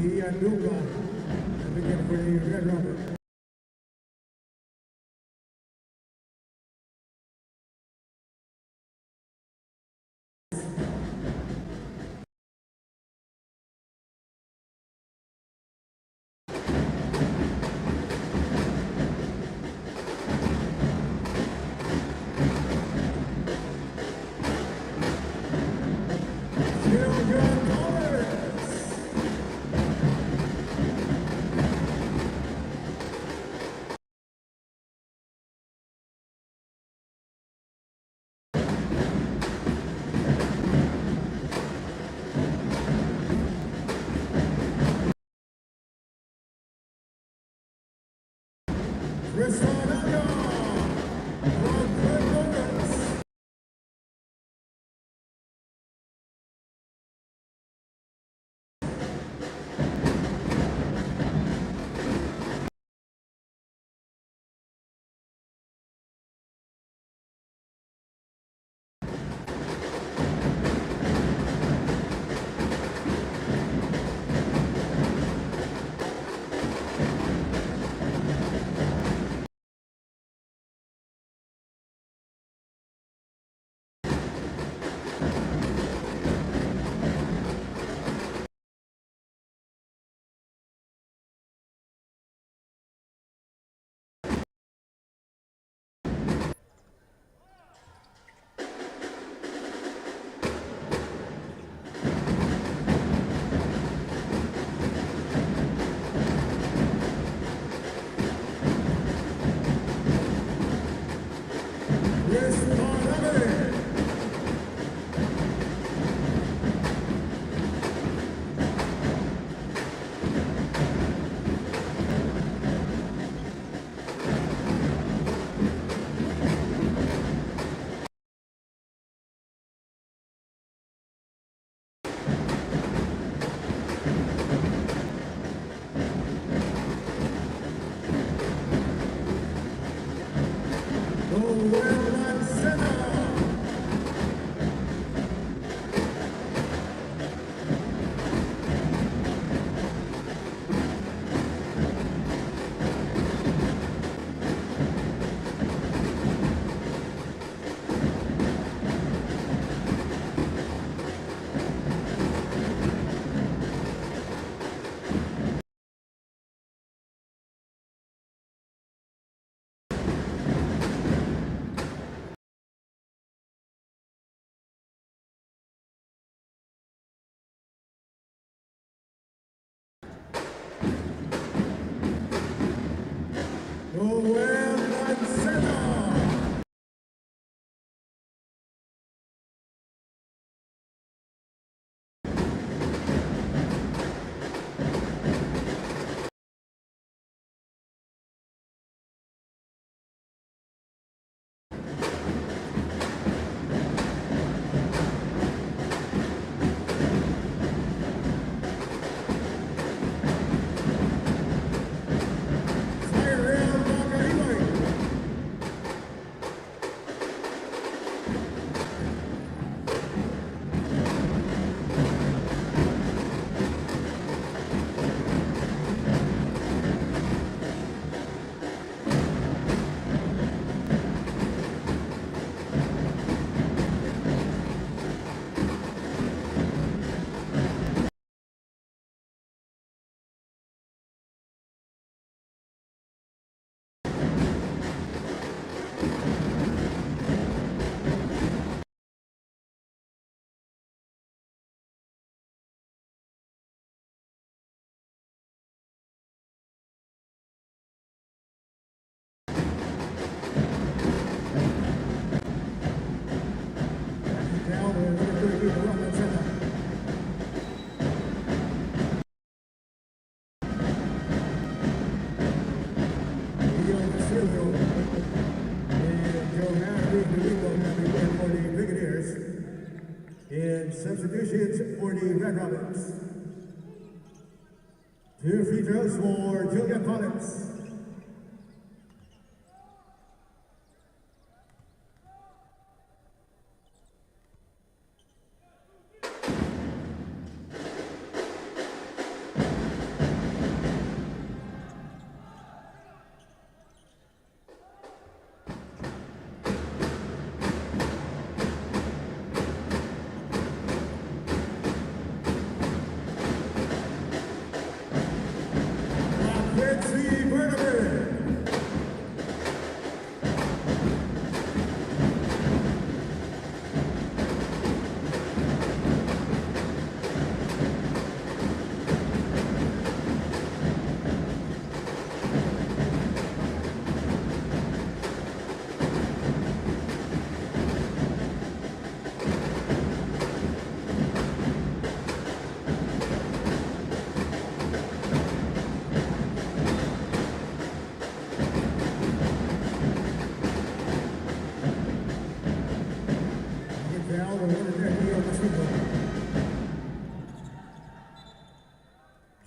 Begin for the Red Robin. Substitutions for the Red Robins. 2 free throws for Julian Collins. Mackenzie Berger.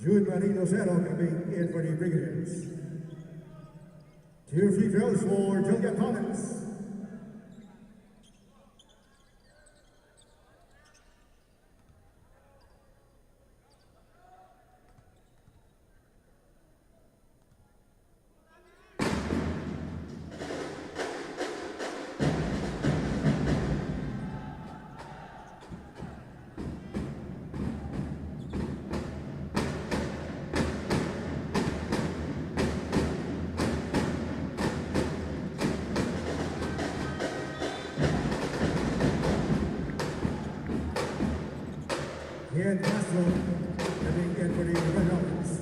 Jude Marino Zero coming in for the Brigadiers. 2 free throws for Julia Collins. Ian Castro coming in for the Red Rockets.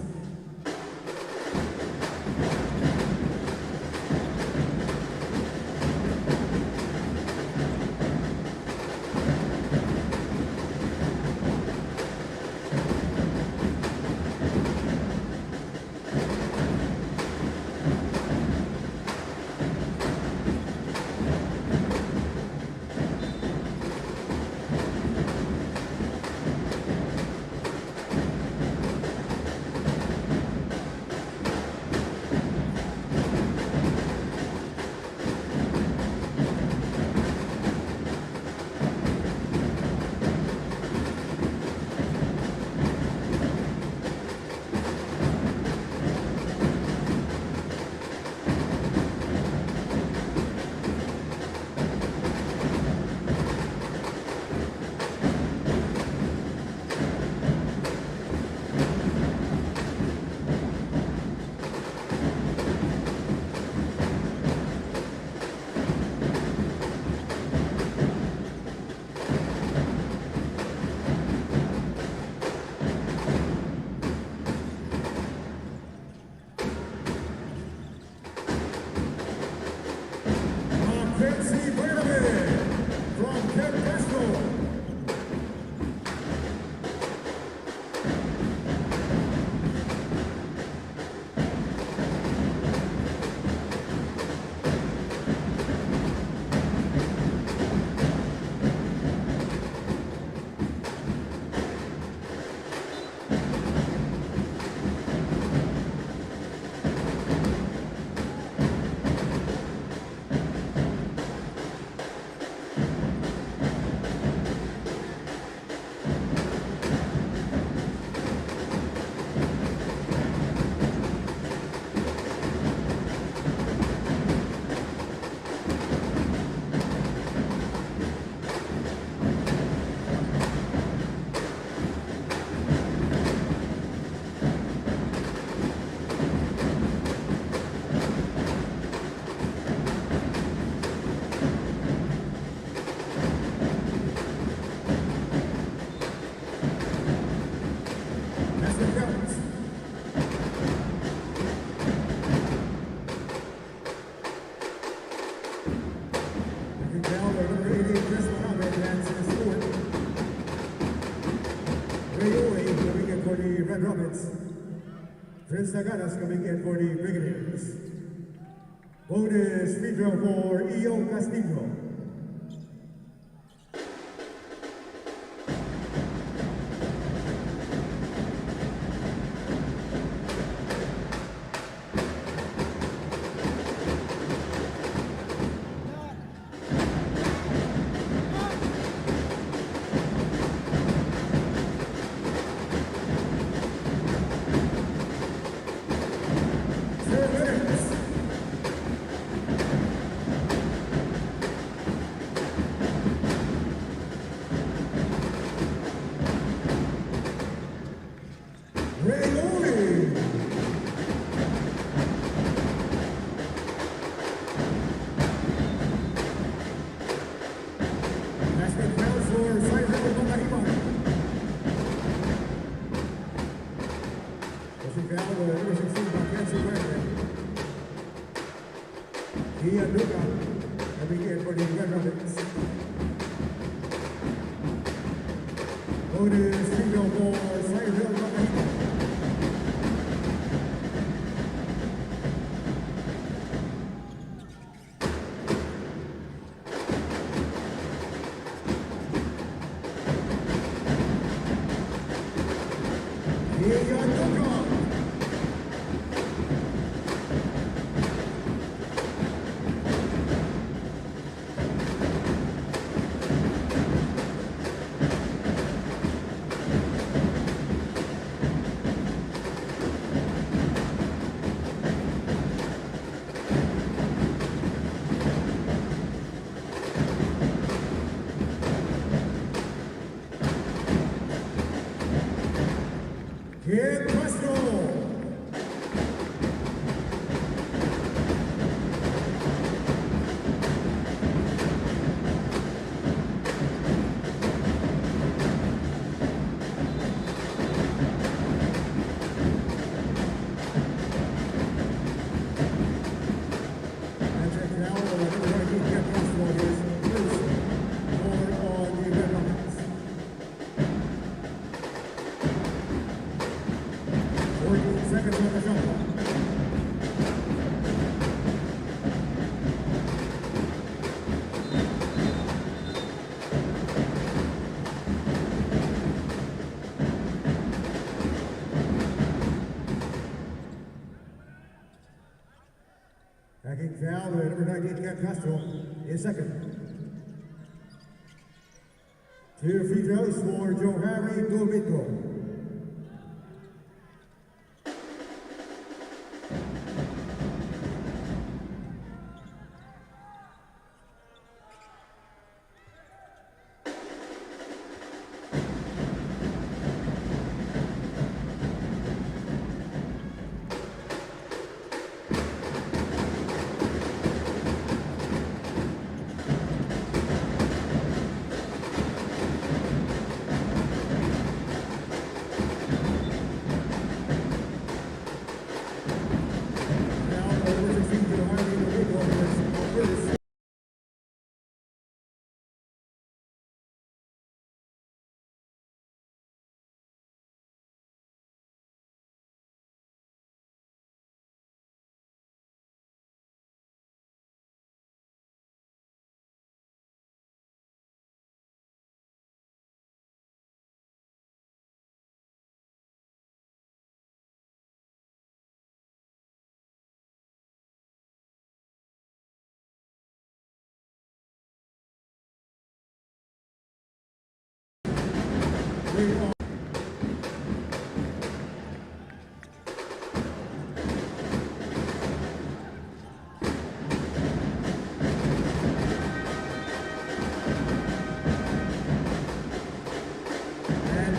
Red Rockets. Prince Naganas coming in for the Brigadiers. Bonus free throw for Io Castillo. foul, number 16 by NCAA. Ian Luca coming in for the Red Rapids. Bonus free throw for Cyril Mapúa. Here, Castro. Seconds on the shot. Backing foul, number 19, Cap Castro, is second. 2 free throws for Joe Harry Domingo.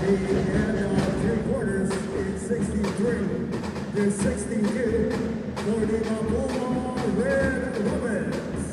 The end of 3 quarters is 63-62 for the Mapúa Red Rapids.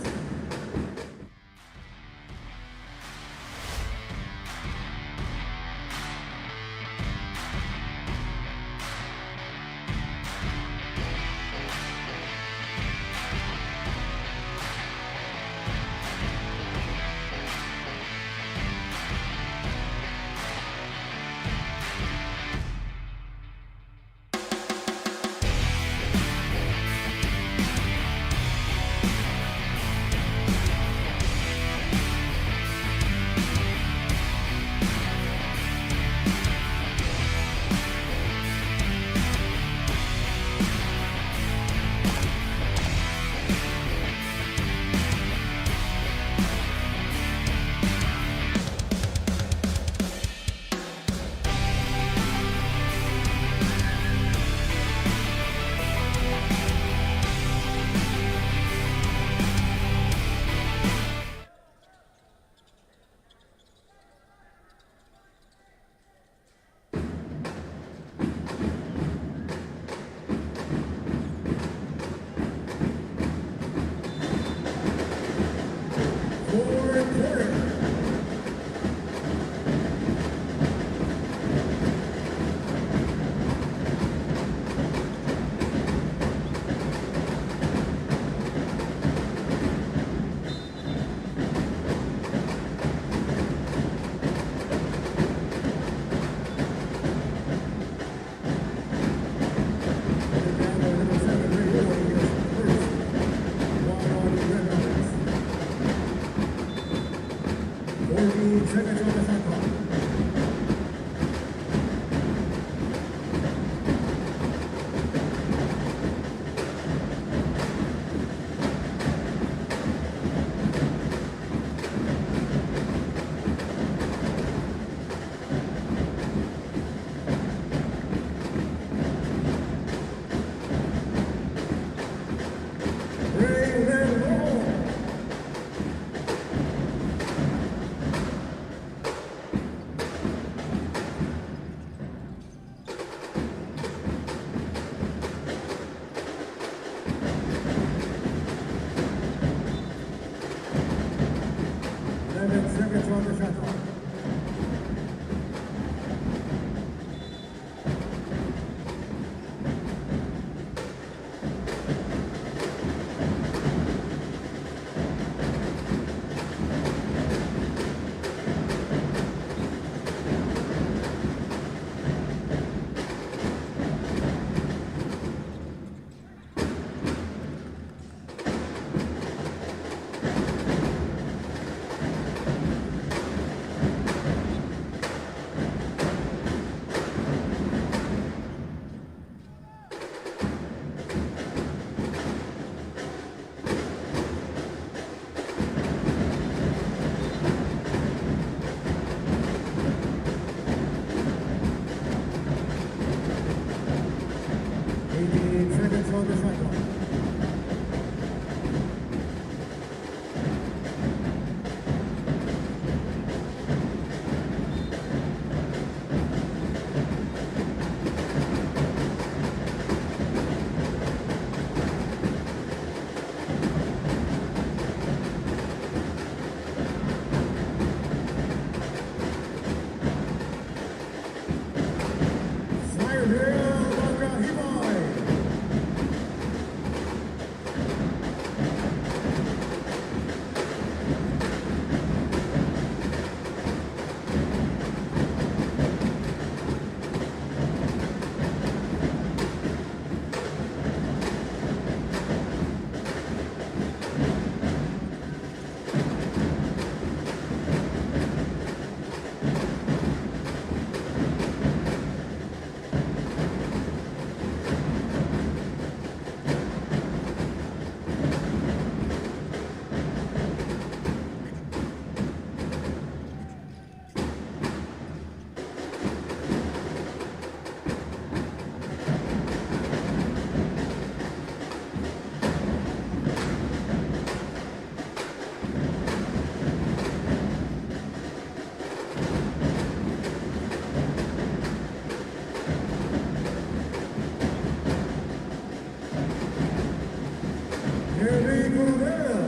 Henry Coronel.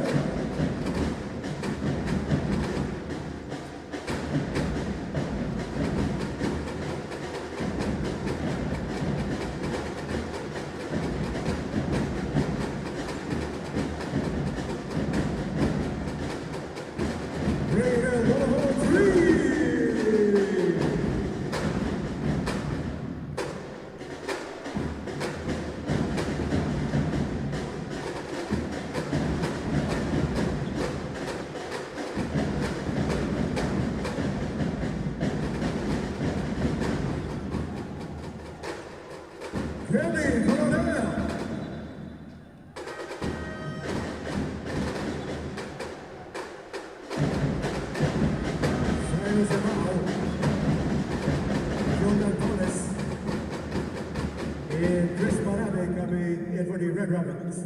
Henry Coronel. Cyrus Amao. Jordan Thomas. And Chris Barabe coming in for the Red Robins.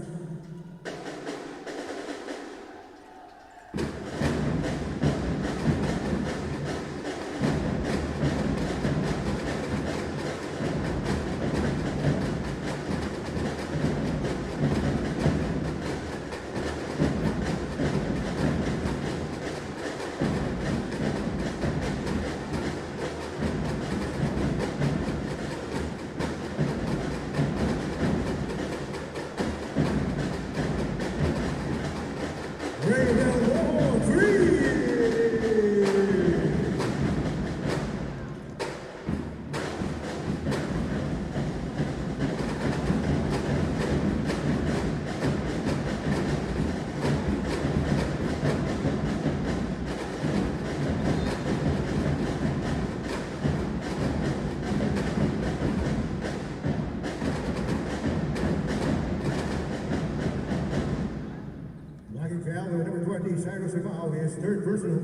Number 20, Cyrus Amao, his third personal,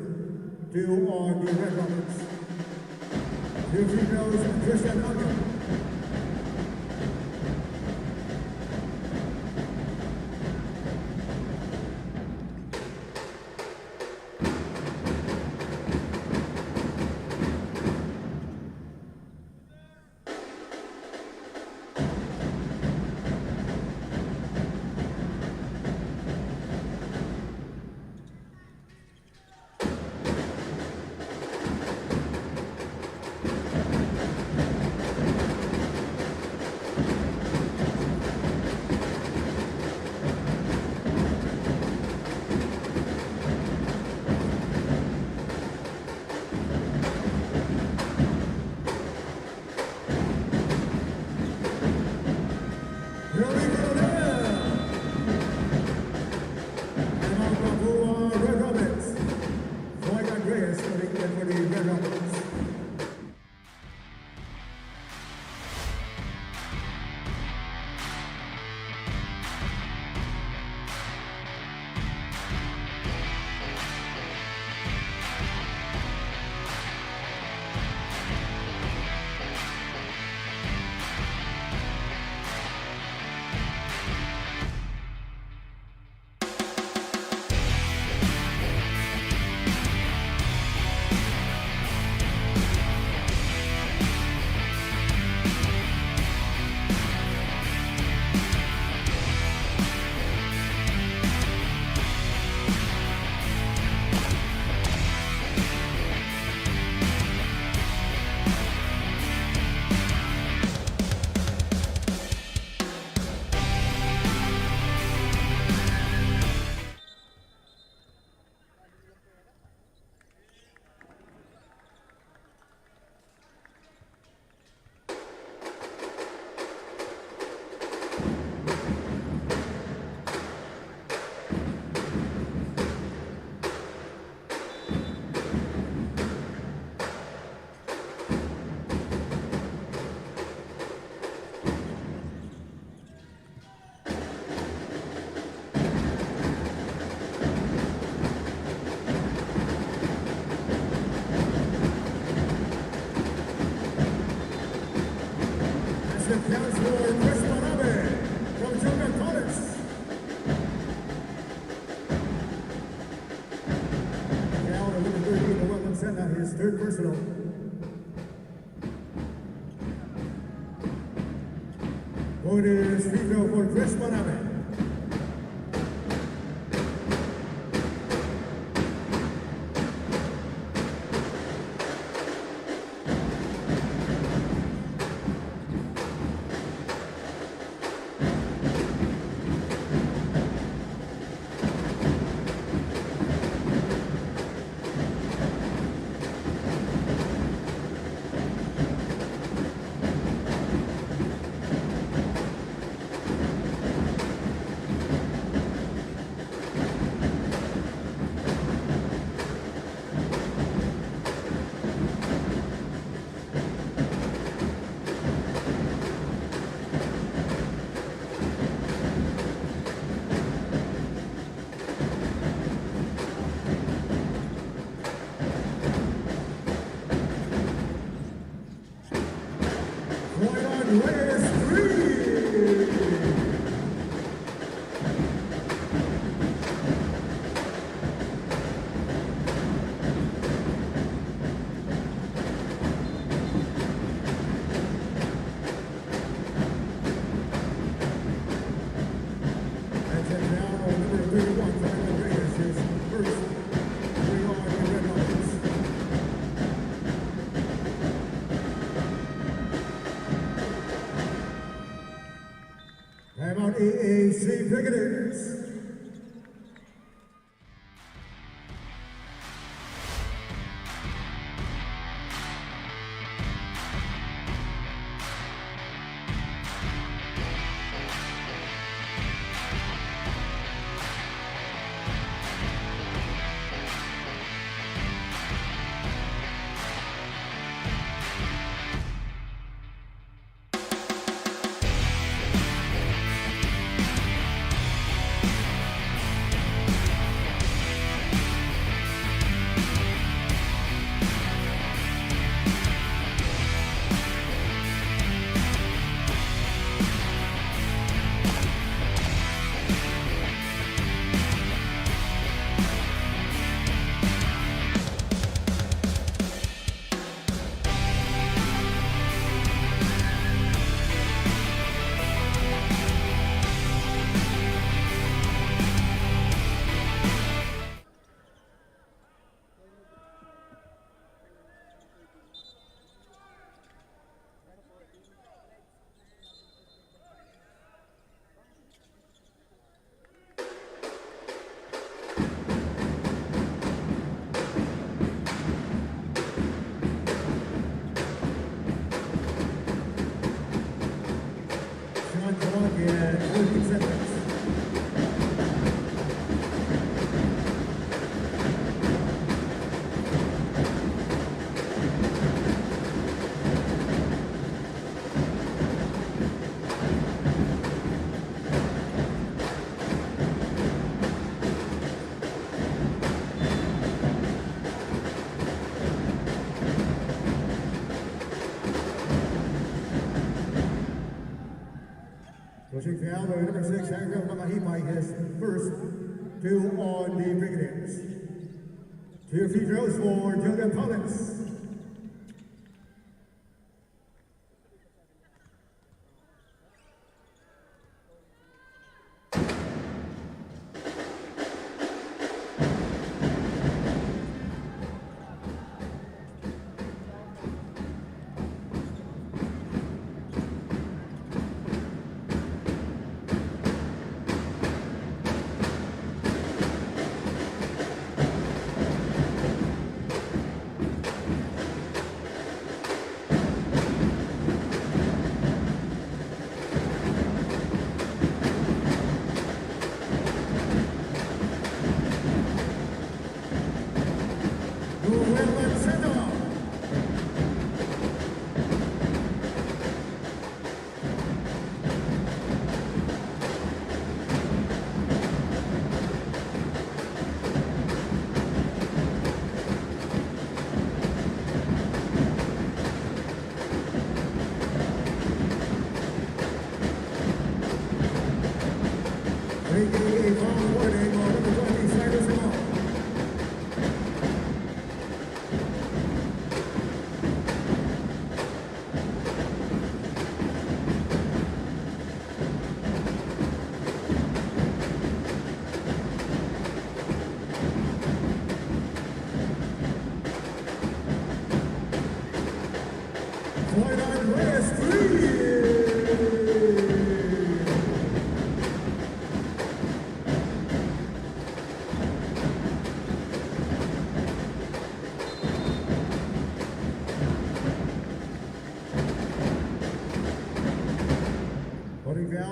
2 on the Red Robins. 2 free throws, Tristan Alcott. Mapúa, Red Robins. Floyd Andreas coming in for the Red Robins. Counts for Chris Barabe from Jordan College. Now the number 13 to welcome Senna, his third personal. Bonus free throw for Chris Barabe. Time out EAC Brigadiers. Pushing foul by number 6, Arellano Makahimai, his first 2 on the Brigadiers. 2 free throws for young opponents.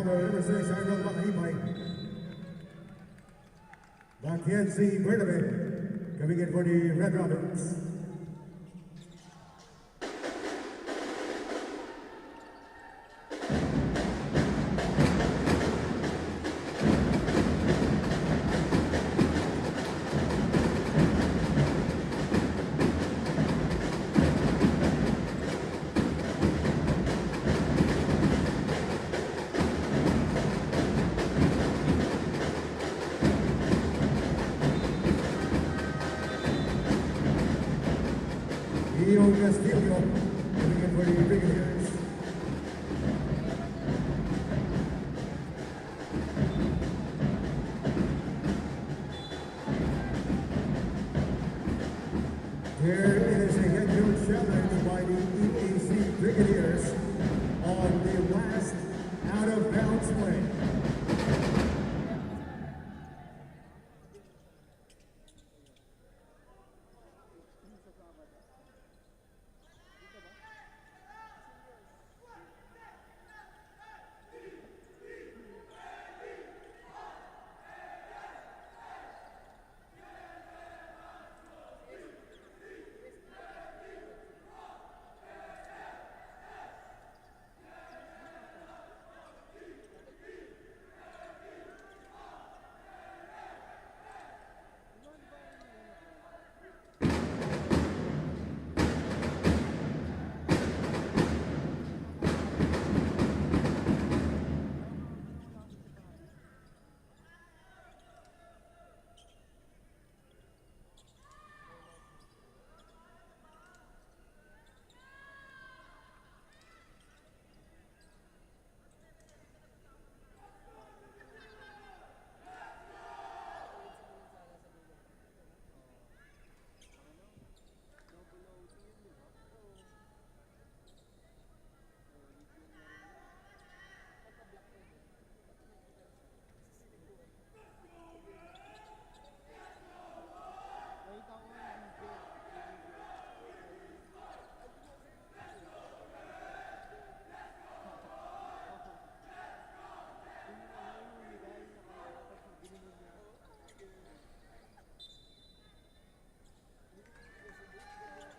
Number 6, Arellano Makahimai. Mackenzie Bernabé coming in for the Red Robins. Castillo coming in for the Brigadiers. There is a head-to-head challenge by the EAC Brigadiers on the last out-of-bounds play.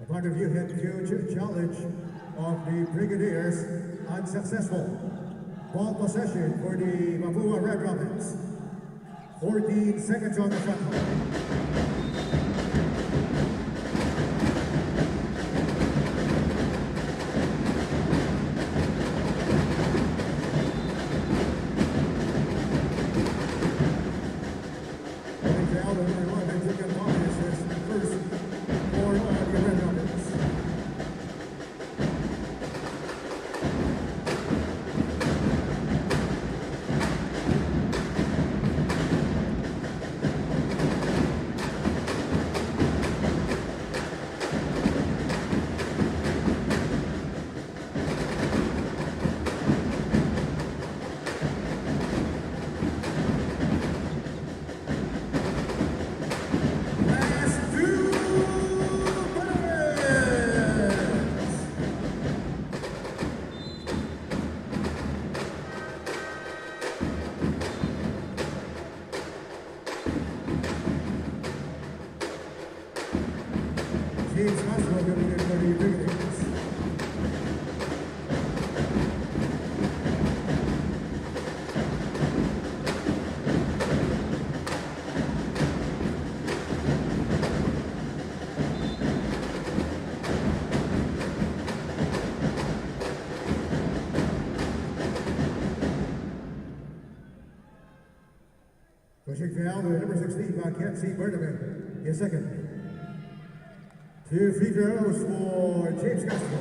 The point of view hit huge challenge of the Brigadiers unsuccessful. Ball possession for the Mapúa Red Robins. 14 seconds on the front line. Pushing foul with number 16 by Beda, his second. 2 free throws for James Castro.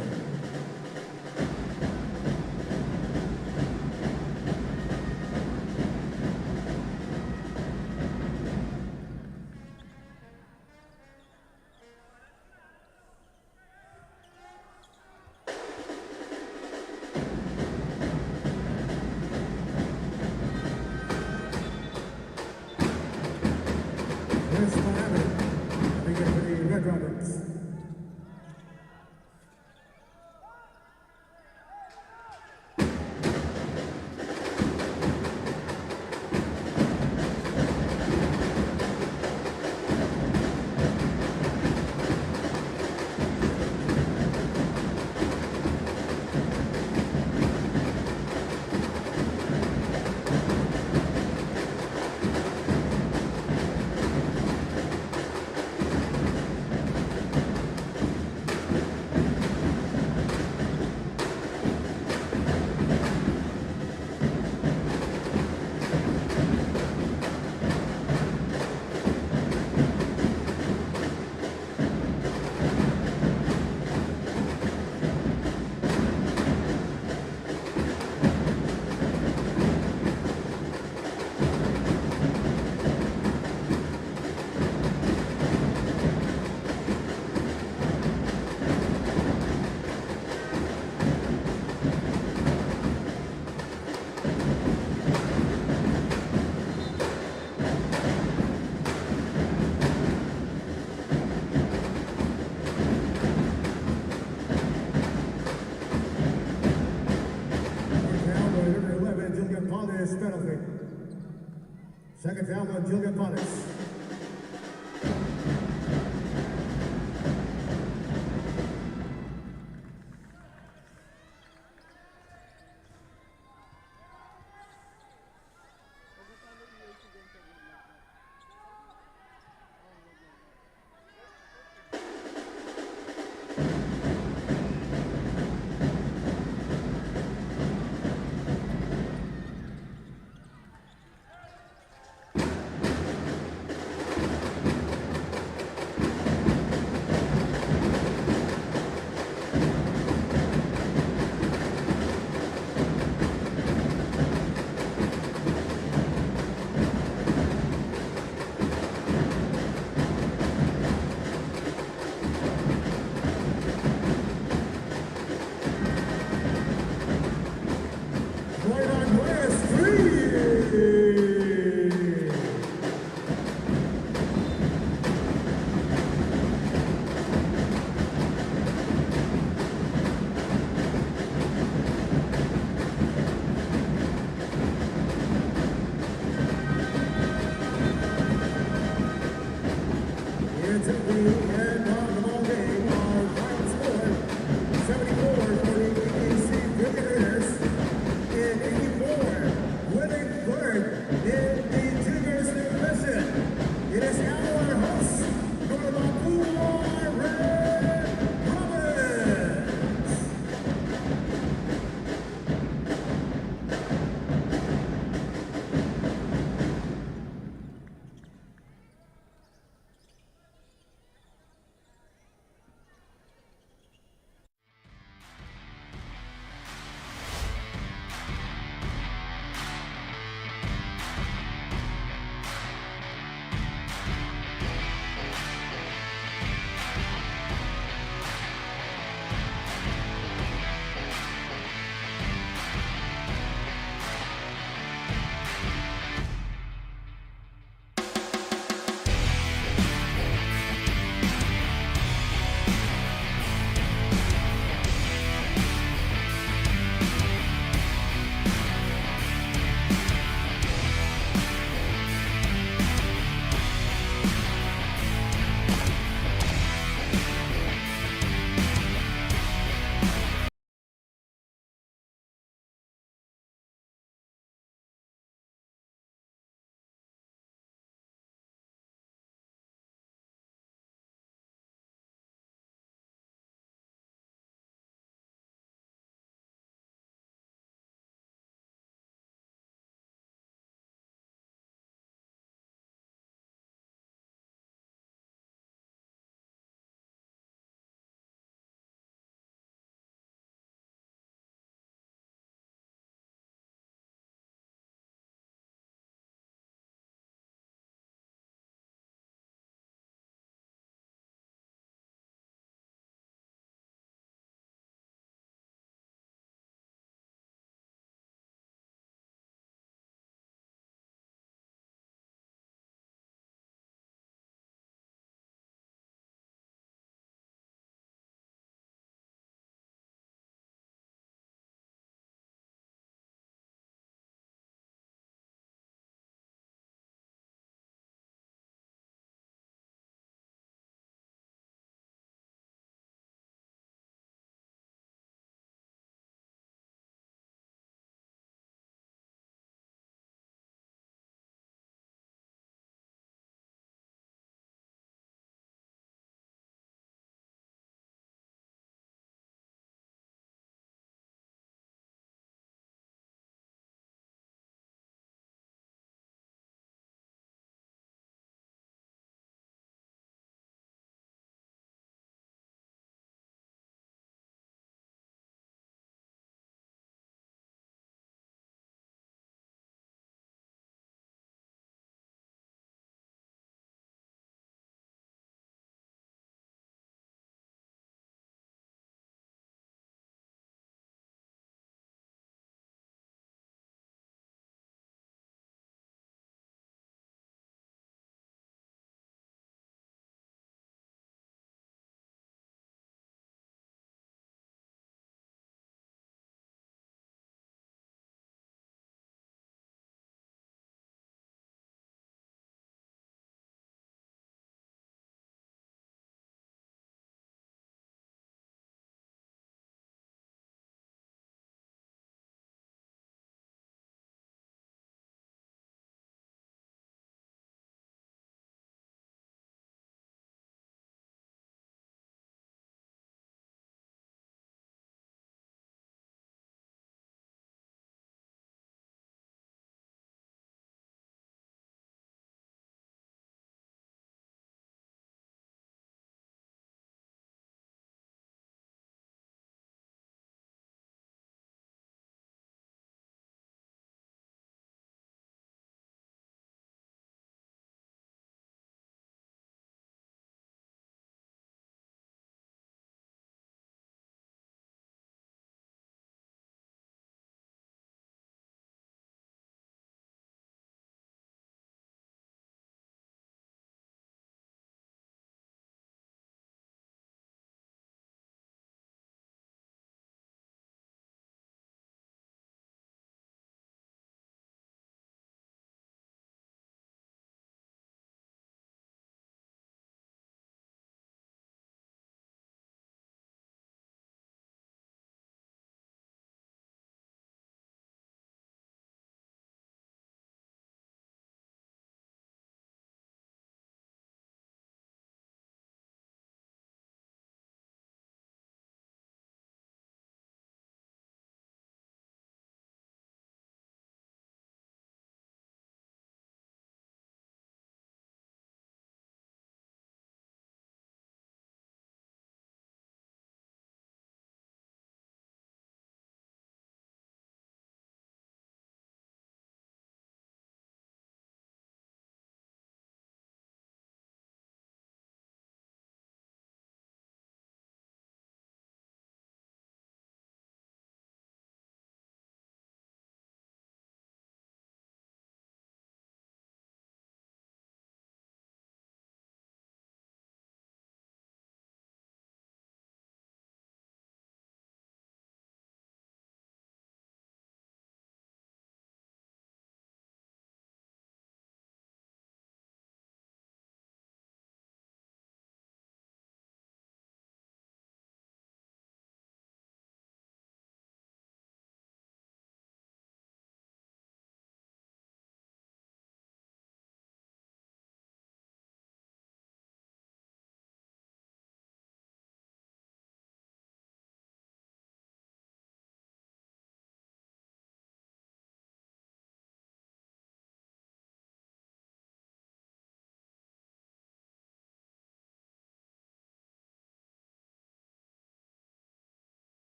Second foul on Julian Bonnes.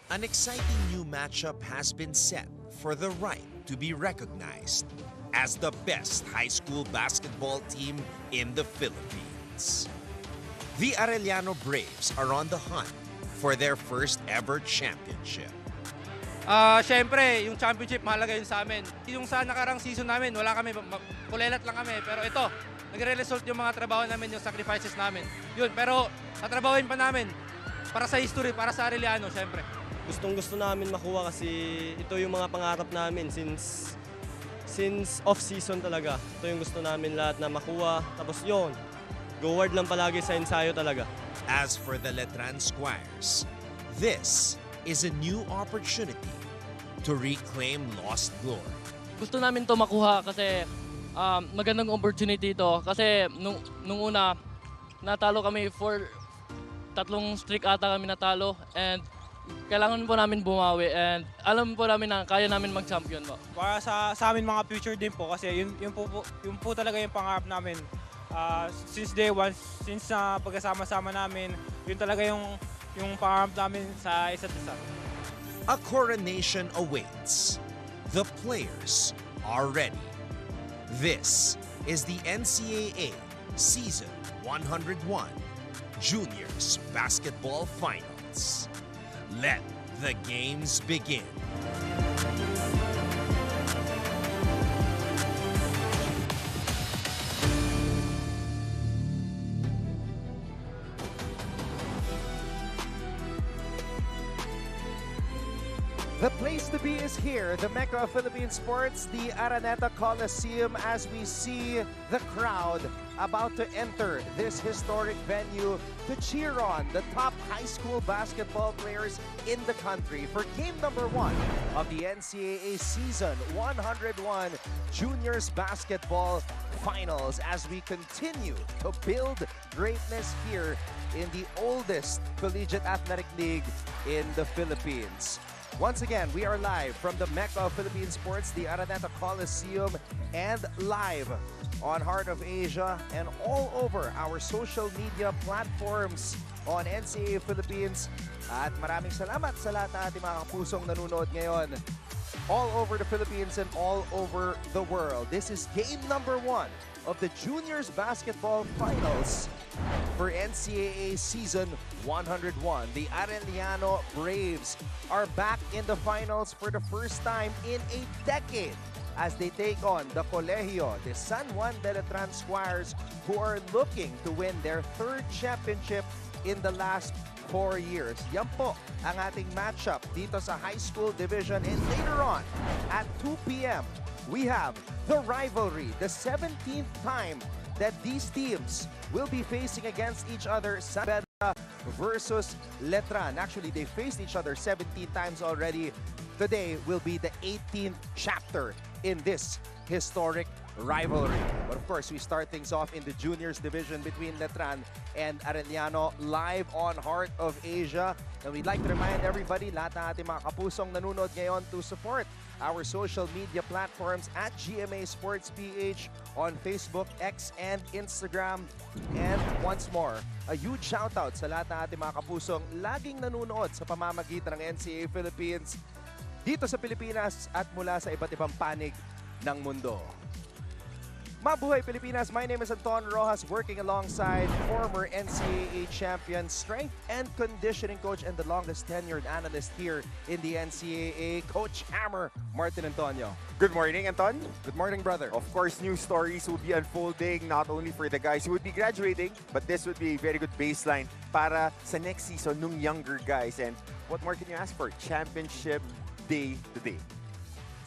An exciting new matchup has been set for the right to be recognized as the best high school basketball team in the Philippines. The Arellano Braves are on the hunt for their first ever championship. Siyempre, yung championship mahalaga yun sa amin. Yung sa nakarang season namin, wala kami, kulelat lang kami. Pero ito, nagre-result yung mga trabaho namin, yung sacrifices namin. Yun, pero tatrabahoin pa namin para sa history, para sa Arellano, siyempre. Gustong-gusto namin makuha kasi ito yung mga pangarap namin since off-season talaga. Ito yung gusto namin lahat na makuha. Tapos yun, go hard lang palagi sa ensayo talaga. As for the Letran Squires, this is a new opportunity to reclaim lost glory. Gusto namin to makuha kasi magandang opportunity ito. Kasi nung una, natalo kami for 3 streak ata kami natalo. And kailangan po namin bumawi and alam po namin na kaya namin mag-champion po. Para sa amin mga future din po kasi yun po talaga yung pangarap namin. Since day one, since pagkasama-sama namin, yun talaga yung pangarap namin sa isa't isa. A coronation awaits. The players are ready. This is the NCAA Season 101 Juniors Basketball Finals. Let the games begin. The place to be is here, the Mecca of Philippine sports, the Araneta Coliseum, as we see the crowd about to enter this historic venue to cheer on the top high school basketball players in the country for game number 1 of the NCAA Season 101 Juniors Basketball Finals as we continue to build greatness here in the oldest collegiate athletic league in the Philippines. Once again, we are live from the Mecca of Philippine sports, the Araneta Coliseum, and live on Heart of Asia and all over our social media platforms on NCAA Philippines. At maraming salamat sa lahat ng ating mga kapusong nanonood ngayon all over the Philippines and all over the world. This is game number 1 of the Juniors Basketball Finals for NCAA Season 101. The Arellano Braves are back in the finals for the first time in a decade as they take on the Colegio de San Juan de Letran Squires, who are looking to win their 3rd championship in the last 4 years. Yan po ang ating matchup dito sa high school division, and later on at 2 p.m. we have the rivalry, the 17th time that these teams will be facing against each other. Beda versus Letran. Actually, they faced each other 17 times already. Today will be the 18th chapter in this historic rivalry. But of course, we start things off in the juniors division between Letran and Arellano, live on Heart of Asia. And we'd like to remind everybody, lahat ng ating mga kapusong nanonood ngayon, to support our social media platforms at GMA Sports PH on Facebook, X, and Instagram. And once more, a huge shout out sa lahat ng ating mga kapusong laging nanonood sa pamamagitan ng NCAA Philippines dito sa Pilipinas at mula sa iba't ibang panig ng mundo. Mabuhay Pilipinas! My name is Anton Rojas, working alongside former NCAA champion, strength and conditioning coach, and the longest tenured analyst here in the NCAA, Coach Hammer Martin Antonio. Good morning, Anton. Good morning, brother. Of course, new stories will be unfolding not only for the guys who would be graduating, but this would be a very good baseline para sa next season ng younger guys. And what more can you ask for? Championship day today.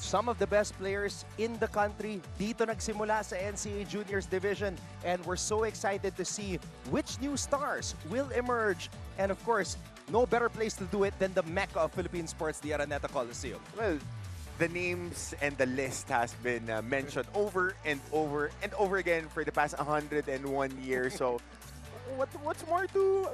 Some of the best players in the country dito nagsimula sa NCAA Juniors Division, and we're so excited to see which new stars will emerge. And of course, no better place to do it than the Mecca of Philippine sports, the Araneta Coliseum. Well, the names and the list has been mentioned over and over and over again for the past 101 years. So, what's more to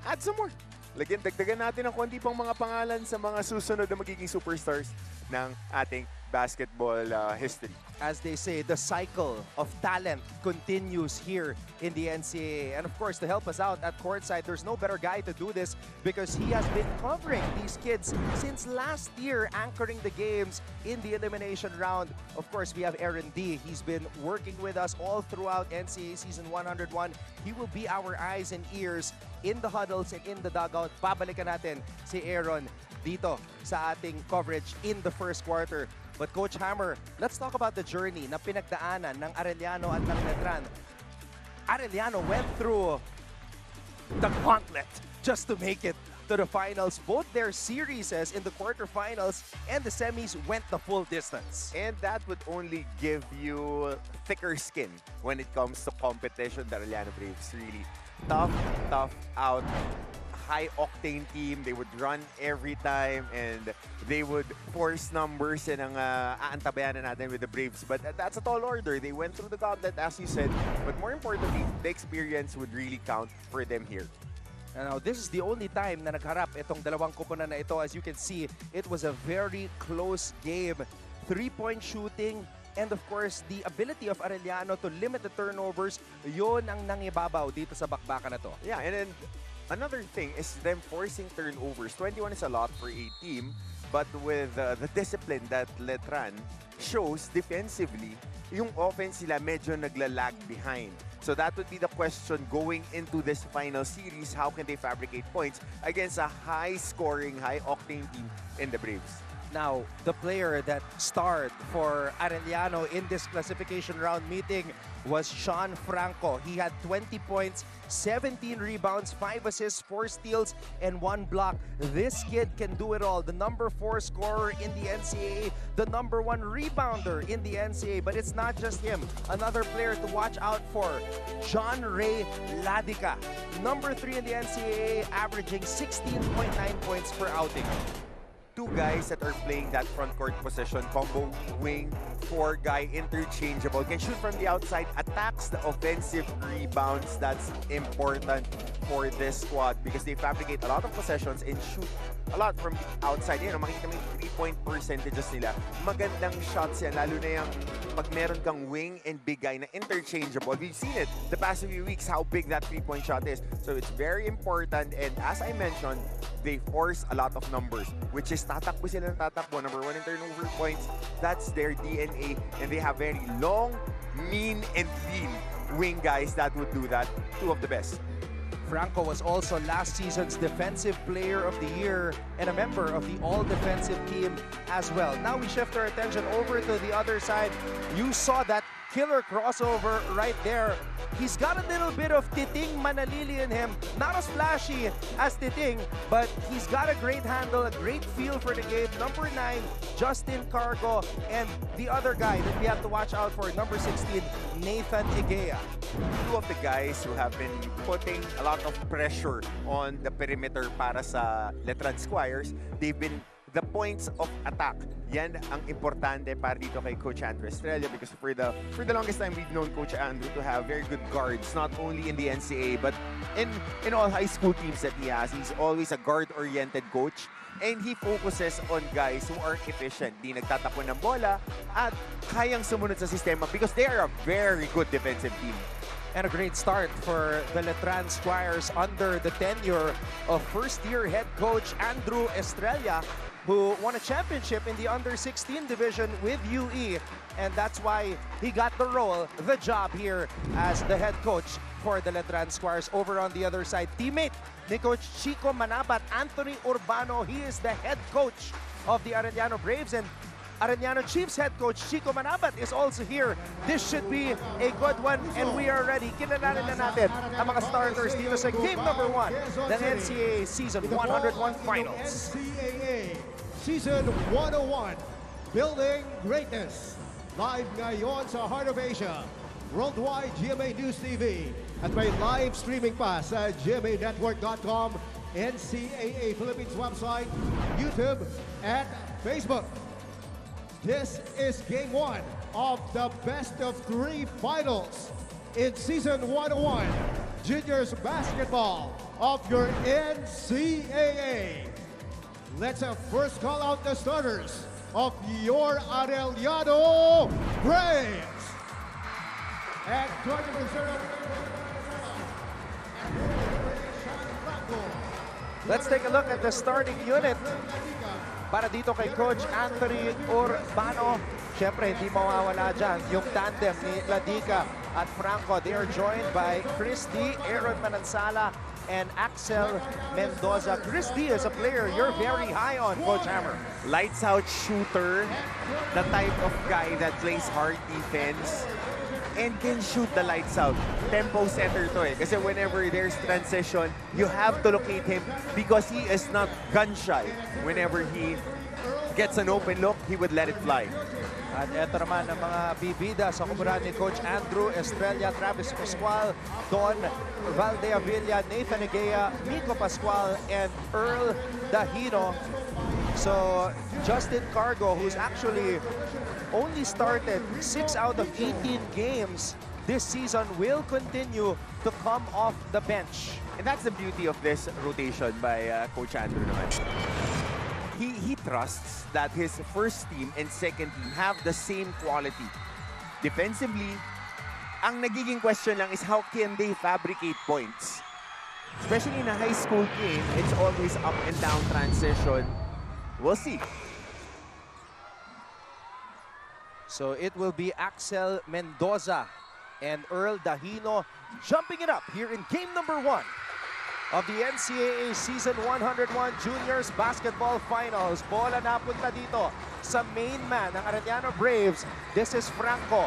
add some more? Dagdagan natin ng konti pang mga pangalan sa mga susunod na magiging superstars ng ating basketball history. As they say, the cycle of talent continues here in the NCAA. And of course, to help us out at courtside, there's no better guy to do this because he has been covering these kids since last year, anchoring the games in the elimination round. Of course, we have Aaron D. He's been working with us all throughout NCAA Season 101. He will be our eyes and ears in the huddles and in the dugout. Babalikan natin si Aaron dito sa ating coverage in the first quarter. But Coach Hammer, let's talk about the journey na pinagdaanan ng Arellano at ng Letran. Arellano went through the gauntlet just to make it to the finals. Both their series in the quarterfinals and the semis went the full distance. And that would only give you thicker skin when it comes to competition. The Arellano Braves really tough out, high-octane team. They would run every time and they would force numbers and ang aantabayan na natin with the Braves. But that's a tall order. They went through the gauntlet, as you said. But more importantly, the experience would really count for them here. Now, this is the only time na nagharap itong dalawang koponan na ito. As you can see, it was a very close game. 3-point shooting, and of course, the ability of Arellano to limit the turnovers, yun ang nangibabaw dito sa bakbakan na to. Yeah, and then another thing is them forcing turnovers. 21 is a lot for a team, but with the discipline that Letran shows defensively, yung offense sila medyo naglalag behind. So that would be the question going into this final series. How can they fabricate points against a high-scoring, high-octane team in the Braves? Now, the player that starred for Arellano in this classification round meeting was Sean Franco. He had 20 points, 17 rebounds, 5 assists, 4 steals, and 1 block. This kid can do it all. The number 4 scorer in the NCAA, the number 1 rebounder in the NCAA. But it's not just him. Another player to watch out for, John Ray Ladica. Number 3 in the NCAA, averaging 16.9 points per outing. Two guys that are playing that front court position, combo wing, 4-guy, interchangeable, can shoot from the outside, attacks the offensive rebounds. That's important for this squad because they fabricate a lot of possessions and shoot a lot from the outside. Yan, makikita mo yung 3-point percentages nila. Magandang shots yan, lalo na yung pag meron kang wing and big guy na interchangeable. We've seen it the past few weeks how big that 3-point shot is. So it's very important, and as I mentioned, they force a lot of numbers, which is tatakbo sila ng tatakbo. Number 1 in turnover points, that's their DNA, and they have very long, mean, and lean wing guys that would do that. Two of the best. Franco was also last season's Defensive Player of the Year and a member of the All-Defensive team as well. Now we shift our attention over to the other side. You saw that killer crossover right there. He's got a little bit of Titing Manalili in him. Not as flashy as Titing, but he's got a great handle, a great feel for the game. Number 9, Justin Cargo, and the other guy that we have to watch out for, number 16, Nathan Igea. Two of the guys who have been putting a lot of pressure on the perimeter para sa Letran Squires. They've been the points of attack. Yan ang importante para dito kay Coach Andrew Estrella because for the longest time we've known Coach Andrew to have very good guards, not only in the NCAA but in all high school teams that he has. He's always a guard-oriented coach and he focuses on guys who are efficient. Di nagtatapon ng bola at kayang sumunod sa sistema because they are a very good defensive team. And a great start for the Letran Squires under the tenure of first-year head coach Andrew Estrella, who won a championship in the under-16 division with UE. And that's why he got the role, the job here as the head coach for the Letran Squires. Over on the other side, teammate ni Coach Chico Manabat, Anthony Urbano. He is the head coach of the Arellano Braves, and Arellano Chiefs head coach Chico Manabat is also here. This should be a good one, and we are ready. Kilalanin na natin ang mga starters dito sa game number 1, the NCAA Season 101 Finals. NCAA Season 101, Building Greatness. Live ngayon sa Heart of Asia, Worldwide GMA News TV, at may live streaming pa sa gmanetwork.com, NCAA Philippines website, YouTube, and Facebook. This is Game 1 of the Best of 3 Finals in Season 101 Juniors Basketball of your NCAA. Let's first call out the starters of your Arellano Braves. At 20%. Let's take a look at the starting unit. Para dito kay Coach Anthony Urbano. Siyempre, hindi mawawala dyan yung tandem ni Ladica at Franco. They are joined by Chris D, Aaron Manansala, and Axel Mendoza. Chris D is a player you're very high on, Coach Hammer. Lights out shooter, the type of guy that plays hard defense and can shoot the lights out. Tempo setter to eh. Kasi whenever there's transition, you have to locate him because he is not gun shy. Whenever he gets an open look, he would let it fly. At eto naman ang mga bibida sa kumuran ni Coach Andrew Estrella, Travis Pascual, Don Valdeavilla, Nathan Egea, Miko Pascual, and Earl Dahino. So, Justin Cargo, who's actually only started 6 out of 18 games this season, will continue to come off the bench. And that's the beauty of this rotation by Coach Andrew naman. He trusts that his first team and second team have the same quality. Defensively, ang nagiging question lang is how can they fabricate points? Especially in a high school game, it's always up and down transition. We'll see. So it will be Axel Mendoza and Earl Dahino jumping it up here in game number 1 of the NCAA Season 101 Juniors Basketball Finals. Bola napunta dito sa main man ng Arellano Braves. This is Franco.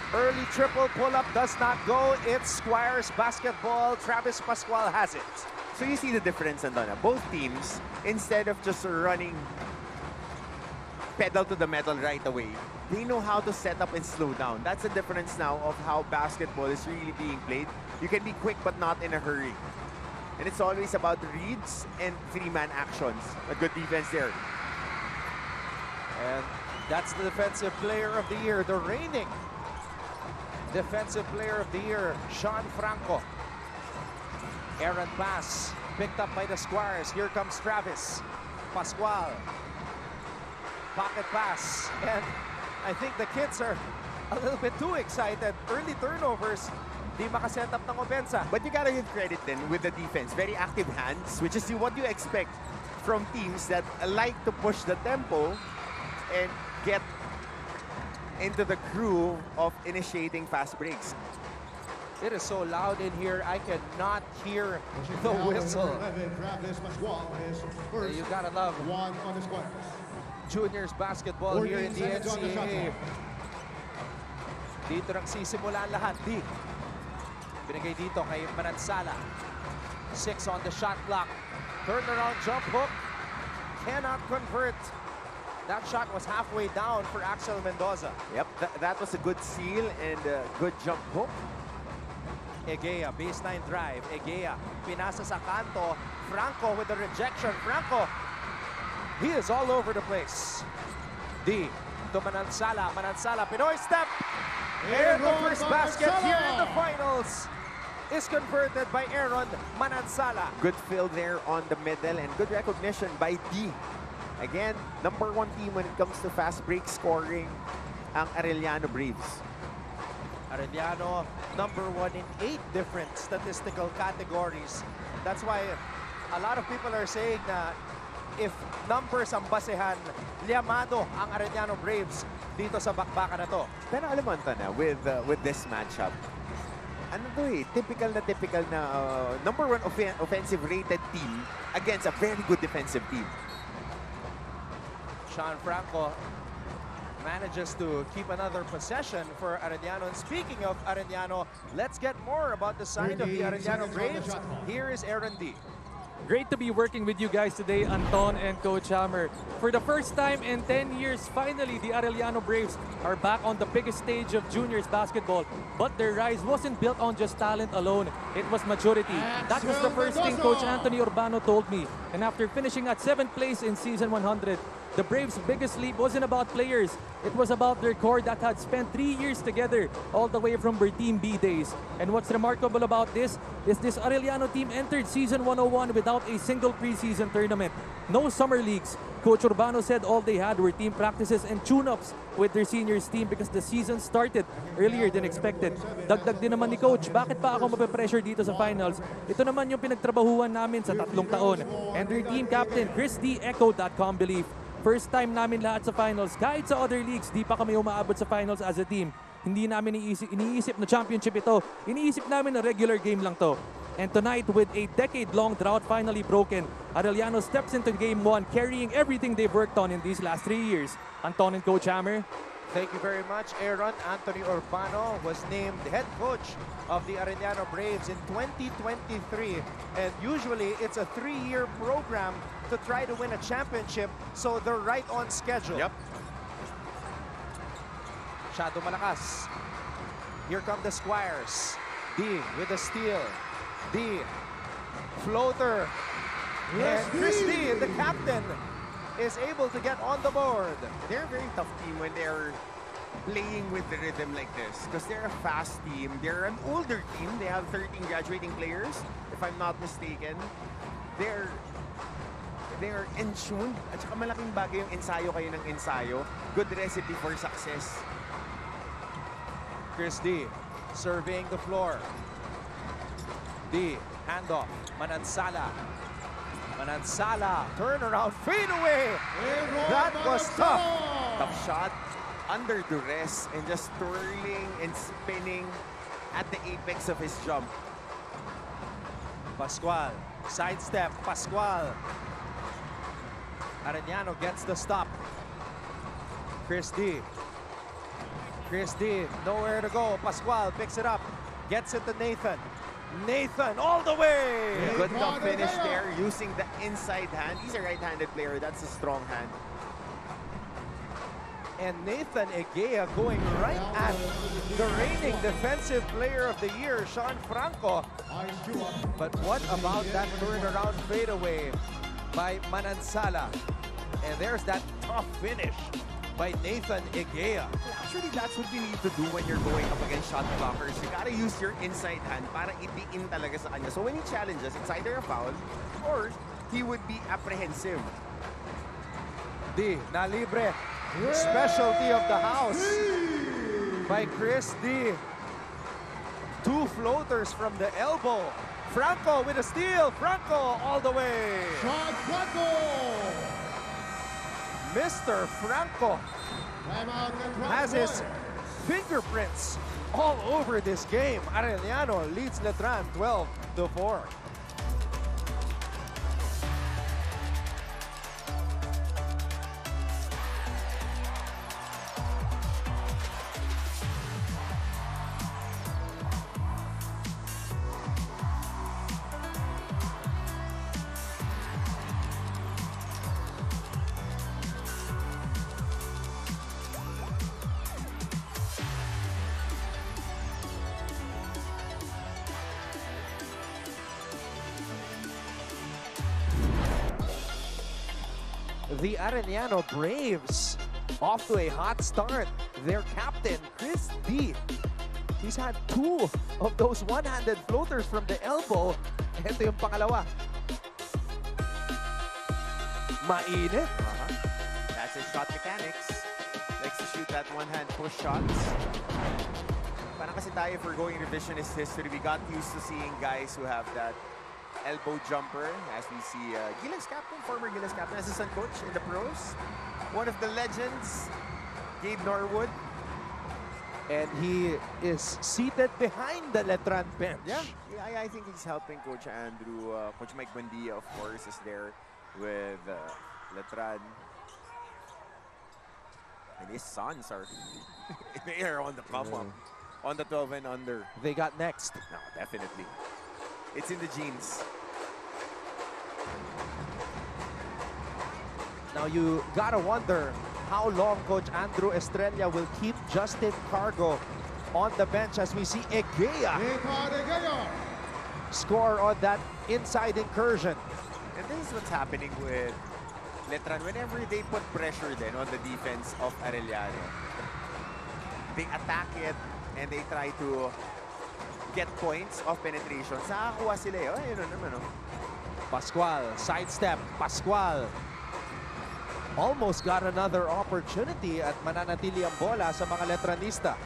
Early triple pull-up does not go. It's Squires basketball. Travis Pascual has it. So you see the difference, Antona. Both teams, instead of just running pedal to the metal right away, they know how to set up and slow down. That's the difference now of how basketball is really being played. You can be quick but not in a hurry. And it's always about reads and three-man actions. A good defense there. And that's the Defensive Player of the Year, the reigning Defensive Player of the Year, Sean Franco. Aaron pass, picked up by the Squires. Here comes Travis Pascual. Pocket pass, and I think the kids are a little bit too excited. Early turnovers, di makaset up ng opensa. But you gotta give credit then with the defense. Very active hands, which is what you expect from teams that like to push the tempo and get into the groove of initiating fast breaks. It is so loud in here, I cannot hear the whistle. You gotta love One on the Squires. Juniors basketball here in the NCAA. Dito nagsisimula ang lahat. D. Binigay dito kay Manansala. 6 on the shot clock. Turnaround jump hook. Cannot convert. That shot was halfway down for Axel Mendoza. Yep, that was a good seal and a good jump hook. Egea, baseline drive. Egea, pinasa sa kanto. Franco with the rejection. Franco, he is all over the place. D to Manansala. Manansala, Pinoy step. And the first basket here in the finals is converted by Aaron Manansala. Good fill there on the middle and good recognition by D. Again, #1 team when it comes to fast break scoring, ang Arellano Braves. Arellano, #1 in 8 different statistical categories. That's why a lot of people are saying na if numbers ang basehan, liyamado ang Arellano Braves dito sa bakbakan na to. Pero alam mo, Antona, with this matchup, ano to eh, typical na #1 offensive rated team against a very good defensive team. Sean Franco manages to keep another possession for Arellano. And speaking of Arellano, let's get more about the side of the Arellano Braves. Here is Aaron D. Great to be working with you guys today, Anton and Coach Hammer. For the first time in 10 years, finally, the Arellano Braves are back on the biggest stage of juniors basketball. But their rise wasn't built on just talent alone. It was maturity. That was the first thing Coach Anthony Urbano told me. And after finishing at 7th place in Season 100, the Braves' biggest leap wasn't about players. It was about their core that had spent 3 years together, all the way from their Team B days. And what's remarkable about this is this Arellano team entered Season 101 without a single preseason tournament. No summer leagues, Coach Urbano said all they had were team practices and tune-ups with their seniors team because the season started earlier than expected. Dagdag din naman ni Coach, bakit pa ako mape-pressure dito sa finals? Ito naman yung pinagtrabahuan namin sa 3 taon. And their team captain, Chris D, echoed that calm belief. First time namin lahat sa finals. Kahit sa other leagues, di pa kami umaabot sa finals as a team. Hindi namin iniisip na championship ito. Iniisip namin na regular game lang to. And tonight, with a decade-long drought finally broken, Arellano steps into Game 1 carrying everything they've worked on in these last 3 years. Anton and Coach Hammer. Thank you very much, Aaron. Anthony Urbano was named head coach of the Arellano Braves in 2023. And usually, it's a 3-year program to try to win a championship, so they're right on schedule. Yep. Shadow malakas. Here come the Squires. D with a steal. D, floater, and Chris D, the captain, is able to get on the board. They're a very tough team when they're playing with the rhythm like this because they're a fast team. They're an older team. They have 13 graduating players, if I'm not mistaken. They're in tune. At saka malaking bagay yung ensayo kayo ng ensayo. Good recipe for success. Chris D, surveying the floor. D, handoff, Manansala. Manansala, turnaround, fade away. That was tough. Tough shot, under duress, and just twirling and spinning at the apex of his jump. Pascual, sidestep, Pascual. Arellano gets the stop. Chris D. Chris D, nowhere to go. Pascual picks it up, gets it to Nathan. Nathan all the way! Good top finish there using the inside hand. He's a right-handed player. That's a strong hand. And Nathan Egea going right at the reigning defensive player of the year, Sean Franco. But what about that turnaround fadeaway by Manansala? And there's that tough finish by Nathan Egea. Actually, that's what you need to do when you're going up against shot blockers. You gotta use your inside hand para idiin talaga sa kanya. So when he challenges, it's either a foul or he would be apprehensive. D, na libre. Specialty of the house by Chris D. 2 floaters from the elbow. Franco with a steal. Franco all the way. Sean Franco! Mr. Franco has his fingerprints all over this game. Arellano leads Letran 12-4. The Arellano Braves off to a hot start. Their captain, Chris D. He's had 2 of those one-handed floaters from the elbow. Ito yung pangalawa. Mainit. That's his shot mechanics. Likes to shoot that one-hand push shots. Parang kasi tayo, for going revisionist history, we got used to seeing guys who have that elbow jumper, as we see Gilas captain, former Gilas captain, assistant coach in the pros. One of the legends, Gabe Norwood. And he is seated behind the Letran bench. Yeah, I think he's helping Coach Andrew. Coach Mike Buendia, of course, is there with Letran. And his sons are they are on the come up, on the 12 and under. They got next. No, definitely. It's in the genes. Now you gotta wonder how long Coach Andrew Estrella will keep Justin Cargo on the bench as we see Egea score on that inside incursion. And this is what's happening with Letran. Whenever they put pressure then on the defense of Arellano, they attack it and they try to get points of penetration. Nakakuha sila eh. Oh, yun naman, oh. Pascual, sidestep, Pascual. almost got another opportunity at mananatili ang bola sa mga Letranista.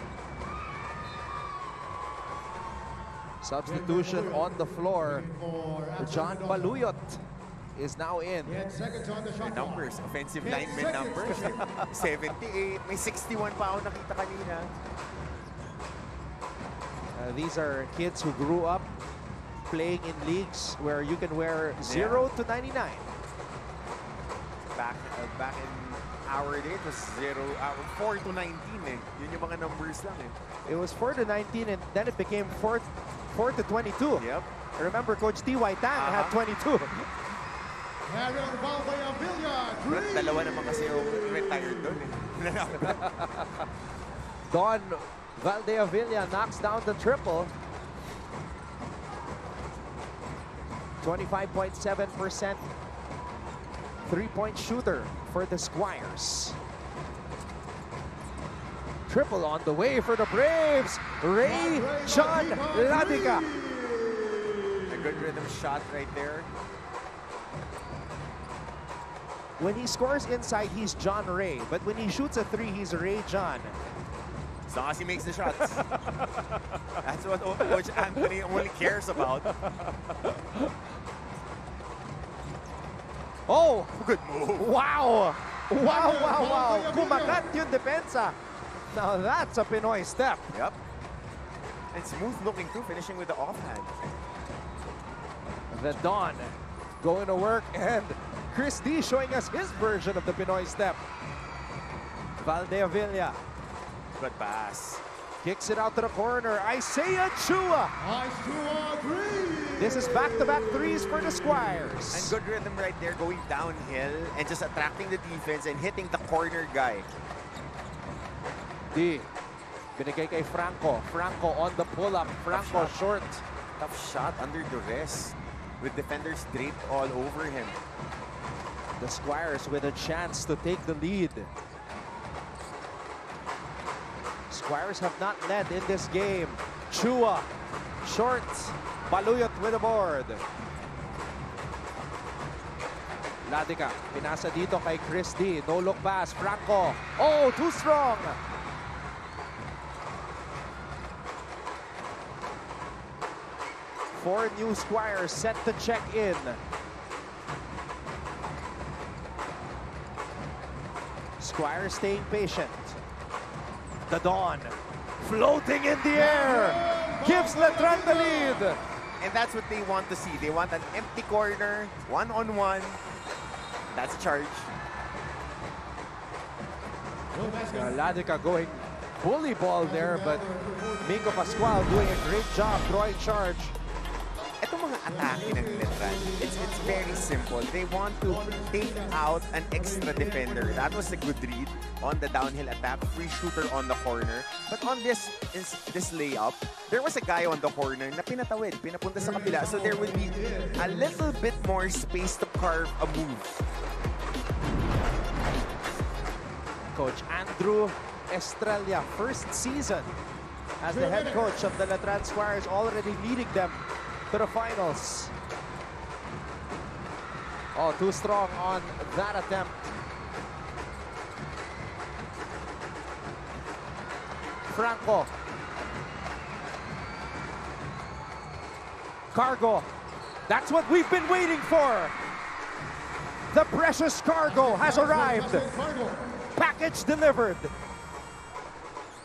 Substitution on the floor. John Baluyot is now in. The numbers, offensive lineman numbers. 78, may 61 pa ako nakita kanina. These are kids who grew up playing in leagues where you can wear 0 to 99. Back in our day, it was 4 to 19 eh. Yun yung mga numbers lang eh. It was 4 to 19 and then it became 4 to 22. Yep. I remember Coach T.Y. Tang had 22. But dalawa naman kasi yung retired doon eh. Don Valdeavilla knocks down the triple. 25.7% three-point shooter for the Squires. Triple on the way for the Braves. Ray John Ladica. A good rhythm shot right there. When he scores inside, he's John Ray. But when he shoots a three, he's Ray John. As long as he makes the shots. That's what Coach Anthony only cares about. Oh! Good move. Wow! Wow! Kumagat yung depensa. Now that's a Pinoy step. Yep. And smooth looking too, finishing with the offhand. The Don going to work, and Chris D showing us his version of the Pinoy step. Valdeavilla Good pass. kicks it out to the corner. Isaiah Chua. This is back-to-back threes for the Squires. And good rhythm right there, going downhill and just attracting the defense and hitting the corner guy. D. Binigay kay Franco. Franco on the pull-up. Franco short. Tough shot under duress with defenders draped all over him. The Squires with a chance to take the lead. Squires have not led in this game. Chua, short. Baluyot with the board. Ladica, pinasa dito kay Chris D. No look pass. Franco. Oh, too strong. Four new Squires set to check in. Squires staying patient. The Dawn floating in the air. Gives Letran the lead. And that's what they want to see. They want an empty corner, one-on-one. That's a charge. Ladica going bully ball there, but Mingo Pascual doing a great job drawing charge. Itong mga atake ng Letran, it's very simple. They want to take out an extra defender. That was a good read on the downhill attack, free shooter on the corner. But on this layup, there was a guy on the corner na pinatawid, pinapunta sa kabila. So there would be a little bit more space to carve a move. Coach Andrew Estrella, first season as the head coach of the Letran Squires, already leading them to the finals. Oh, too strong on that attempt. Franco. Cargo. That's what we've been waiting for. The precious cargo has arrived. Package delivered.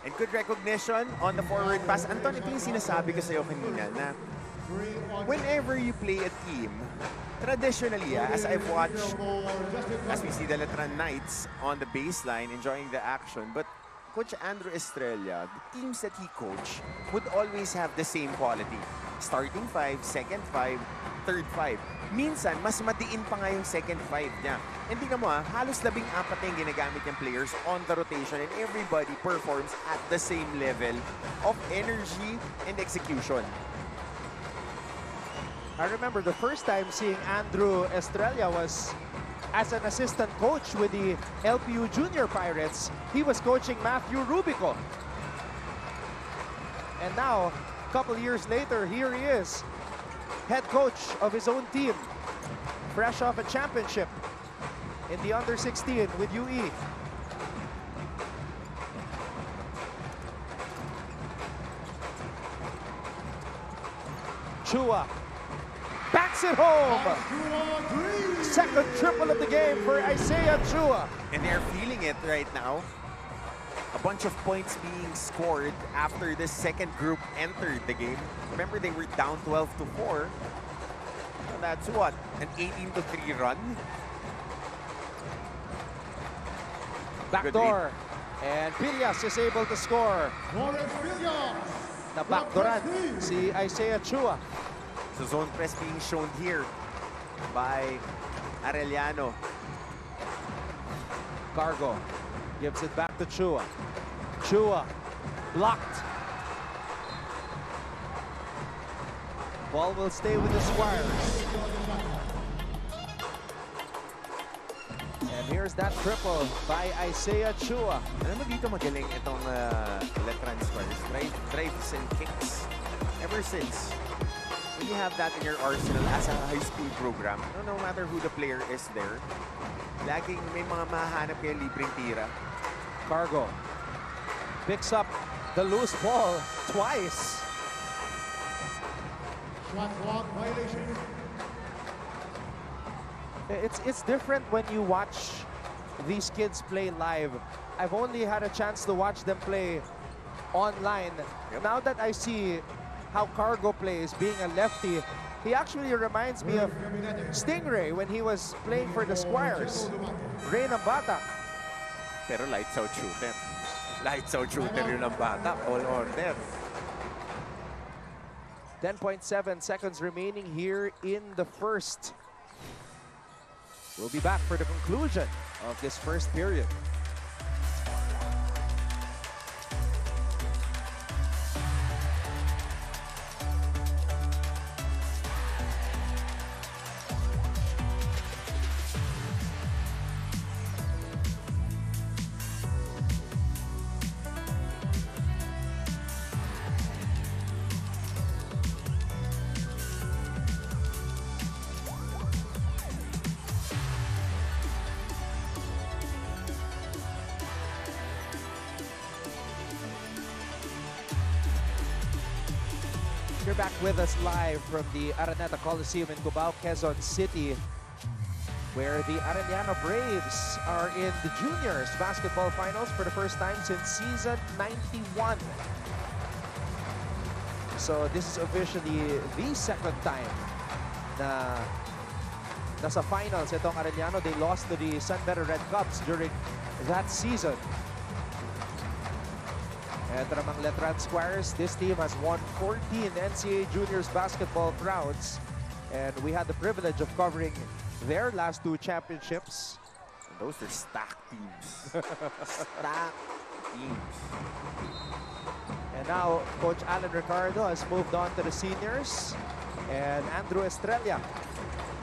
And good recognition on the forward pass. Anton, ito yung sinasabi ko sa'yo kanina na whenever you play a team, traditionally, as I've watched, as we see the Letran Knights on the baseline enjoying the action, but Coach Andrew Estrella, the teams that he coached would always have the same quality. Starting five, second five, third five. Minsan, mas madiin pa nga yung second five niya. And tingnan mo halos 14 yung ginagamit yung players on the rotation and everybody performs at the same level of energy and execution. I remember the first time seeing Andrew Estrella was as an assistant coach with the LPU Junior Pirates. He was coaching Matthew Rubico. And now, a couple years later, here he is, head coach of his own team, fresh off a championship. in the under-16 with UE. Chua backs it home. Second triple of the game for Isaiah Chua. And they're feeling it right now. A bunch of points being scored after the second group entered the game. Remember, they were down 12-4. So that's what? An 18-3 run? Backdoor. And Pilias is able to score. Na backdooran si Isaiah Chua. So zone press being shown here by Arellano. Cargo gives it back to Chua. Chua blocked. Ball will stay with the Squires. And here's that triple by Isaiah Chua. Alam mo dito magaling itong Letran Squires. Drives and kicks. Ever since, when you have that in your arsenal as a high school program, no matter who the player is there, laging may mga mahanap kayo libreng tira. Cargo picks up the loose ball twice. Shot clock violation. It's different when you watch these kids play live. I've only had a chance to watch them play online. Yep. Now that I see how Cargo plays, being a lefty, he actually reminds me of Stingray when he was playing for the Squires. Ray ng bata. Pero lights out shooter. Lights out shooter yun ang bata. All order. 10.7 seconds remaining here in the first. We'll be back for the conclusion of this first period. You're back with us live from the Araneta Coliseum in Cubao, Quezon City, where the Arellano Braves are in the juniors basketball finals for the first time since season 91. So this is officially the second time na nasa finals itong Arellano. They lost to the San Beda Red Cubs during that season. And among Letran Squires, this team has won 14 NCAA Juniors basketball crowns. And we had the privilege of covering their last two championships. And those are stacked teams. Stacked teams. And now, Coach Alan Ricardo has moved on to the seniors. And Andrew Estrella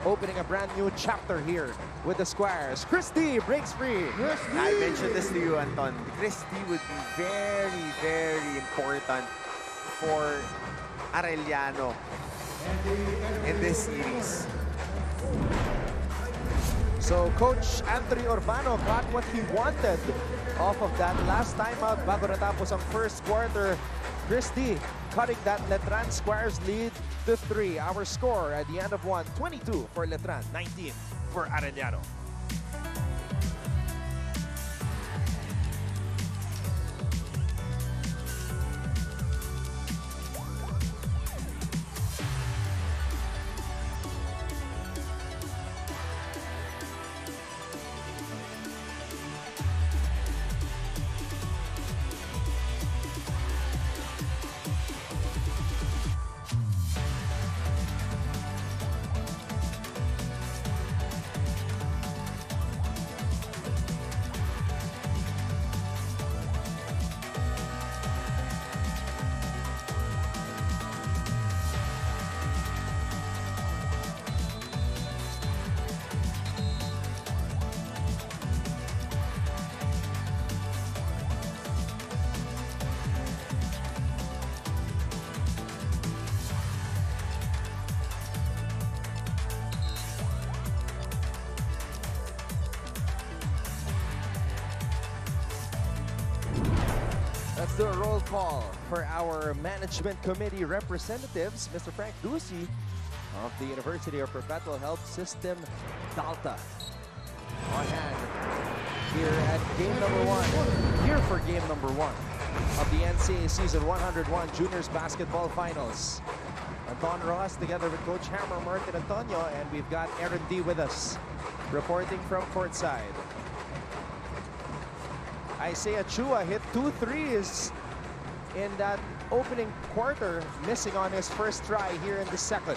opening a brand new chapter here with the Squires. Christy breaks free. I mentioned this to you, Anton. Christy would be very, very important for Arellano in this series. So Coach Anthony Urbano got what he wanted off of that last time out bago natapos ang first quarter. Christy cutting that Letran Squires lead to 3. Our score at the end of 1, 22 for Letran, 19 for Arellano. do a roll call for our management committee representatives, Mr. Frank Ducey of the University of Perpetual Health System, Dalta. On hand here at game number 1, here for game number 1 of the NCAA Season 101 Juniors Basketball Finals. Anton Rojas together with Coach Hammer, Martin Antonio, and we've got Aaron D with us, reporting from courtside. Isaiah Chua hit 2 threes in that opening quarter, missing on his first try here in the second.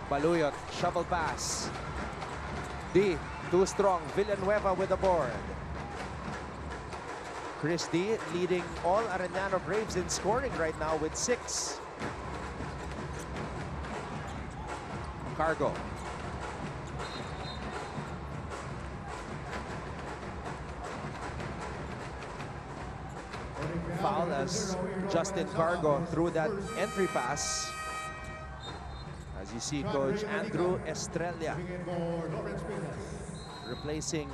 Baluyot, shovel pass. D, too strong. Villanueva with the board. Chris D leading all Arellano Braves in scoring right now with 6. Cargo. Foul as Justin Cargo threw that entry pass. As you see, Coach Andrew Estrella replacing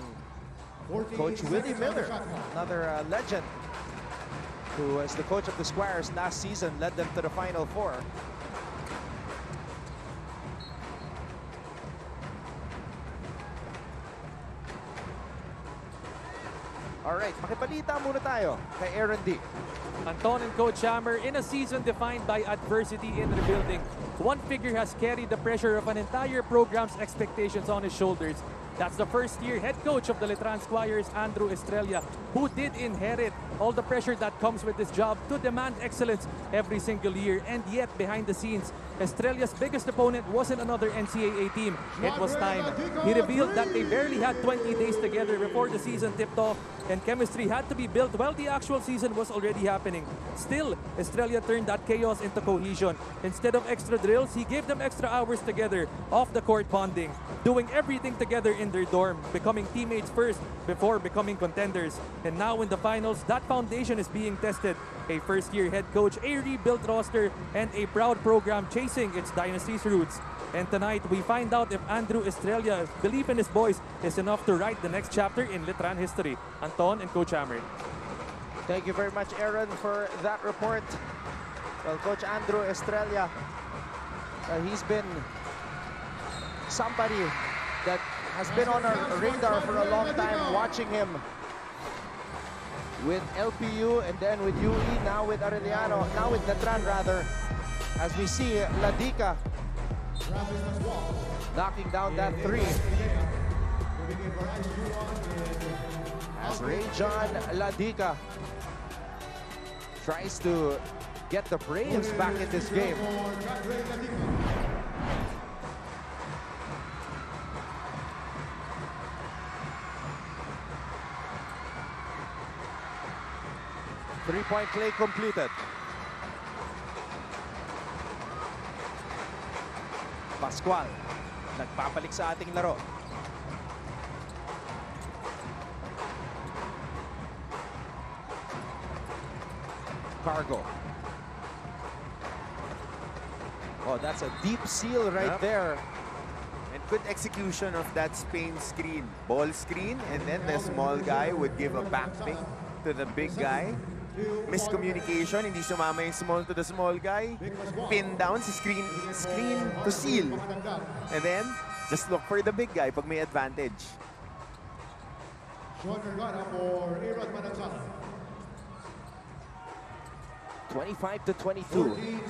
Coach Willie Miller, another legend who, as the coach of the Squires last season, led them to the Final Four. All right, makibalita muna tayo kay Aaron D. Anton and Coach Hammer, in a season defined by adversity in rebuilding, one figure has carried the pressure of an entire program's expectations on his shoulders. That's the first-year head coach of the Letran Squires, Andrew Estrella, who did inherit all the pressure that comes with this job to demand excellence every single year. And yet, behind the scenes, Estrella's biggest opponent wasn't another NCAA team. It was time. He revealed that they barely had 20 days together before the season tipped off, and chemistry had to be built while the actual season was already happening. Still, Estrella turned that chaos into cohesion. Instead of extra drills, he gave them extra hours together, off-the-court bonding, doing everything together in their dorm, becoming teammates first before becoming contenders. And now in the finals, that foundation is being tested. A first-year head coach, a rebuilt roster, and a proud program chasing its dynasty's roots. And tonight, we find out if Andrew Estrella's belief in his boys is enough to write the next chapter in Letran history. Anton and Coach Hammer. Thank you very much, Aaron, for that report. Well, Coach Andrew Estrella, he's been somebody that has been on our radar for a long time, watching him with LPU and then with UE, now with Arellano, now with Letran rather, as we see Ladica knocking down that 3. As Ray-John Ladica tries to get the Braves back in this game. Three-point play completed. Pascual, nagpapalik sa ating laro. Cargo. Oh, that's a deep seal right there. And good execution of that Spain screen. Ball screen, and then the small guy would give a back pick to the big guy. Miscommunication, hindi sumama yung small to the small guy. Pin down si screen to seal. And then, just look for the big guy pag may advantage. 25-22. 14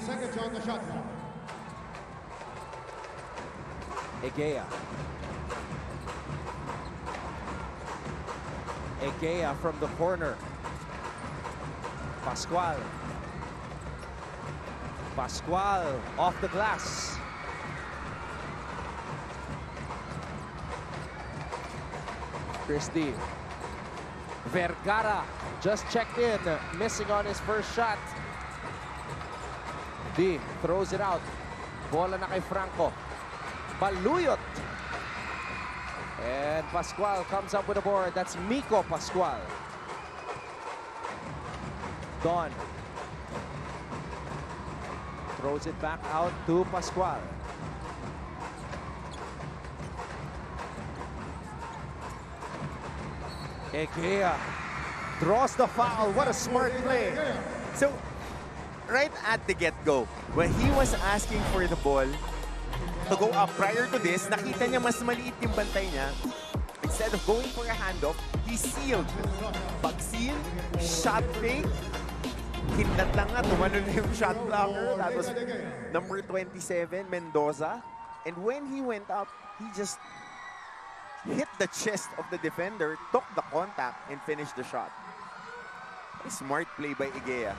seconds on the shot clock. Egea from the corner. Pascual off the glass. Christie. Vergara just checked in, missing on his first shot. D throws it out. Bola na kay Franco. Baluyot. And Pascual comes up with a board. That's Miko Pascual. Don throws it back out to Pascual. Egea Draws the foul. What a smart play. So, right at the get-go, when he was asking for the ball to go up prior to this, nakita niya mas maliit yung bantay niya. Instead of going for a handoff, he sealed. Pag-seal, shot fake, hinat lang nga, tumalo na yung shot blocker. That was number 27, Mendoza. And when he went up, he just hit the chest of the defender, took the contact, and finished the shot. A smart play by Igea.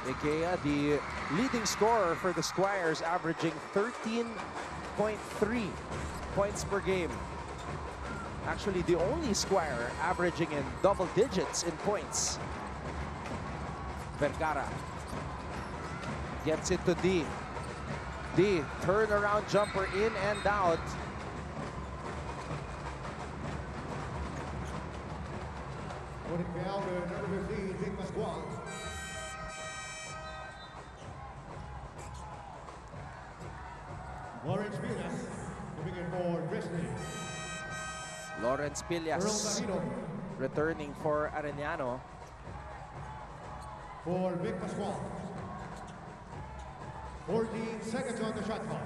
Igea, the leading scorer for the Squires, averaging 13.3 points per game. Actually, the only Squire averaging in double digits in points. Vergara gets it to D. D, turnaround jumper in and out. Putting down number 15, Vic Pascual. Lawrence Villas, moving in for Grizzly. Lawrence Earl Pillas Danilo returning for Arellano. for Vic Pascual. 14 seconds on the shot clock.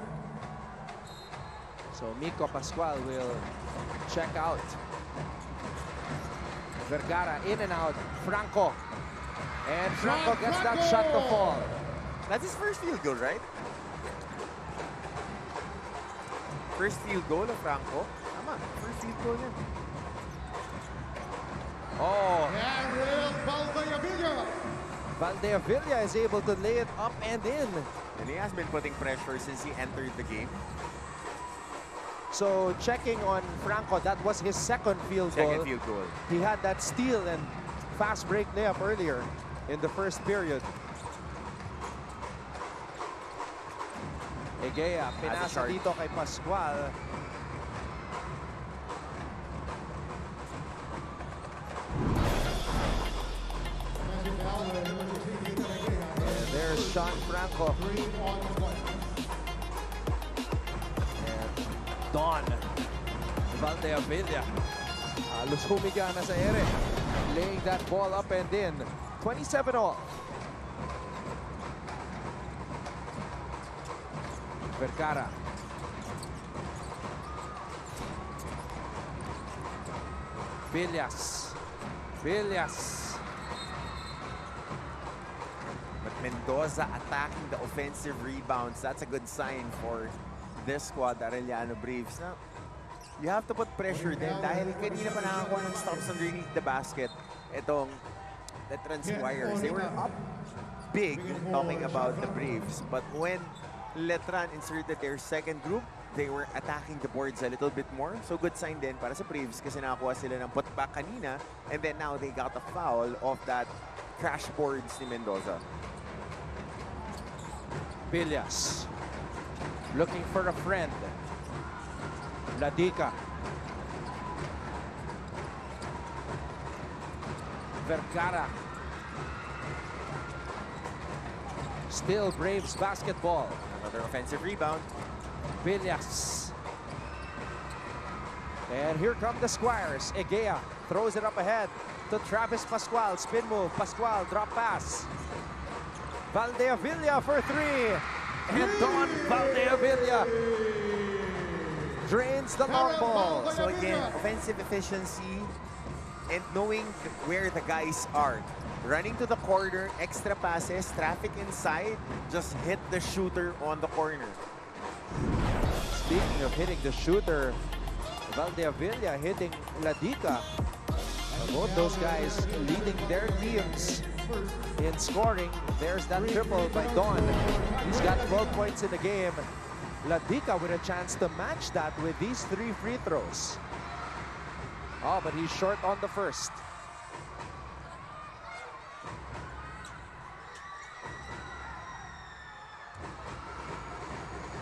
So Miko Pascual will check out. Vergara in and out. Franco. And Franco gets that shot to fall. That's his first field goal, right? First field goal of Franco. Tama, first field goal niya. Oh, Gabriel Valdavilla. Valdavilla is able to lay it up and in. And he has been putting pressure since he entered the game. So checking on Franco, that was his second field goal. Second field goal. He had that steal and fast break layup earlier in the first period. Igea, pinasa short. dito kay Pascual. And there's Sean Franco. And Don Valdavilla. Halos humiga na sa ere. Laying that ball up and in. 27 all. Vergara. Villas. But Mendoza attacking the offensive rebounds. That's a good sign for this squad, Arellano Braves. Now, you have to put pressure din dahil kanina pa nakakuha ng stops underneath the basket. Itong Letran Squires. They were up big talking about the Braves. But when Letran inserted their second group, they were attacking the boards a little bit more. So good sign din para sa Braves kasi nakakuha sila ng putback kanina. And then now they got a foul of that crash boards ni Mendoza. Villas. Looking for a friend. Ladica. Vergara. Still Braves basketball. Another offensive rebound. Villas. And here come the Squires. Igea throws it up ahead to Travis Pascual. Spin move. Pascual, drop pass. Valdavilla for three. And Don Valdavilla drains the long ball. So again, offensive efficiency and knowing where the guys are. Running to the corner, extra passes, traffic inside, just hit the shooter on the corner. Speaking of hitting the shooter, Valdavilla hitting Ladica. Both those guys leading their teams in scoring. There's that triple by Don. He's got 12 points in the game. Ladica with a chance to match that with these 3 free throws. Oh, but he's short on the first.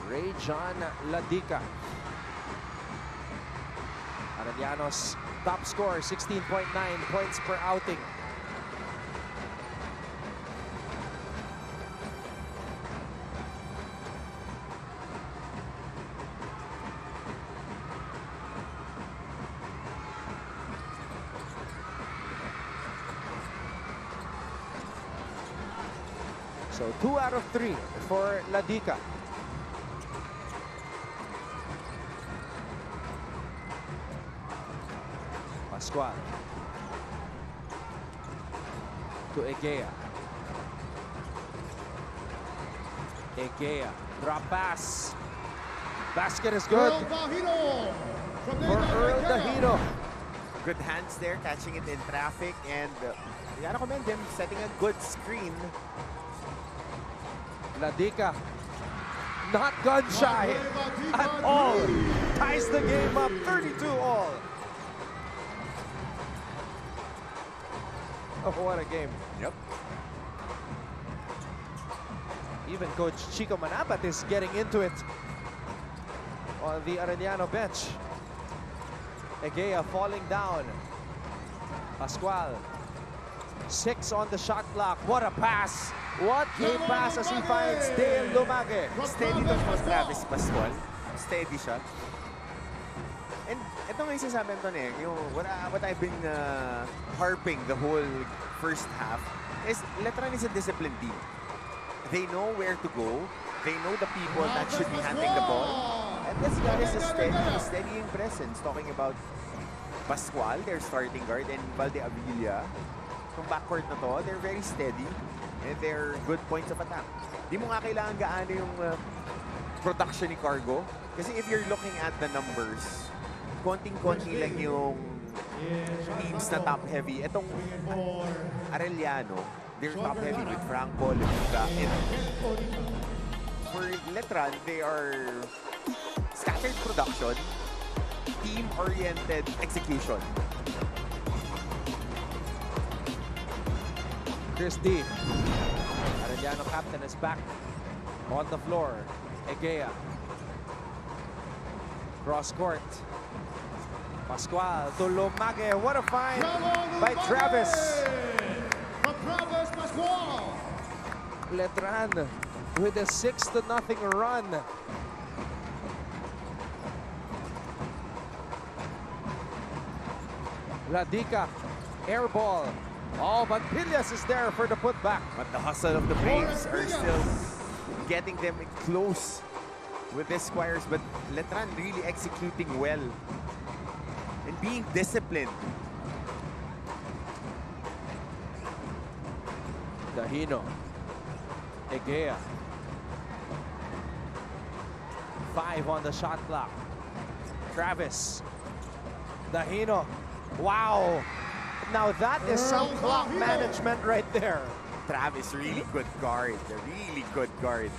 Ray John Ladica. Arellano's top scorer, 16.9 points per outing. So 2 out of 3 for Ladica. Pascual. To Egea. Egea. Drop pass. Basket is good Earl Dahino from for Earl Dahino. Good hands there, catching it in traffic, and you gotta commend him setting a good screen. Ladica, not gun shy at all. Ties the game up, 32 all. Oh, what a game. Yep. Even Coach Chico Manabat is getting into it on the Arellano bench. Egea falling down. Pascual. 6 on the shot clock. What a pass. What a pass as he finds Dale Lumage. Steady to for Travis Pascual. Steady siya. And ito nga yung sinasabi ko yung what I've been harping the whole first half is Letran is a disciplined team. They know where to go. They know the people that should be handling the ball. And this guy is a steadying presence. Talking about Pascual, their starting guard, and Valde Avilla. Kung backcourt na to, they're very steady. And they're good points of attack. Di mo nga kailangan gaano yung production ni Cargo. Kasi if you're looking at the numbers, konting-konti lang yung teams na top-heavy. Itong Arellano, they're top-heavy with Franco, Leviga, and for Letran, they are scattered production, team-oriented execution. Chris D. Arellano captain is back on the floor. Egea. Cross court. Pascual to Lumage. What a find by Travis. Travis Pascual. Letran with a 6-0 run. Ladica, air ball. Oh, but Villas is there for the putback. But the hustle of the Braves are still getting them close with the Squires. But Letran really executing well and being disciplined. Dahino. Egea. 5 on the shot clock. Travis. Dahino. Wow. Now that is some clock management right there. Travis, really good guard. Really good guard.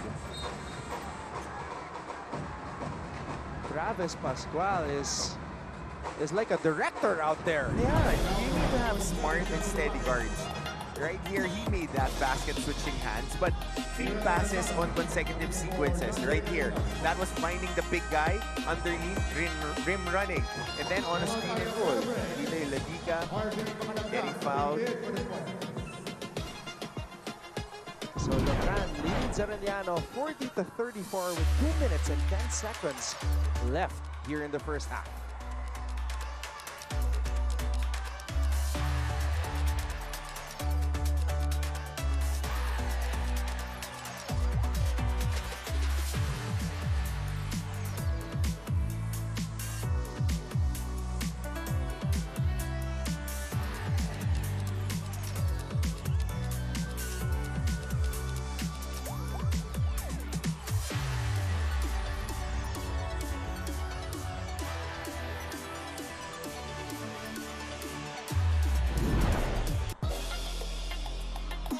Travis Pascual is like a director out there. Yeah, you need to have smart and steady guards. Right here, he made that basket switching hands, but 3 passes on consecutive sequences. Right here, that was finding the big guy underneath, rim running, and then on a screen and roll. Dito yung Ladica getting fouled. So Letran leads Arellano 40-34 with 2 minutes and 10 seconds left here in the first half.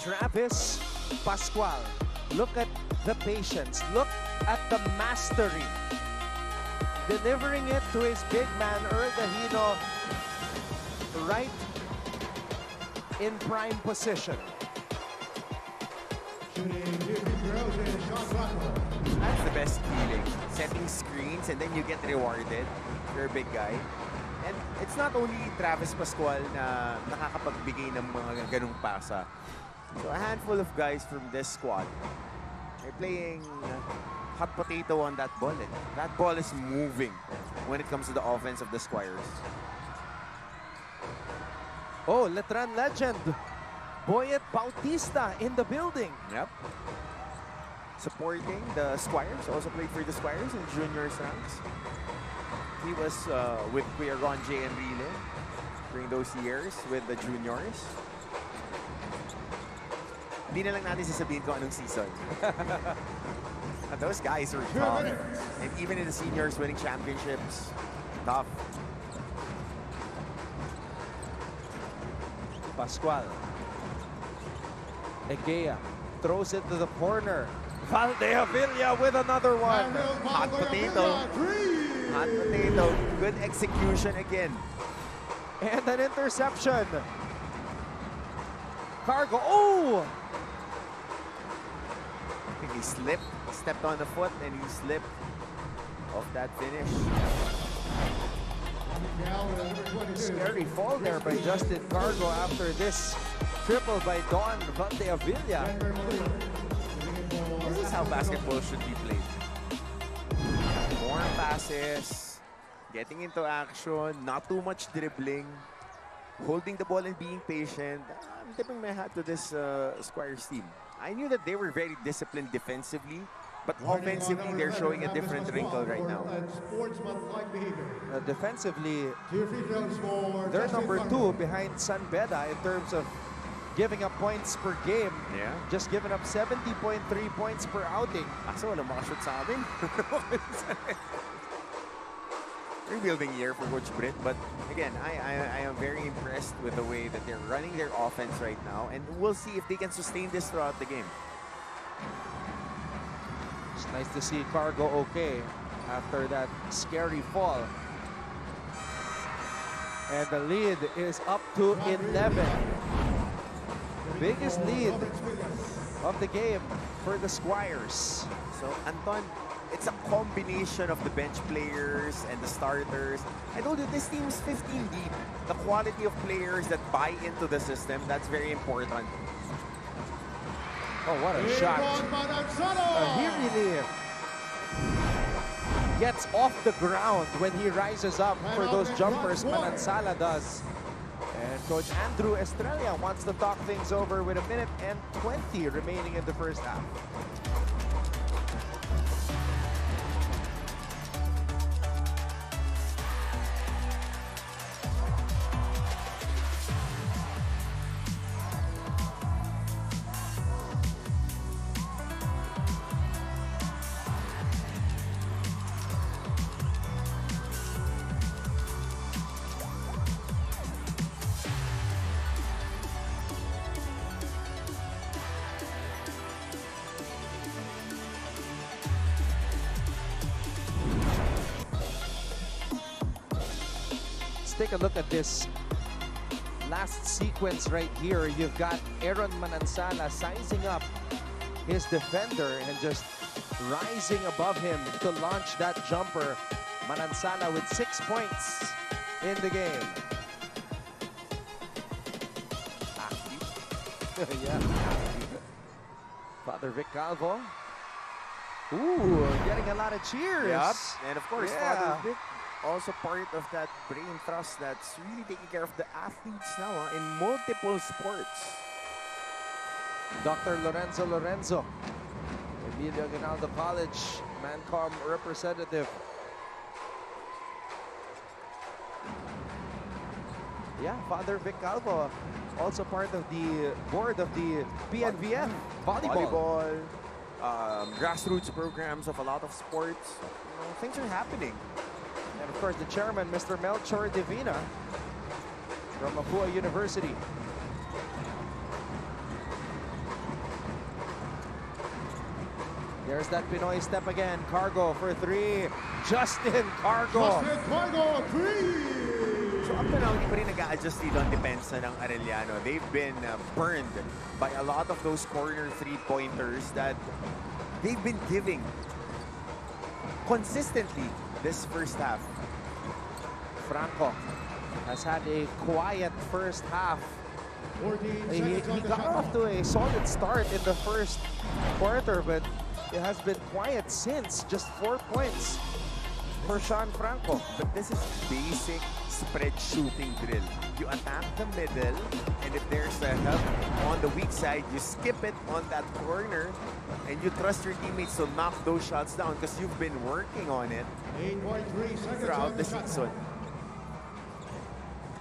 Travis Pascual. Look at the patience. Look at the mastery. Delivering it to his big man, Earl Dahino, right in prime position. That's the best feeling. Setting screens and then you get rewarded. You're a big guy. And it's not only Travis Pascual na nakakapagbigay ng mga ganung pasa. So a handful of guys from this squad are playing hot potato on that ball. That ball is moving when it comes to the offense of the Squires. Oh, Letran legend Boyet Bautista in the building. Yep. Supporting the Squires, also played for the Squires in juniors ranks. He was with Kuya Ron J. Enrile during those years with the juniors. Hindi na lang natin sasabihin kung anong season. Those guys are tough. And even in the seniors winning championships, tough. Pascual. Egea throws it to the corner. Valdeavilla with another one. Hot potato. Hot potato. Good execution again. And an interception. Cargo. Oh! I think he slipped, stepped on the foot, and he slipped off that finish. Scary fall there by Justin Cargo after this triple by Don Valdeavilla. This is how basketball should be played. More passes, getting into action, not too much dribbling, holding the ball and being patient. I'm tipping my hat to this Squires team. I knew that they were very disciplined defensively, but offensively, they're showing a different wrinkle right now. Defensively, they're number 2 behind San Beda in terms of giving up points per game. Yeah. Just giving up 70.3 points per outing. Kaso wala makashoot sa amin. Rebuilding year for Coach Britt, but again, I am very impressed with the way that they're running their offense right now, and we'll see if they can sustain this throughout the game. It's nice to see Cargo okay after that scary fall. And the lead is up to 11. Biggest lead of the game for the Squires. So, Anton, it's a combination of the bench players and the starters. I told you, this team's 15 deep. The quality of players that buy into the system, that's very important. Oh, what a shot. He really gets off the ground when he rises up for those jumpers. Manansala does. And Coach Andrew Estrella wants to talk things over with 1 minute and 20 remaining in the first half. Take a look at this last sequence right here. You've got Aaron Manansala sizing up his defender and just rising above him to launch that jumper. Manansala with 6 points in the game. Yeah. Father Vic Calvo. Ooh, getting a lot of cheers. Yep. And of course, Yeah. Father Vic, also part of that brain trust that's really taking care of the athletes now in multiple sports. Dr. Lorenzo, Emilio Aguinaldo College, Mancom representative. Yeah, Father Vic Calvo, also part of the board of the PNVF volleyball. Grassroots programs of a lot of sports. You know, things are happening. And of course, the chairman, Mr. Melchor Divina from Mapúa University. There's that Pinoy step again. Cargo for 3. Justin Cargo. So up to now, hindi pa rin nag-a-adjust dito ang depensa ng Arellano. They've been burned by a lot of those corner three-pointers that they've been giving consistently this first half. Franco has had a quiet first half. He got off to a solid start in the first quarter, but it has been quiet since. Just 4 points for Sean Franco. But this is basic spread shooting drill. you attack the middle, and if there's a help on the weak side, you skip it on that corner, and you trust your teammates to knock those shots down because you've been working on it 8.3 seconds throughout on the shot season. clock.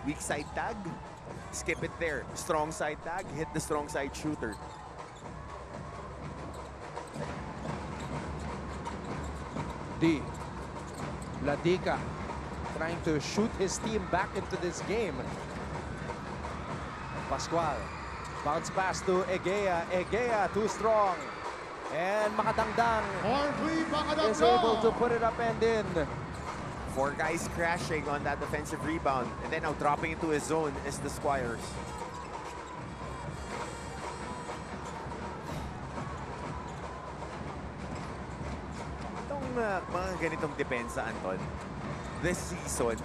Weak side tag, skip it there. Strong side tag, hit the strong side shooter. D. Ladica trying to shoot his team back into this game. Pascual. Bounce pass to Egea. Egea too strong. And Makadangdang is able to put it up and in. 4 guys crashing on that defensive rebound. And then now dropping into his zone is the Squires. Itong mga ganitong depensa, Anton, this season,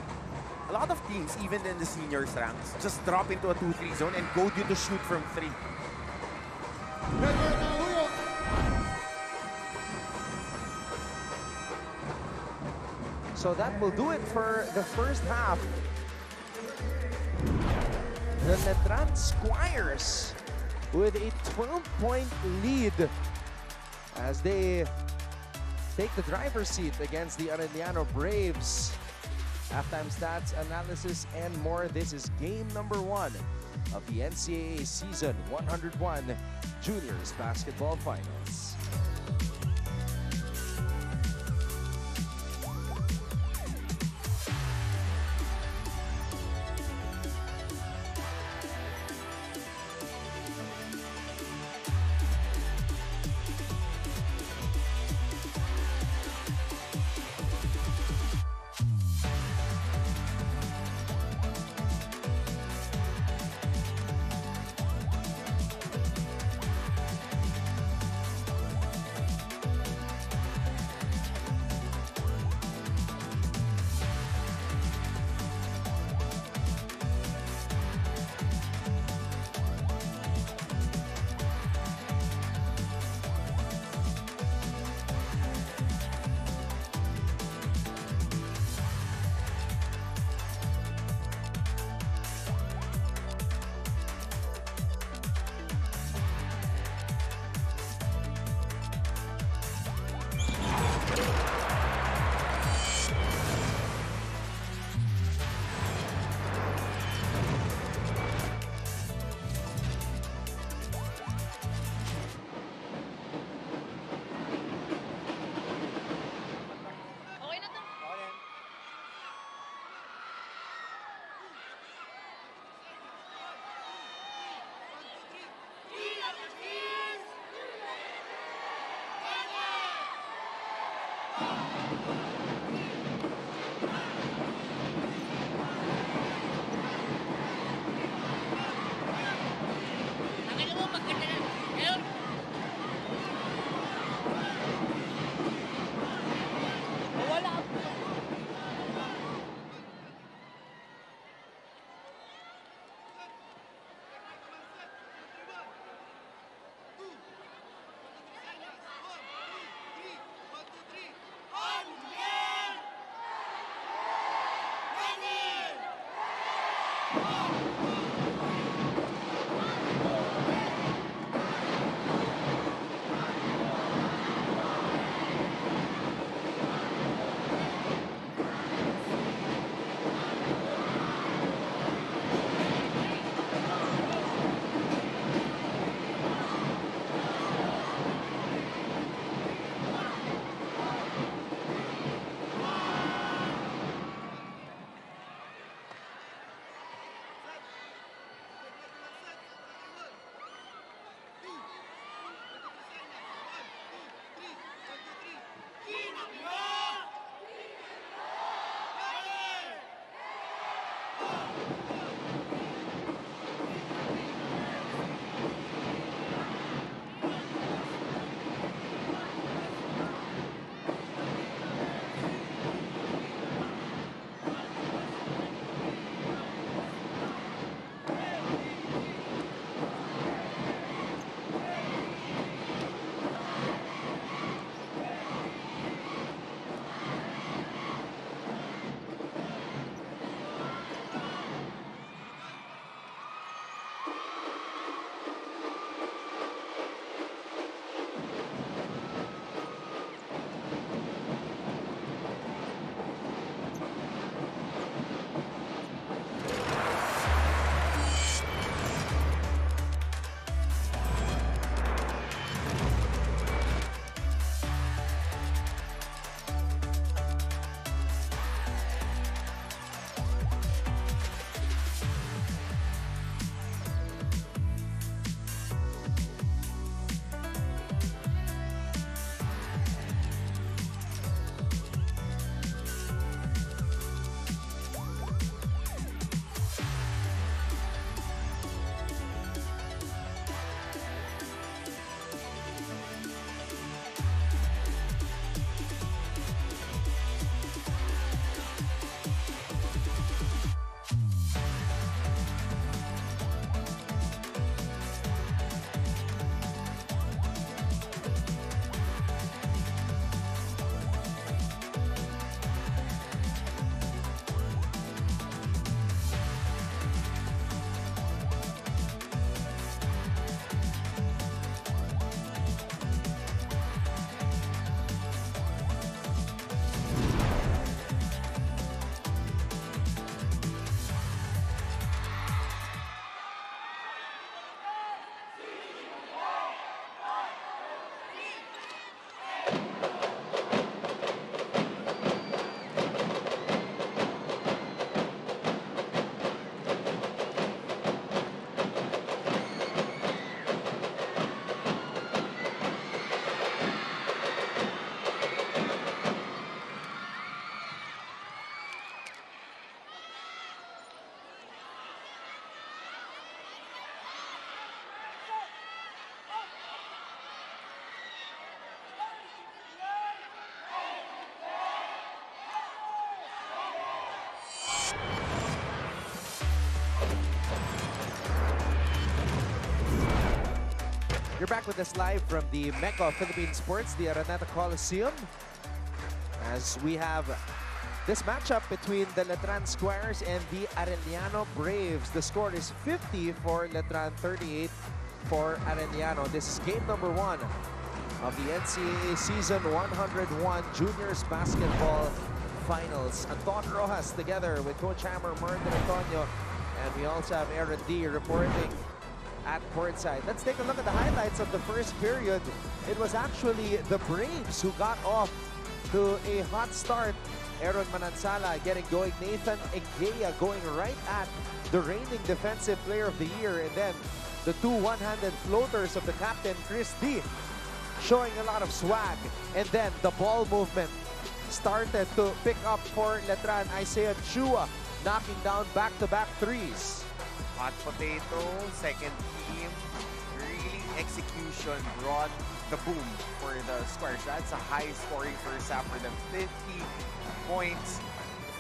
a lot of teams, even in the seniors ranks, just drop into a 2-3 zone and goad you to shoot from 3. So that will do it for the first half. The Letran Squires with a 12-point lead as they take the driver's seat against the Arellano Braves. Halftime stats, analysis, and more. This is game number 1 of the NCAA Season 101 Juniors Basketball Finals. You're back with us live from the Mecca of Philippine Sports, the Araneta Coliseum. As we have this matchup between the Letran Squares and the Arellano Braves. The score is 50 for Letran, 38 for Arellano. This is game number 1 of the NCAA Season 101 Juniors Basketball Finals. Anton Rojas together with Coach Hammer, Merton Antonio, and we also have Aaron D reporting at courtside. Let's take a look at the highlights of the first period. It was actually the Braves who got off to a hot start. Aaron Manansala getting going. Nathan Egea going right at the reigning Defensive Player of the Year. And then the two one-handed floaters of the captain, Chris D, showing a lot of swag. And then the ball movement started to pick up for Letran. Isaiah Chua knocking down back-to-back threes. Hot potato, second team, really execution brought the boom for the Squares. That's a high scoring first half for them. 50 points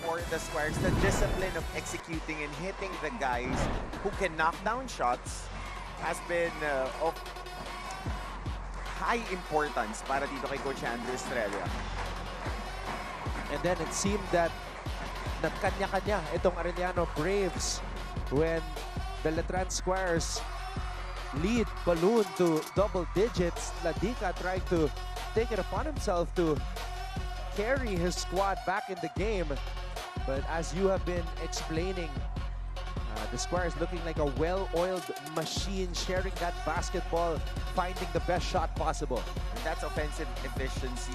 for the Squares. The discipline of executing and hitting the guys who can knock down shots has been of high importance para dito kay Coach Andrew Estrella. And then it seemed that nagkanya-kanya itong Arellano Braves when the Letran Squares lead balloon to double digits. Ladica tried to take it upon himself to carry his squad back in the game. But as you have been explaining, the Squares looking like a well-oiled machine, sharing that basketball, finding the best shot possible. And that's offensive efficiency.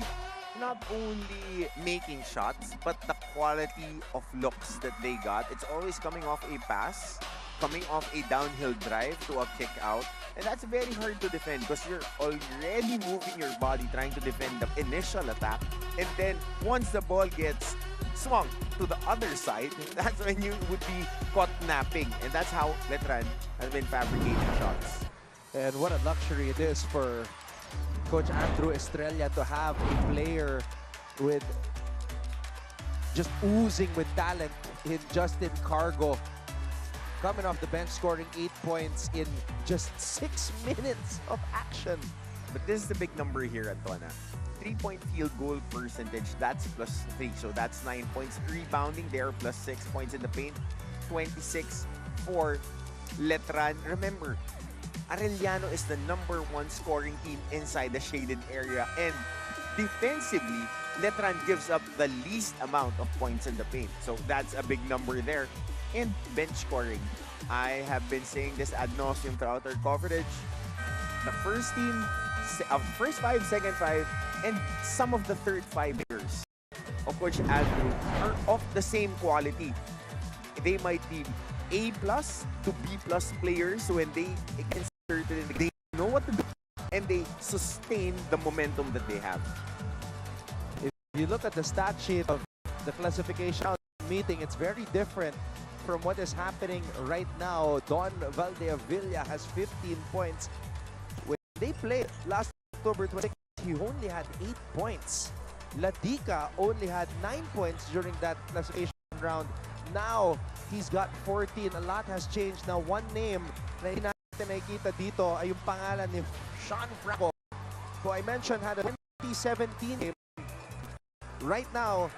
Not only making shots, but the quality of looks that they got. It's always coming off a pass, coming off a downhill drive to a kick out. And that's very hard to defend because you're already moving your body trying to defend the initial attack. And then once the ball gets swung to the other side, that's when you would be caught napping. And that's how Letran has been fabricating shots. And what a luxury it is for Coach Andrew Estrella to have a player with just oozing with talent in Justin Cargo, coming off the bench, scoring 8 points in just 6 minutes of action. But this is the big number here, Antona. 3-point field goal percentage, that's +3. So that's 9 points. Rebounding there, +6 points in the paint. 26 for Letran. Remember, Arellano is the #1 scoring team inside the shaded area. And defensively, Letran gives up the least amount of points in the paint. So that's a big number there. And bench scoring. I have been saying this ad nauseum throughout our coverage. The first team, first 5, second 5, and some of the third 5 years of Coach Andrew are of the same quality. They might be A+ to B+ players when they they know what to do and they sustain the momentum that they have. If you look at the stat sheet of the classification meeting, it's very different from what is happening right now. Don Valdeavilla has 15 points. When they played last October 26, he only had 8 points. Ladica only had 9 points during that classification round. Now, he's got 14. A lot has changed. Now, one name na hindi natin nakikita dito ay yung pangalan ni Sean Franco, who I mentioned had a 2017 game. Right now,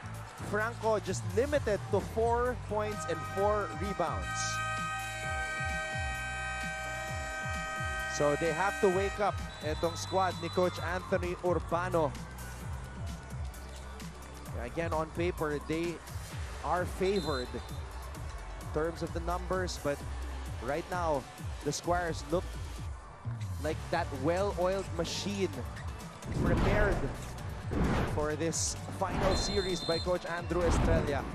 Franco just limited to 4 points and 4 rebounds. So they have to wake up itong squad ni Coach Anthony Urbano. Again, on paper, they are favored in terms of the numbers, but right now, the Squares look like that well-oiled machine prepared for this final series by Coach Andrew Estrella.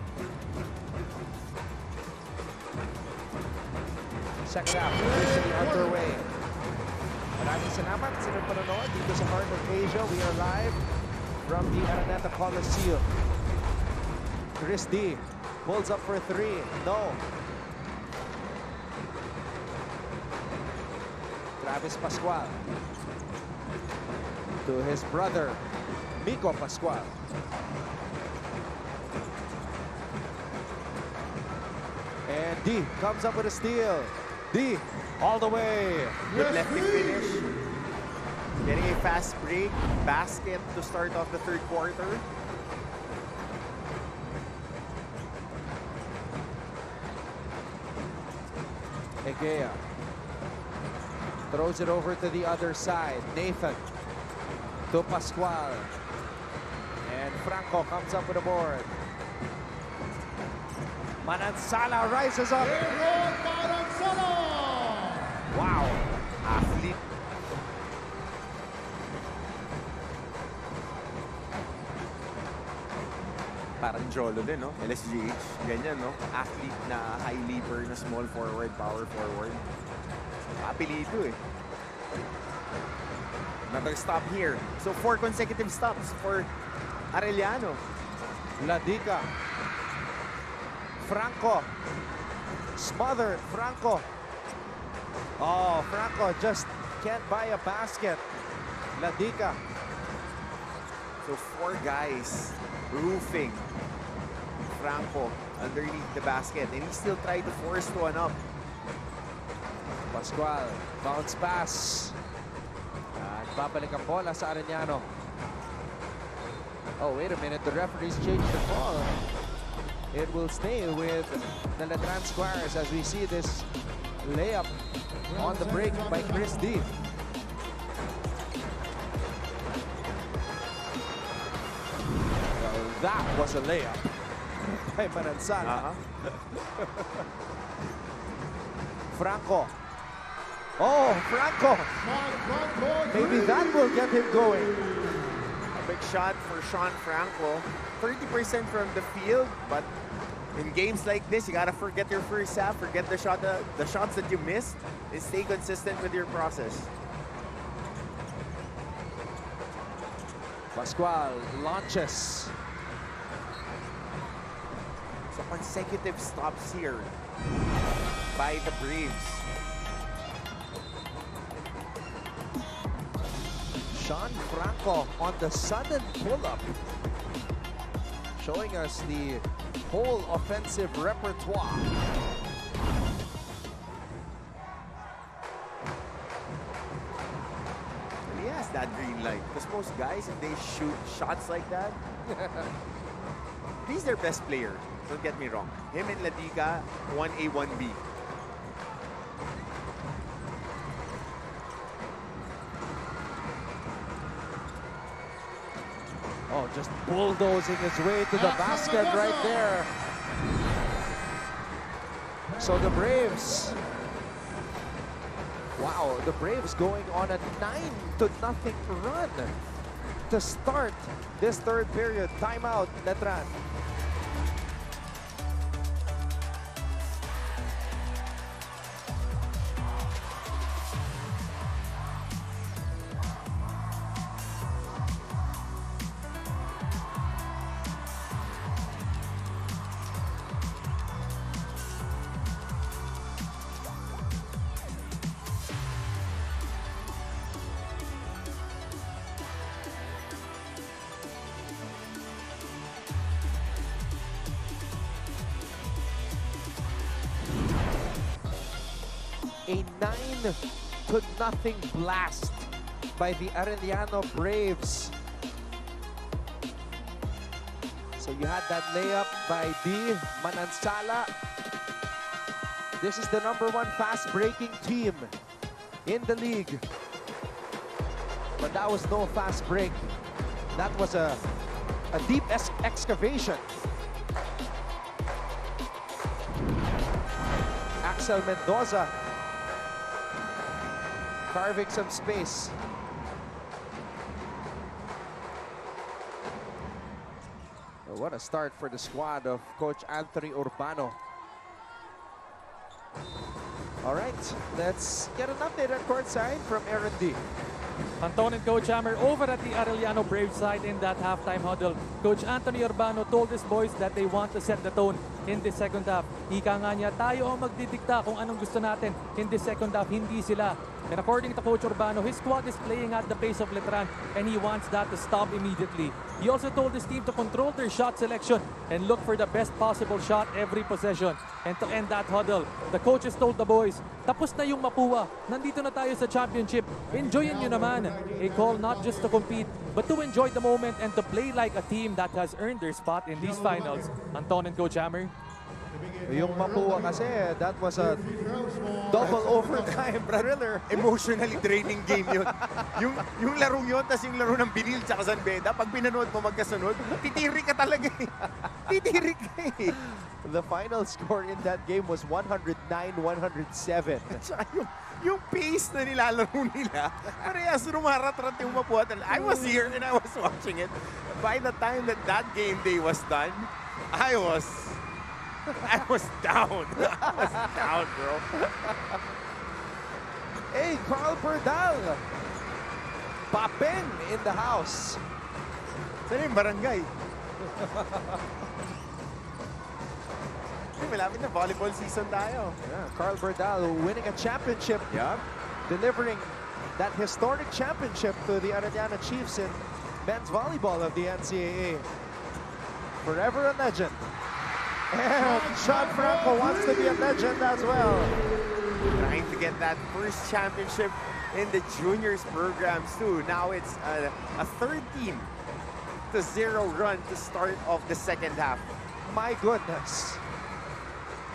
Second half officially underway. Maraming salamat sa inyong panonood dito sa Heart of Asia. We are live from the Araneta Coliseum. Chris D pulls up for 3. No. Travis Pascual to his brother, Miko Pascual. And D comes up with a steal. D all the way. Good lefty finish. Getting a fast break basket to start off the third quarter. Egea throws it over to the other side. Nathan to Pascual. And Franco comes up with a board. Manansala rises up. Wow. Athlete. Parang Jolo din, no? LSGH. Ganyan, no? Athlete na high leaper na small forward, power forward. Apelyido eh. Another stop here. So 4 consecutive stops for Arellano. Ladica. Franco. Smothered. Franco. Oh, Franco just can't buy a basket. Ladica. So 4 guys roofing Franco underneath the basket, and he still tried to force one up. Pascual, bounce pass. At babalik ang bola sa Arellano. Oh, wait a minute. The referees changed the call. It will stay with the Letran Squires as we see this layup on the break by Chris D. Well, that was a layup by Manansala. Franco. Oh, Franco. Maybe that will get him going. A big shot for Sean Franco. 30% from the field, but in games like this, you gotta forget your first half, forget the shots that you missed, and stay consistent with your process. Pascual launches. So consecutive stops here by the Braves. Sean Franco on the sudden pull-up, showing us the whole offensive repertoire. He has that green light, because most guys, if they shoot shots like that, he's their best player. Don't get me wrong. Him and Ladica, 1A, 1B. Oh, just bulldozing his way to the basket right there. So the Braves, wow, the Braves going on a 9-0 run to start this third period. Timeout, Letran. A 9-0 blast by the Arellano Braves. So you had that layup by D. Manansala. This is the #1 fast-breaking team in the league. But that was no fast break. That was a deep excavation. Axel Mendoza carving some space. Oh, what a start for the squad of Coach Anthony Urbano. All right, let's get an update at courtside from Aaron D. Anton and Coach Hammer over at the Arellano Braves side in that halftime huddle. Coach Anthony Urbano told his boys that they want to set the tone in the second half. Ika nga niya, tayo ang magdidikta kung anong gusto natin in the second half, hindi sila. And according to Coach Urbano, his squad is playing at the pace of Letran and he wants that to stop immediately. He also told his team to control their shot selection and look for the best possible shot every possession. And to end that huddle, the coaches told the boys, tapos na yung Mapúa, nandito na tayo sa championship, enjoyin nyo naman. A call not just to compete, but to enjoy the moment and to play like a team that has earned their spot in these finals. Anton and Coach Hammer. Yung Mapúa kasi, that was a double overtime thriller. Emotionally draining game yun. yung larong yun, tas yung laro ng Binil tsaka San Beda, pag pinanood mo magkasunod, titirik ka talaga eh. Titirik ka eh. The final score in that game was 109-107. Tsaka yung pace na nilalaro nila, parehas rumarat-rat yung Mapúa. I was here and I was watching it. By the time that game day was done, I was down. I was down, bro. Hey, Carl Berdal. Papeng in the house. Saan yung barangay? Malapit na volleyball season tayo. Yeah, Carl Berdal winning a championship. Yup. Delivering that historic championship to the Arellano Chiefs in men's volleyball of the NCAA. Forever a legend. And Sean Franco wants to be a legend as well. Trying to get that first championship in the juniors programs too. Now it's a 13-0 run to start off the second half. My goodness.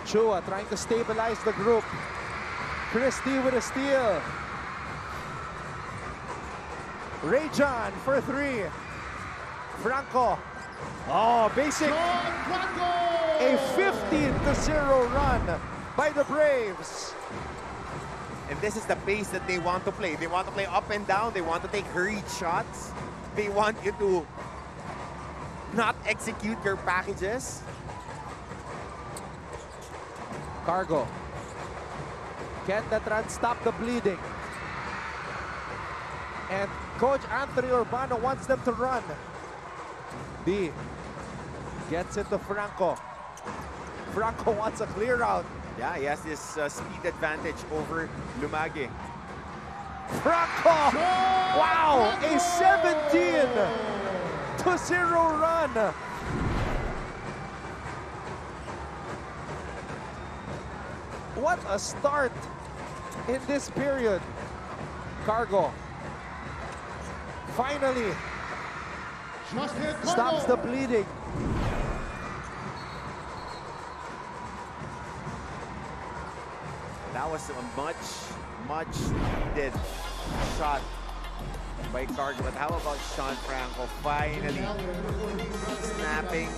Chua trying to stabilize the group. Christie with a steal. Ray John for three. Franco. Oh, basic. A 15-0 run by the Braves. And this is the pace that they want to play. They want to play up and down. They want to take hurried shots. They want you to not execute your packages. Cargo. Can Letran stop the bleeding? And Coach Anthony Urbano wants them to run. B gets it to Franco. Franco wants a clear out. Yeah, he has this speed advantage over Lumage. Franco! Wow! A 17-0 run. What a start in this period. Cargo finally stops the bleeding. That was a much needed shot by Cargo. But how about Sean Franco finally snapping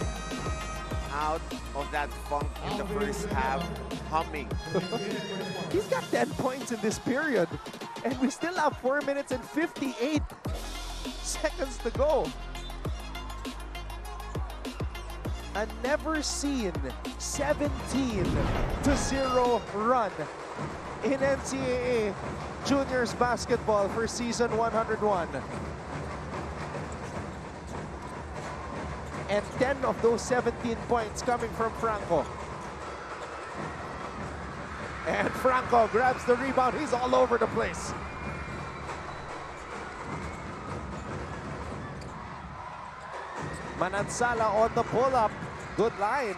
out of that funk in the first half, humming. He's got 10 points in this period, and we still have 4 minutes and 58 seconds to go. A never-seen 17-0 run in NCAA Juniors basketball for season 101. And 10 of those 17 points coming from Franco. And Franco grabs the rebound. He's all over the place. Manansala on the pull-up. Good line.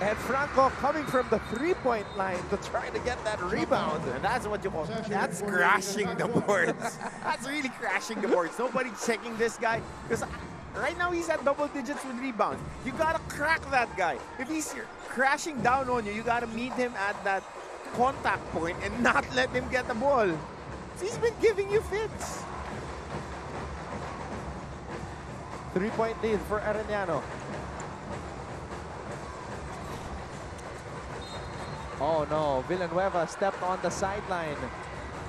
And Franco coming from the three-point line to try to get that rebound. And that's what you call, that's crashing the boards. That's really crashing the boards. Nobody checking this guy. Because right now he's at double digits with rebounds. You gotta crack that guy. If he's crashing down on you, you gotta meet him at that contact point and not let him get the ball. So he's been giving you fits. 3-point lead for Arellano. Oh no, Villanueva stepped on the sideline.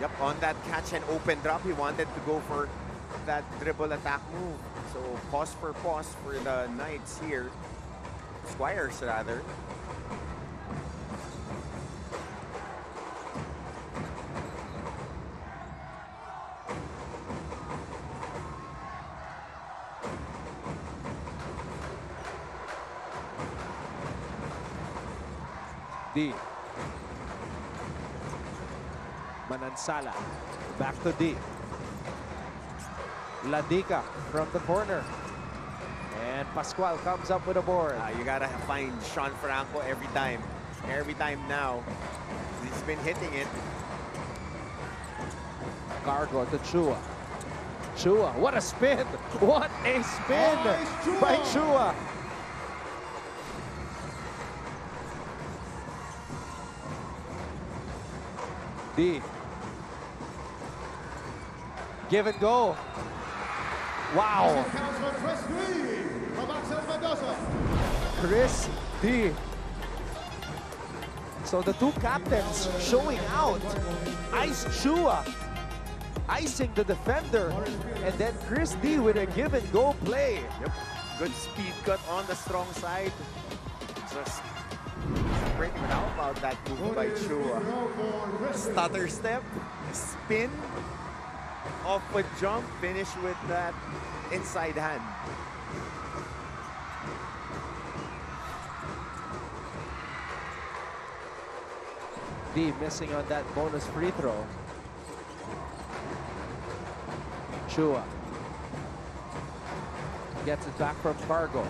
Yep, on that catch and open drop, he wanted to go for that dribble attack move. So pause for the Knights here. Squires rather. D. Manansala. Back to D. Ladica from the corner. And Pascual comes up with a board. You gotta find Sean Franco every time. Every time now. He's been hitting it. Cargo to Chua. Chua, what a spin! What a spin by Chua! D. Give and go. Wow. Chris D. So the two captains showing out. Ice Chua icing the defender, and then Chris D with a give and go play. Yep. Good speed cut on the strong side. Just pretty how about that move by Chua. Stutter step, spin, off a jump, finish with that inside hand. D missing on that bonus free throw. Chua gets it back from Cargo.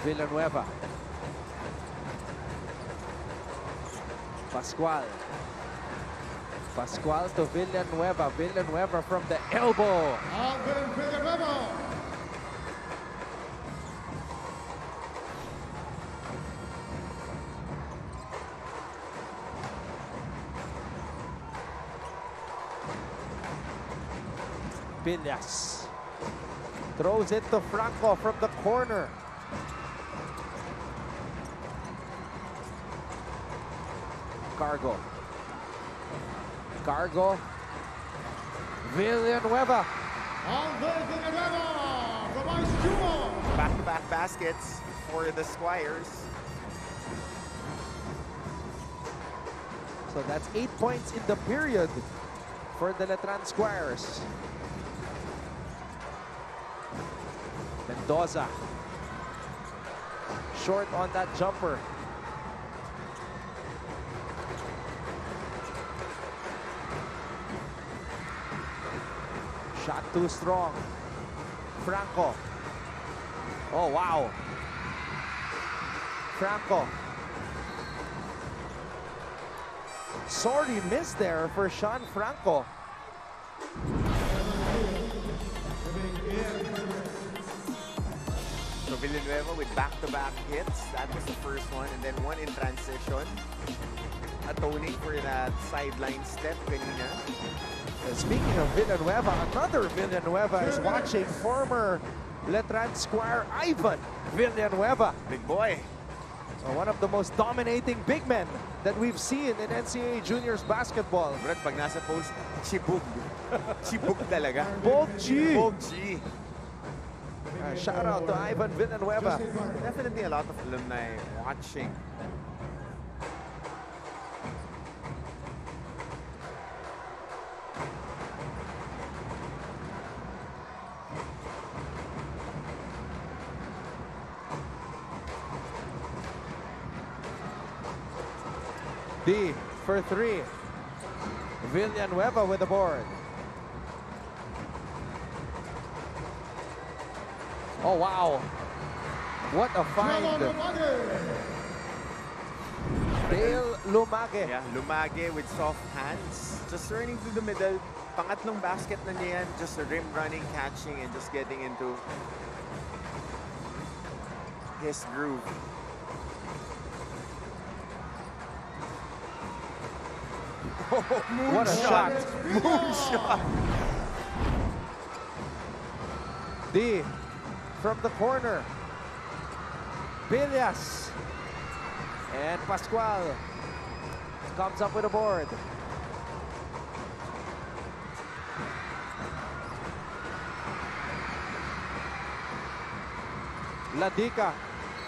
Villanueva. Pascual. Pascual to Villanueva. Villanueva from the elbow. Villas throws it to Franco from the corner. Cargo. Cargo. Villanueva. Back-to-back baskets for the Squires. So that's 8 points in the period for the Letran Squires. Mendoza. Short on that jumper. Shot too strong. Franco. Oh, wow. Franco. Sorry miss there for Sean Franco. So Villanueva with back-to-back hits. That was the first one. And then one in transition. Atoning for that sideline step kanina. Speaking of Villanueva, another Villanueva is watching former Letran Squire Ivan Villanueva. Big boy. So one of the most dominating big men that we've seen in NCAA Juniors basketball. Brad, pag nasa post, chibug. Chibug talaga. Bog-G. Bog-G. Shout out to Ivan Villanueva. Definitely a lot of alumni watching. D for three. Villanueva with the board. Oh, wow. What a find. Dale Lumage. Yeah, Lumage with soft hands. Just turning to the middle. Pangatlong basket na niyan. Just a rim running, catching, and just getting into his groove. What a shot. Moonshot. D from the corner. Villas. And Pascual comes up with a board. Ladica.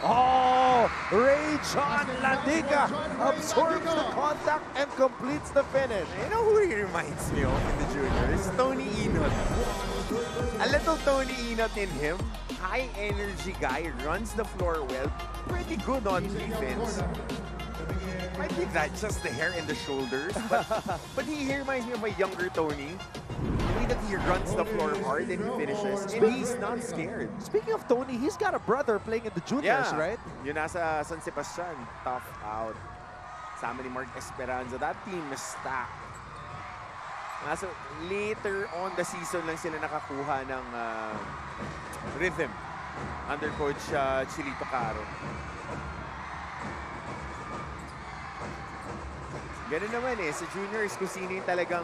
Oh, Rage on Ladica absorbs the contact and completes the finish. You know who he reminds me of in the juniors? Tony Inot. A little Tony Inot in him. High energy guy, runs the floor well. Pretty good on defense. might be that just the hair and the shoulders, but he reminds me of a younger Tony. The way that he runs the floor hard and he finishes, and he's not scared. Speaking of Tony, he's got a brother playing in the juniors, right? Yun nasa San Sebastian, tough out. Sama ni Mark Esperanza. That team is stacked. Nasa later on the season lang sila nakakuha ng rhythm under Coach Chilito Caro. Ganun naman sa juniors kung sino yung talagang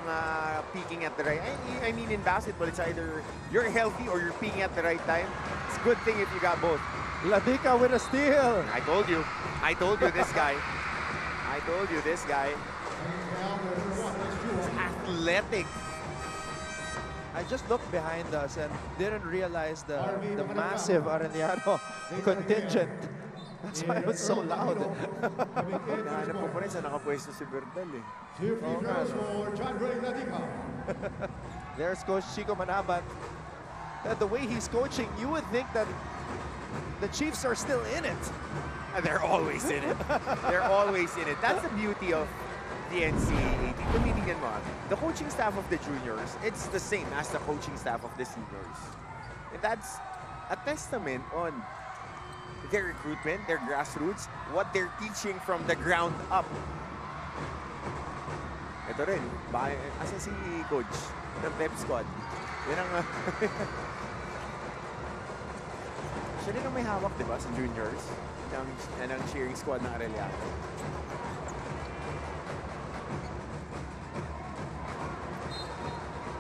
peaking at the right. I mean in basketball, it's either you're healthy or you're peaking at the right time. It's a good thing if you got both. Ladica with a steal. I told you this guy. I told you this guy. It's athletic. I just looked behind us and didn't realize the massive Arellano contingent. That's why it was so loud. Nahanap ko pa rin sa nakapwesto si Berdal There's Coach Chico Manabat. The way he's coaching, you would think that the Chiefs are still in it. They're always in it. They're always in it. That's the beauty of the NCAA. Tumitingnan mo, the coaching staff of the juniors, it's the same as the coaching staff of the seniors. And that's a testament on their recruitment, their grassroots, what they're teaching from the ground up. Ito rin, asan si Coach ng Pep Squad? Yan ang... Siya rin ang may hawak, di ba, sa juniors? Ng cheering squad ng Arellano.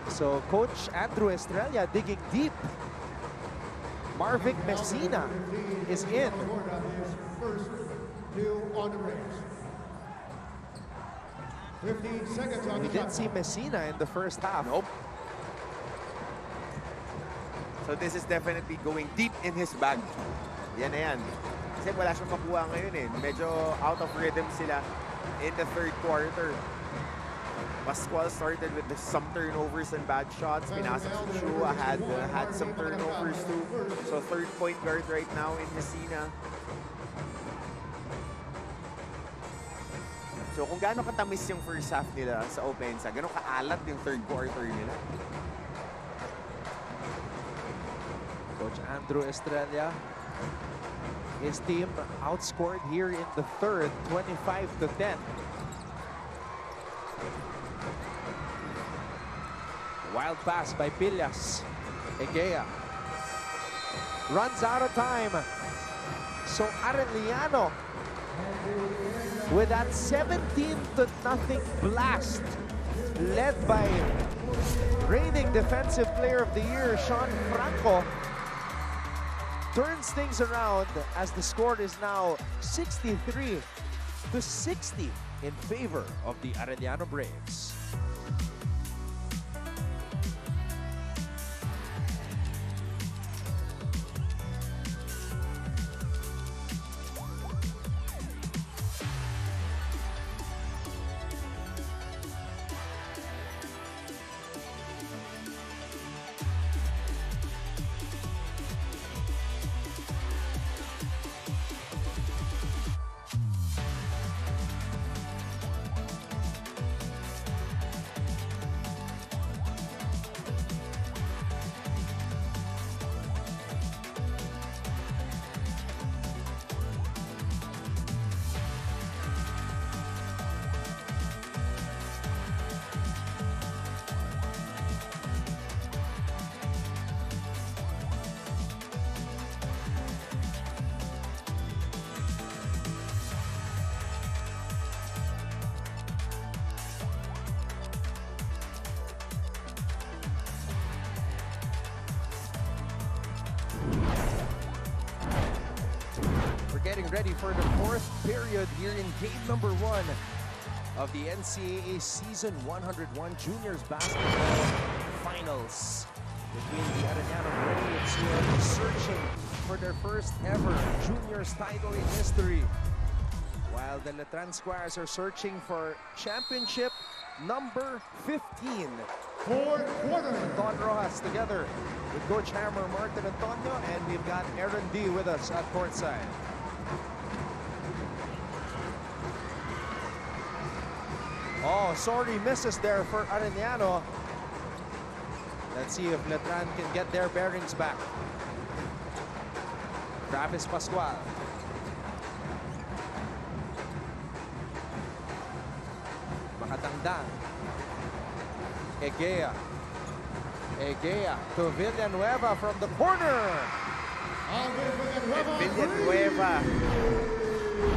So Coach Andrew Estrella digging deep. Marvic Messina is in. First two on the race. 15 seconds on We the didn't see Messina in the first half. Nope. So this is definitely going deep in his bag. Yan na yan. Kasi wala siyang makuha ngayon Medyo out of rhythm sila in the third quarter. Pascual started with some turnovers and bad shots. Pinasok si Chua had some turnovers too. So third point guard right now in Messina. So kung gaano katamis yung first half nila sa Opensa, gaano kaalat yung third quarter nila. Coach Andrew Estrella, his team outscored here in the third, 25-10. Wild pass by Pillas. Egea runs out of time. So Arellano with that 17-0 blast led by reigning Defensive Player of the Year, Sean Franco, turns things around as the score is now 63-60 in favor of the Arellano Braves. Getting ready for the fourth period here in game number 1 of the NCAA Season 101 Juniors Basketball Finals between the Arellano Braves, who are searching for their first ever Juniors title in history, while the Letran Squires are searching for championship number 15. Fourth quarter. Don Rojas together with Coach Hammer, Martin Antonio, and we've got Aaron D with us at courtside. Oh, sorry misses there for Arellano. Let's see if Letran can get their bearings back. Travis Pascual. Makatangdang. Egea. Egea to Villanueva from the corner. Villanueva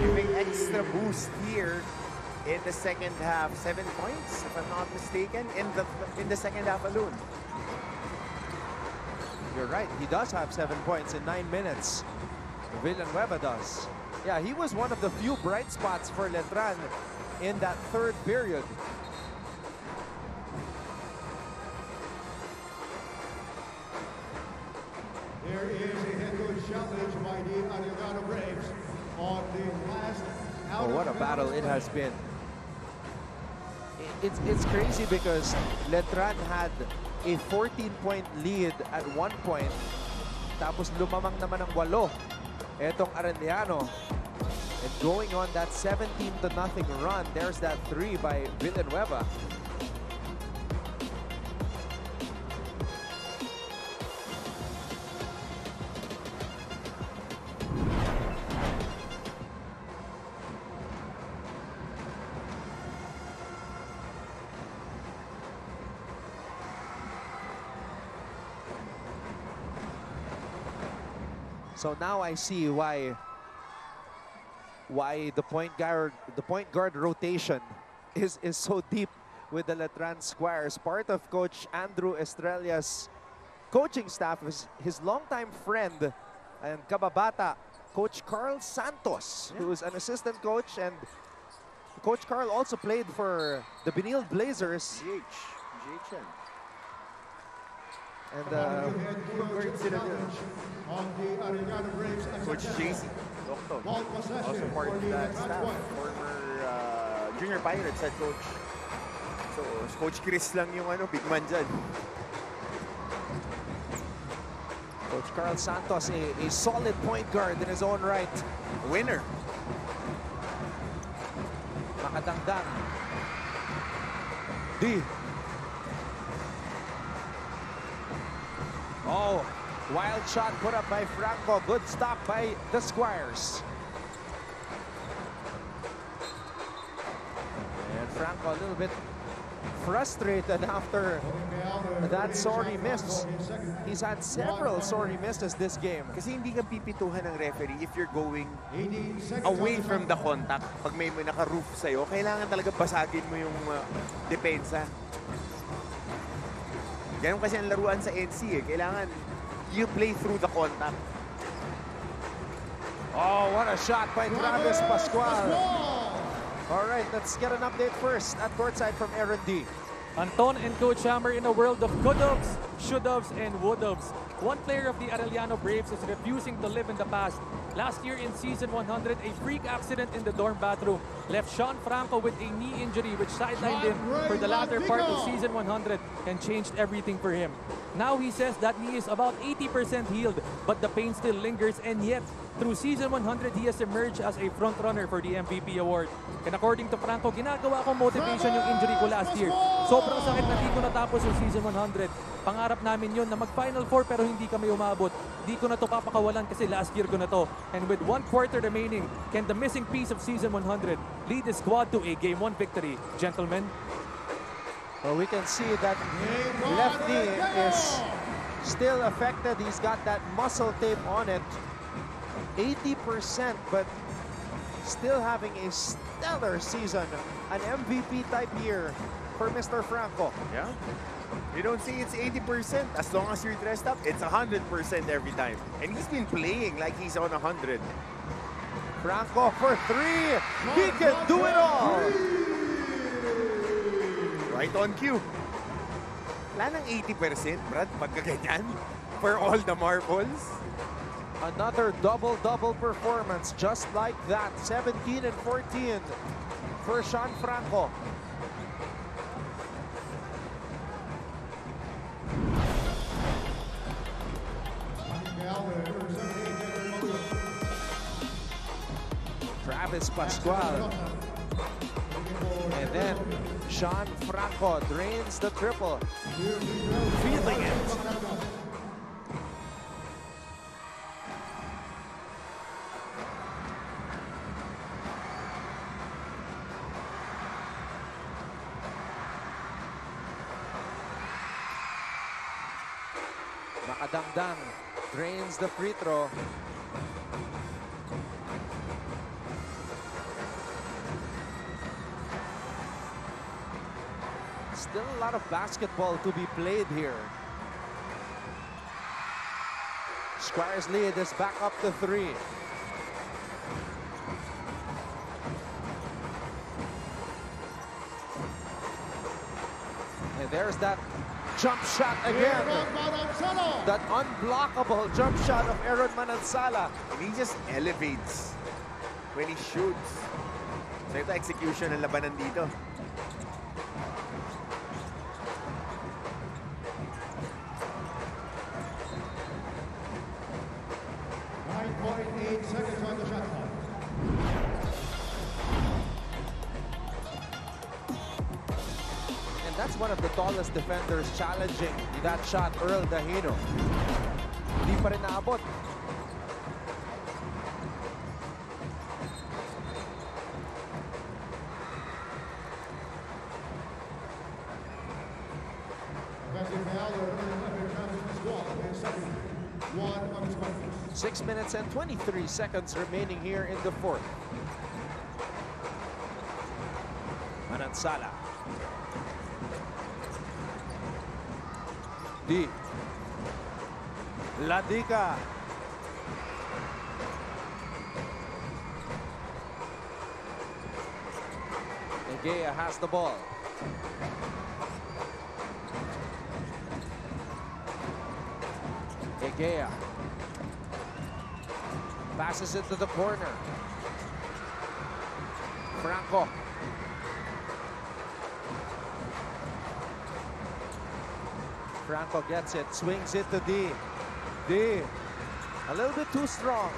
giving extra boost here in the second half. 7 points, if I'm not mistaken, in the second half alone. You're right, he does have 7 points in 9 minutes. Villanueva does. Yeah, he was one of the few bright spots for Letran in that third period. There is a head coach challenge by the Arellano Braves on the last out. Oh, what a battle it has been. It's crazy because Letran had a 14-point lead at one point. Tapos lumamang naman ng 8 etong Arellano. And going on that 17-0 run, there's that 3 by Villanueva. So now I see why the point guard rotation is so deep with the Letran Squires. Part of Coach Andrew Estrelia's coaching staff is his longtime friend and kababata, Coach Carl Santos, who is an assistant coach, and Coach Carl also played for the Benil Blazers. GHN. And on the Arellano Braves. Coach JC, Doctor, also part of that staff, former Junior Pirates head coach. So, Coach Chris lang yung big man dyan. Coach Carl Santos, a solid point guard in his own right. Winner. Makadangdang. D. Oh, wild shot put up by Franco. Good stop by the Squires. And Franco a little bit frustrated after that sorry miss. He's had several sorry misses this game. Kasi hindi ka pipituhan ng referee if you're going away from the contact. Pag may naka-roof sa'yo, kailangan talaga basagin mo yung depensa. Ganun kasi ang laruan sa NC Kailangan you play through the contact. Oh, what a shot by Travis Pascual. All right, let's get an update first at courtside from Aaron D. Anton and Coach Hammer in a world of could-ofs, should-ofs, and would-ofs. One player of the Arellano Braves is refusing to live in the past. Last year in season 100, a freak accident in the dorm bathroom left Sean Franco with a knee injury which sidelined him for the latter part of season 100 and changed everything for him. Now he says that knee is about 80% healed, but the pain still lingers, and yet through season 100, he has emerged as a front-runner for the MVP award. And according to Franco, ginagawa akong motivation yung injury ko last year. Sobrang sakit na di ko natapos yung season 100. Pangarap namin yun na mag-Final Four pero hindi kami umabot. Di ko na to papakawalan kasi last year ko na to. And with 1 quarter remaining, can the missing piece of season 100 lead the squad to a Game 1 victory? Gentlemen? Well, we can see that left knee is still affected. He's got that muscle tape on it. 80%, but still having a stellar season. An MVP type year for Mr. Franco. Yeah. You don't see it's 80%. As long as you're dressed up, it's 100% every time. And he's been playing like he's on 100. Franco for 3. He can do it all. Right on cue. Wala nang 80%, Brad, pagkaganyan. For all the marbles. Another double-double performance just like that. 17 and 14 for Sean Franco. Travis Pascual. And then Sean Franco drains the triple. Feeling it. Makadangdang drains the free throw. Still a lot of basketball to be played here. Squires lead is back up to 3. And there's that jump shot again. That unblockable jump shot of Aaron Manansala. And he just elevates when he shoots. So ito execution ng labanan dito. Seconds on the shot clock. And that's one of the tallest defenders challenging that shot, Earl Dahino. Hindi pa rin naabot. Offensive foul or another challenge to squad. And second, one on his mark. 6 minutes and 23 seconds remaining here in the fourth. Manansala. D. Ladika. Egea has the ball. Egea. Passes it to the corner. Franco. Franco gets it, swings it to D. D, a little bit too strong.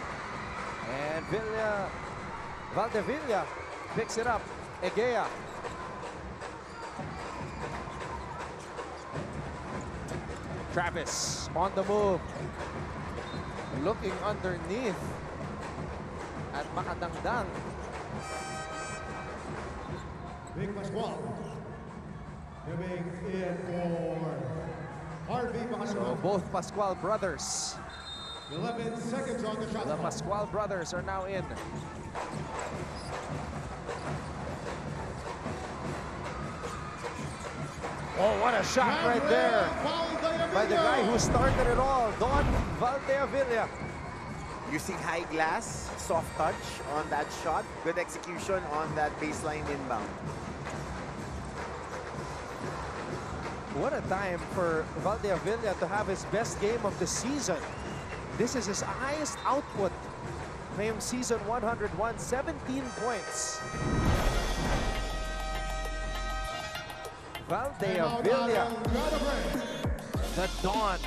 And Valdevilla picks it up. Egea. Travis on the move. Looking underneath at Makadangdang. Big Pascual. Giving in for Harvey So Makadangdang. both Pascual brothers. 11 seconds on the shot The clock. Pascual brothers are now in. Oh, what a shot right there by the guy who started it all, Don Valdeavilla. Using high glass, soft touch on that shot. Good execution on that baseline inbound. What a time for Valdeavilla to have his best game of the season. This is his highest output. Ngayong season 101, 17 points. Valdeavilla, the Dawn,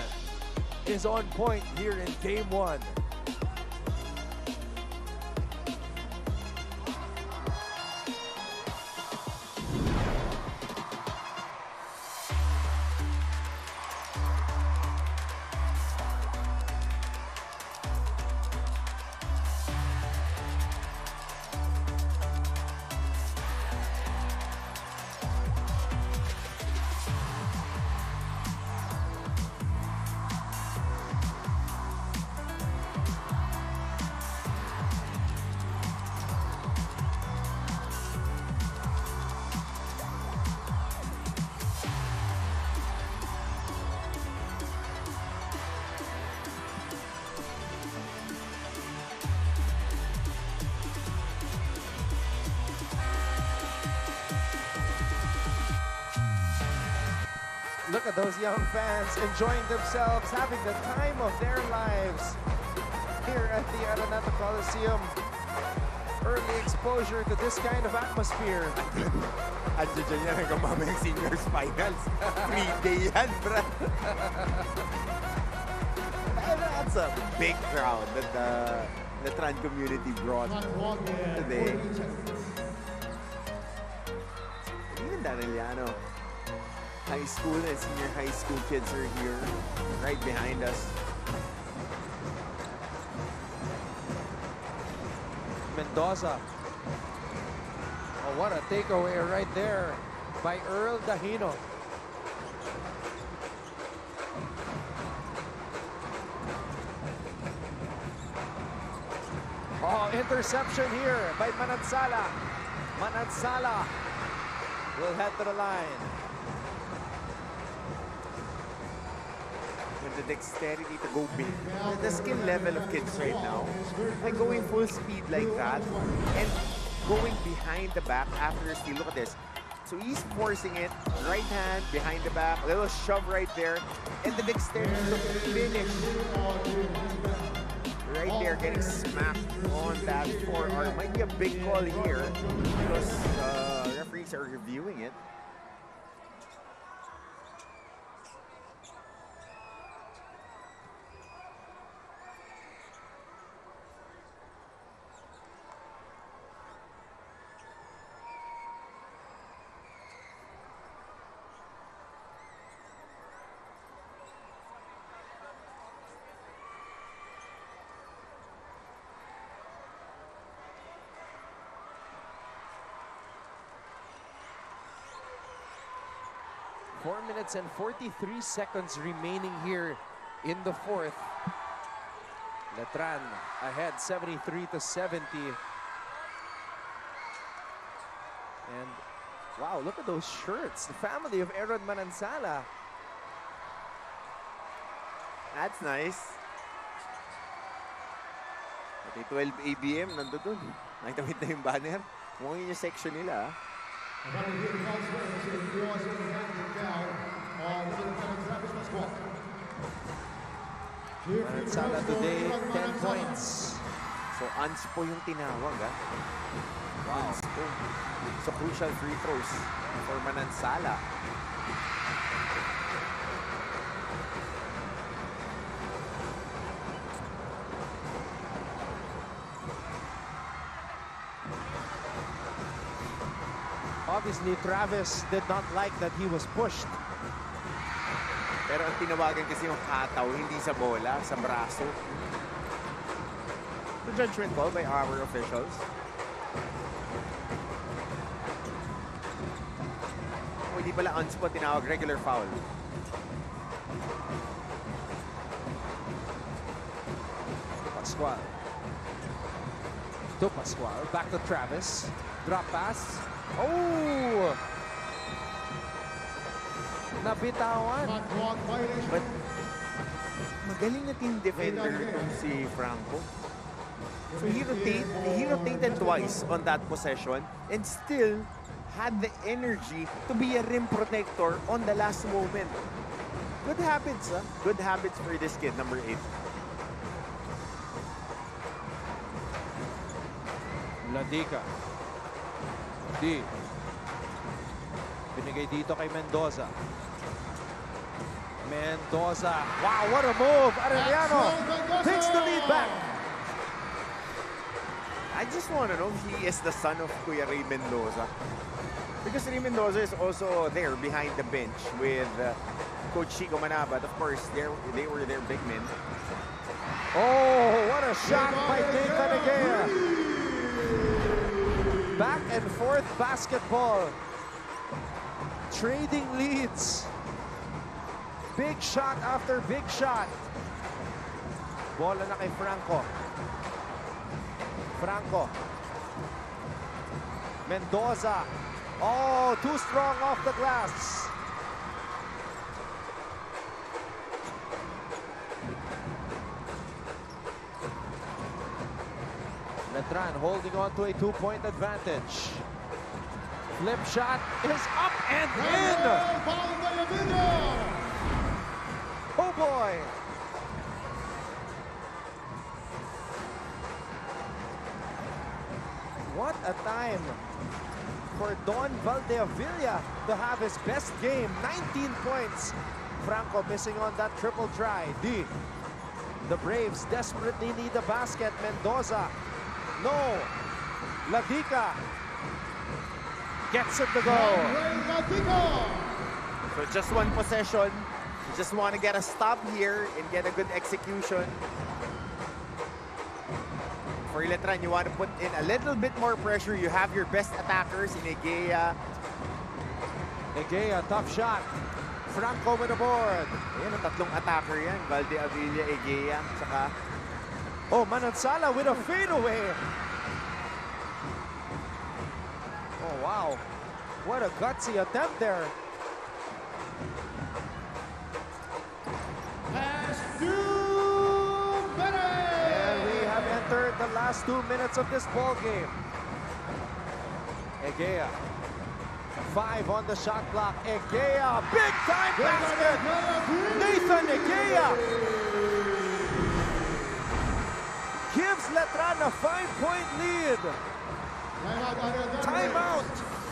is on point here in game 1. Look at those young fans enjoying themselves, having the time of their lives here at the Arellano Coliseum. Early exposure to this kind of atmosphere. Andiyan dyan yan hanggang mamayang seniors finals. 3-day yan, brad. That's a big crowd that the Letran community brought today. Even Arellano. High school and senior high school kids are here, right behind us. Mendoza. Oh, what a takeaway right there by Earl Dahino. Oh, interception here by Manansala. Manansala will head to the line. With the dexterity to go big. The skill level of kids right now, like going full speed like that and going behind the back after a steal. Look at this. So he's forcing it, right hand behind the back, a little shove right there, and the dexterity to finish. Right there, getting smacked on that forearm. Might be a big call here because referees are reviewing it. Four minutes and 43 seconds remaining here in the fourth. Letran ahead 73-70. And wow, look at those shirts. The family of Aaron Manansala. That's nice. Pati 12 ABM nandun. Nakita na yung banner. Mukhang yun yung section nila. Manansala today, 10 points. So, unspo yung tinawag, ha? Wow. Unspo. So, crucial free throws for Manansala. Obviously, Travis did not like that he was pushed. Pero ang tinawagan kasi yung hataw, hindi sa bola, sa braso. The judgment call by our officials. O, hindi pala unspot, tinawag regular foul. Pascual. To Pascual. Back to Travis. Drop pass. Oh! Nabitawan. But magaling na team defender itong si Franco. So he rotated twice on that possession and still had the energy to be a rim protector on the last moment. Good habits, huh? Good habits for this kid, number 8. Landica. D. Binigay dito kay Mendoza. Mendoza. Wow, what a move! Arellano takes the lead back. I just want to know if he is the son of Kuya Ray Mendoza. Because Ray Mendoza is also there behind the bench with Coach Chico Manabat. Of course, they were their big men. Oh, what a shot by Nathan Agea. Back and forth basketball. Trading leads. Big shot after big shot. Bola na kay Franco. Franco. Mendoza. Oh, too strong off the glass. Letran holding on to a 2-point advantage. Flip shot is up and in. Oh boy. What a time for Don Valdeavilla to have his best game. 19 points. Franco missing on that triple try. D. The Braves desperately need a basket. Mendoza. No. Ladica. gets it to go. So just one possession. You just want to get a stop here and get a good execution. For Letran, you want to put in a little bit more pressure. You have your best attackers in Egea. Egea, tough shot. Franco with the board. Ayan, ang tatlong attacker yan. Valde, Avilla, Egea, saka... Oh, Manansala with a fadeaway. Oh, wow. What a gutsy attempt there. And we have entered the last 2 minutes of this ball game. Egea. 5 on the shot clock. Egea, big time basket. Nathan Egea gives Letran a 5-point lead. Timeout,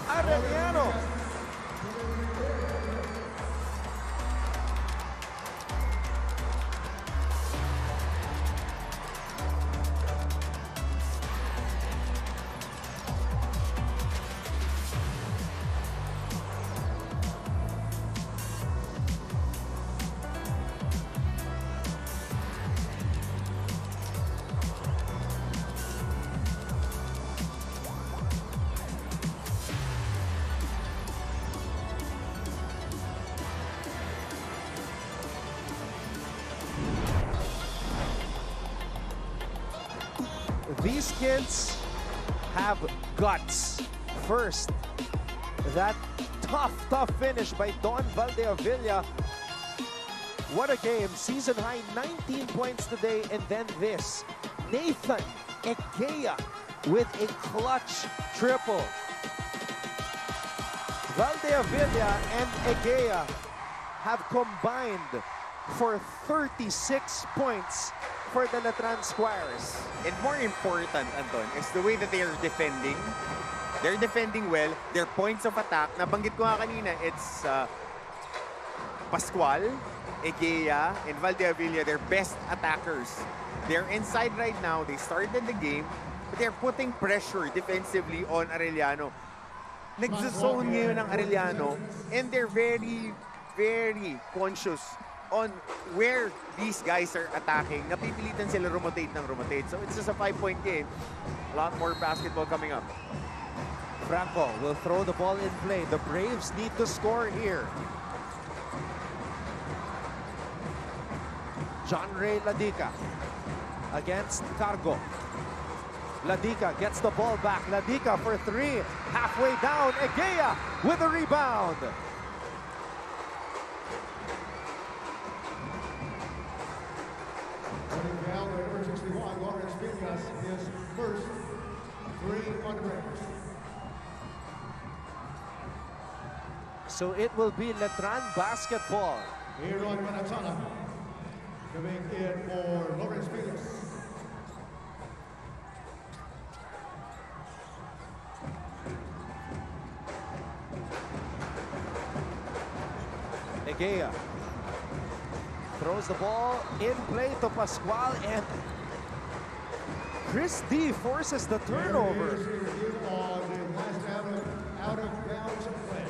Arellano. These kids have guts. First, that tough finish by Don Valdeavilla. What a game. Season high 19 points today, and then this. Nathan Egea with a clutch triple. Valdeavilla and Egea have combined for 36 points for the Letran Squires. And more important, Anton, is the way that they are defending. They're defending well. Their points of attack, nabanggit ko nga kanina, it's Pascual, Egea, and Valdeavilla, their best attackers. They're inside right now. They started the game, but they're putting pressure defensively on Arellano. Nagzone ngayon ng Arellano, and they're very, very conscious on where these guys are attacking. Napipilitan sila rotate. So it's just a 5-point game. A lot more basketball coming up. Franco will throw the ball in play. The Braves need to score here. John Ray Ladica against Cargo. Ladica gets the ball back. Ladica for 3. Halfway down. Egea with a rebound. So it will be Letran basketball. Here on Manatana, coming in for Lawrence Villas. Egea throws the ball in play to Pascual, and Chris D forces the turnover. On the last out of bounds play.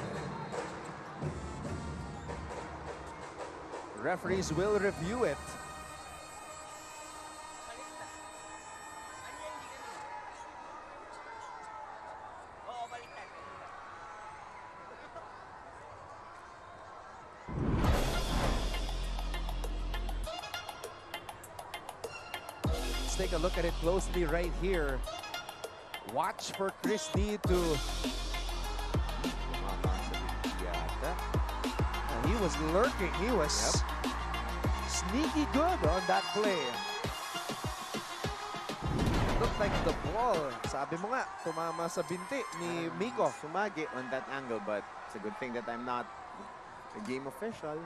Referees will review it. Let's take a look at it closely right here. Watch for Chris D to... He was lurking. He was sneaky good on that play. Looked like the ball, sabi mo nga, tumama sa binti ni Miko. Sumagi on that angle, but it's a good thing that I'm not a game official.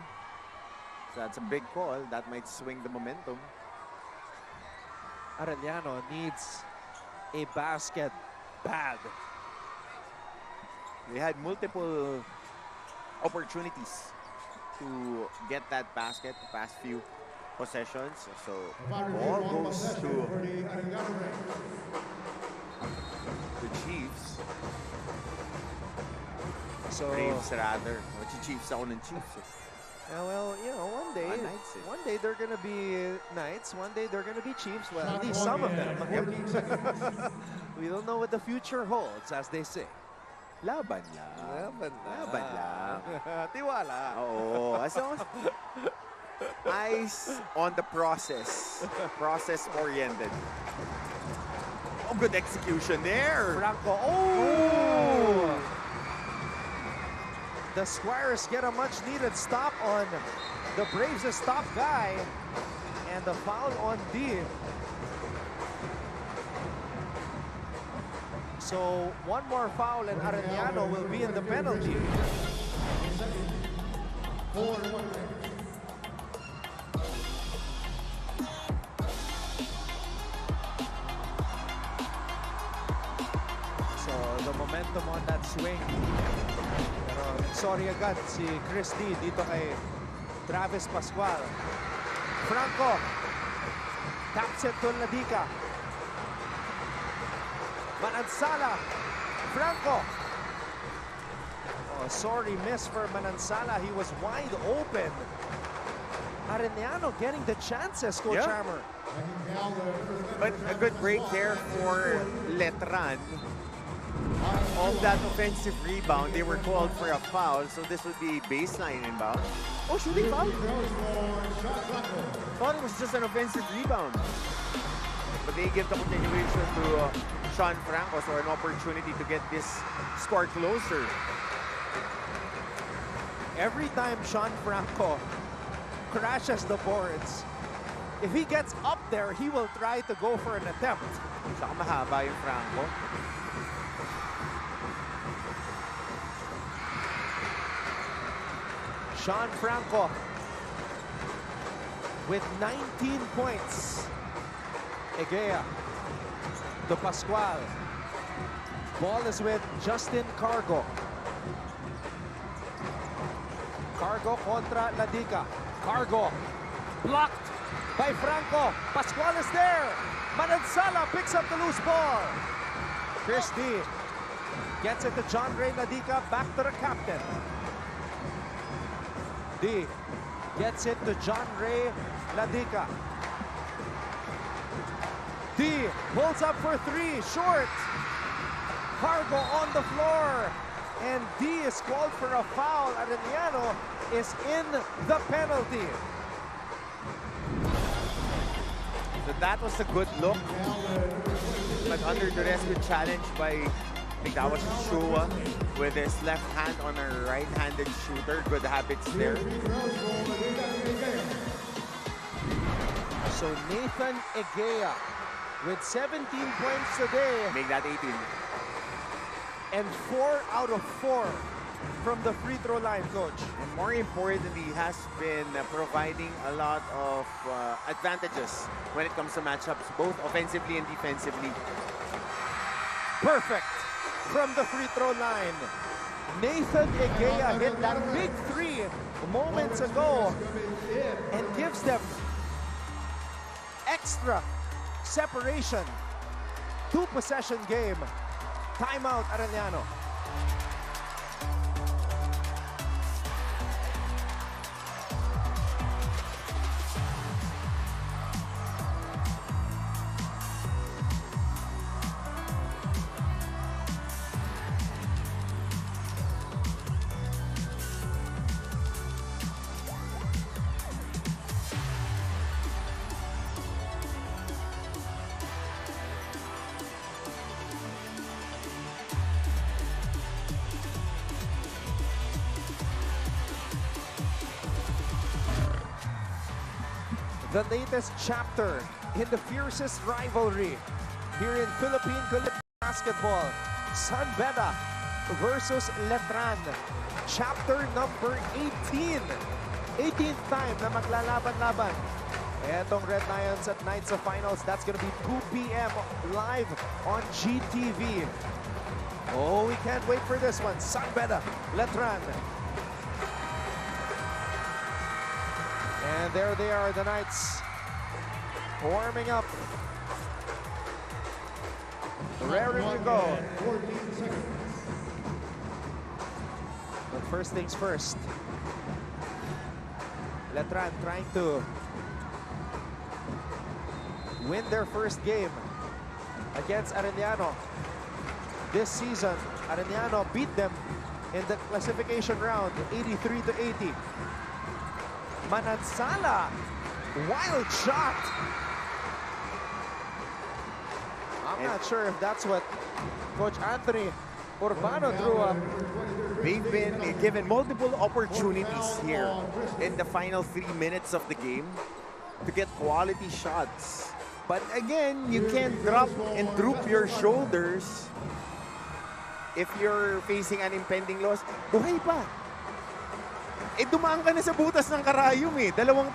So that's a big call. That might swing the momentum. Arellano needs a basket bad. They had multiple opportunities to get that basket the past few possessions. So ball goes to the Chiefs. So, Braves rather. Chiefs ako ng Chiefs. yeah, well, you know, Knights, eh. one day they're gonna be Knights, one day they're gonna be Chiefs. Well, at least some of them. We don't know what the future holds, as they say. Laban lang. Laban Laban lang. Tiwala. Oo. As long as eyes on the process. Process-oriented. Oh, good execution there. Franco. Oh! The Squires get a much-needed stop on the Braves' top guy. And the foul on D. So, one more foul and Arellano will be in the penalty. So, the momentum on that swing. Pero sorry agad si Chris D dito kay Travis Pascual. Franco taps it to Ladica. Manansala. Franco. Oh, sorry miss for Manansala. He was wide open. Arellano getting the chances, Coach Yeah. Hammer. But a good break there for Letran. Of that offensive rebound, they were called for a foul, so this would be baseline inbound. Oh, shooting foul? Thought it was just an offensive rebound. But they give the continuation to Sean Franco, so an opportunity to get this score closer. Every time Sean Franco crashes the boards, if he gets up there, he will try to go for an attempt. Saka mahaba yung Franco. Sean Franco with 19 points. Egea to Pascual. Ball is with Justin Cargo. Cargo contra Ladica. Cargo blocked by Franco. Pascual is there. Manansala picks up the loose ball. Chris D gets it to John Ray Ladica. Back to the captain. D gets it to John Ray Ladica. D pulls up for three, short. Cargo on the floor. And D is called for a foul. Arellano is in the penalty. So that was a good look. But under duress, good challenge by, I think that was Shua with his left hand on a right-handed shooter. Good habits there. So Nathan Egea with 17 points today Make that 18. and 4 out of 4 from the free throw line, Coach. And more importantly, has been providing a lot of advantages when it comes to matchups, both offensively and defensively. Perfect from the free throw line. Nathan Egea hit that big three moments ago and gives them extra separation. 2-possession game. Timeout, Arellano. The latest chapter in the fiercest rivalry here in Philippine basketball. San Beda versus Letran. Chapter number 18. 18th time na maglalaban-laban. Etong Red Lions at Knights of Finals, that's gonna be 2 p.m. live on GTV. Oh, we can't wait for this one. San Beda, Letran. And there they are, the Knights warming up. Raring to go. first things first. Letran trying to win their first game against Arellano. This season, Arellano beat them in the classification round, 83-80. Manansala, wild shot. I'm not sure if that's what Coach Anthony Urbano drew up. They've been given multiple opportunities here in the final 3 minutes of the game to get quality shots. But again, you can't drop and droop your shoulders if you're facing an impending loss. Buhay pa. Eh, dumaan ka na sa butas ng karayom eh. Dalawang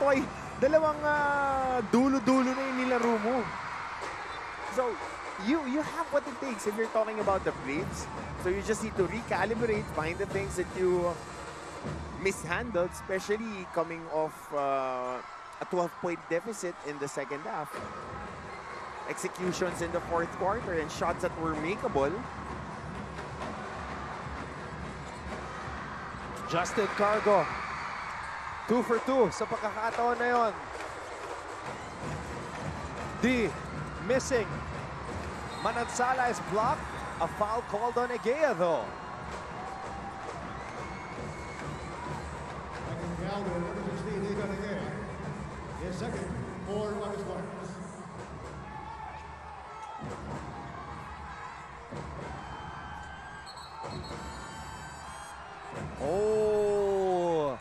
dulo-dulo na yung nilaro mo. So, you have what it takes if you're talking about the Braves. So you just need to recalibrate, find the things that you mishandled, especially coming off a 12-point deficit in the second half. Executions in the fourth quarter and shots that were makeable. Justin Cargo, 2 for 2 sa pagkakataon na yon. D, missing. Manansala is blocked. A foul called on Egea though. His second for August Barnes. Oh.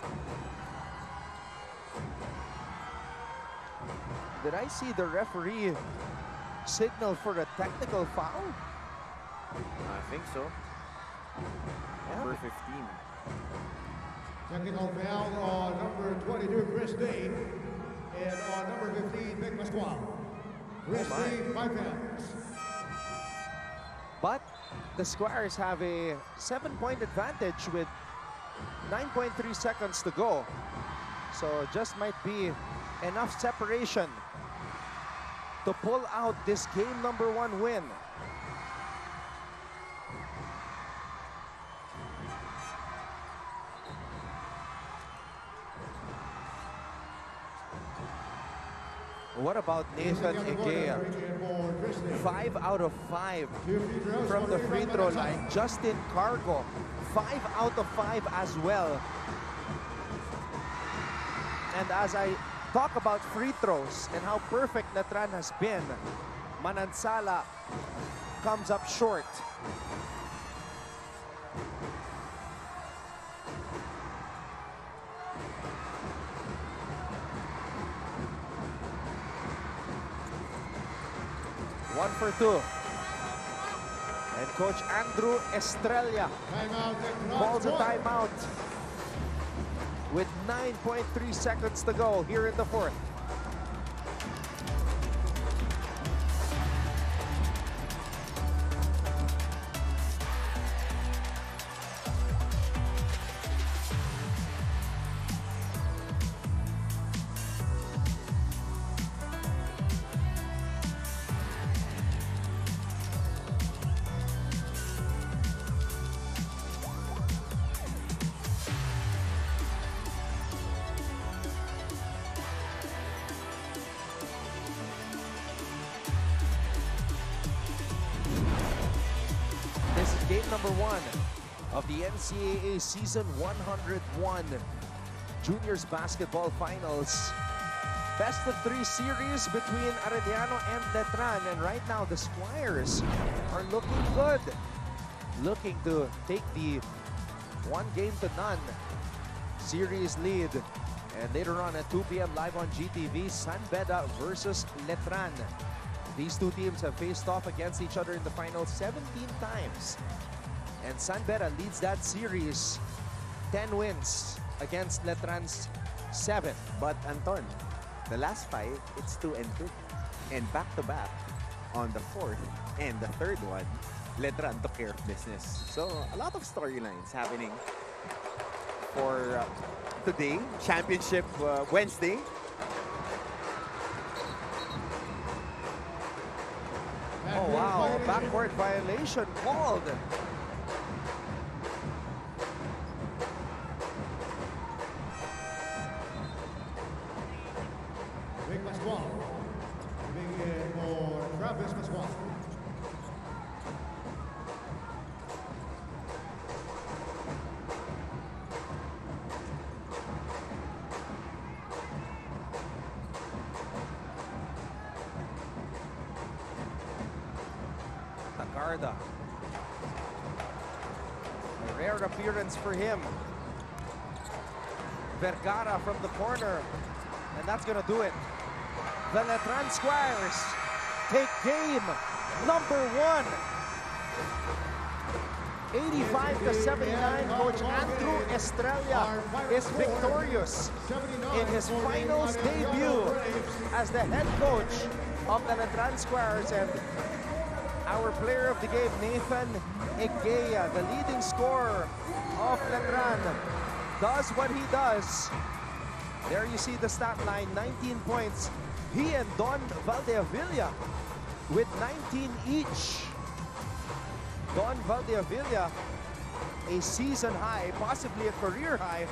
Did I see the referee signal for a technical foul? I think so. Number 15. Technical foul on number 22, Chris Day, and on number 15, Vic Pasquale. Chris Day, 5 fouls. But the Squires have a 7-point advantage with 9.3 seconds to go. So just might be enough separation to pull out this game number 1 win. What about Nathan Egea? 5 out of 5 from the free throw line. Justin Cargo, 5 out of 5 as well. And as I talk about free throws and how perfect Letran has been, Manansala comes up short. One for 2. And Coach Andrew Estrella calls a timeout with 9.3 seconds to go here in the fourth. This is game number 1 of the NCAA Season 101 Juniors Basketball Finals. Best of 3 series between Arellano and Letran. And right now, the Squires are looking good. Looking to take the 1-0 series lead. And later on at 2 p.m. live on GTV, Beda versus Letran. These two teams have faced off against each other in the final 17 times. And Beda leads that series 10 wins against Letran's 7. But Anton, the last 5, it's 2-2. And back-to-back on the 4th and the 3rd one, Letran took care of business. So a lot of storylines happening for today, Championship Wednesday. Oh wow, backward violation called. Guarda. A rare appearance for him. Vergara from the corner. And that's gonna do it. The Letran Squires take game number 1. 85-79, Coach Andrew Estrella is victorious in his finals debut as the head coach of the Letran Squires. And our player of the game, Nathan Egea, the leading scorer of Letran, does what he does. There you see the stat line, 19 points. He and Don Valdeavilla with 19 each. Don Valdeavilla, a season high, possibly a career high.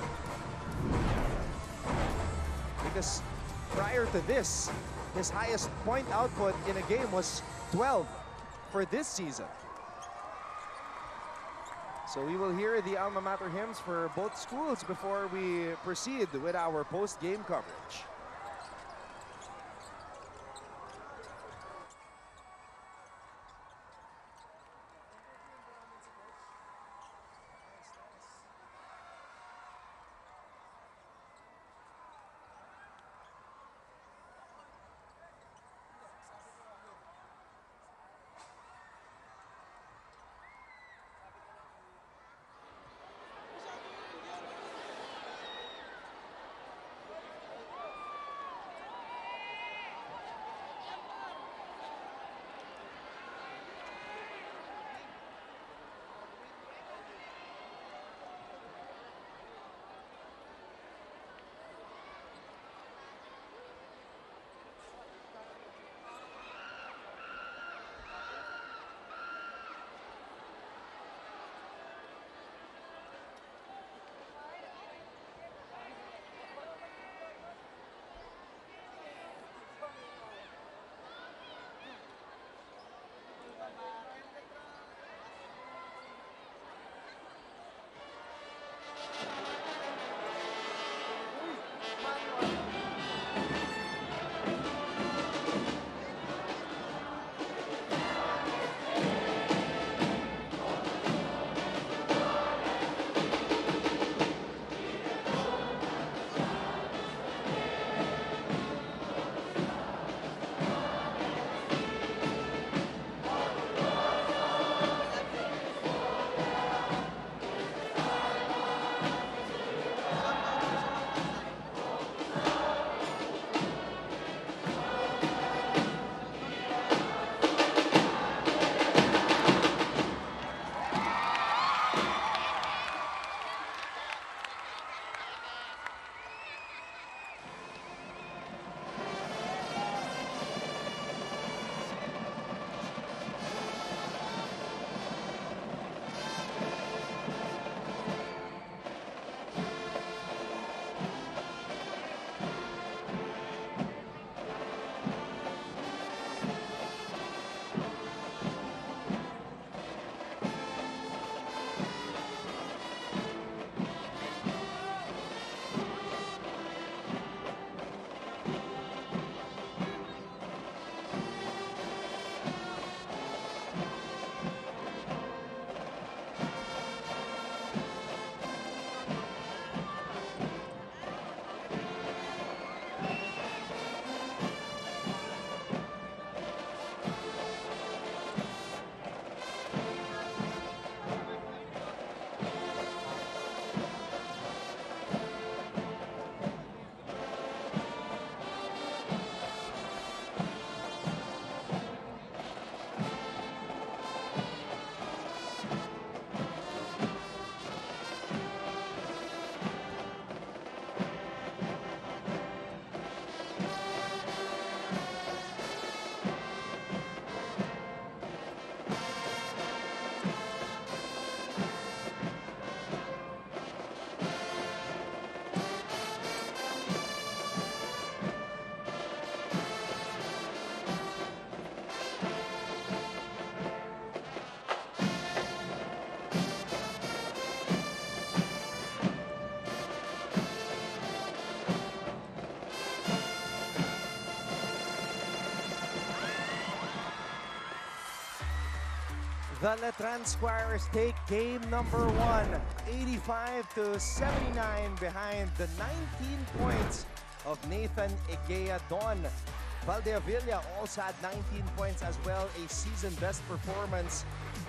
Because prior to this, his highest point output in a game was 12 for this season. So we will hear the alma mater hymns for both schools before we proceed with our post-game coverage. The Letran Squires take game number 1, 85-79 behind the 19 points of Nathan Egea. Don Valdeavilla also had 19 points as well, a season best performance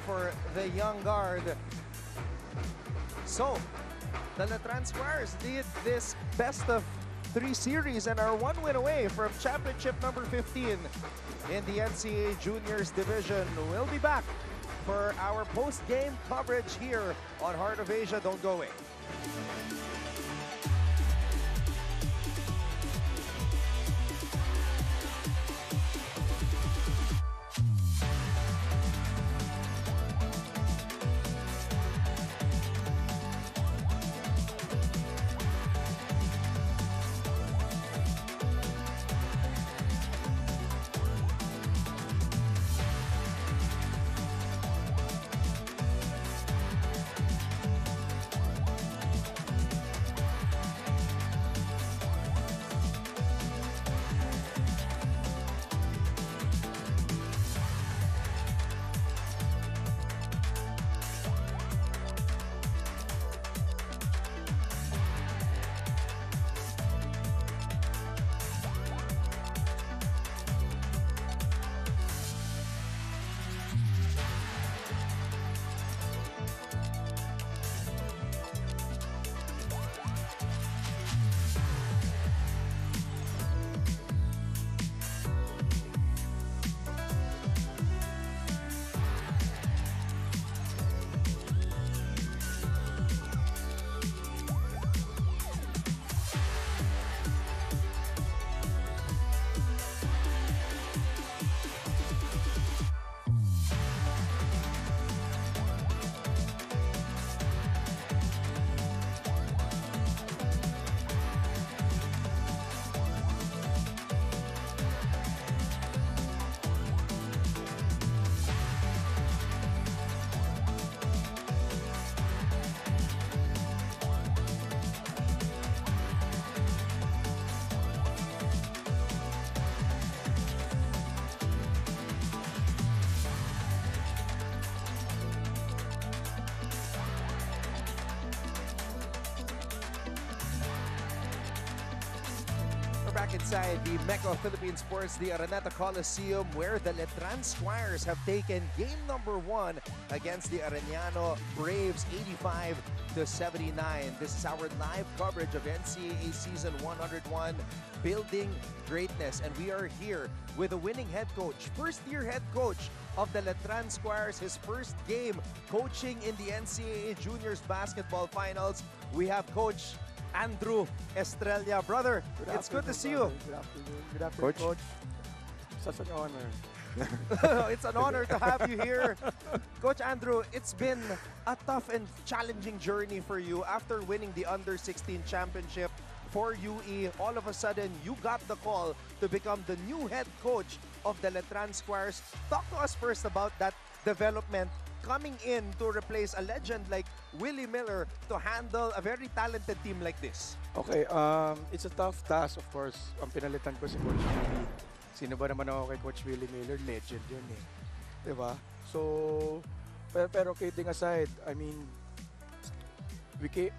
for the young guard. So, the Letran Squires lead this best of 3 series and are 1 win away from championship number 15 in the NCAA Juniors Division. We'll be back for our post-game coverage here on Heart of Asia. Don't go away. Back inside the Mecca of Philippine Sports, the Araneta Coliseum, where the Letran Squires have taken game number 1 against the Arellano Braves, 85-79. This is our live coverage of NCAA Season 101, Building Greatness. And we are here with a winning head coach, first-year head coach of the Letran Squires, his first game coaching in the NCAA Juniors Basketball Finals. We have Coach Andrew Estrella. Brother, it's good to see you. Good afternoon. Good afternoon, Coach. Such an honor. It's an honor to have you here. Coach Andrew, it's been a tough and challenging journey for you after winning the Under-16 championship for UE. All of a sudden, you got the call to become the new head coach of the Letran Squires. Talk to us first about that development, coming in to replace a legend like Willie Miller to handle a very talented team like this. Okay, it's a tough task, of course. Ang pinalitan ko si Coach Willie. Sino ba naman ako kay Coach Willie Miller? Legend yun eh. Diba? So, pero kidding aside, I mean, we came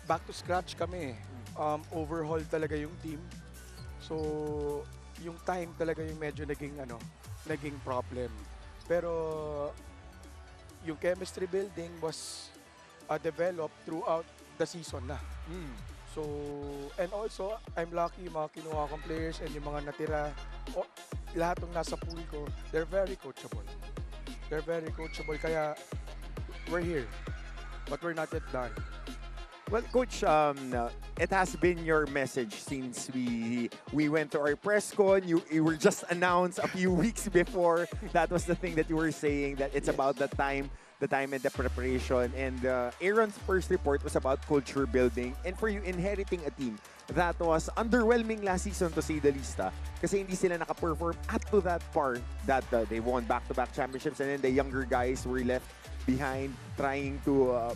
back to scratch kami. Overhaul talaga yung team. So, yung time talaga yung medyo naging problem. Pero, yung chemistry building was developed throughout the season na. So, and also, I'm lucky yung mga kinuha kong players and yung mga natira, lahat ng nasa pool ko, they're very coachable. They're very coachable, kaya we're here. But we're not yet done. Well, Coach, it has been your message since we went to our press con. You were just announced a few weeks before. That was the thing that you were saying, that it's about the time and the preparation. And Aaron's first report was about culture building. And for you, inheriting a team that was underwhelming last season, to say the least. Kasi hindi sila naka-perform up to that part that they won back-to-back championships. And then the younger guys were left behind trying to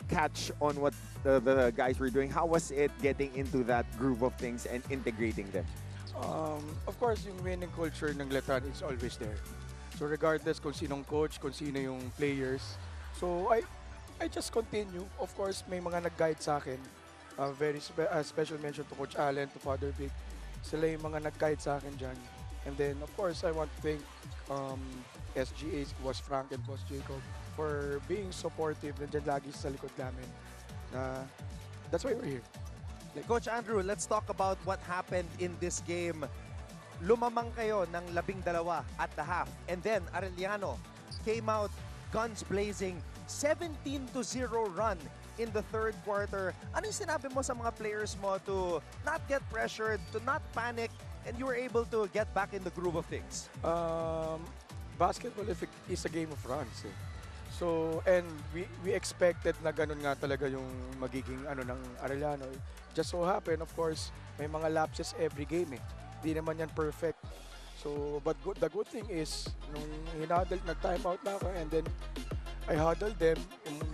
catch on what the guys were doing. How was it getting into that groove of things and integrating them? Of course, yung winning culture ng Letran is always there. So regardless kung sinong coach, kung sino yung players. So I just continue. Of course, may mga nag-guide sa akin. Very special mention to Coach Allen, to Father Vic. Sila yung mga nag-guide sa akin dyan. And then, of course, I want to thank SGA, Boss Frank, and Boss Jacob for being supportive. Nandiyan lagi sa likod namin. That's why we're here. Coach Andrew, let's talk about what happened in this game. Lumamang kayo ng 12 at the half. And then, Arellano came out guns blazing. 17-0 run in the third quarter. Ano yung sinabi mo sa mga players mo to not get pressured, to not panic, and you were able to get back in the groove of things? Basketball is a game of runs. Eh. So, and we expected na ganun nga talaga yung magiging ng Arellano. Just so happen, of course, may mga lapses every game eh. Di naman yan perfect. So, but the good thing is, nung nag-timeout na ako, and then I huddled them,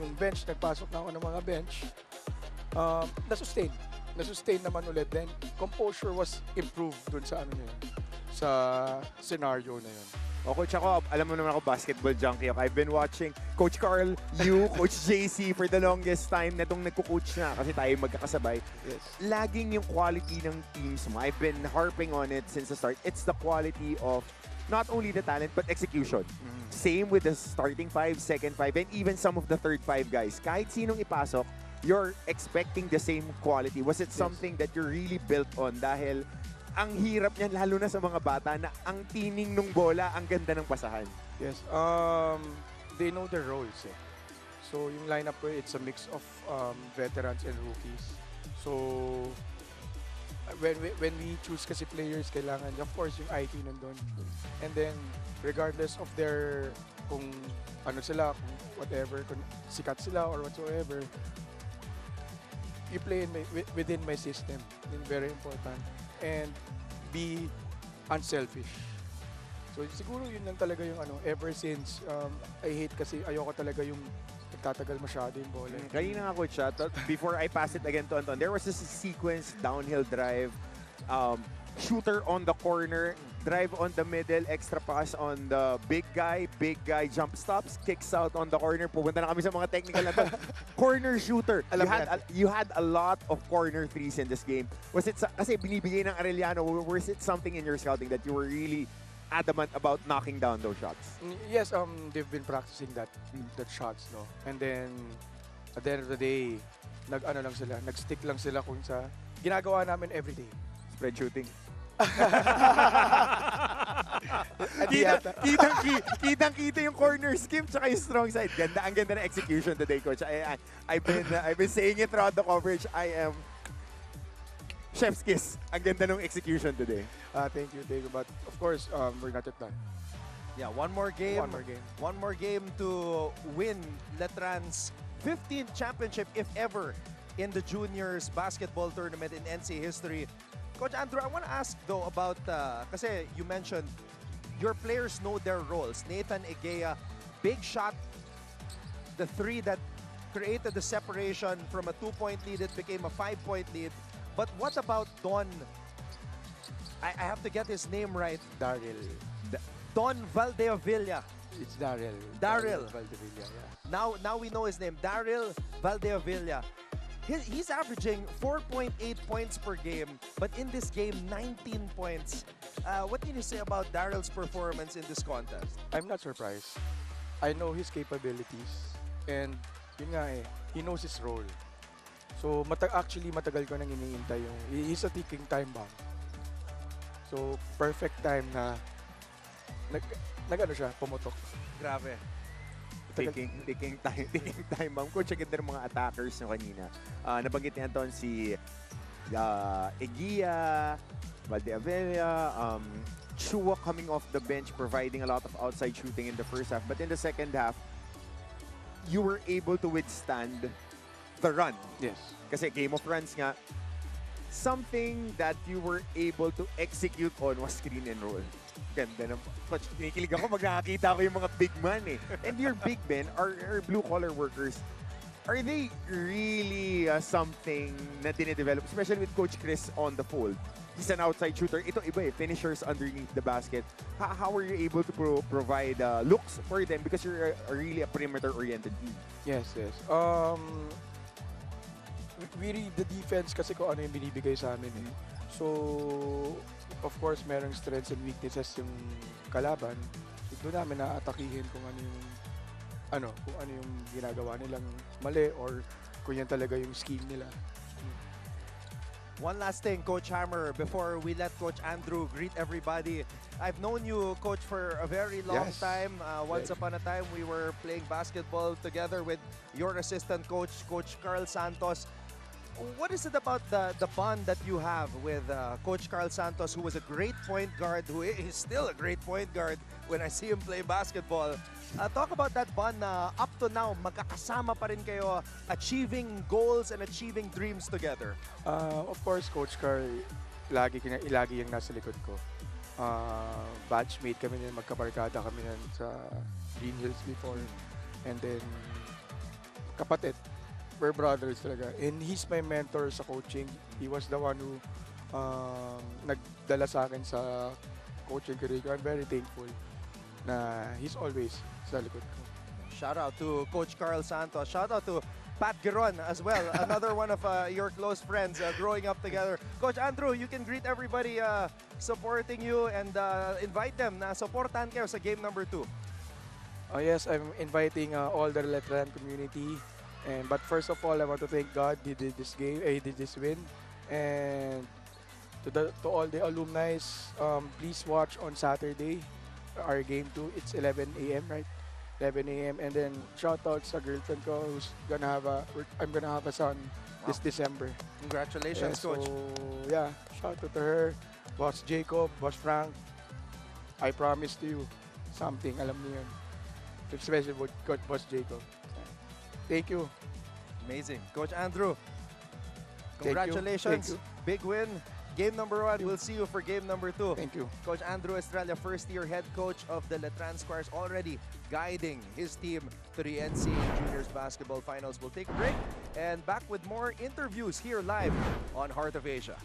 yung bench, nagpasok na ako ng mga bench, na-sustain naman ulit. Then, composure was improved dun sa sa scenario na yun. O Coach, ako, alam mo naman ako, basketball junkie ako. I've been watching Coach Carl, you, Coach JC for the longest time na itong nagko-coach na kasi tayo magkakasabay. Yes. Laging yung quality ng teams mo. I've been harping on it since the start. It's the quality of not only the talent but execution. Same with the starting five, second five, and even some of the third five guys. Kahit sinong ipasok, you're expecting the same quality. Was it something that you're really built on? Dahil ang hirap niyan lalo na sa mga bata na ang tining nung bola, ang ganda ng pasahan. Yes. They know their roles eh. So yung lineup ko, it's a mix of veterans and rookies. So when we choose kasi players, kailangan of course yung IQ nandun. And then regardless of their kung ano sila, kung whatever, kung sikat sila or whatsoever, you play within my system. It's very important. And be unselfish. So siguro yun lang talaga yung ever since I hate kasi ayoko talaga yung nagtatagal masyado yung bola. Kanina nga Coach, before I pass it again to Anton, there was this sequence, downhill drive, shooter on the corner, drive on the middle, extra pass on the big guy jump stops, kicks out on the corner. Pupunta na kami sa mga technical na to. Corner shooter. You had a lot of corner threes in this game. Was it kasi binibigay ng Arellano, was it something in your scouting that you were really adamant about knocking down those shots? Yes, they've been practicing that shots, no. And then at the end of the day, nag-stick lang sila kung sa ginagawa namin every day. Spread shooting. Kitang-kita yung corner scheme tsaka yung strong side. Ang ganda ng execution today, Coach. I've been saying it throughout the coverage. I am chef's kiss. Ang ganda ng execution today. Thank you. But of course, we're not yet done. Yeah, one more game. One more game To win Letran's 15th championship, if ever, in the juniors basketball tournament in NCAA history. Coach Andrew, I want to ask though about, kasi you mentioned your players know their roles. Nathan Egea, big shot, the three that created the separation from a 2-point lead, it became a 5-point lead. But what about Don? I have to get his name right. Daryl. Don Valdeavilla. It's Daryl. Daryl. Valdeavilla, yeah. Now we know his name. Daryl Valdeavilla. He's averaging 4.8 points per game, but in this game, 19 points. What can you say about Daryl's performance in this contest? I'm not surprised. I know his capabilities, and yun nga he knows his role. So actually matagal ko nang iniintay yung he's a ticking time bomb. So perfect time na siya, pumutok. Grabe. Taking time bomb. Coach, agad ng mga attackers nyo kanina. Nabanggit ni Anton si Egea, Valdeavilla, Chua coming off the bench, providing a lot of outside shooting in the first half. But in the second half, you were able to withstand the run. Yes. Kasi game of runs nga, something that you were able to execute on was screen and roll. Ganda na. Coach, kinikilig ako pag nakakita ko yung mga big man eh. And your big men are blue-collar workers. Are they really something na dine-develop, especially with Coach Chris on the fold? he's an outside shooter. Ito iba eh, finishers underneath the basket. How are you able to provide looks for them because you're really a perimeter-oriented team? Yes. We read the defense kasi kung ano yung binibigay sa amin eh. So, of course, merong strengths and weaknesses yung kalaban. So, doon namin na-atakihin kung ano yung ginagawa nilang mali or kung yan talaga yung scheme nila. One last thing, Coach Hammer, before we let Coach Andrew greet everybody. I've known you, Coach, for a very long Yes. time. Once upon a time, we were playing basketball together with your assistant coach, Coach Carl Santos. What is it about the bond that you have with Coach Carl Santos, who was a great point guard, who is still a great point guard when I see him play basketball? Talk about that bond na up to now, magkakasama pa rin kayo, achieving goals and achieving dreams together. Of course, Coach Carl, lagi yung nasa likod ko. Batchmate kami nun, magkabarkada kami nun sa Green Hills before. And then, kapatid. We're brothers talaga. And he's my mentor sa coaching. He was the one who nagdala sa akin sa coaching career ko. I'm very thankful na he's always sa likod ko. Shout out to Coach Carl Santos. Shout out to Pat Giron as well, another one of your close friends growing up together. Coach Andrew, you can greet everybody supporting you and invite them na supportan kayo sa game number 2. Yes, I'm inviting all the Letran community. But first of all, I want to thank God he did this game, he did this win. And to all the alumni, please watch on Saturday our game 2. It's 11 a.m. right? 11 a.m. And then shout out sa girlfriend ko who's I'm gonna have a son this December. Congratulations, Coach. So yeah, shout out to her, Boss Jacob, Boss Frank. I promised you something, alam niyo yun. Especially with Coach Boss Jacob. Thank you. Amazing. Coach Andrew, Thank you. congratulations. Big win. Game number 1. We'll see you for game number 2. Thank you. Coach Andrew Estrella, first-year head coach of the Letran Squires, already guiding his team to the NCAA Juniors Basketball Finals. We'll take a break and back with more interviews here live on Heart of Asia.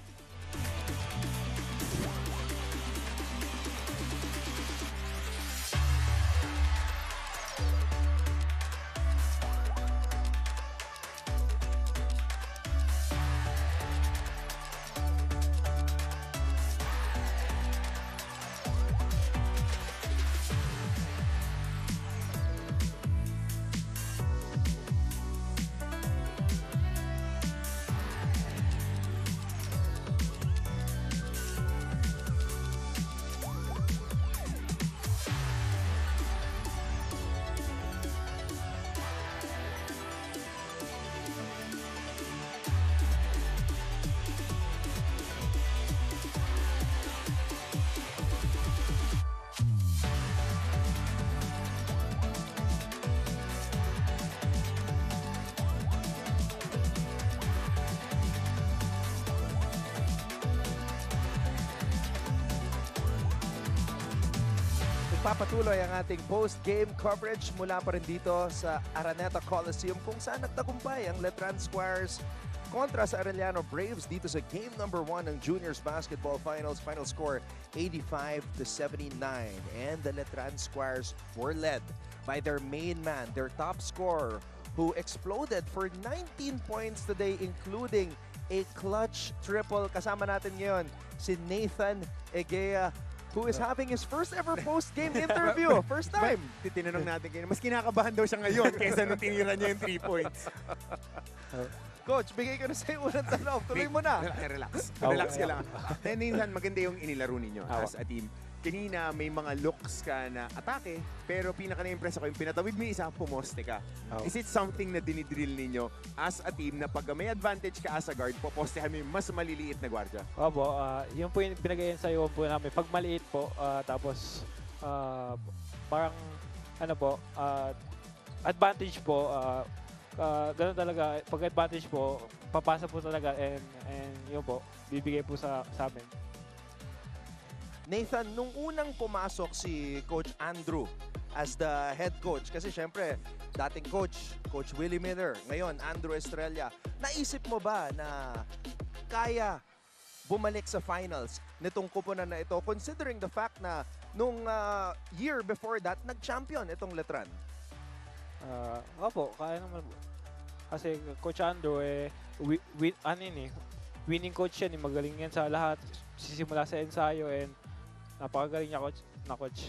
Papatuloy ang ating post-game coverage mula pa rin dito sa Araneta Coliseum kung saan nagtagumpay ang Letran Squires kontra sa Arellano Braves dito sa game number 1 ng Juniors Basketball Finals. Final score 85-79. And the Letran Squires were led by their main man, their top scorer, who exploded for 19 points today, including a clutch triple. Kasama natin ngayon si Nathan Egea, who is having his first ever post-game interview. First time. Tinanong natin kayo, mas kinakabahan daw siya ngayon kaysa nung tinira niya yung 3 points. Coach, bigay ko na sa unang tanong. Tuloy mo na. Relax. Relax ka lang. Minsan maganda yung inilaro ninyo as a team. Kanina may mga looks ka na atake, pero pinaka-na-impress ako yung pinatawid mo isa, pumoste ka. Is it something na dinidrill ninyo as a team na pag may advantage ka as a guard, popostehan mo yung mas maliliit na gwardiya? Opo, yun po yung pinag-i-ensayo po namin. Pag maliit po, tapos parang advantage po, ganun talaga. Pag advantage po, papasa po talaga and yun po, bibigay po sa amin. Nathan, nung unang pumasok si Coach Andrew as the head coach, kasi syempre, dating coach, Coach Willie Miller, ngayon, Andrew Estrella, naisip mo ba na kaya bumalik sa finals nitong kupunan na ito, considering the fact na nung year before that, nag-champion itong Letran? Opo, kaya naman po. Kasi Coach Andrew, winning coach yan, magaling yan sa lahat. Sisimula sa ensayo and napakagaling niya coach.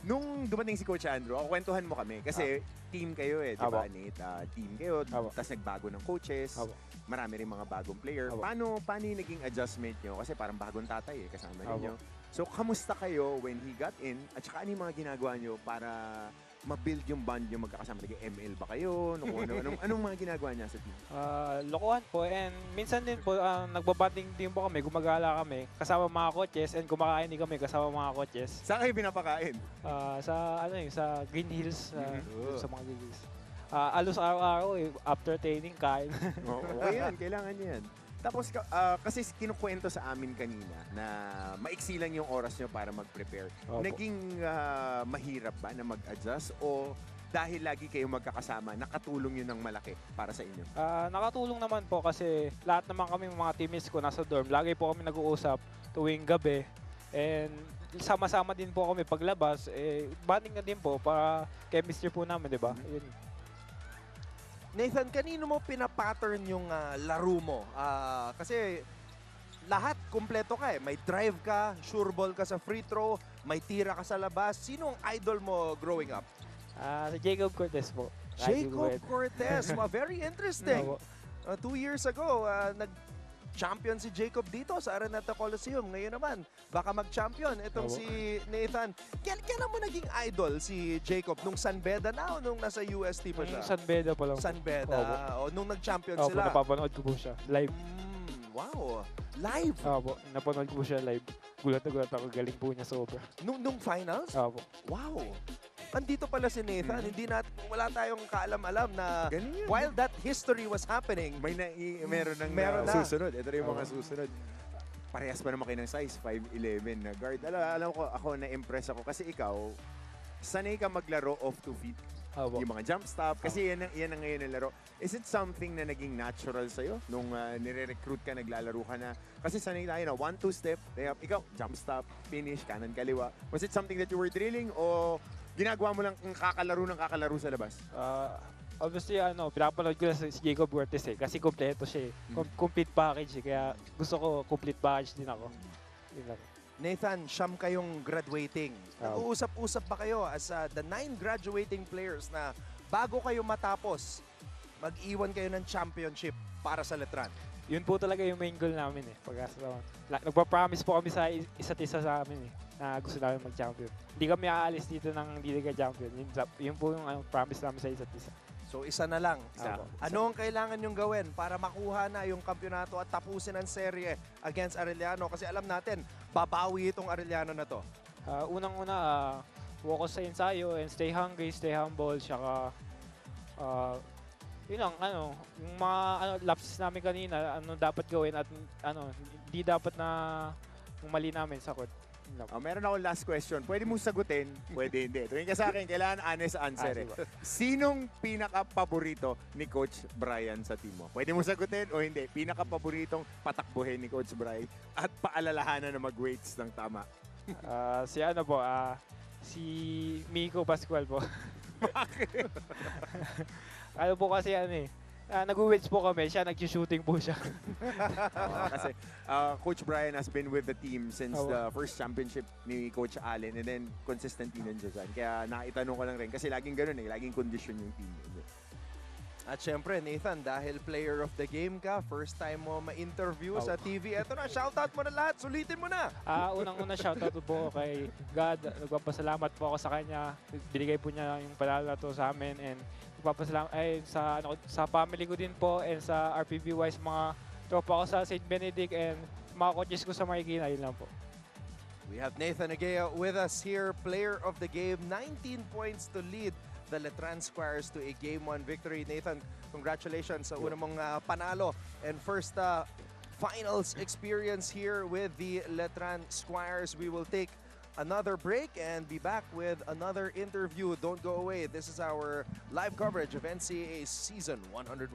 Nung dumating si Coach Andrew, kwentuhan mo kami. Kasi team kayo di ba, Nate? Team kayo, tapos nagbago ng coaches. Marami rin mga bagong player. Paano yung naging adjustment nyo? Kasi parang bagong tatay kasama ninyo. So, kamusta kayo when he got in? At saka ano yung mga ginagawa nyo para ma-build yung bond nyo magkakasama? Nag-ML ba kayo? Anong mga ginagawa niya sa team? Lokohan po, and minsan din po, nagbabanding din po kami, gumagala kami, kasama mga coaches, and kumakain din kami kasama mga coaches. Saan kayo pinapakain? Sa Green Hills, sa mga Green Hills. Alos araw-araw, after training, kain. Okay yan, kailangan yan. Tapos, kasi kinukwento sa amin kanina na maiksi lang yung oras nyo para mag-prepare. Naging mahirap ba na mag-adjust o dahil lagi kayo magkakasama, nakatulong yun ng malaki para sa inyo? Nakatulong naman po kasi lahat naman kami mga teammates ko nasa dorm. Lagi po kami nag-uusap tuwing gabi. And sama-sama din po kami paglabas. Bonding na din po para chemistry po namin, di ba? Yun. Nathan, kanino mo pinapattern yung laro mo? Kasi lahat kumpleto ka May drive ka, sure ball ka sa free throw, may tira ka sa labas. Sino ang idol mo growing up? Si Jacob Cortez po. Jacob Cortez. Very interesting. 2 years ago, nag-champion si Jacob dito sa Araneta Coliseum. Ngayon naman, baka mag-champion itong si Nathan. Kailan mo naging idol si Jacob? Nung San Beda na o nung nasa UST pa siya? San Beda pa lang. San Beda. Nung nag-champion Opo, sila. napapanood ko po siya. Live. Wow. Live? Opo, napanood ko po siya live. Gulat na gulat ako. Galing po niya sobra. Nung finals? Opo. Wow. Andito pala si Nathan. Wala tayong kaalam-alam na while that history was happening, meron ng susunod. Ito rin yung mga susunod. Parehas pa naman kayo ng size, 5'11" na guard. Alam ko, ako na-impress ako kasi ikaw, sanay ka maglaro off 2 feet. Yung mga jump stop, kasi yan ang ngayon ng laro. Is it something na naging natural sa'yo nung nire-recruit ka, naglalaro ka na? Kasi sanay tayo na 1-2 step, ikaw, jump stop, finish, kanan, kaliwa. Was it something that you were drilling o ginagawa mo lang kakalaro sa labas? Obviously, pinapanood ko na si Jacob Cortez kasi kompleto siya complete package kaya gusto ko complete package din ako. Nathan, siyam kayong graduating. Nag-uusap-usap ba kayo as the 9 graduating players na bago kayo matapos, mag-iwan kayo ng championship para sa Letran? Yun po talaga yung main goal namin Nagpa-promise po kami sa isa't isa sa amin na gusto namin mag-champion. Hindi kami aalis dito ng hindi ka-champion. Yun po yung promise namin sa isa't isa. So isa na lang. Ano ang kailangan nyong gawin para makuha na yung kampyonato at tapusin ang serye against Arellano? Kasi alam natin, babawi itong Arellano na to. Unang-una, focus sa ensayo and stay hungry, stay humble, tsaka yun lang, yung mga lapses namin kanina, dapat gawin at hindi dapat na yung mali namin sa court. Meron ako last question. Pwede mong sagutin, pwede hindi. Tingin ka sa akin, kailangan honest answer. Sinong pinaka-paborito ni Coach Brian sa team mo? Pwede mong sagutin o hindi? Pinaka-paboritong patakbuhin ni Coach Brian at paalalahanan na mag-weights ng tama. Si Miko Pascual po. Bakit? Po kasi nag-weights po kami, siya nag-shooting po siya. Kasi Coach Brian has been with the team since the first championship ni Coach Allen and then consistently nandiyan. Kaya naitanong ko lang rin kasi laging ganun laging condition yung team. At syempre, Nathan, dahil player of the game ka, first time mo ma-interview sa TV. Eto na, shoutout mo na lahat. Sulitin mo na. Unang-una, shoutout po kay God. Nagpapasalamat po ako sa kanya. Binigay po niya yung panalo na to sa amin. And nagpapasalamat sa family ko din po and sa RPB-wise mga tropa ko sa St. Benedict and mga coaches ko sa Marikina. Yun lang po. We have Nathan Agea with us here, player of the game. 19 points to lead the Letran Squires to a Game 1 victory. Nathan, congratulations sa unang mong panalo and first finals experience here with the Letran Squires. We will take another break and be back with another interview. Don't go away. This is our live coverage of NCAA Season 101.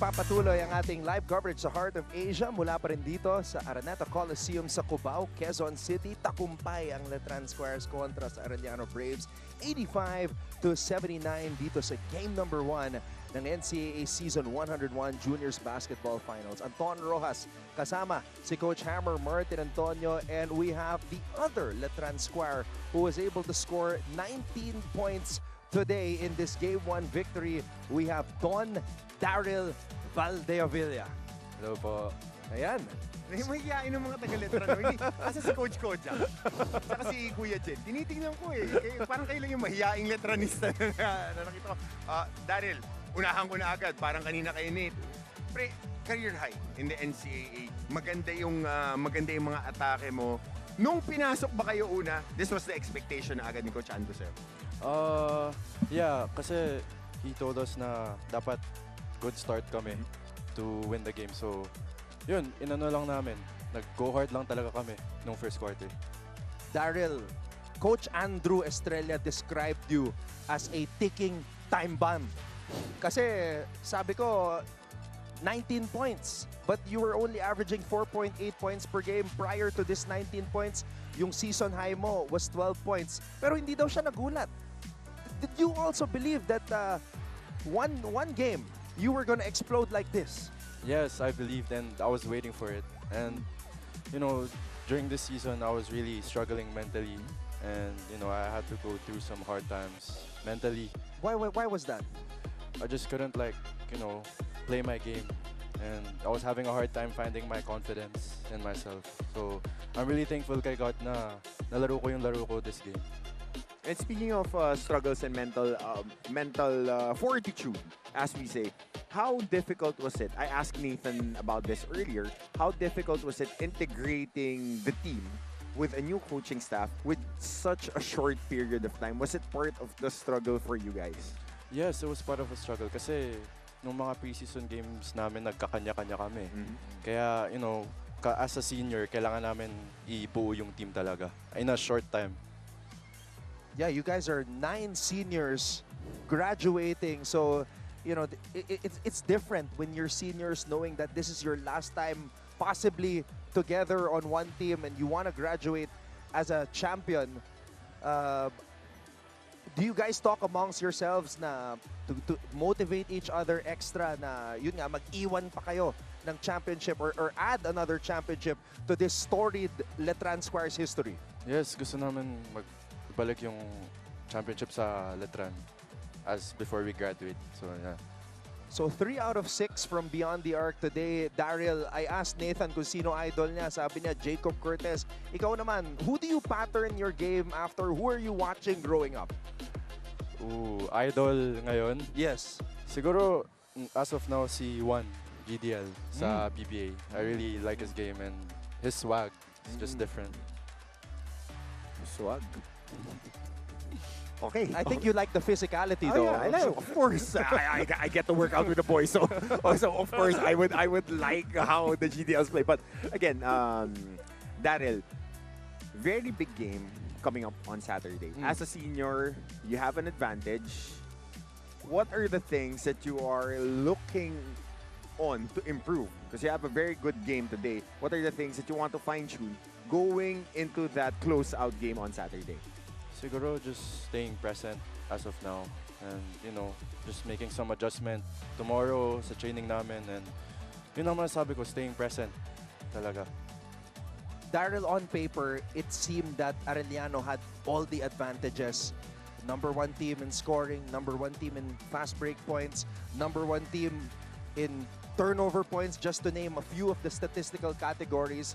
Nagpapatuloy ang ating live coverage sa Heart of Asia mula pa rin dito sa Araneta Coliseum sa Cubao, Quezon City. Takumpay ang Letran Squares kontra sa Arellano Braves. 85-79 dito sa game number 1 ng NCAA Season 101 Juniors Basketball Finals. Anton Rojas kasama si Coach Hammer Martin Antonio, and we have the other Letran Square who was able to score 19 points today in this Game 1 victory. We have Don Daryl Valdeavilla. Hello po. Ayan. Mahihain ng mga taga-Letran. Asa si Coach Koja? Saka si Kuya Jen. Tinitingnan ko eh. Parang kayo lang yung mahihaing Letranista na nakita ko. Daryl, unahan ko na agad. Parang kanina kayo Nate. Pre, career high in the NCAA. Maganda yung mga atake mo. Nung pinasok ba kayo una, this was the expectation na agad ni Coach Ando sa'yo? Yeah, kasi he told us na dapat good start kami to win the game. So, yun, inano lang namin. Nag-go hard lang talaga kami nung first quarter. Daryl, Coach Andrew Estrella described you as a ticking time bomb. Kasi sabi ko, 19 points. But you were only averaging 4.8 points per game. Prior to this 19 points, yung season high mo was 12 points. Pero hindi daw siya nagulat. Did you also believe that one game, you were gonna explode like this? Yes, I believed and I was waiting for it. And, you know, during this season, I was really struggling mentally. And, you know, I had to go through some hard times mentally. Why was that? I just couldn't, like, you know, play my game. And I was having a hard time finding my confidence in myself. So, I'm really thankful kay God na nalaro ko yung laro ko this game. And speaking of struggles and mental fortitude, as we say, how difficult was it? I asked Nathan about this earlier. How difficult was it integrating the team with a new coaching staff with such a short period of time? Was it part of the struggle for you guys? Yes, it was part of a struggle kasi nung mga preseason games namin, nagkakanya-kanya kami. Kaya, you know, as a senior, kailangan namin ibuo yung team talaga in a short time. Yeah, you guys are 9 seniors graduating. So, you know, it's different when you're seniors knowing that this is your last time possibly together on one team and you want to graduate as a champion. Do you guys talk amongst yourselves na to motivate each other extra na yun nga, mag-iwan pa kayo ng championship or add another championship to this storied Letran Squares history? Yes, gusto namin magbalik yung championship sa Letran as before we graduate. So, yeah. So 3 out of 6 from beyond the arc today. Daryl, I asked Nathan kung sino idol niya. Sabi niya, Jacob Cortez. Ikaw naman, who do you pattern your game after? Who are you watching growing up? Ooh, idol ngayon? Yes. Siguro, as of now, si Juan GDL sa BBA. I really like his game and his swag is just different. Swag? Okay. I think you like the physicality though. Yeah, I know. Of course, I get to work out with the boys, so also of course I would like how the GDLs play. But again, Daryl, very big game coming up on Saturday. As a senior, you have an advantage. What are the things that you are looking on to improve? Because you have a very good game today. What are the things that you want to fine-tune going into that close-out game on Saturday? Siguro just staying present as of now. And, just making some adjustment tomorrow sa training namin. And yun ang masasabi ko, staying present talaga. Daryl, on paper, it seemed that Arellano had all the advantages. Number 1 team in scoring, number 1 team in fast break points, number 1 team in turnover points, just to name a few of the statistical categories.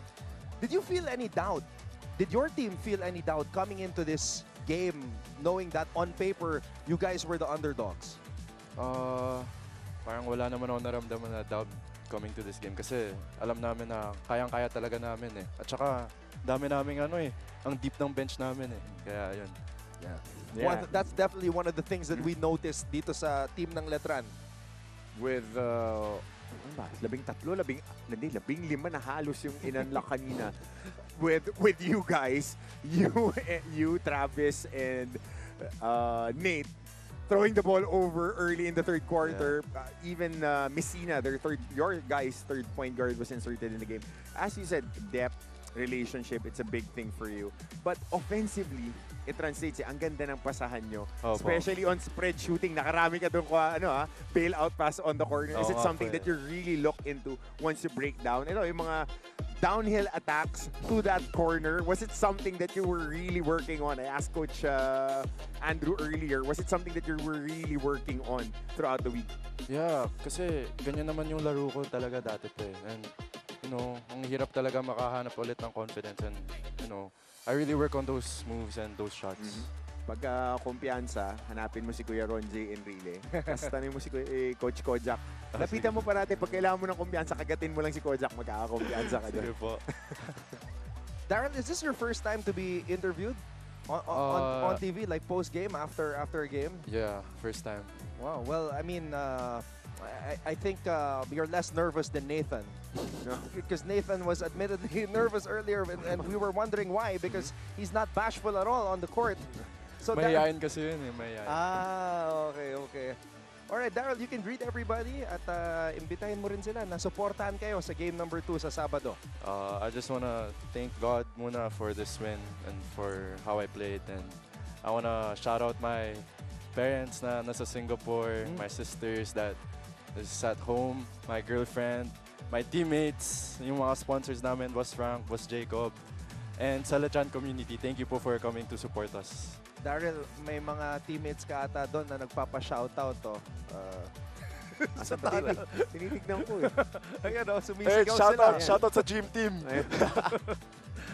Did you feel any doubt? Did your team feel any doubt coming into this game, knowing that on paper, you guys were the underdogs? Parang wala naman ako naramdaman na doubt coming to this game kasi alam namin na kayang-kaya talaga namin eh. At saka dami namin ang deep ng bench namin eh. Kaya yun. Yeah. That's definitely one of the things that we noticed dito sa team ng Letran. With 13, 15 na halos yung inunlock kanina. With you guys, you Travis and Nate throwing the ball over early in the third quarter. Even Messina, your guy's third point guard was inserted in the game. As you said, depth, relationship, it's a big thing for you. But offensively, it translates. Ang ganda ng pasahan nyo. Especially on spread shooting. Nakarami ka doon bail out pass on the corner. Is it something that you really look into once you break down? Yung mga downhill attacks to that corner, was it something that you were really working on? I asked Coach Andrew earlier, was it something that you were really working on throughout the week? Yeah, kasi ganyan naman yung laro ko talaga dati pa eh. And, ang hirap talaga makahanap ulit ng confidence. And, I really work on those moves and those shots. Pagka kumpiyansa, hanapin mo si Kuya Ron J. Enrile. Tapos tanongin mo si Coach Kojak. Lapitan mo parati, pag kailangan mo ng kumpiyansa, kagatin mo lang si Kojak, magkakakumpiyansa ka dyan. Sige po. Darren, is this your first time to be interviewed on TV, like post-game, after a game? Yeah, first time. Wow, well, I mean, I think you're less nervous than Nathan. Because Nathan was admittedly nervous earlier, and we were wondering why, because he's not bashful at all on the court. So mayayain kasi yun eh, mayayain. Okay. Alright, Daryl, you can greet everybody at imbitahin mo rin sila na supportahan kayo sa game number 2 sa Sabado. I just wanna thank God muna for this win and for how I played. And I wanna shout out my parents na nasa Singapore, my sisters that is at home, my girlfriend, my teammates, yung mga sponsors namin, Boss Frank, Boss Jacob, and sa Letran community. Thank you po for coming to support us. Daryl, may mga teammates ka ata doon na nagpapa-shoutout to. Sa tinitignan ko eh. Ayan sumisigaw sila. Shoutout sa gym team.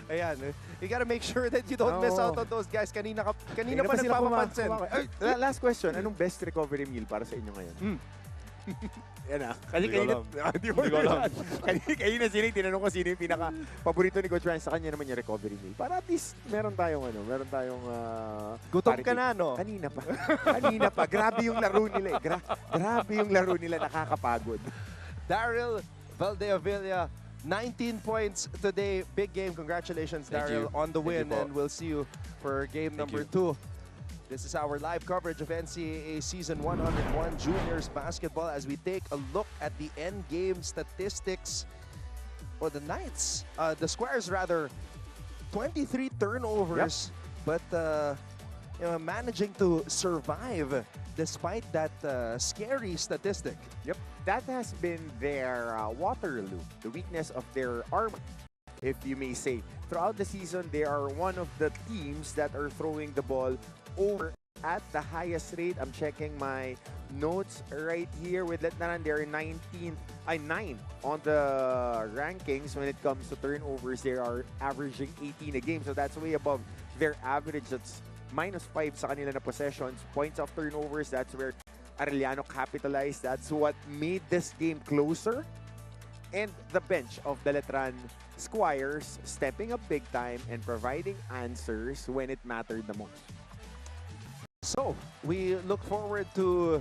Ayan, you gotta make sure that you don't miss out on those guys. Kanina pa nagpapapansin. Last question, anong best recovery meal para sa inyo ngayon? Yan Hindi ko alam. Kanina tinanong ko sino yung pinaka-paborito ni Coach Ryan, sa kanya naman yung recovery meal. Para at least meron tayong gutom ka na, no? Kanina pa. Grabe yung laro nila eh. Grabe yung laro nila, nakakapagod. Daryl Valdeavilla, 19 points today. Big game. Congratulations, Daryl, on the win. And we'll see you for game number 2. This is our live coverage of NCAA Season 101 Juniors Basketball as we take a look at the end game statistics for the Knights. The Squires, rather, 23 turnovers, but managing to survive despite that scary statistic. Yep, that has been their Waterloo, the weakness of their armor, if you may say. Throughout the season, they are one of the teams that are throwing the ball over at the highest rate. I'm checking my notes right here with Letran. They're 9 on the rankings when it comes to turnovers. They are averaging 18 a game, so that's way above their average. That's -5 sa kanila na possessions. Points of turnovers, that's where Arellano capitalized. That's what made this game closer. And the bench of the Letran Squires stepping up big time and providing answers when it mattered the most. So, we look forward to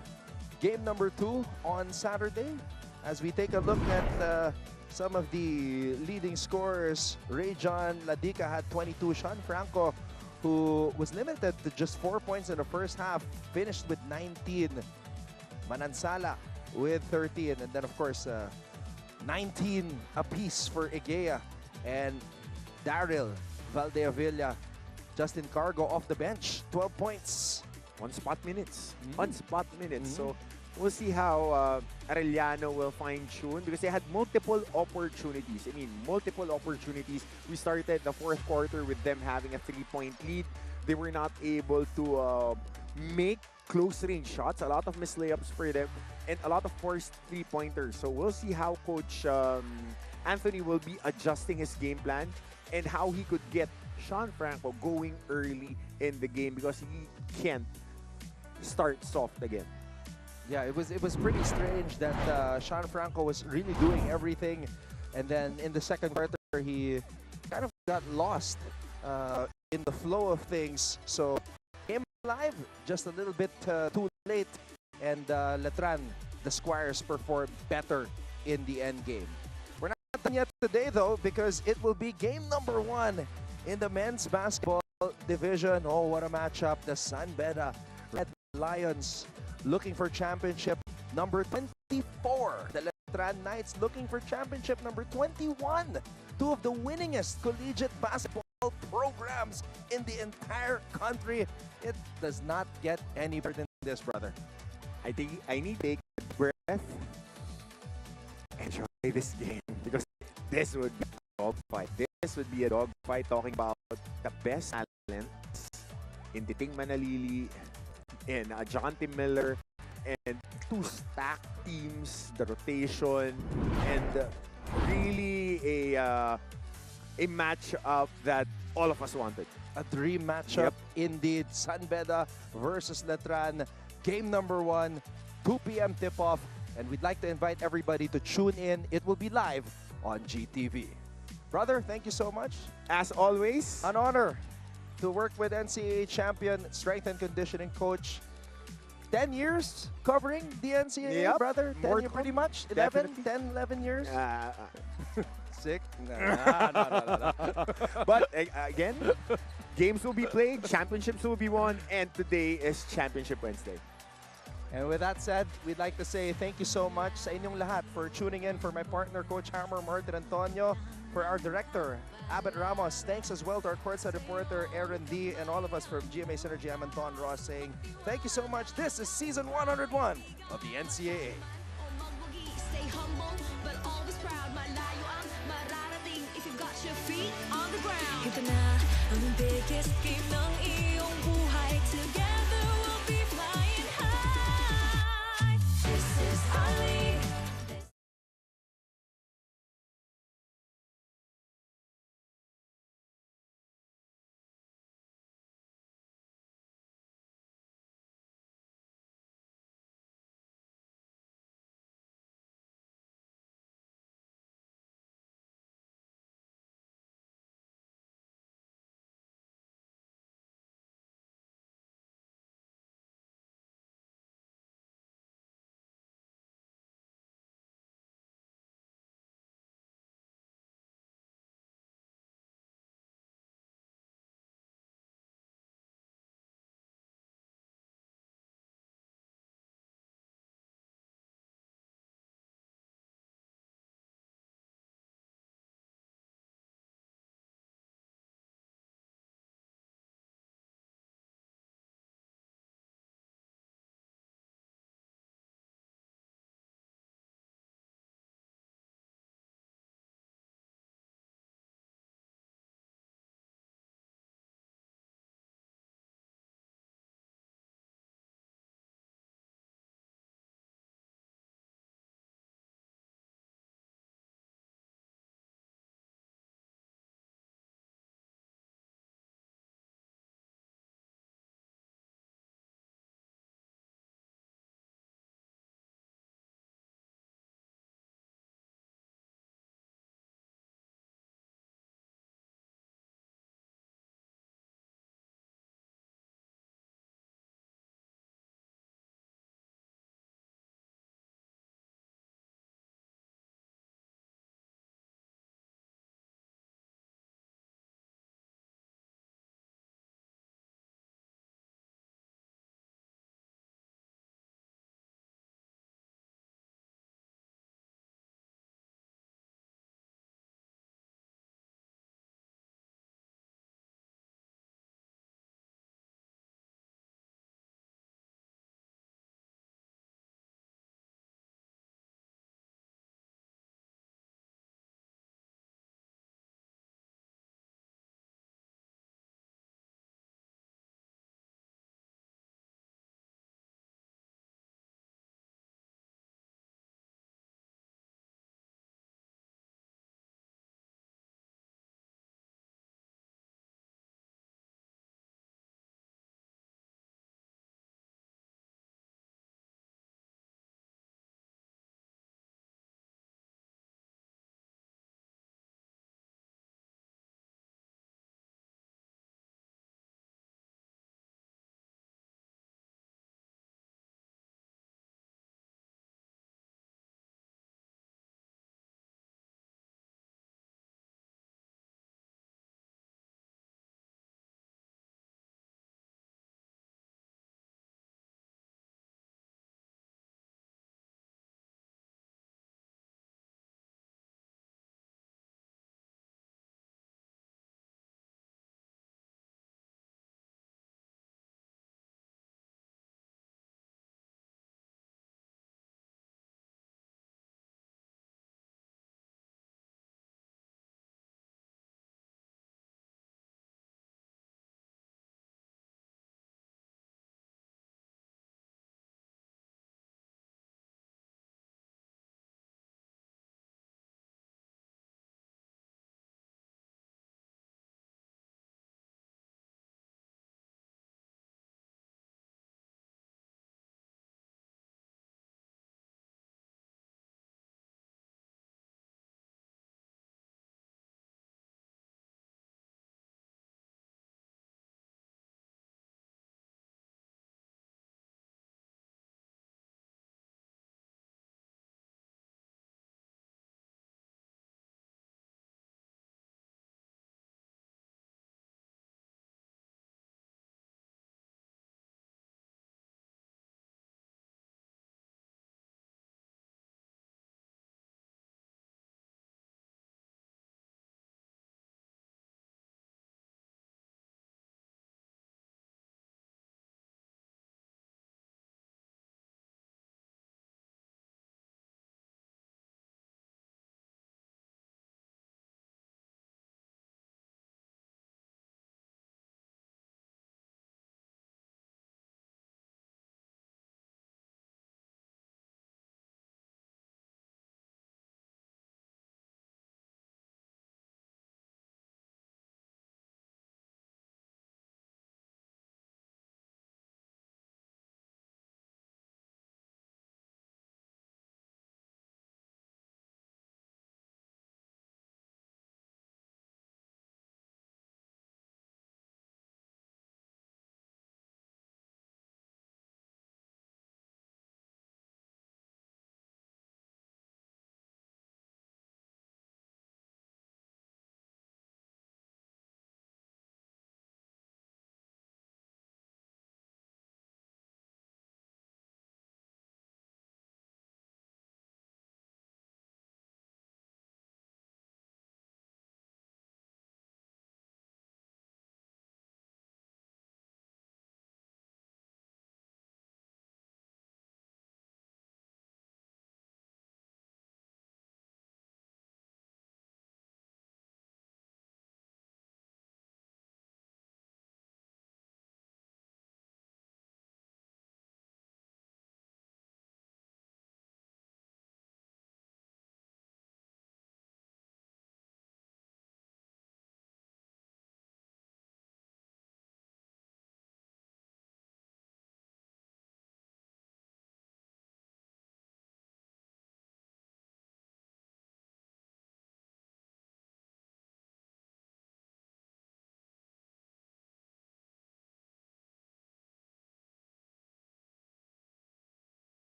game number 2 on Saturday as we take a look at some of the leading scorers. Rayjon Ladica had 22. Sean Franco, who was limited to just 4 points in the first half, finished with 19. Manansala with 13. And then, of course, 19 apiece for Egea and Daryl Valdeavilla. Justin Cargo off the bench, 12 points. on-spot minutes. On-spot minutes. So we'll see how Arellano will fine-tune because they had multiple opportunities. I mean, multiple opportunities. We started the fourth quarter with them having a 3-point lead. They were not able to make close-range shots. A lot of missed layups for them and a lot of forced three-pointers. So we'll see how Coach Anthony will be adjusting his game plan and how he could get Sean Franco going early in the game because he can't start soft again. Yeah, it was pretty strange that Sean Franco was really doing everything, and then in the second quarter he kind of got lost in the flow of things. So came alive just a little bit too late, and Letran, the Squires, performed better in the end game. We're not done yet today though, because it will be game number 1 in the men's basketball division. Oh, what a matchup! The Beda Red Lions looking for championship number 24. The Letran Knights looking for championship number 21. Two of the winningest collegiate basketball programs in the entire country. It does not get any better than this, brother. I think I need to take a breath. Enjoy this game because this would be a dogfight. This would be a dogfight talking about the best talents in Titing Manalili and Jonty Miller, and two stacked teams, the rotation, and really a matchup that all of us wanted. A dream matchup indeed. Beda versus Letran. Game number 1, 2 p.m. tip-off. And we'd like to invite everybody to tune in. It will be live on GTV. Brother, thank you so much. As always, an honor to work with NCAA champion, strength and conditioning coach. 10 years covering the NCAA, brother? 10 years, pretty much? 11, Definitely. 10, 11 years? Sick? No. But again, games will be played, championships will be won, and today is Championship Wednesday. And with that said, we'd like to say thank you so much sa inyong lahat for tuning in. For my partner, Coach Hammer, Martin Antonio. For our director, Abbott Ramos. Thanks as well to our courtside reporter, Aaron D. And all of us from GMA Synergy, I'm Anton Ross saying thank you so much. This is season 101 of the NCAA. Stay humble, but always proud. Malayo ang mararating if you've got your feet on the ground. Ito na ang biggest game ng iyong buhay. Together we'll be flying high. This is our league.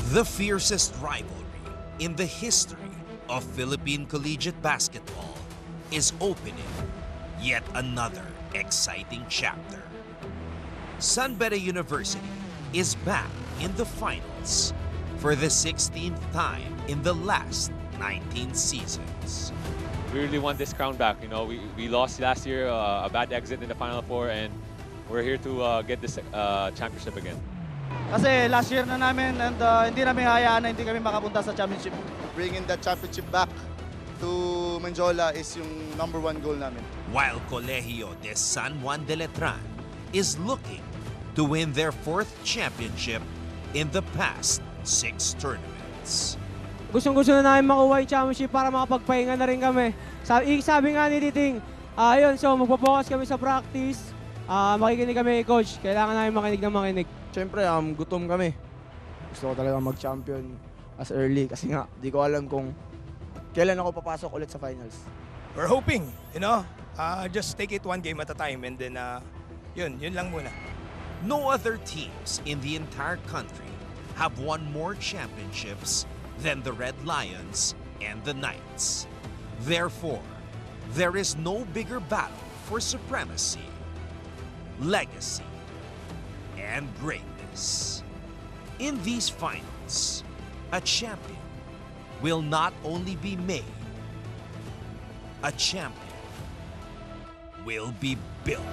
The fiercest rivalry in the history of Philippine collegiate basketball is opening yet another exciting chapter. Beda University is back in the finals for the 16th time in the last 19 seasons. We really want this crown back. You know, we lost last year, a bad exit in the Final Four, and we're here to get this championship again. Kasi last year na namin and hindi namin hayaan na hindi kami makapunta sa championship. Bringing the championship back to Manjola is yung #1 goal namin. While Colegio de San Juan de Letran is looking to win their 4th championship in the past 6 tournaments. Gustong-gusto na namin makuha yung championship para makapagpahinga na rin kami. Sabi nga ni Titing, ayun, so magpo-focus kami sa practice, makikinig kami coach, kailangan namin makinig ng makinig. Siyempre, gutom kami. Gusto ko talaga mag-champion as early kasi nga, di ko alam kung kailan ako papasok ulit sa finals. We're hoping, just take it one game at a time and then yun lang muna. No other teams in the entire country have won more championships than the Red Lions and the Knights. Therefore, there is no bigger battle for supremacy, legacy, and greatness. In these finals, a champion will not only be made, a champion will be built.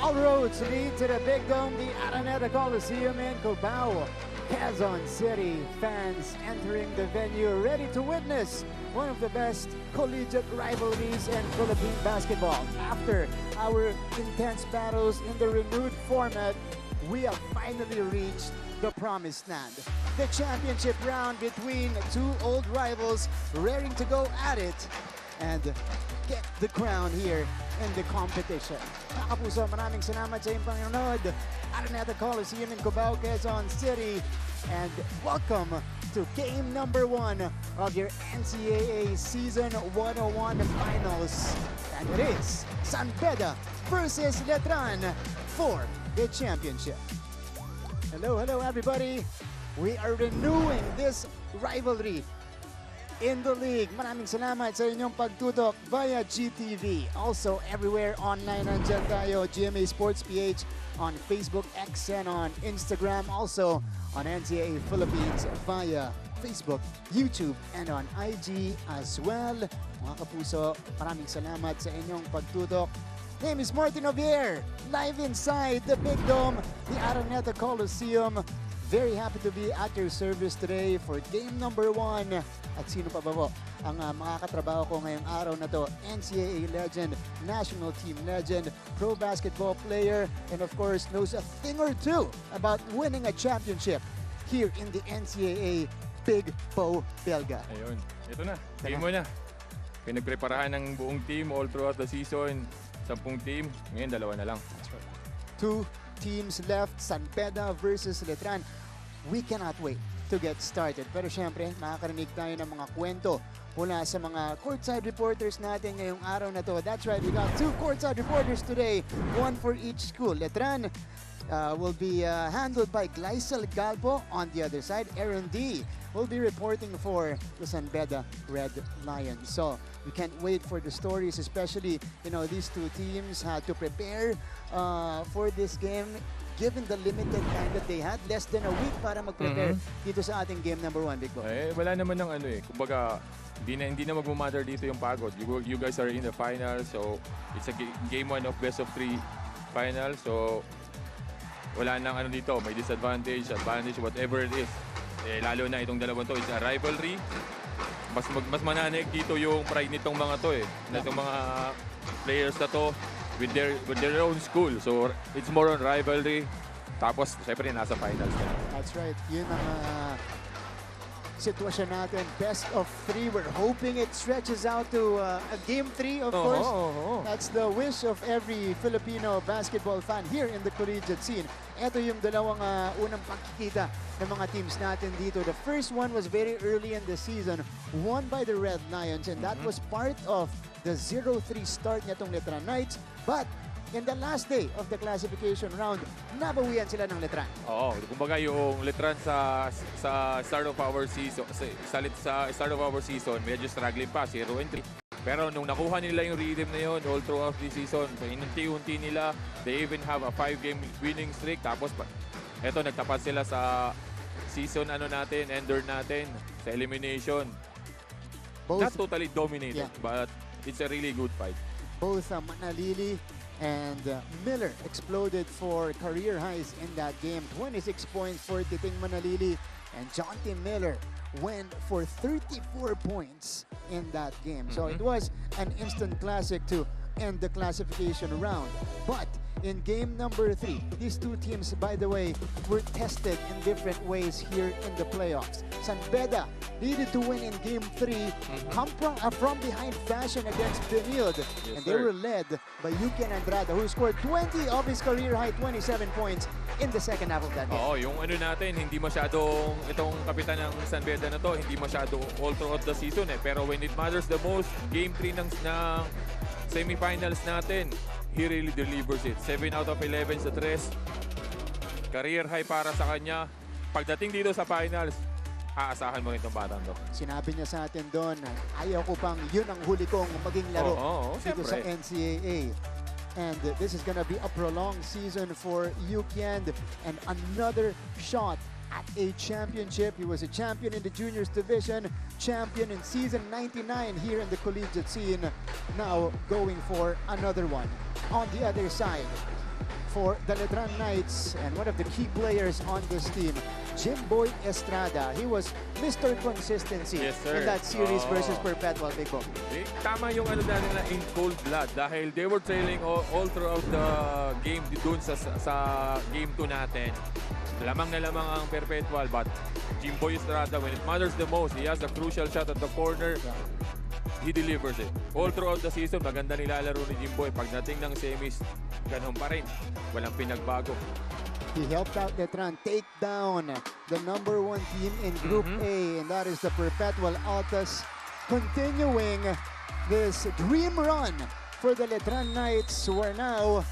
All roads lead to the Big Dome, the Araneta Coliseum in Cubao. Quezon City fans entering the venue ready to witness one of the best collegiate rivalries in Philippine basketball. After our intense battles in the renewed format, we have finally reached the promised land. The championship round between two old rivals raring to go at it and get the crown here in the competition. Mga kapuso, maraming salamat sa iyong panonood. Araneta Coliseum in Cubao, Quezon City. And welcome to game #1 of your NCAA Season 101 Finals. And it is Beda versus Letran for the championship. Hello everybody. We are renewing this rivalry in the league. Maraming salamat sa inyong pagtutok via GTV. Also everywhere online nandiyan tayo. GMA Sports PH on Facebook, X, and on Instagram. Also on NCAA Philippines via Facebook, YouTube, and on IG as well. Mga kapuso, maraming salamat sa inyong pagtutok. Name is Martin Javier, live inside the Big Dome, the Araneta Coliseum. Very happy to be at your service today for game #1. At sino pa ba po ang makakatrabaho ko ngayong araw na to? NCAA legend, national team legend, pro basketball player, and of course knows a thing or two about winning a championship here in the NCAA Big Bo Belga. Ayun, ito na. Game mo na. Pinagpreparahan ng buong team all throughout the season. 10 team, ngayon 2 na lang. That's right. 2 teams left, Beda versus Letran. We cannot wait to get started. Pero syempre, makakarinig tayo ng mga kwento mula sa mga courtside reporters natin ngayong araw na to. That's right, we got 2 courtside reporters today, 1 for each school. Letran will be handled by Gleisel Galpo. On the other side, Aaron D will be reporting for the Beda Red Lions. So we can't wait for the stories, especially, these 2 teams had to prepare for this game given the limited time that they had, less than a week para mag-prepare dito sa ating game #1, Big Bo. Wala naman ng kumbaga, hindi na magmamatter dito yung pagod. You guys are in the final, so it's a game 1 of best of 3 final, so wala nang dito, may disadvantage, advantage, whatever it is. Lalo na itong dalawang to, it's a rivalry. Mas mananig dito yung pride nitong mga to Itong mga players na to with their own school. So it's more on rivalry. Tapos syempre nasa finals na. That's right. Yun ang sitwasyon natin. Best of 3. We're hoping it stretches out to a game 3, of course. That's the wish of every Filipino basketball fan here in the collegiate scene. Ito yung dalawang unang pagkikita ng mga teams natin dito. The first one was very early in the season, won by the Red Lions, and that was part of the 0-3 start nitong Letran Knights. But in the last day of the classification round, nabawian sila ng Letran. Oo, kumbaga yung Letran sa start of our season, sa start of our season, medyo struggling pa, 0-3. Pero nung nakuha nila yung rhythm na yun all throughout the season, inunti-unti nila, they even have a 5-game winning streak. Tapos, eto, nagtapat sila sa season ender natin, sa elimination. Not totally dominated, but it's a really good fight. Both Manalili and Miller exploded for career highs in that game. 26 points for Titing Manalili, and Jonty Miller went for 34 points in that game. So it was an instant classic to end the classification round. But in game number 3, these two teams, by the way, were tested in different ways here in the playoffs. San Beda needed to win in game 3, come from behind fashion against Benilde. And they were led by Yukian Andrada, who scored 20 of his career high 27 points in the second half of that game. Oo, yung natin, hindi masyadong, itong kapitan ng San Beda na to, hindi masyado all throughout the season Pero when it matters the most, game 3 ng semifinals natin, he really delivers it. 7 out of 11 sa 3. Career high para sa kanya. Pagdating dito sa finals, aasahan mo itong batang to. Sinabi niya sa atin doon, ayaw ko pang yun ang huli kong maging laro dito sa NCAA. And this is gonna be a prolonged season for Yukian, and another shot at a championship. He was a champion in the juniors division, champion in season 99 here in the collegiate scene. Now going for another one. On the other side, for the Letran Knights, and one of the key players on this team, Jimboy Estrada. He was Mr. Consistency in that series versus Perpetual, Big Bo. Tama yung natin na in cold blood dahil they were trailing all throughout the game dun sa game 2 natin. Lamang na lamang ang Perpetual, but Jimboy Estrada, when it matters the most, he has a crucial shot at the corner. He delivers it. All throughout the season, maganda nilalaro ni Jimboy. Pagdating ng semis, ganun pa rin. Walang pinagbago. He helped out Letran take down the #1 team in Group A, and that is the Perpetual Altas, continuing this dream run for the Letran Knights, who are now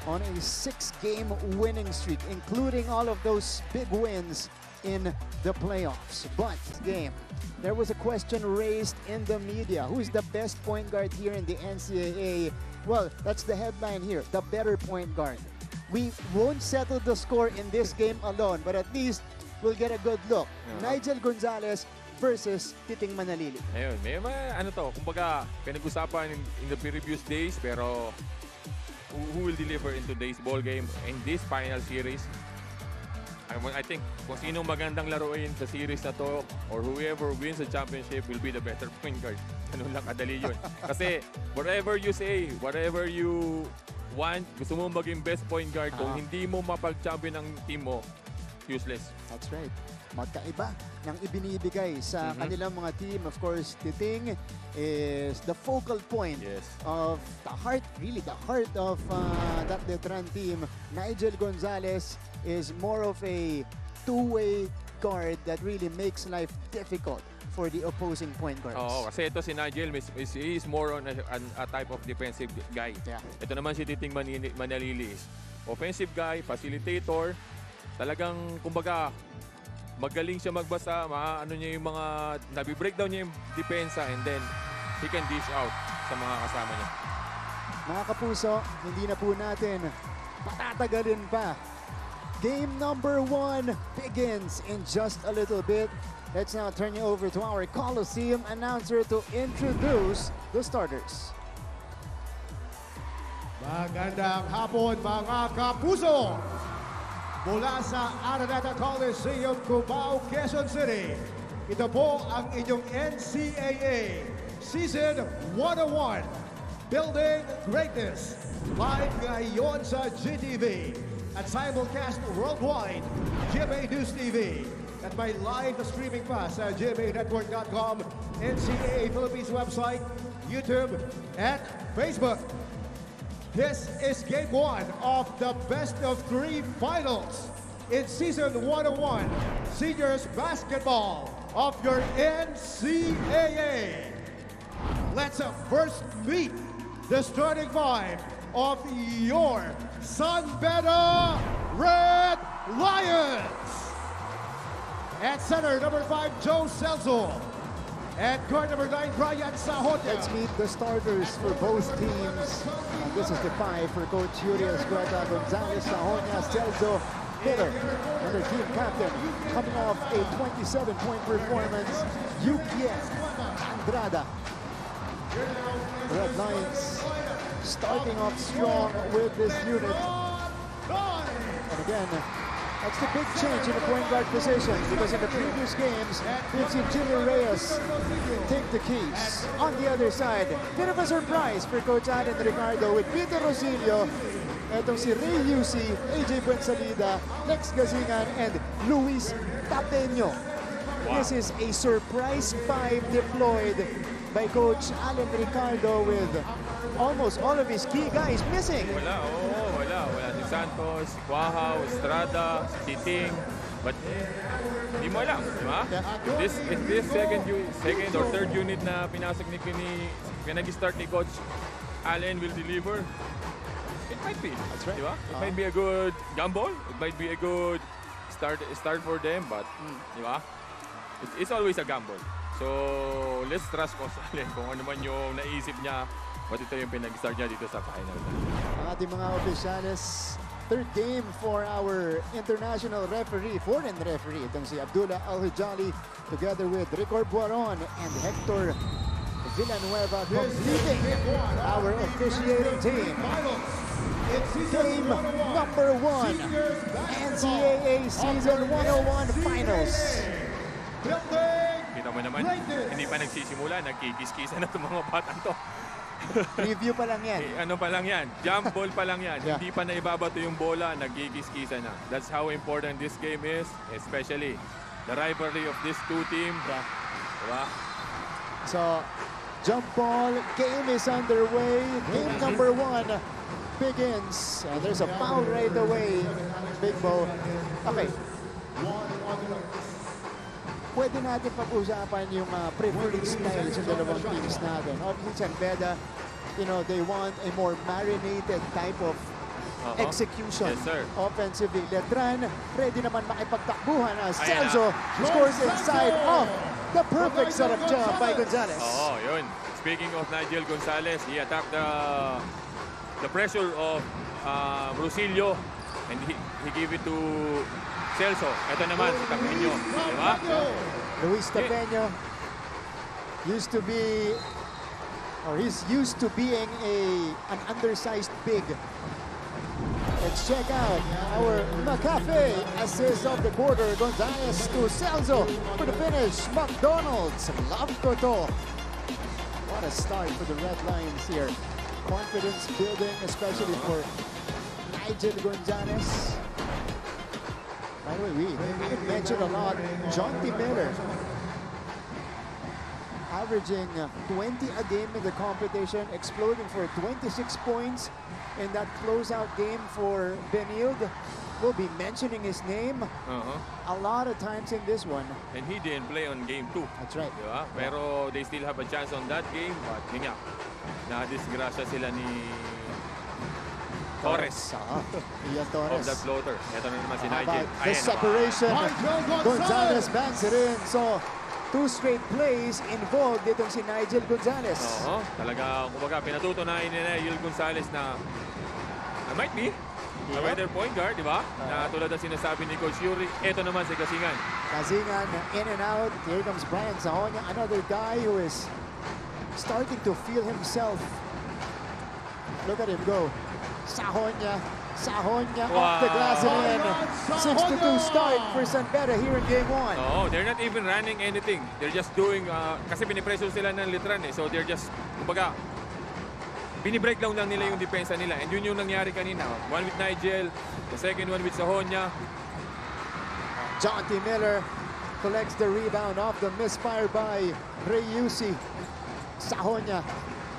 on a 6-game winning streak, including all of those big wins in the playoffs. But game, there was a question raised in the media. Who is the best point guard here in the NCAA? Well, that's the headline here, the better point guard. We won't settle the score in this game alone, but at least we'll get a good look. Nigel Gonzalez versus Titing Manalili. Ayun, may kumbaga, pinag-usapan in the previous days, pero who will deliver in today's ball game in this final series? I think kung sinong magandang laruin sa series na to, or whoever wins the championship will be the better point guard. Ganun lang kadali yun. Kasi whatever you say, whatever you want, gusto mo maging best point guard, kung hindi mo mapag-champion ng team mo, useless. That's right. Magkaiba ng ibinibigay sa kanilang mga team. Of course, Titing is the focal point of the heart, really the heart of that Letran team. Nigel Gonzalez is more of a two-way guard that really makes life difficult for the opposing point guards. Kasi ito si Nigel, he is more on a type of defensive guy. Ito naman si Titing Manalili, offensive guy, facilitator. Talagang, kumbaga, magaling siya magbasa, ano niya yung mga, nabi-breakdown niya yung depensa, and then he can dish out sa mga kasama niya. Mga kapuso, hindi na po natin patatagalin pa. Game number 1 begins in just a little bit. Let's now turn you over to our Coliseum announcer to introduce the starters. Magandang hapon mga kapuso! Mula sa Arellano Coliseum, Cubao, Quezon City, ito po ang inyong NCAA Season 101, Building Greatness, live ngayon sa GTV at simulcast worldwide, GMA News TV. at my live streaming pass at gmanetwork.com, NCAA Philippines website, YouTube, and Facebook. This is Game 1 of the Best of 3 Finals in Season 101 Seniors Basketball of your NCAA. Let's first meet the starting five of your Beda Red Lions. At center, number 5, Joe Celso. At guard, number 9, Brian Sahonia. Let's meet the starters for both teams. This is the 5 for Coach Yuri Escueta, Gonzalez, Sahonia, Celso, Miller. Another team captain coming off a 27-point performance, Yukiel Andrada. Red Lions starting off strong with this unit. And again, that's the big change in the point guard position because in the previous games, we've seen Junior Reyes take the keys. On the other side, bit of a surprise for Coach Allen Ricardo with Peter Rosilio, etong si Ray Yusi, AJ Buensalida, Lex Gazingan, and Luis Tapeño. Wow. This is a surprise 5 deployed by Coach Allen Ricardo with almost all of his key guys missing. Wala si Santos, si Quahaw, Estrada, si Titing. But hindi mo alam, di ba? If this second or third unit na pinasok ni nag-start ni Coach Allen will deliver, it might be. That's right. Di ba? It might be a good gamble. It might be a good start for them, but di ba? It's always a gamble. So, let's trust Coach Allen kung ano man yung naisip niya. But ito yung pinag-start niya dito sa final. Ang ating mga opisyales, third game for our international referee, foreign referee. Itong si Abdullah Al-Hijali together with Ricor Buaron and Hector Villanueva completing our officiating team. Game number 1, NCAA Season 101 Finals. Kita mo naman, hindi pa nagsisimula, nagkikis-kisa na itong mga batang to. Review pa lang yan. Ano pa lang yan, jump ball pa lang yan. Yeah. Hindi pa naibabato yung bola, nagkikis-kisa na. That's how important this game is, especially the rivalry of these two teams. Yeah. Diba? So, jump ball game is underway. Game number 1 begins. There's a foul right away, Big Bo. Okay. Pwede natin pag-usapan yung preferred styles ng dalawang teams natin. Obviously, Beda, you know, they want a more marinated type of execution. Yes, sir. Offensively, Letran, ready naman makipagtakbuhan as Celso scores inside off. The perfect setup job by Gonzalez. Oo, yun. Speaking of Nigel Gonzalez, he attacked the pressure of Rosilio and he gave it to Celso. Ito naman si Tapeño, di ba? Luis Tapeño used to be, or he's used to being an undersized big. Let's check out our McCafe assist of the quarter. Gonzalez to Celso for the finish. McDonald's, love ko to. What a start for the Red Lions here. Confidence building, especially for Nigel Gonzalez. By the way, we mentioned a lot, John T. Miller averaging 20 a game in the competition, exploding for 26 points in that closeout game for Benilde. We'll be mentioning his name a lot of times in this one. And he didn't play on game 2. That's right. Diba? Pero they still have a chance on that game. But yun nga, na-disgrasya sila ni Torres. Torres. Of that floater. Ito na naman si How Nigel. about the separation? Gonzalez banks it in. So, 2 straight plays involved itong si Nigel Gonzalez. Talaga, kumbaga, pinatutunayan ni Nigel Gonzalez na might be a better point guard, di ba? Na tulad na sinasabi ni Coach Yuri, ito naman si Gazingan. Gazingan in and out. Here comes Brian Sahonia, another guy who is starting to feel himself. Look at him go. Sahonia off the glass and in. 6-2 start for Beda here in game 1. Oh, they're not even running anything. They're just doing, kasi pinipressure sila ng Letran eh. So they're just, kumbaga, binibreak down lang nila yung depensa nila. And yun yung nangyari kanina. One with Nigel, the second one with Sahonia. John T. Miller collects the rebound off the misfire by Ray Yusi. Sahonya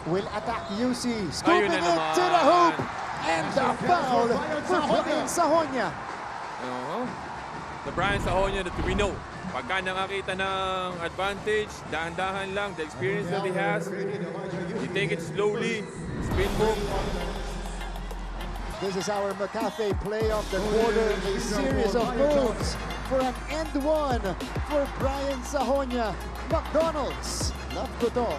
will attack Yusi, scooping it to the hoop, and the foul for Brian Sahonya. The Brian Sahonya that we know. Pagka nakakita ng advantage, dahan-dahan lang, the experience that he has, he take it slowly, spin move. This is our McAfee play of the quarter, a series of moves for an end one for Brian Sahonya. McDonald's, love ko to.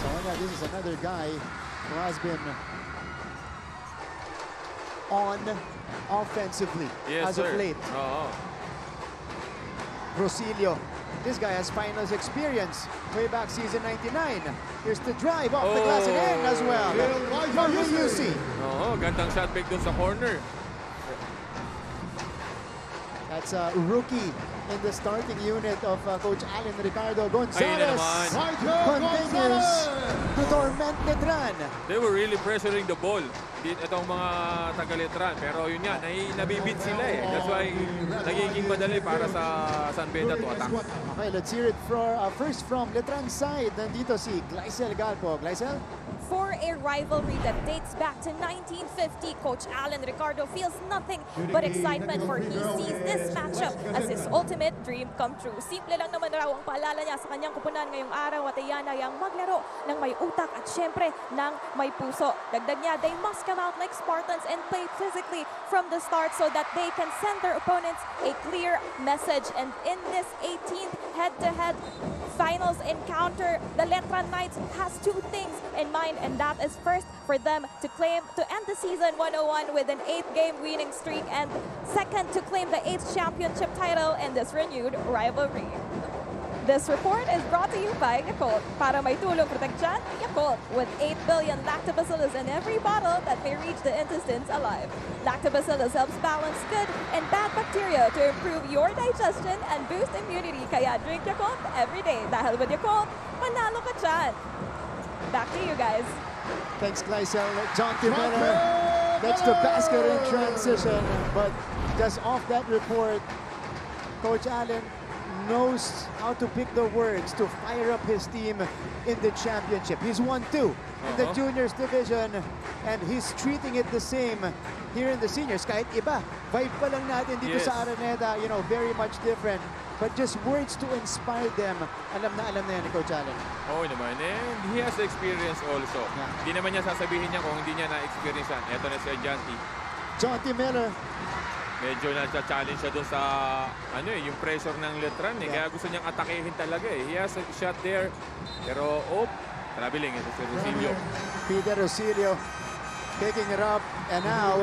Sahonya, this is another guy who has been on offensively as of late. Rosilio, this guy has finals experience way back season 99. Here's the drive off the glass and in as well. Yusi. Gandang shot pick dun sa corner. That's a rookie in the starting unit of Coach Allen Ricardo Gonzalez. Continues to torment Letran. They were really pressuring the ball. Itong mga taga-Letran. Pero yun nga, nabibit sila eh. That's why nagiging madali para sa San Beda to attack. Okay, let's hear it first from Letran side. Nandito si Gleisel Galpo. Gleisel? For a rivalry that dates back to 1950, Coach Allen Ricardo feels nothing but excitement for he sees this matchup as his ultimate dream come true. Simple lang naman raw ang paalala niya sa kanyang kupunan ngayong araw at iyan ay ang maglaro ng may utak at syempre ng may puso. Dagdag niya, they must come out like Spartans and play physically from the start so that they can send their opponents a clear message. And in this 18th head-to-head finals encounter, the Letran Knights has two things in mind, and that is first for them to end the season 101 with an 8-game winning streak, and second to claim the 8th championship title in this renewed rivalry. This report is brought to you by Yakult. Para may tulong proteksyon, Yakult, with 8 billion lactobacillus in every bottle that may reach the intestines alive. Lactobacillus helps balance good and bad bacteria to improve your digestion and boost immunity. Kaya drink Yakult every day. Dahil with Yakult, manalo ka dyan. Back to you guys. Thanks, Gleisel. John Timena gets the basket in transition, but just off that report, Coach Allen knows how to pick the words to fire up his team in the championship. He's won 2 in the juniors division, and he's treating it the same here in the seniors. Kahit iba, vibe pa lang natin dito sa Araneta, you know, very much different. But just words to inspire them. Alam na yan ni Coach Allen. Oo naman, and he has the experience also. Hindi naman niya sasabihin niya kung hindi niya na-experience yan. Ito na si Janty. John T. Miller. Medyo na-challenge siya doon sa yung pressure ng Letran eh. Kaya gusto niyang atakehin talaga eh. He has a shot there. Pero traveling ito si Rosilio. Peter Rosilio picking it up, and now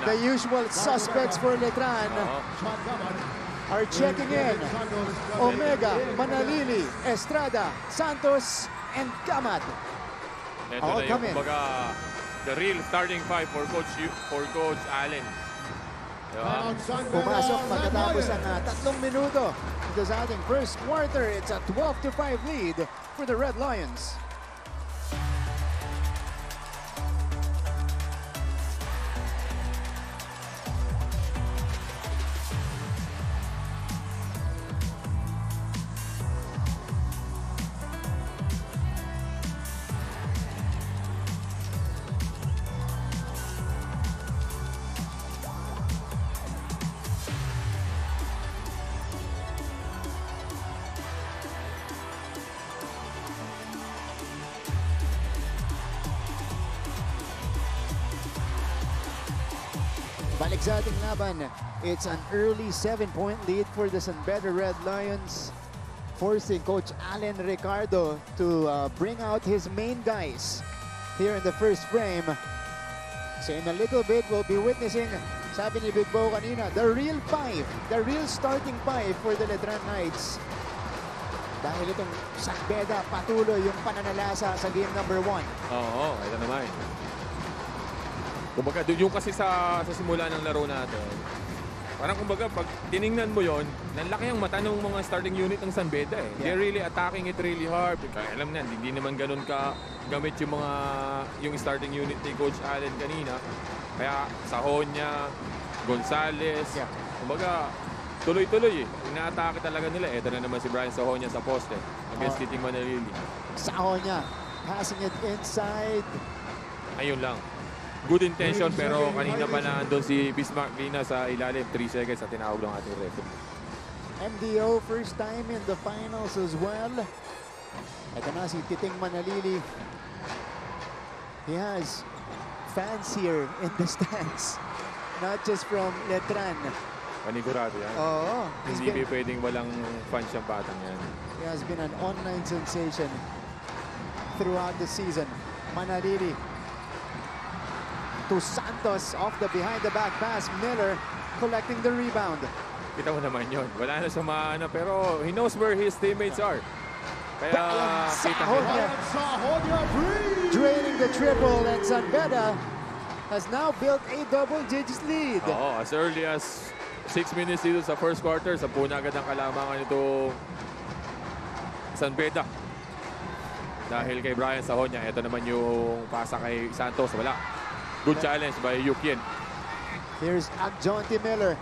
the usual suspects for Letran are checking in. Omega, Manalili, Estrada, Santos, and Gamad. Ito na yung kumbaga the real starting five for Coach Allen. Pumasok pagkatapos ng 3 minuto. Ito sa ating first quarter. It's a 12-5 lead for the Red Lions. Balik sa ating laban, it's an early 7-point lead for the San Beda Red Lions, forcing Coach Allen Ricardo to bring out his main guys here in the first frame. So in a little bit, we'll be witnessing, sabi ni Big Bo kanina, the real starting five for the Letran Knights. Dahil itong San Beda patuloy yung pananalasa sa game number 1. Oo, ito naman. Kumbaga, yung kasi sa simula ng laro natin, parang kumbaga, pag tiningnan mo yon, nanlaki ang mata ng mga starting unit ng San Beda eh. They're really attacking it really hard. Kaya alam na, hindi naman ganun ka gamit yung starting unit ni Coach Allen kanina. Kaya Sahonya, Gonzales. Kumbaga, tuloy-tuloy eh. Inaatake talaga nila. Ito na naman si Brian Sahonia sa poste against Titing Manalili. Sahonia passing it inside. Ayun lang. Good intention pero kanina pa na andun si Bismarck Lina sa ilalim. 3 seconds at tinawag ng ating referee. MDO first time in the finals as well. Ito na si Titing Manalili. He has fans here in the stands. Not just from Letran. Panigurado yan. Oo. Hindi pwedeng walang fans siyang batang yan. He has been an online sensation throughout the season. Manalili to Santos off the behind the back pass. Miller collecting the rebound. Kita mo naman yun. Wala na sa maano pero he knows where his teammates are. Kaya kita Sahonia draining the triple and Beda has now built a double-digit lead. Oo, as early as 6 minutes dito sa first quarter, 10 na agad ang kalamangan nito Beda. Dahil kay Brian Sahonia, ito naman yung pasa kay Santos. Wala. Good challenge by Yukin. Here's Agjonte Miller.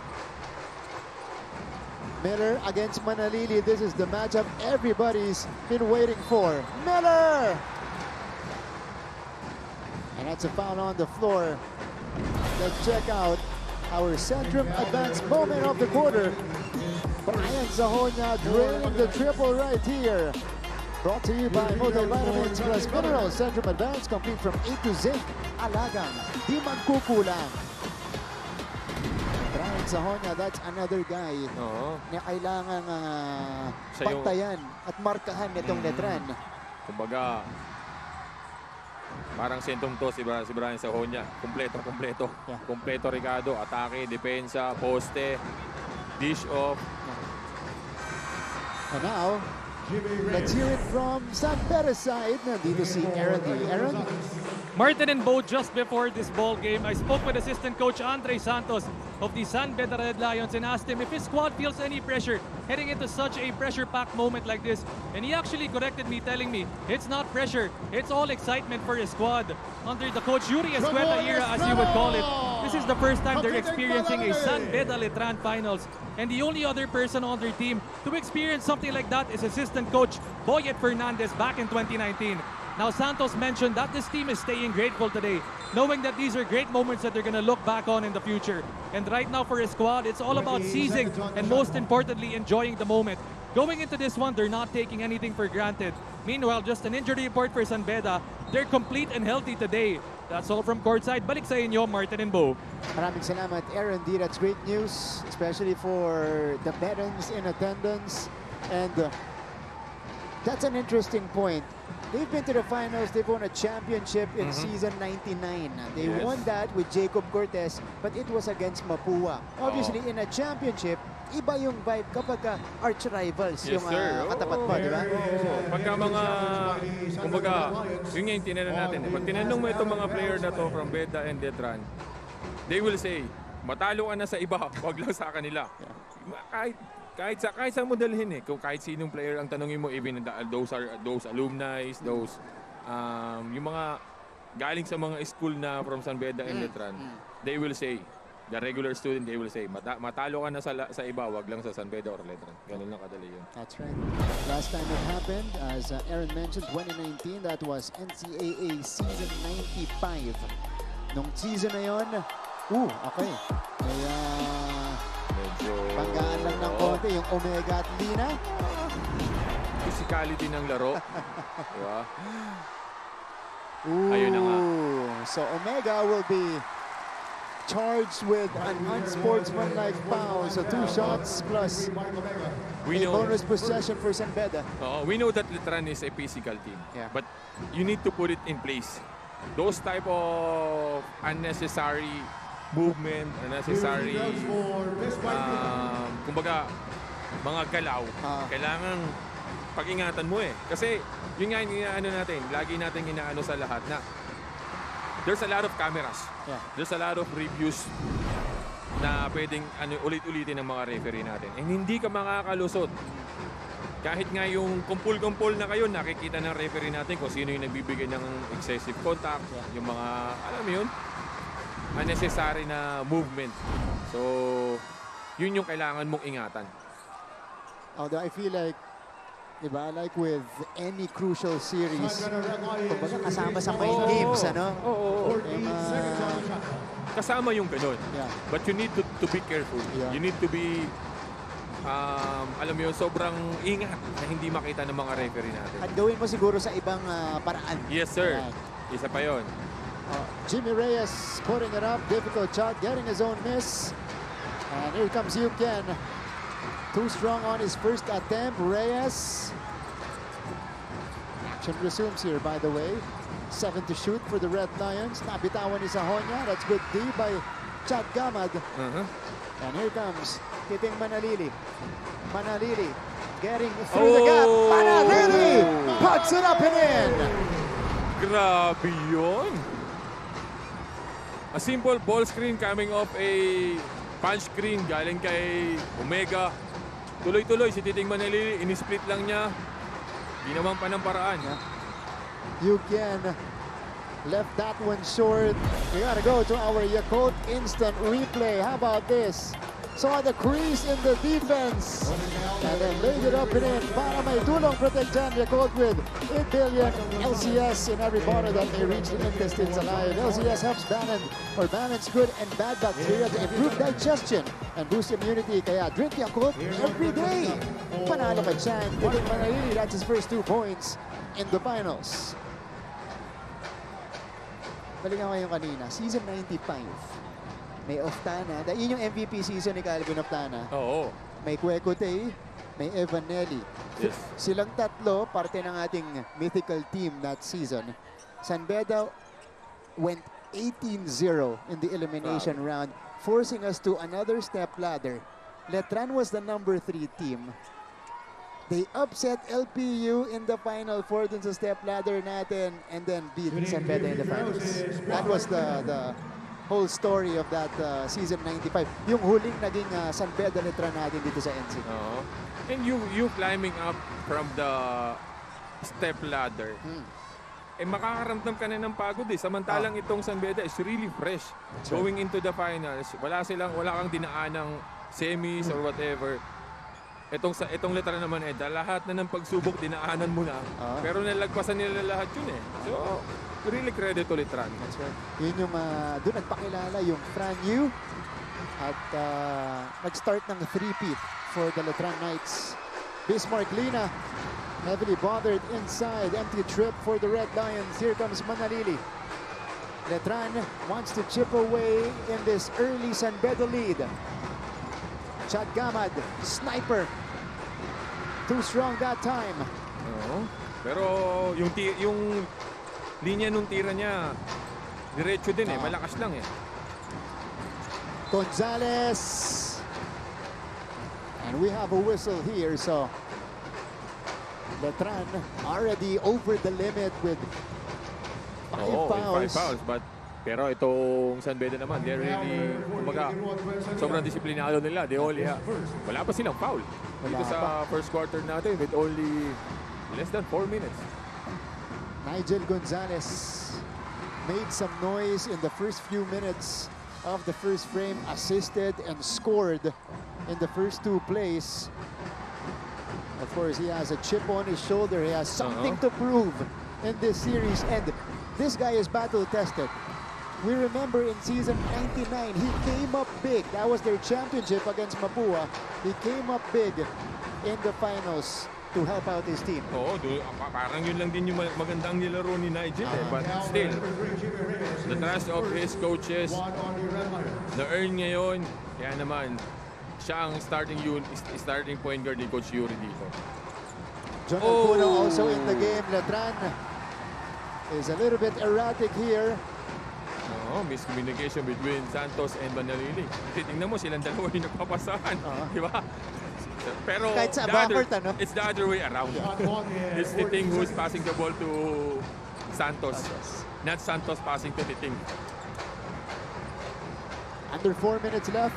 Miller against Manalili. This is the matchup everybody's been waiting for. Miller! And that's a foul on the floor. Let's check out our Centrum advance moment of the quarter. Brian Sahonia draining the triple right here. Brought to you by Multivitamins Plus Minerals. Centrum Advance, complete from A to Z. Alagang, di magkukulang. Brian Sahonia, that's another guy na kailangang bantayan at markahan nitong Letran. Kumbaga, parang sentong to si Brian Sahonia. Kompleto. Kompleto Ricardo, atake, depensa, poste, dish off. And now, let's hear it from San Beda's side. Nandito si Aaron. Aaron? Martin and Bo, just before this ball game, I spoke with assistant coach Andre Santos of the San Beda Red Lions and asked him if his squad feels any pressure heading into such a pressure-packed moment like this. And he actually corrected me, telling me it's not pressure, it's all excitement for his squad. Under the coach Yuri Escueta era, as you would call it, this is the first time they're experiencing a San Beda Letran finals. And the only other person on their team to experience something like that is assistant coach Boyet Fernandez back in 2019. Now, Santos mentioned that this team is staying grateful today, knowing that these are great moments that they're going to look back on in the future. And right now for his squad, it's all about seizing and most importantly, enjoying the moment. Going into this one, they're not taking anything for granted. Meanwhile, just an injury report for San Beda. They're complete and healthy today. That's all from courtside. Balik sa inyo, Martin and Bo. Maraming salamat, Aaron D. That's great news, especially for the veterans in attendance. And that's an interesting point. They've been to the finals. They've won a championship in season 99. They won that with Jacob Cortez, but it was against Mapúa. Obviously, in a championship, iba yung vibe kapag arch rivals yung katapat mo, di ba? Pagka mga, kumbaga, yun nga yung tinanong natin. Pag tinanong mo itong mga player na to from Beda and Letran, they will say, matalo ka na sa iba, wag lang sa kanila. Kahit saan mo dalhin kung kahit sinong player ang tanongin mo, even those alumni, those yung mga galing sa mga school na from San Beda and Letran, they will say, the regular student, they will say, matalo ka na sa iba, wag lang sa San Beda or Letran. Ganun lang kadali yun. That's right. Last time it happened, as Aaron mentioned, 2019, that was NCAA season 95. Nung season na yun, okay. Kaya panggaan lang ng konti yung Omega at Lina. Physicality ng laro. Diba? Ayun na nga. So Omega will be charged with an unsportsmanlike foul. So 2 shots plus a bonus possession for San Beda. We know that Letran is a physical team. But you need to put it in place. Those type of unnecessary movement, unnecessary kumbaga mga galaw, kailangan pag-ingatan mo kasi yun nga yung inaano natin, lagi natin inaano sa lahat na there's a lot of cameras, there's a lot of reviews na pwedeng ulit-ulitin ng mga referee natin, and hindi ka makakalusot kahit nga yung kumpul-kumpul na kayo, nakikita ng referee natin kung sino yung nagbibigay ng excessive contact, yung mga, alam mo yun, unnecessary na movement. So, yun yung kailangan mong ingatan. Although I feel like, diba, like with any crucial series, kumbaga kasama sa main games, ano? Oo. Kasama yung ganun. Yeah. But you need to be careful. Yeah. You need to be, alam mo yun, sobrang ingat na hindi makita ng mga referee natin. At gawin mo siguro sa ibang paraan. Yes, sir. Yeah. Isa pa yun. Jimmy Reyes putting it up, difficult shot, getting his own miss. And here comes Yuken. Too strong on his first attempt. Reyes. Action resumes here, by the way. 7 to shoot for the Red Lions. Nabitawan ni Sahonia. That's good D by Chad Gamad. And here comes Titing Manalili. Manalili getting through the gap. Manalili puts it up and in. Grabe yun. A simple ball screen coming off a punch screen galing kay Omega. Tuloy-tuloy si Titing Manalili, in-split lang niya. Ginawan pa ng paraan. Yuken left that one short. We gotta go to our Yakult instant replay. How about this? Saw the crease in the defense. And then laid it up and in. Para may tulong protect dyan. Yakult with 8 billion LCS in every bottle that may reach the intestines alive. LCS helps balance good and bad bacteria to improve digestion and boost immunity. Kaya drink Yakult every day. Panalo ka dyan. Titing Manalili, that's his first 2 points in the finals. Balikan ko yung kanina. Season 95. May Oftana. Yun yung MVP season ni Calvin Oftana. Oo. May Kwekutey, may Evanelli. Yes. Silang tatlo, parte ng ating mythical team that season. San Beda went 18-0 in the elimination round, forcing us to another step ladder. Letran was the number 3 team. They upset LPU in the Final Four dun sa step ladder natin and then beat San Beda in the finals. That was the whole story of that season 95. Yung huling naging San Beda Letran natin dito sa NC. And you climbing up from the step ladder. Eh makakaramdam ka na ng pagod eh. Samantalang itong San Beda is really fresh. Going into the finals, wala kang dinaanang semis or whatever. Itong Letran naman lahat na ng pagsubok dinaanan mo na. Pero nalagpasan nila lahat yun eh. So, really credit to Letran. That's right. Yun yung doon nagpakilala yung Fran Yu at nag-start ng 3-peat for the Letran Knights. Bismarck Lina heavily bothered inside. Empty trip for the Red Lions. Here comes Manalili. Letran wants to chip away in this early San Beda lead. Chad Gamad, sniper. Too strong that time. Pero yung linya nung tira niya, diretso din eh, malakas lang eh. Gonzalez. And we have a whistle here, so Letran already over the limit with 5 fouls. 5 fouls, pero itong San Beda naman, they're really, sobrang disiplinado nila. Wala pa silang foul. Dito sa first quarter natin with only less than 4 minutes. Nigel Gonzalez made some noise in the first few minutes of the first frame, assisted and scored in the first 2 plays. Of course, he has a chip on his shoulder. He has something to prove in this series, and this guy is battle-tested. We remember in season 99, he came up big. That was their championship against Mapúa. He came up big in the finals to help out his team. Parang yun lang din yung magandang nilaro ni Nigel eh. But still, the trust of his coaches, na-earn ngayon, kaya naman, siya ang starting point guard ni Coach Yuri dito. John Alpuno also in the game. Letran is a little bit erratic here. Miscommunication between Santos and Manalili. Tingnan mo, silang dalawa yung nagpapasahan. Di ba? Pero it's the other way around. It's Titing who's passing the ball to Santos. Not Santos passing to Titing. Under 4 minutes left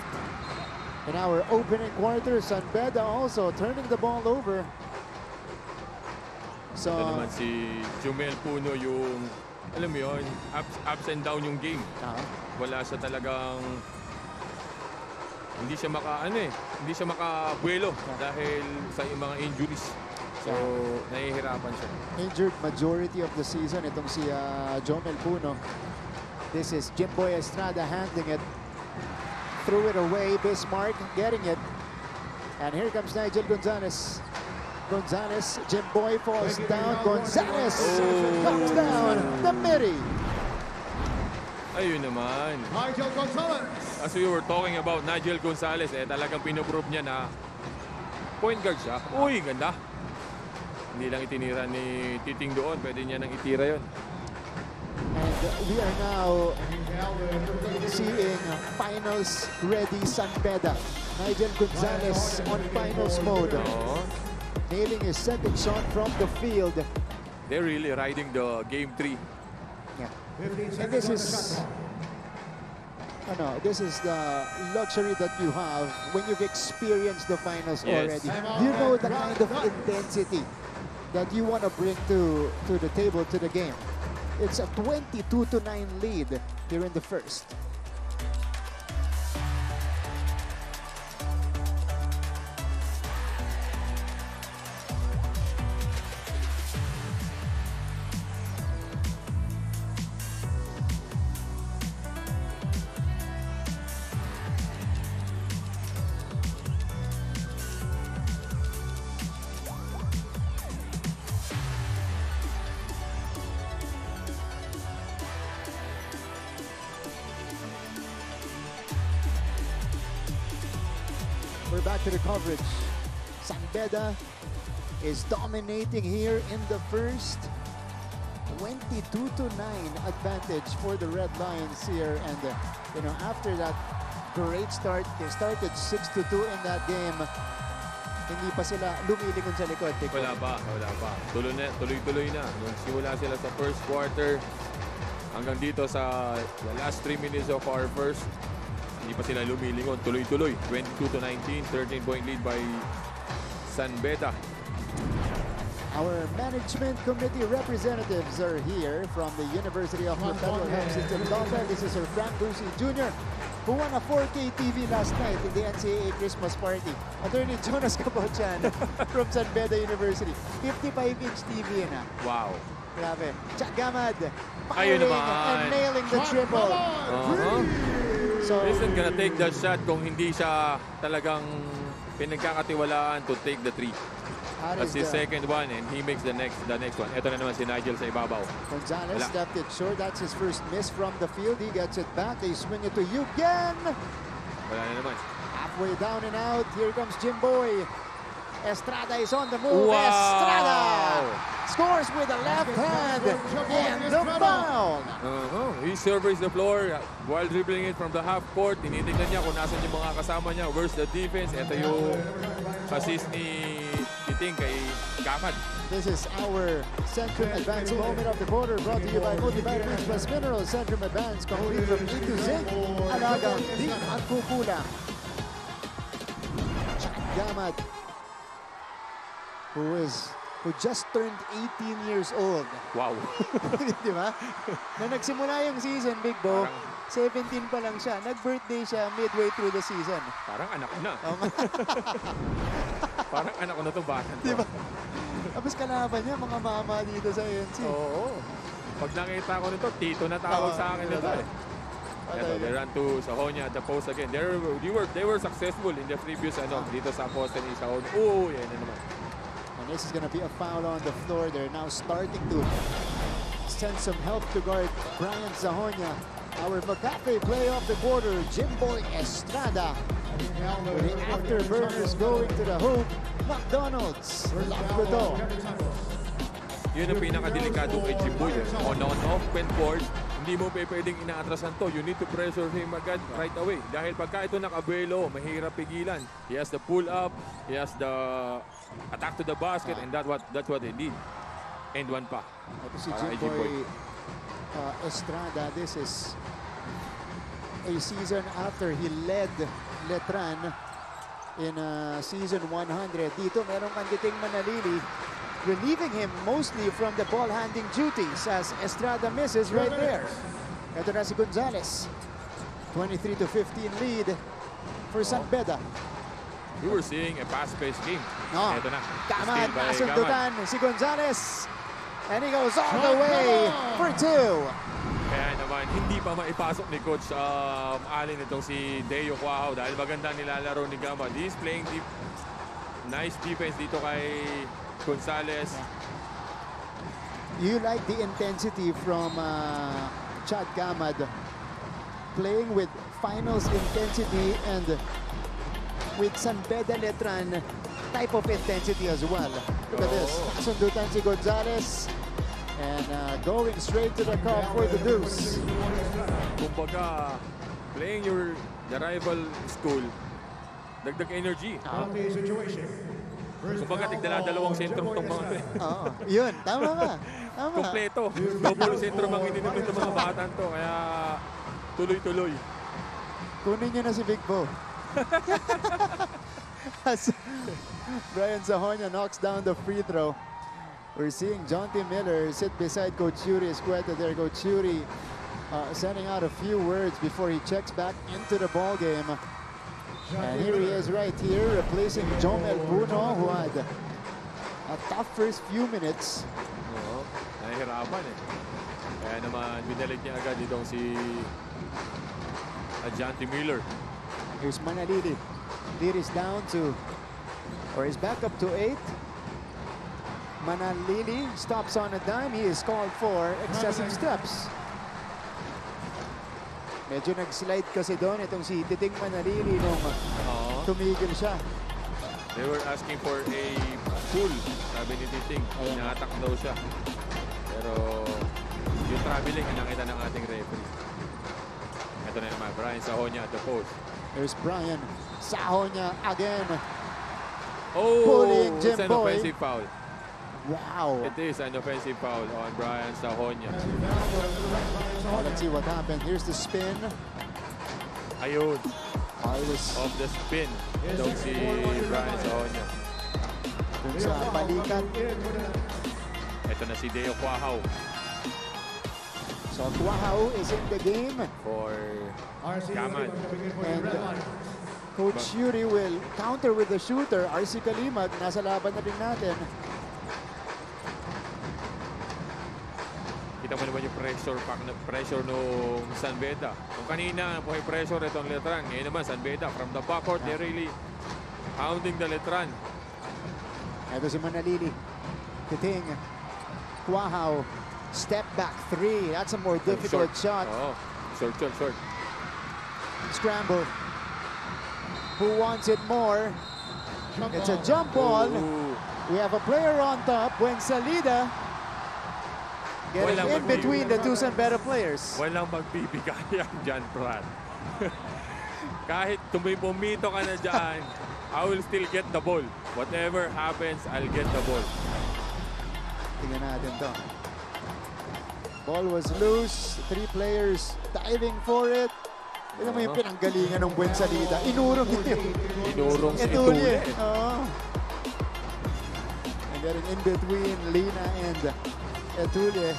in our opening quarter. San Beda also turning the ball over. So, ito naman si Jumel Puno yung alam mo yun, ups and down yung game. Wala siya talagang, hindi siya hindi siya makabuelo dahil sa mga injuries. So, nahihirapan siya. Injured majority of the season itong si Jomel Puno. This is Jimboy Estrada handling it. Threw it away, Bismarck getting it. And here comes Nigel Gonzalez. Gonzalez, Jimboy falls down. Gonzalez comes down the midi. Ayun naman. Nigel Gonzalez. As we were talking about Nigel Gonzalez, talagang pinoprove niya na point guard siya. Uy, ganda. Hindi lang itinira ni Titing doon, pwede niya nang itira yon. And we are now seeing finals-ready San Beda. Nigel Gonzalez on finals mode. Nailing his second shot from the field. They're really riding the game 3. Yeah. And this is the luxury that you have when you've experienced the finals already. You know the kind of intensity that you want to bring to the table, to the game. It's a 22-9 lead here in the first. We're back to the coverage. San Beda is dominating here in the first. 22-9 advantage for the Red Lions here. And after that great start, they started 6-2 in that game. Hindi pa sila lumilingon sa likod. Wala pa. Tuloy-tuloy na. Nung simula sila sa first quarter hanggang dito sa the last 3 minutes of our first, hindi pa sila lumilingon. Tuloy-tuloy. 22-19, 13-point lead by San Beda. Our management committee representatives are here from the University of the Federal Health System. This is Sir Frank Lucy Jr., who won a 4K TV last night in the NCAA Christmas party. Attorney Jonas Capochan from San Beda University. 55-inch TV na. Wow. Grabe. Chuck Gamad firing and nailing the triple. So, isn't gonna take that shot kung hindi siya talagang pinagkakatiwalaan to take the 3. That's his second one and he makes the next one. Ito na naman si Nigel sa ibabaw. Gonzalez left it short. That's his first miss from the field. He gets it back. They swing it to Eugen. Wala na naman. Halfway down and out. Here comes Jimboy. Estrada is on the move. Wow. Estrada scores with a left hand and the foul. He surveys the floor while dribbling it from the half court. Tinitingnan niya kung nasan yung mga kasama niya. Where's the defense? Ito yung assist ni Titing kay Gamad. This is our Centrum Advance moment of the quarter, brought to you by Multivitamins Plus Minerals. Centrum Advance, complete from A to Z. Alagang di at kukulang. Gamad, who just turned 18 years old. Wow. Di ba? Na nagsimula yung season, Big Bo, 17 pa lang siya. Nag-birthday siya midway through the season. Parang anak ko na. Parang anak ko na itong bata. Diba? Tapos kalaban niya, mga mama dito sa ANC. Oo. Pag nakita ko nito, tito na tawag sa akin nito eh. They ran to Sahonia at the post again. They were successful in the previous dito sa post ni Sahonia. Oh, yan na naman. And this is going to be a foul on the floor. They're now starting to send some help to guard Brian Sahonia. Our McCafe play of the quarter, Jimboy Estrada. With the afterburners going to the hoop, McDonald's. Lock ko to. Yun ang pinakadelikado kay Jimboy. On-off court, hindi mo pwedeng inaatrasan to. You need to pressure him agad right away. Dahil pagka ito nakabuelo, mahirap pigilan. He has the pull up, he has the attack to the basket, and that's what they need. And one pa. Ito si Jimboy Estrada. This is a season after he led Letran in season 100. Dito meron kanditing manalili relieving him mostly from the ball handling duties as Estrada misses right there. Ito na si Gonzalez. 23-15 lead for San Beda. We were seeing a fast-paced game. No. Ito na. Gaman, Steal by nasundutan si Gonzalez. And he goes all the way for two. Kaya naman, hindi pa maipasok ni Coach Allen itong si Deo Quahao dahil maganda nilalaro ni Gama. He's playing deep. Nice defense dito kay Gonzalez. You like the intensity from Chad Gamad, playing with finals intensity and with San Beda Letran type of intensity as well. Look at this. Sundutan si Gonzalez and going straight to the cup for the deuce. Kumbaga, playing the rival school, dagdag energy. Kumbaga, tigdala-dalawang sentro itong mga Oo, yun. Tama ka. Tama. Kompleto. Double sentro mang ininumin ng mga batan to. Kaya tuloy-tuloy. Kunin nyo na si Big Bo. As Brian Sahonia knocks down the free throw. We're seeing John T. Miller sit beside Coach Yuri Escueta there. Coach Yuri sending out a few words before he checks back into the ball game. And here he is right here, replacing Jomel Puno, who had a tough first few minutes. Oo, nahihirapan eh. Kaya naman, binalik niya agad itong si John T. Miller. Here's Manalili. Lead is down to, or is back up to 8. Manalili stops on a dime. He is called for excessive steps. Medyo nag-slide kasi doon itong si Titing Manalili nung tumigil siya. They were asking for a pull, sabi ni Titing. Inatak daw siya. Pero yung traveling ang nakita ng ating referee. Ito na naman, Brian Sahonia at the post. There's Brian Sahonia again. Oh, pulling Jim it's an Boy. offensive foul. Wow. It is an offensive foul on Brian Sahonia. Oh, let's see what happened. Here's the spin. Ayun. Iris. Off the spin. Itong si Brian Sahonia. Dun sa balikat. Ito na si Deo Quahao. So Quahao is in the game. For Gaman. And Coach Yuri will counter with the shooter. RC Kalimag, nasa laban na rin natin. Kita mo naman yung pressure nung San Beda. Kung kanina may pressure itong Letran, ngayon naman San Beda from the backcourt, they're really pounding the Letran. Ito si Manalili. Titing. Quahao. Step back 3. That's a more difficult shot. Oh, short. Scramble. Who wants it more? It's a jump ball. We have a player on top when Salida getting in between the two San Beda players. Walang magbibigay dyan, Brad. Kahit bumito ka na dyan, I will still get the ball. Whatever happens, I'll get the ball. Tingnan natin to. Ball was loose. 3 players diving for it. Tingnan mo yung pinanggalingan ng Buen Salida. Inurong niya. Inurong si Etulye. Etulye. And getting in between Lina and Etulye.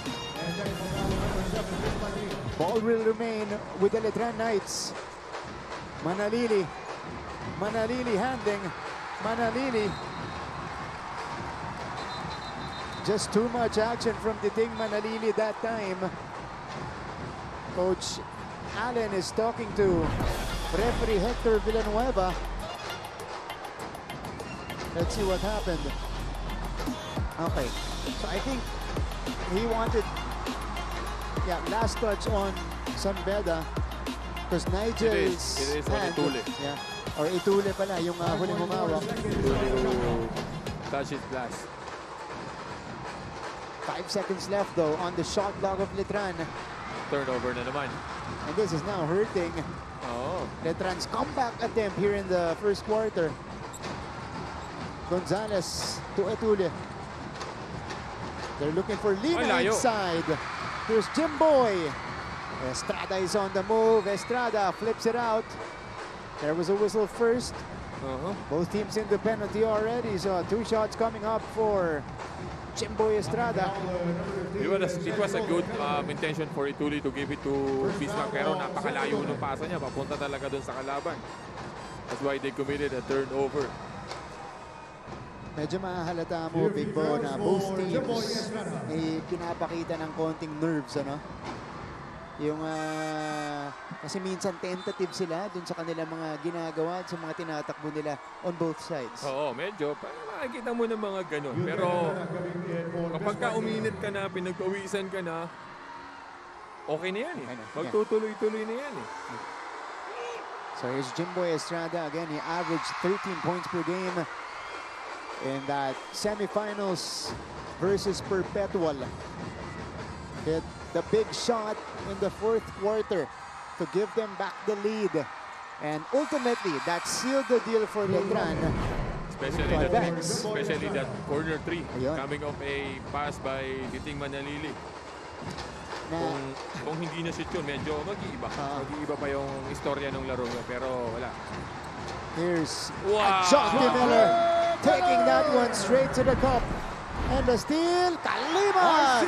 Ball will remain with the Letran Knights. Manalili. Manalili handing. Manalili. Just too much action from Titing Manalili that time. Coach Allen is talking to referee Hector Villanueva. Let's see what happened. Okay, so I think he wanted, last touch on San Beda because Nigel's It is on hand, Etulye. or Etulye pala, yung huling humawak. Touch it last. 5 seconds left though on the shot clock of Letran. Turnover na naman. And this is now hurting Letran's comeback attempt here in the first quarter. Gonzalez to Etulye. They're looking for Lina inside. Here's Jim Boy. Estrada is on the move. Estrada flips it out. There was a whistle first. Both teams in the penalty already. So 2 shots coming up for Jimboy Estrada. It was a good intention for Ituli to give it to Bismarck, pero napakalayo ng pasa niya, papunta talaga doon sa kalaban. That's why they committed a turnover. Medyo mahalata mo, Big Bo, na both teams ay pinapakita ng konting nerves, ano? Yung, kasi minsan tentative sila dun sa kanilang mga ginagawa at sa mga tinatakbo nila on both sides. Oo, medyo. Makikita mo ng mga ganun. Pero kapag ka uminit ka na, pinagpawisan ka na, okay na yan eh. Magtutuloy-tuloy na yan eh. So here's Jimboy Estrada. Again, he averaged 13 points per game in that semifinals versus Perpetual. Hit the big shot in the fourth quarter to give them back the lead. And ultimately, that sealed the deal for Letran. Especially that corner three coming off a pass by Titing Manalili. Kung hindi na shoot yun, medyo mag-iiba. Mag-iiba pa yung istorya ng laro nyo, pero wala. Here's Johnny Miller taking that one straight to the cup. And the steal, Kalimag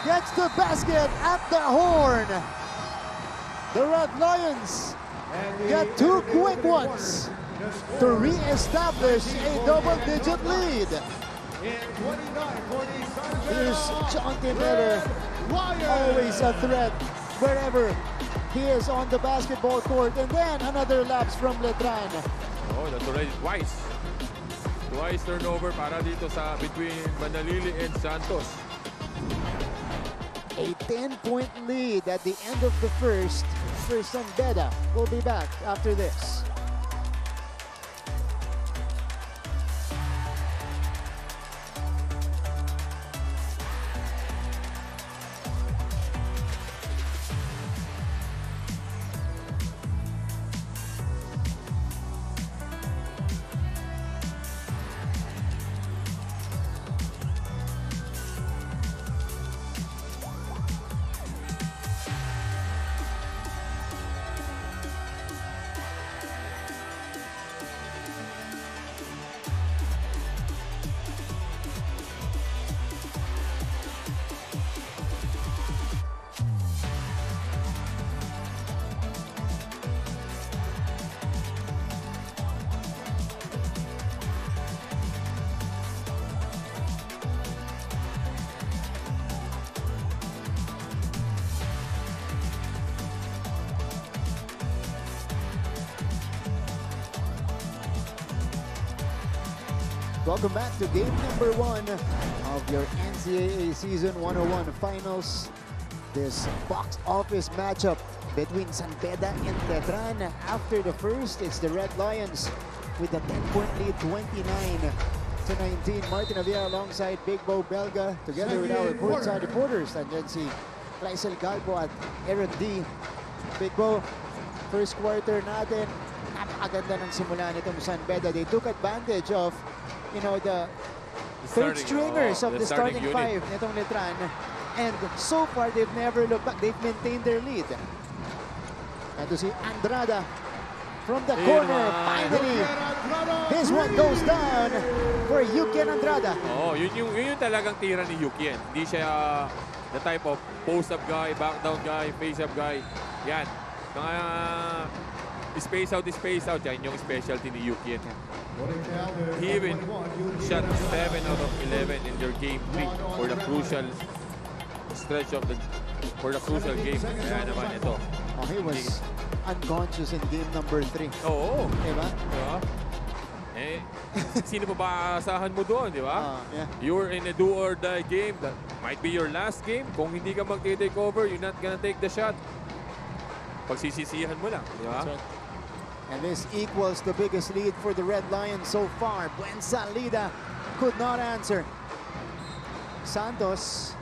gets the basket at the horn. The Red Lions get two quick ones to re-establish a double-digit lead. Here's Johnny Miller, always a threat wherever he is on the basketball court. And then another lapse from Letran. Oh, that's already twice. Twice turnover para dito sa between Manalili and Santos. A 10-point lead at the end of the first. First and Beda will be back after this. Welcome back to game number 1 of your NCAA Season 101 Finals. This box office matchup between San Beda and Letran. After the first, it's the Red Lions with a 10-point lead, 29-19. Martin Avia alongside Big Bo Belga, together with our courtside reporters. Andyan si Clysel Galbo at Aaron D. Big Bo, first quarter natin. Napakaganda ng simula nitong San Beda. They took advantage of the third stringers of the starting five nitong Letran. And so far, they've never looked back. They've maintained their lead. And to see Andrada from the corner, finally, his one goes down for Yukien Andrada. Oh, yun yung talagang tira ni Yukien. Hindi siya the type of post-up guy, back-down guy, face-up guy. Yan. Mga space out. Yan yung specialty ni Yukien. He even shot 7 out of 11 in their game 3 for the crucial stretch of for the crucial game. Kaya naman ito. Oh, he was unconscious in game number 3. Oo. Diba? Diba? Eh, sino pa ba aasahan mo doon, di ba? Yeah. You're in a do-or-die game. That might be your last game. Kung hindi ka mag-take over, you're not gonna take the shot. Pagsisisihan mo lang, di ba? And this equals the biggest lead for the Red Lions so far. Buensalida could not answer. Santos,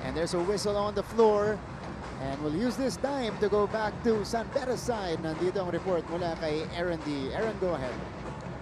and there's a whistle on the floor. And we'll use this time to go back to San Beda's side. Nandito ang report mula kay Aaron D. Aaron, go ahead.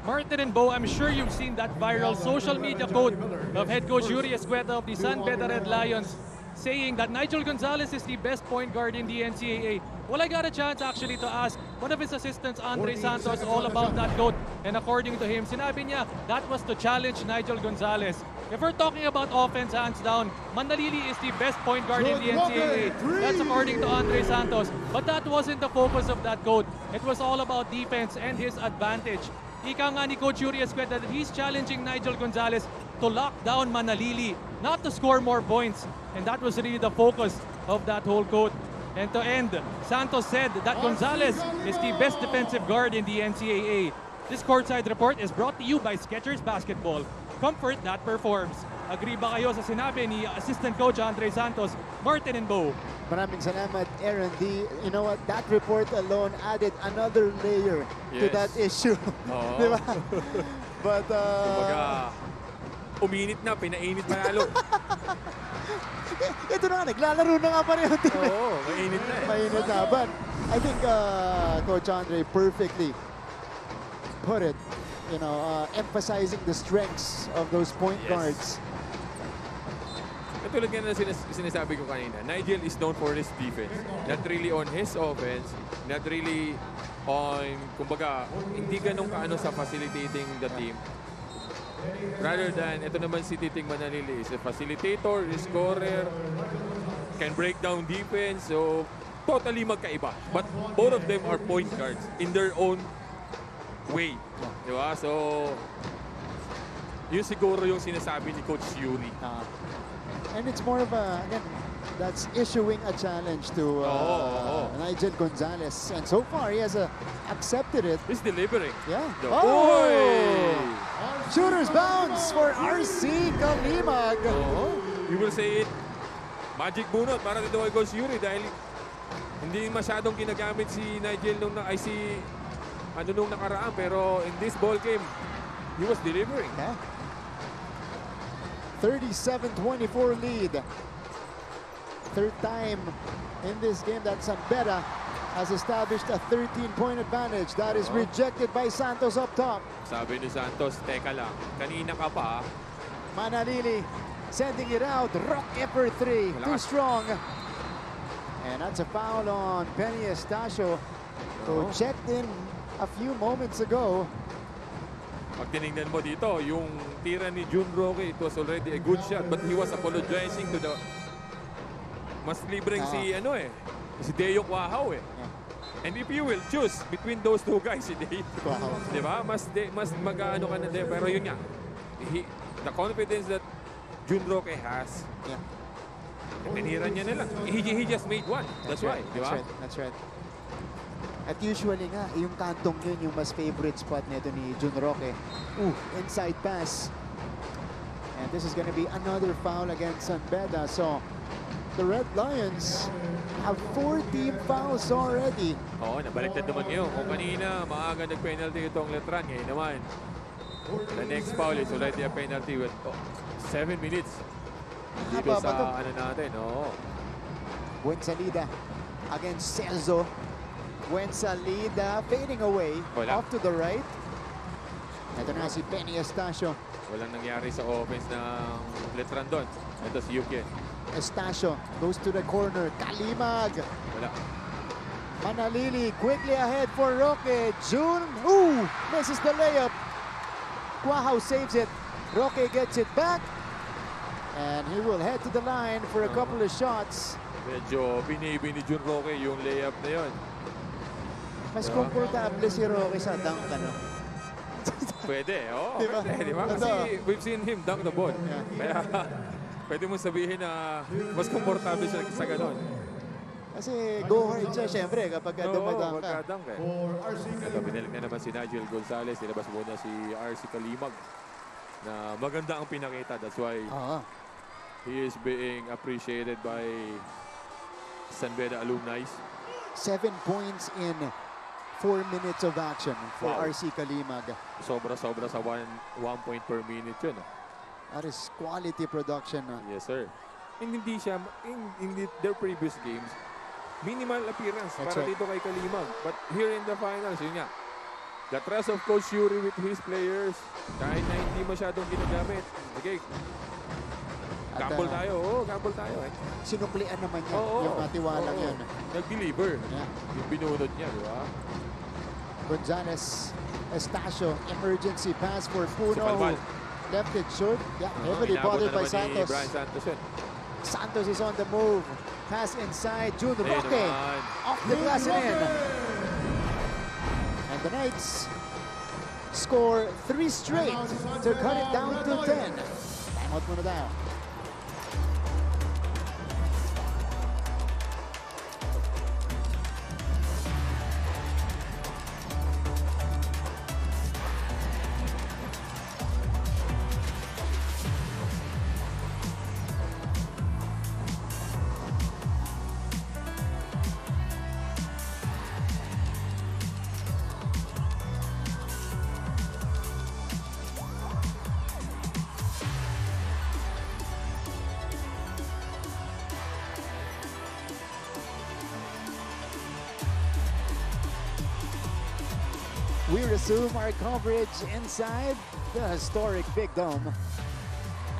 Martin and Bo, I'm sure you've seen that viral social media quote of head coach Yuri Escueta of the San Beda Red Lions, saying that Nigel Gonzalez is the best point guard in the NCAA. Well, I got a chance actually to ask one of his assistants, Andre Santos, all about that quote. And according to him, sinabi niya that was to challenge Nigel Gonzalez. If we're talking about offense, hands down, Manalili is the best point guard in the NCAA. That's according to Andre Santos. But that wasn't the focus of that quote. It was all about defense and his advantage. Ika nga ni Coach Yuri Escueta that he's challenging Nigel Gonzalez to lock down Manalili, not to score more points. And that was really the focus of that whole quote. And to end, Santos said that Gonzalez is the best defensive guard in the NCAA. This courtside report is brought to you by Skechers Basketball. Comfort that performs. Agree ba kayo sa sinabi ni Assistant Coach Andre Santos, Martin and Bo? Maraming salamat, Aaron. You know what? That report alone added another layer to that issue. Di ba? But, Kumbaga, uminit na, pinainit pa lalo. Ito na nga, naglalaro na nga pareho. Oo, mainit na eh. Mainit na. But I think Coach Andre perfectly put it, emphasizing the strengths of those point guards. Tulad nga na sinasabi ko kanina, Nigel is known for his defense. Not really on his offense, not really on, kumbaga, hindi ganun kaano sa facilitating the team. Rather than, ito naman si Titing Manalili is a facilitator, a scorer, can break down defense, so totally magkaiba. But both of them are point guards in their own way. Diba? So, yun siguro yung sinasabi ni Coach Yuri. And it's more of a, again, that's issuing a challenge to Nigel Gonzalez. And so far, he has accepted it. He's delivering. Yeah. Oh! Shooter's bounce for RC Kalimag. You will say it. Magic bunot para dito kay Coach Yuri dahil hindi masyadong ginagamit si Nigel nung nakaraan. Pero in this ball game, he was delivering. Yeah. 37-24 lead. Third time in this game that Beda has established a 13-point advantage. That is rejected by Santos up top. Sabi ni Santos, teka lang, kanina ka pa. Manalili sending it out. Roque for three. Too strong. And that's a foul on Penny Estacio, who checked in a few moments ago. Pag tinignan mo dito, yung tira ni June Roque, it was already a good shot, but he was apologizing to the... Mas libreng si Deo Quahaw eh. And if you will choose between those two guys, si Deo, di ba? Mas mag-ano ka na din. Pero yun nga, the confidence that June Roque has, tinira niya na lang. He just made one. That's why, di ba? That's right. At usually nga, yung kantong yun, yung mas favorite spot nito ni June Roque. Inside pass. And this is going to be another foul against Beda. So, the Red Lions have 4 team fouls already. Nabaliktad naman ngayon. Kung kanina, maaga nag-penalty itong Letran. Ngayon naman, the next foul is already a penalty with 7 minutes. Dito sa natin. Buen salida against Celso. Wensalida fading away off to the right. Ito na si Penny Estacio. Walang nangyari sa offense ng Letran doon. Ito si Yuki. Estacio goes to the corner. Kalimag. Wala. Manalili quickly ahead for Roque. June, misses the layup. Quahaw saves it. Roque gets it back. And he will head to the line for a couple of shots. Medyo binibi ni June Roque yung layup na yun. Mas komportable si Roque sa dunk, Pwede, diba? Kasi we've seen him dunk the ball. Kaya pwede mo sabihin na mas komportable siya sa ganon. Kasi go hard siya, syempre, kapag dumadunk ka. Ito, binilig na naman si Nigel Gonzalez. Nilabas muna si RC Kalimag na maganda ang pinakita. That's why he is being appreciated by Beda alumni. 7 points in 4 minutes of action for RC Kalimag. Sobra-sobra sa 1 point per minute yun. That is quality production. Yes, sir. And hindi siya, in their previous games, minimal appearance para dito kay Kalimag. But here in the finals, yun nga, the trust of Coach Yuri with his players, kahit na hindi masyadong ginagamit. Okay. gamble tayo. Oo, gamble tayo eh. Sinuklian naman niya Oo, yung tiwalang oo. yun. Nag-deliver. Yeah. Yung binunod niya, di ba? Gonzalez, Estacio, emergency pass for Puno. Palmal. Left it short. Yeah, heavily bothered by Santos. Brian Santos yun. Santos is on the move. Pass inside. June Ayun Roque. naman. Off the glass and in. And the Knights score 3 straight to cut it down to 10. Timeout muna tayo. We resume our coverage inside the historic Big Dome.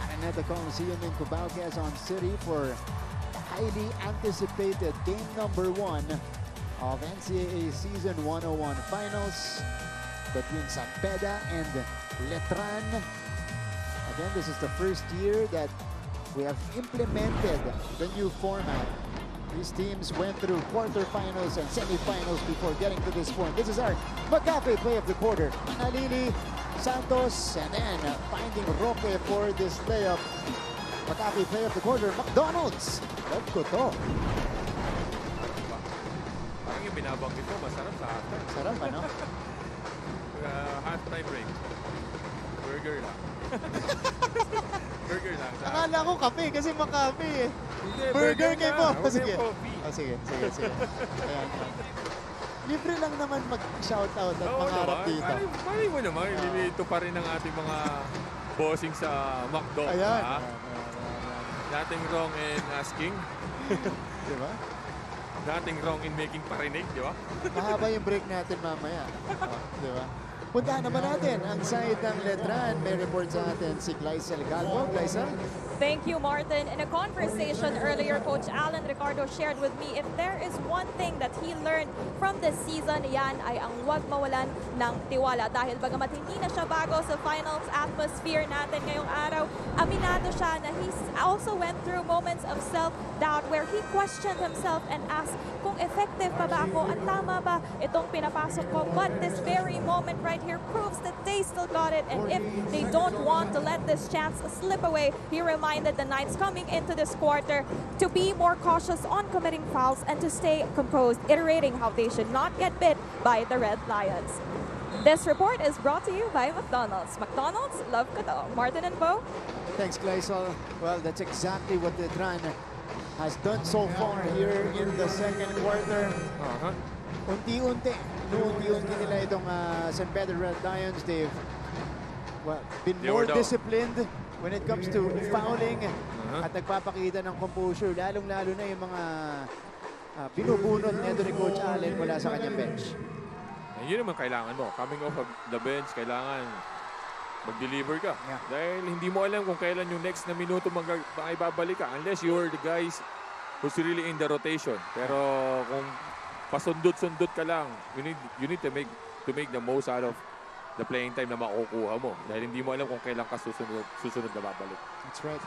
Araneta Coliseum in Cubao, Quezon City for the highly anticipated game number 1 of NCAA Season 101 Finals between Beda and Letran. Again, this is the first year that we have implemented the new format. These teams went through quarterfinals and semifinals before getting to this point. This is our McCafe play of the quarter. Manalili, Santos, and then finding Roque for this layup. McCafe play of the quarter, McDonald's. Love ko to. Parang yung binabanggit mo, masarap sa atin. Sarap, ano? Half-time break. Burger lang. Burger lang. Akala ko kape kasi McCafe eh. Hindi, Burger kay mo. Huwag Sige. yung coffee. Oh, sige. Ayan. Libre lang naman mag-shoutout at mangarap dito. Mali mo naman, nilito pa rin ang ating mga bossing sa McDo. Ayan. Nothing wrong in asking. Di ba? Nothing wrong in making parinig, di ba? Mahaba yung break natin mamaya. Di ba? Puntahan naman natin ang side ng Letran. May report sa atin si Glyza Calvo. Glyza? Thank you, Martin. In a conversation earlier, Coach Alan Ricardo shared with me if there is one thing that he learned from this season, yan ay ang huwag mawalan ng tiwala. Dahil bagamat hindi na siya bago sa finals atmosphere natin ngayong araw, aminado siya na he also went through moments of self-doubt where he questioned himself and asked kung effective pa ba ako at tama ba itong pinapasok ko. But this very moment right here proves that they still got it, and if they don't want to let this chance slip away, he reminded the Knights coming into this quarter to be more cautious on committing fouls and to stay composed, iterating how they should not get bit by the Red Lions. This report is brought to you by McDonald's. McDonald's, love ko to. Martin and Bo? Thanks, Glyza. Well, that's exactly what Letran has done so far here in the second quarter. Unti-unti nila itong San Pedro Red Lions. They've been more disciplined when it comes to fouling at nagpapakita ng composure, lalong-lalo na yung mga binubunot nito ni Coach Allen mula sa kanyang bench. Yun naman kailangan mo. Coming off of the bench, kailangan mag-deliver ka. Dahil hindi mo alam kung kailan yung next na minuto ibabalik ka unless you're the guys who's really in the rotation. Pero kung pasundot-sundot ka lang, you need to make the most out of the playing time na makukuha mo. Dahil hindi mo alam kung kailan ka susunod na babalik. That's right.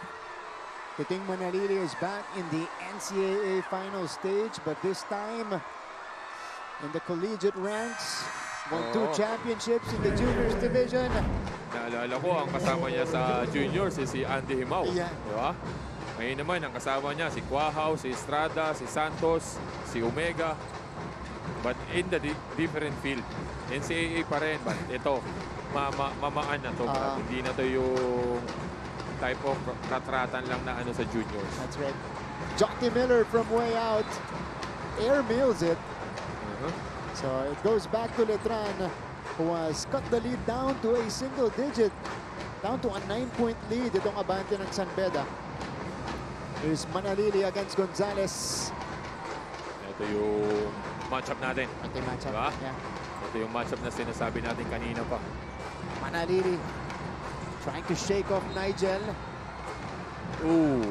Titing Manalili is back in the NCAA final stage, but this time in the collegiate ranks, won 2 championships in the juniors division. Naalala ko, ang kasama niya sa juniors si Andy Himao. Di ba? Ngayon naman, ang kasama niya si Quahaw, si Estrada, si Santos, si Omega. But in the different field. NCAA pa rin, but ito, mamaan na to. Hindi na to yung type of ratratan lang na sa juniors. That's right. Johnny Miller from way out. Air mails it. So it goes back to Letran, who has cut the lead down to a single digit. Down to a 9-point lead itong abante ng San Beda. Here's Manalili against Gonzalez. Ito yung matchup natin. Ito yung matchup. Diba? Ito yung matchup na sinasabi natin kanina pa. Manalili trying to shake off Nigel. Ooh.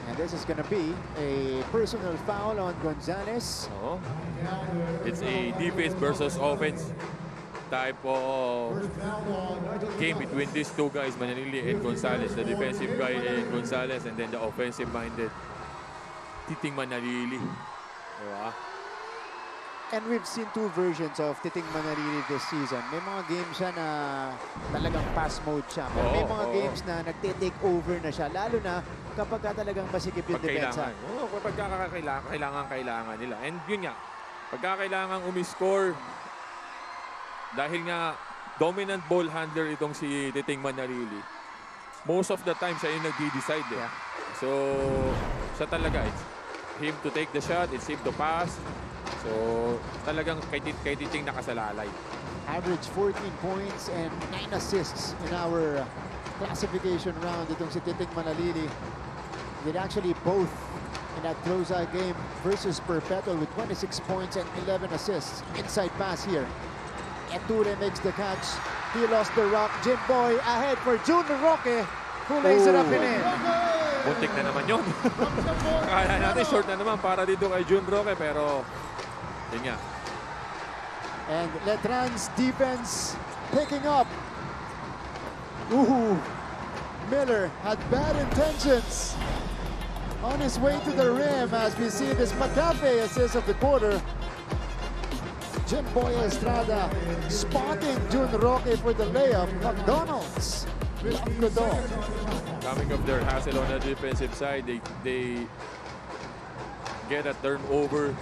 And this is going to be a personal foul on Gonzalez. Oo. It's a defense versus offense type of game between these two guys, Manalili and Gonzalez. The defensive guy and Gonzalez, and then the offensive-minded Titing Manalili. Diba? And we've seen two versions of Titing Manalili this season. May mga games siya na talagang pass mode siya. Pero may mga games na nagte-take over na siya. Lalo na kapag talagang masikip yung depensa. Oo, kapag kailangan nila. And yun nga, pagka kailangan umiscore, dahil nga dominant ball handler itong si Titing Manalili, most of the time siya yung nagdi-decide. Eh. So, siya talaga. It's him to take the shot, it's him to pass. So, talagang kay Titing nakasalalay. Average 14 points and 9 assists in our classification round. Itong si Titing Manalili did actually both in that closeout game versus Perpetual with 26 points and 11 assists. Inside pass here. Eture makes the catch. He lost the rock. Jim Boy ahead for June Roque, who lays it up and in. Buntik na naman yun. Kaya natin short na naman para dito kay June Roque, pero yun nga. And Letran's defense picking up. Ooh, Miller had bad intentions. On his way to the rim as we see this McAfee assist of the quarter. Jim Boy Estrada spotting June Roque for the layup. McDonald's. Coming up their hassle on the defensive side, they get a turnover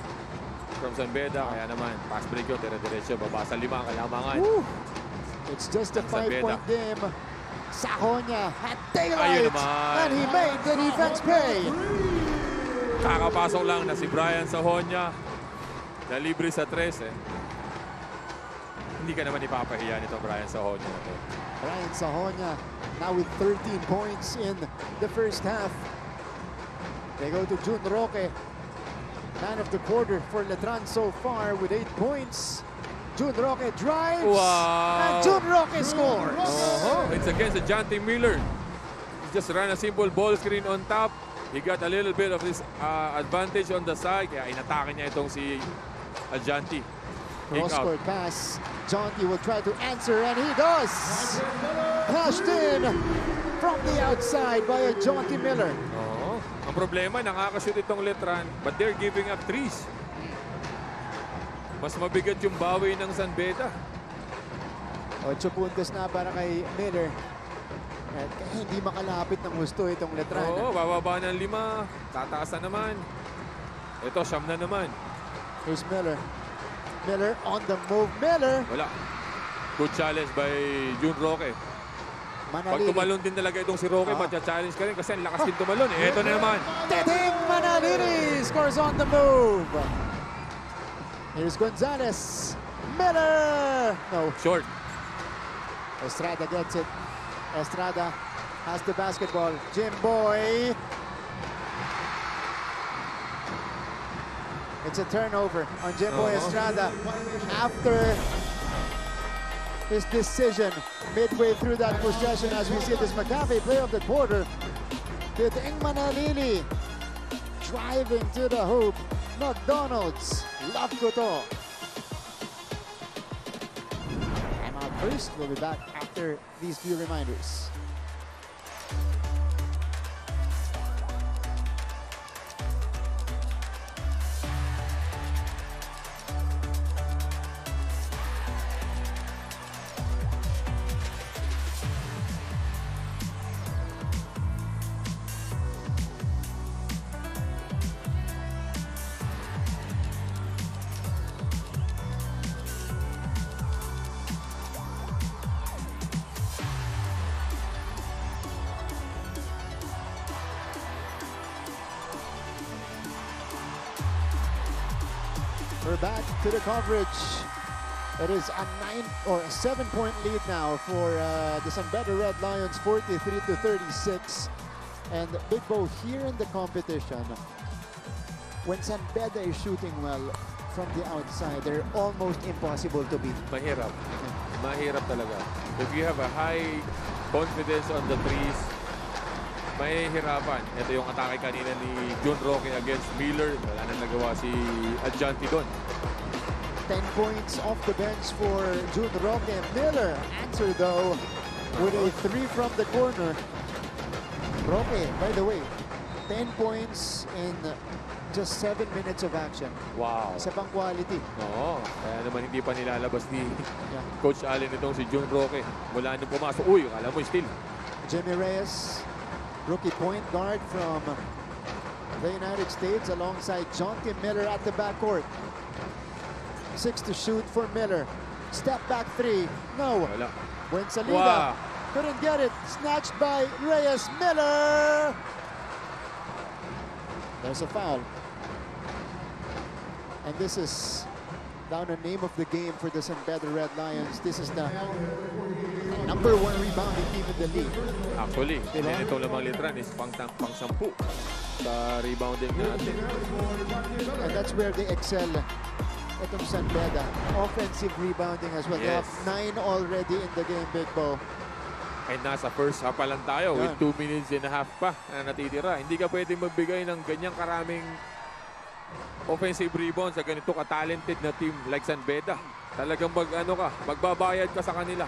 from Beda. Kaya naman, pass break yun, dire-diretso, baba sa 5 kailangan. It's just a 5-point game. Sahonia had daylight, and he made the defense pay. Kakapasok lang na si Brian Sahonia. Na libre sa 3 eh. Hindi ka naman ipapahiya nito, Brian Sahonia. Brian Sahonia now with 13 points in the first half. They go to June Roque. Man of the quarter for Letran so far with 8 points. June Roque drives. Wow. And June Roque scores. It's against Ajanti Miller. He just ran a simple ball screen on top. He got a little bit of this advantage on the side. Kaya inatake niya itong si Ajanti. Cross-court pass. Jonty will try to answer, and he does. Hashed in from the outside by a Jonty Miller. Ang problema, nakakashoot itong Letran, but they're giving up threes. Mas mabigat yung bawi ng San Beda. 8 puntos na para kay Miller. At hindi makalapit ng gusto itong Letran. Oo, bababa ng 5. Tataas na naman. Ito, siyam na naman. Here's Miller. Miller on the move. Miller! Wala. Good challenge by June Roque. Pag tumalon din talaga itong si Roque, matcha-challenge ka rin kasi ang lakas din tumalon. Ito na naman. Titing Manalili scores on the move. Here's Gonzalez. Miller! No. Short. Estrada gets it. Estrada has the basketball. Jim Boy. It's a turnover on Jim Boy Estrada after his decision midway through that possession as we see this McAfee play of the quarter. Titing Manalili driving to the hoop. McDonald's. Love ko to. I'm out first. We'll be back after these few reminders. We're back to the coverage. It is a 7-point lead now for the San Beda Red Lions, 43-36. And Big Bo here in the competition. When San Beda is shooting well from the outside, they're almost impossible to beat. Mahirap. Mahirap talaga. If you have a high confidence on the threes, mahihirapan. Ito yung atake kanina ni John Roque against Miller. Wala na nagawa si Adjanti doon. 10 points off the bench for June Roque. Miller answered though with a 3 from the corner. Roque, by the way, 10 points in just 7 minutes of action. Wow. Isa pang quality. Oo. Kaya naman hindi pa nilalabas ni Coach Allen itong si John Roque. Mula nung pumasok. Uy, akala mo still. Jimmy Reyes, rookie point guard from the United States alongside Jonty Miller at the backcourt. 6 to shoot for Miller. Step back 3. No. Wala. Buensalida couldn't get it. Snatched by Reyes. Miller. There's a foul. And this is down the name of the game for the San Pedro Red Lions. This is the #1 rebounding team in the league. Actually, ito lamang Letran is pang-10 sa rebounding natin. And that's where they excel. Itong San Beda, offensive rebounding as well. They have 9 already in the game, Big Bo. Ay nasa first half pa lang tayo with 2 minutes and a half pa na natitira. Hindi ka pwedeng magbigay ng ganyang karaming offensive rebound sa ganito ka-talented na team like San Beda. Talagang magbabayad ka sa kanila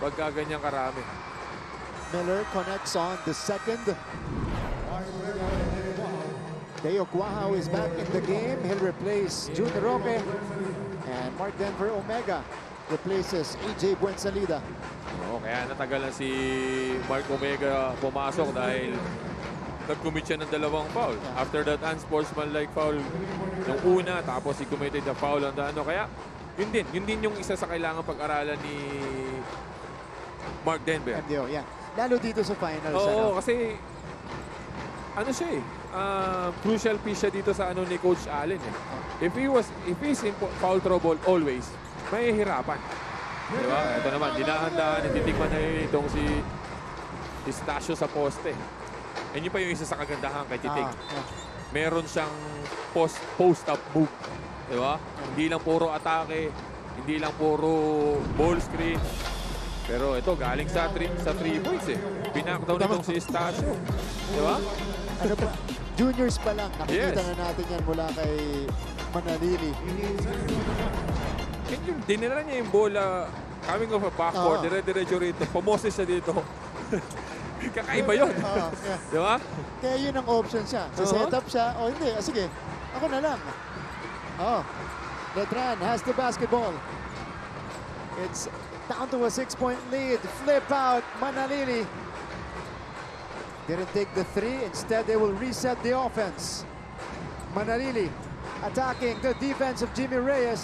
pagka ganyang karami. Miller connects on the second. Teo Guajao is back in the game. He'll replace June Roque. And Mark Denver Omega replaces AJ Buensalida. Oo, kaya natagalan si Mark Omega pumasok dahil nag-commit siya ng 2 foul. After that unsportsmanlike foul nung una, tapos he committed the foul on the Kaya yun din yung isa sa kailangan pag-aralan ni Mark Denver. MDO, yeah. Lalo dito sa finals. Oo, kasi siya crucial piece siya dito sa ni Coach Allen eh. If he's in foul trouble always, mahihirapan. Diba? Ito naman, dinahandaan, natitikman na itong si Estacio sa poste. And yun pa yung isa sa kagandahan kay Titig. Meron siyang post-up move. Diba? Hindi lang puro atake, hindi lang puro ball screen. Pero ito, galing sa 3 points eh. Binakdown itong si Estacio. Diba? Ano pa? Juniors pa lang. Nakikita na natin yan mula kay Manalili. Dinala niya yung bola coming off a backboard, dire-diretso rito. Pumoses siya dito. Kakaiba yun. Di ba? Kaya yun ang option siya. So set up siya. O hindi, sige. Ako na lang. Letran has the basketball. It's down to a 6-point lead. Flip out. Manalili. Didn't take the 3. Instead, they will reset the offense. Manalili attacking the defense of Jimmy Reyes.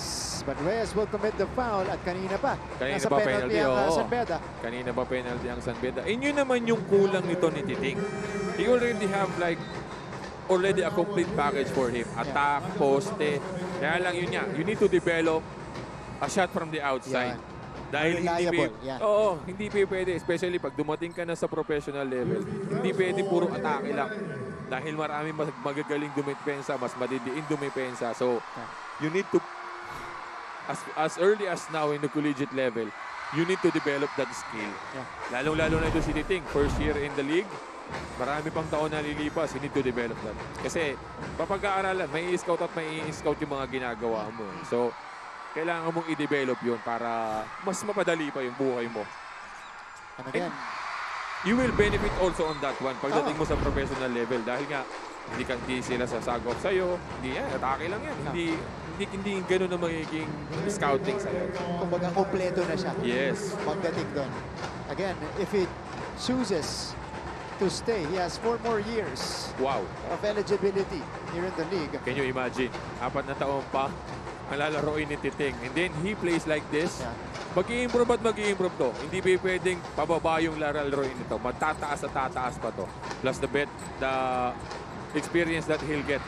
But Reyes will commit the foul at kanina pa. Kanina pa penalty ang San Beda. Kanina pa penalty ang San Beda. And yun naman yung kulang nito ni Titing. He already have already a complete package for him. Attack, poste. Kaya lang yun niya. You need to develop a shot from the outside. Dahil hindi pwede, especially pag dumating ka na sa professional level, hindi pwede puro atake lang. Dahil marami magagaling dumipensa, mas madidiin dumipensa. So, you need to, as early as now in the collegiate level, you need to develop that skill. Lalong-lalo na ito si Titing, first year in the league, marami pang taon na lilipas, you need to develop that. Kasi, papag-aaralan, may i-scout at may i-scout yung mga ginagawa mo. So, kailangan mong i-develop yun para mas mapadali pa yung buhay mo. And again, you will benefit also on that one pagdating mo sa professional level dahil nga hindi sila sasagop sa'yo. Hindi yan, atake lang yan. Hindi gano'n na magiging scouting sa'yo. Kumbaga, kompleto na siya. Yes. Pagdating doon. Again, if he chooses to stay, he has 4 more years of eligibility here in the league. Can you imagine? 4 na taon pa malalaroin ni Titing. And then he plays like this. Mag-i-improve at mag-i-improve to. Hindi pwedeng pababa yung lalaroin nito. Matataas at tataas pa to. Plus the experience that he'll get.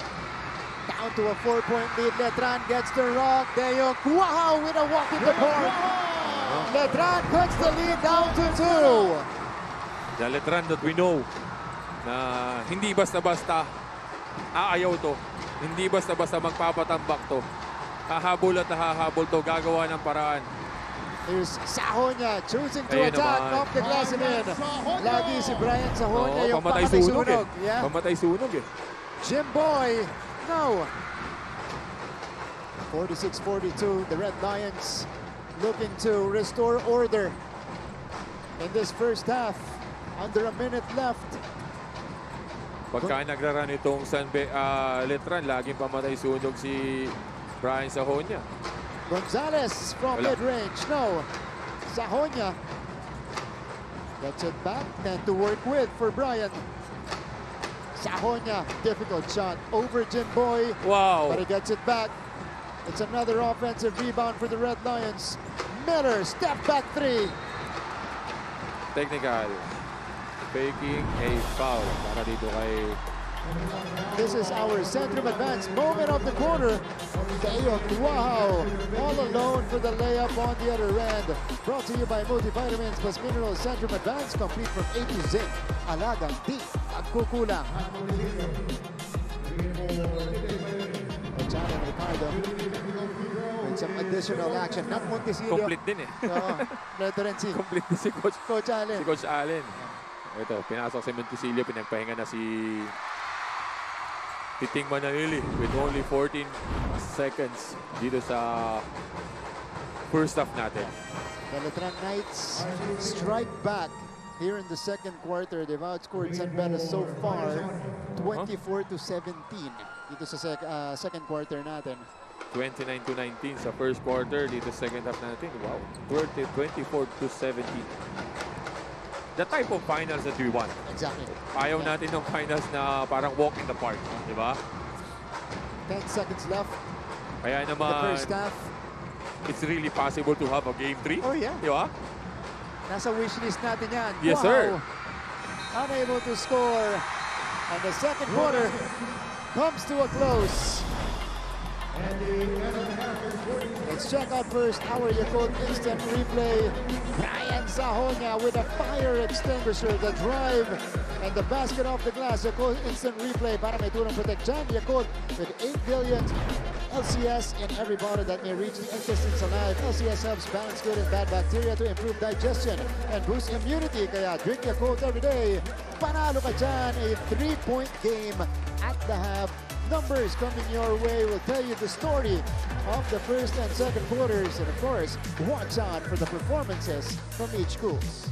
Down to a 4-point lead. Letran gets the rock. Teo Guajao with a walk in the park. Letran cuts the lead down to 2. The Letran that we know na hindi basta-basta aayaw to. Hindi basta-basta magpapatambak to. Hahabol at hahabol to. Gagawa ng paraan. Here's Sahonya choosing to Ayun attack naman. off the glass and in. Lagi si Brian Sahonya yung pamatay pamatay sunog sunog. eh. Yeah. Pamatay sunog eh. Jim Boy, no. 46-42, the Red Lions looking to restore order in this first half. Under a minute left. Pagka nagraran itong Letran, laging pamatay sunog si Brian Sahonya. Gonzalez from Wala. mid-range, no. Sahonya gets it back and to work with for Brian. Sahonya, difficult shot over Jim Boy. Wow. But he gets it back. It's another offensive rebound for the Red Lions. Miller, step back three. Technical. Faking a foul para dito kay... This is our Centrum Advance moment of the quarter. Taeyong Wow, all alone for the layup on the other end. Brought to you by Multivitamins plus Minerals Centrum Advance, complete from A to Z. Alagang di magkukulang. Ochano Ricardo with some additional action. Not Montesilio. Complete din eh. Oo, Letran si Complete din si Coach Allen. Si Coach Allen. Ito, pinasok si Montesilio, pinagpahinga na si Titing Manalili with only 14 seconds dito sa first half natin. The Letran Knights strike back here in the second quarter. They've outscored San Beda so far 24-17 dito sa second quarter natin. 29-19 sa first quarter dito sa second half natin. Wow, 24-17. The type of finals that we want. Exactly. Ayaw natin ng finals na parang walk in the park, di ba? 10 seconds left. Kaya The naman, first half. it's really possible to have a game 3. Oh yeah. Di ba? Nasa wishlist natin yan. Yes, wow. sir. Unable to score. And the second quarter comes to a close. Let's check out first our Yakult Instant Replay. Brian Sahonya with a fire extinguisher, the drive, and the basket off the glass. Yakult Instant Replay para may tulong protect dyan. Yakult with 8 billion LCS in every bottle that may reach the intestines alive. LCS helps balance good and bad bacteria to improve digestion and boost immunity. Kaya drink Yakult every day. Panalo ka dyan, a 3-point game at the half. Numbers coming your way will tell you the story of the first and second quarters. And of course, watch out for the performances from each schools.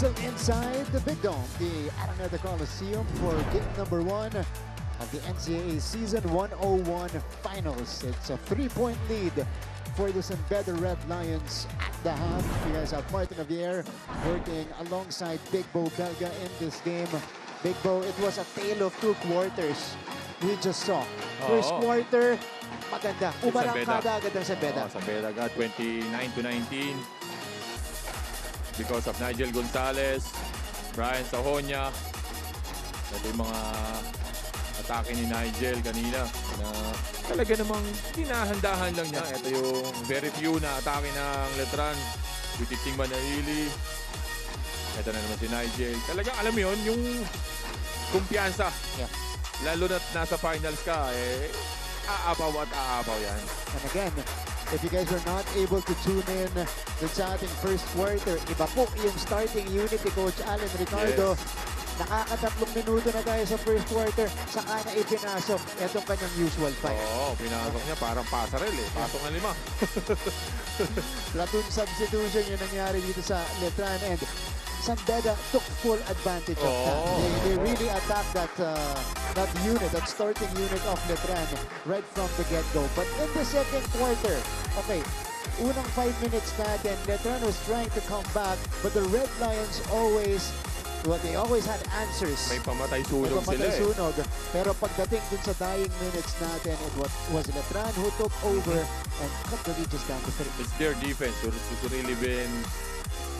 still inside the Big Dome, the Araneta Coliseum for game number 1 of the NCAA Season 101 Finals. It's a 3-point lead for the Beda Red Lions at the half. You guys have Martin Javier working alongside Big Bo Belga in this game. Big Bo, it was a tale of 2 quarters. We just saw. First quarter, maganda. Umarangkada agad ang Beda. Beda got 29-19 because of Nigel Gonzalez, Brian Sahonia. Ito yung mga atake ni Nigel kanina na talaga namang hinahanda-han lang niya. Ito yung very few na atake ng Letran. Tititing Manarili. Ito na naman si Nigel. Talagang alam mo yun, yung kumpiyansa. Yeah. Lalo na nasa finals ka, aapaw at aapaw yan. And again, if you guys were not able to tune in dun sa ating first quarter, iba po yung starting unit ni Coach Allen Ricardo. Yes. Nakakatatlong minuto na tayo sa first quarter, saka na ipinasok itong kanyang usual fight. Oo, pinasok niya parang pasarel Pasok ng 5. Platoon substitution yung nangyari dito sa Letran, and Beda took full advantage of that. They really attacked that unit, that starting unit of Letran right from the get-go. But in the second quarter, okay, unang 5 minutes natin, Letran was trying to come back, but the Red Lions they always had answers. May pamatay-sunog sila Pero pagdating dun sa dying minutes natin, it was Letran who took over and cut the lead just down to 3. It's their defense who's really been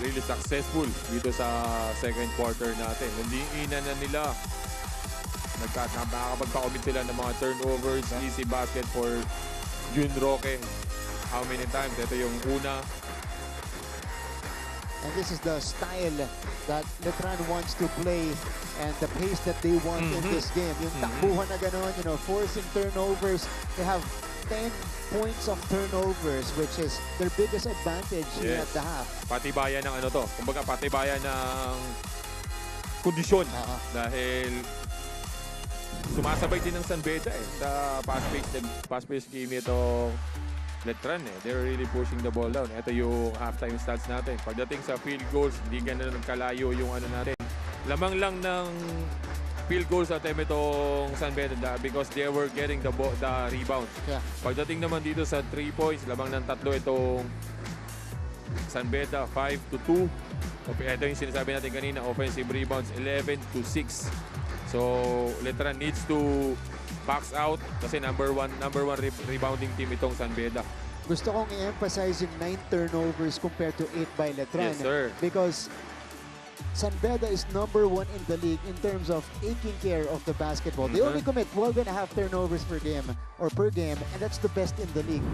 really successful dito sa second quarter natin. Hindi ina na nila. Nakakapagpa-commit sila ng mga turnovers, easy basket for Jun Roque. How many times? Ito yung una. And this is the style that Letran wants to play and the pace that they want in this game. Yung takbuhan na gano'n, forcing turnovers. They have 10 points of turnovers, which is their biggest advantage here at the half. Patibayan ng kumbaga patibayan ng kondisyon. Dahil sumasabay din ng Beda sa fast-paced game nito. Letran they're really pushing the ball down. Ito yung halftime stats natin. Pagdating sa field goals, hindi ganun kalayo yung natin. Lamang lang ng field goals natin itong Beda because they were getting the rebounds. Yeah. Pagdating naman dito sa 3 points, lamang ng 3 itong Beda, 5-2. Ito yung sinasabi natin kanina, offensive rebounds, 11-6. So, Letran needs to box out kasi number one rebounding team itong Beda. Gusto kong i-emphasize yung 9 turnovers compared to 8 by Letran. Yes, sir. Because Beda is number 1 in the league in terms of taking care of the basketball. They only commit 12.5 turnovers per game, and that's the best in the league.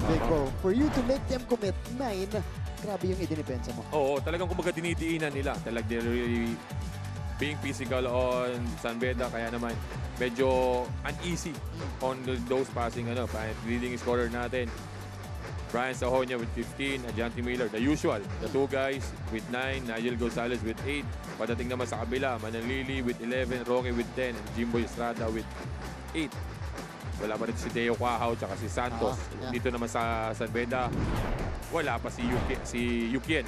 For you to let them commit 9, grabe yung idinipensa mo. Oo, talagang kumbaga dinidiinan nila. They're really being physical on Beda, kaya naman medyo uneasy on those passing leading scorer natin. Brian Sahonia with 15, Adjante Miller, the usual. The 2 guys with 9, Nigel Gonzalez with 8. Padating naman sa kabila, Manalili with 11, Roque with 10, and Jimbo Estrada with 8. Wala pa rin si Teo Quahaw tsaka si Santos. Dito naman sa Beda, wala pa si Yukien.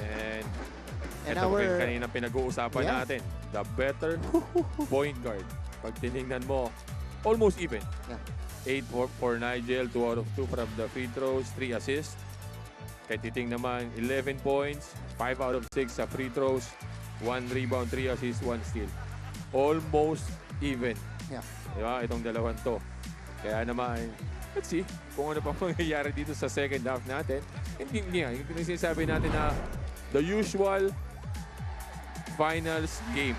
And ito kanina pinag-uusapan natin, the better point guard. Pag tinignan mo, almost even. 8 for Nigel, 2 out of 2 from the free throws, 3 assists. Kay Titing naman, 11 points, 5 out of 6 sa free throws, 1 rebound, 3 assists, 1 steal. Almost even. Diba? Itong dalawang to. Kaya naman, let's see kung ano pa mangyayari dito sa second half natin. Hindi nga, yung sinasabi natin na the usual finals game.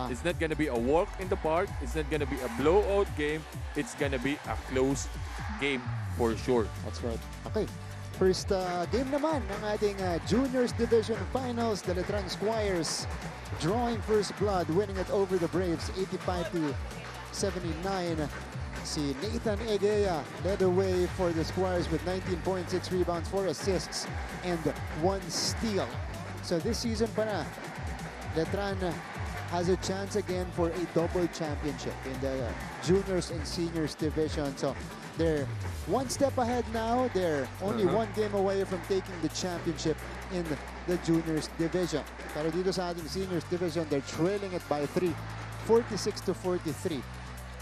It's not gonna be a walk in the park. It's not gonna be a blowout game. It's gonna be a close game for sure. That's right. Okay. First game naman ng ating Juniors Division Finals. The Letran Squires drawing first blood, winning it over the Braves 85-79. Si Nathan Egea led the way for the Squires with 19 points, 6 rebounds, 4 assists, and 1 steal. So this season pa na, Letran has a chance again for a double championship in the Juniors and Seniors Division. So They're one step ahead now. They're only one game away from taking the championship in the juniors division. Pero dito sa ating seniors division, they're trailing it by 3, 46-43.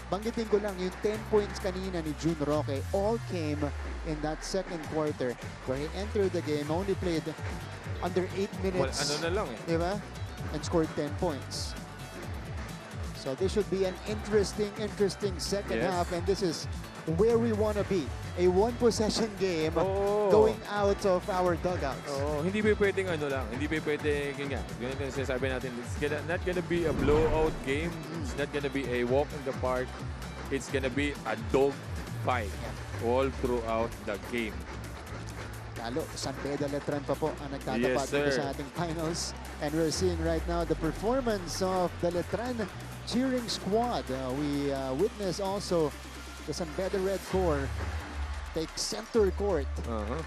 Banggitin ko lang, yung 10 points kanina ni June Roque all came in that second quarter where he entered the game, only played under 8 minutes. Ano na lang eh. Diba? And scored 10 points. So this should be an interesting second half, and this is where we want to be. A one-possession game going out of our dugouts. Hindi ba pwedeng ano lang, hindi ba pwedeng, yun nga, ganito yung sinasabi natin, it's not gonna be a blowout game, it's not gonna be a walk in the park, it's gonna be a dog fight all throughout the game. Lalo, San Beda Letran pa po ang nagtatapat dito sa ating finals. And we're seeing right now the performance of the Letran cheering squad. We witness also the San Beda Red Corps take center court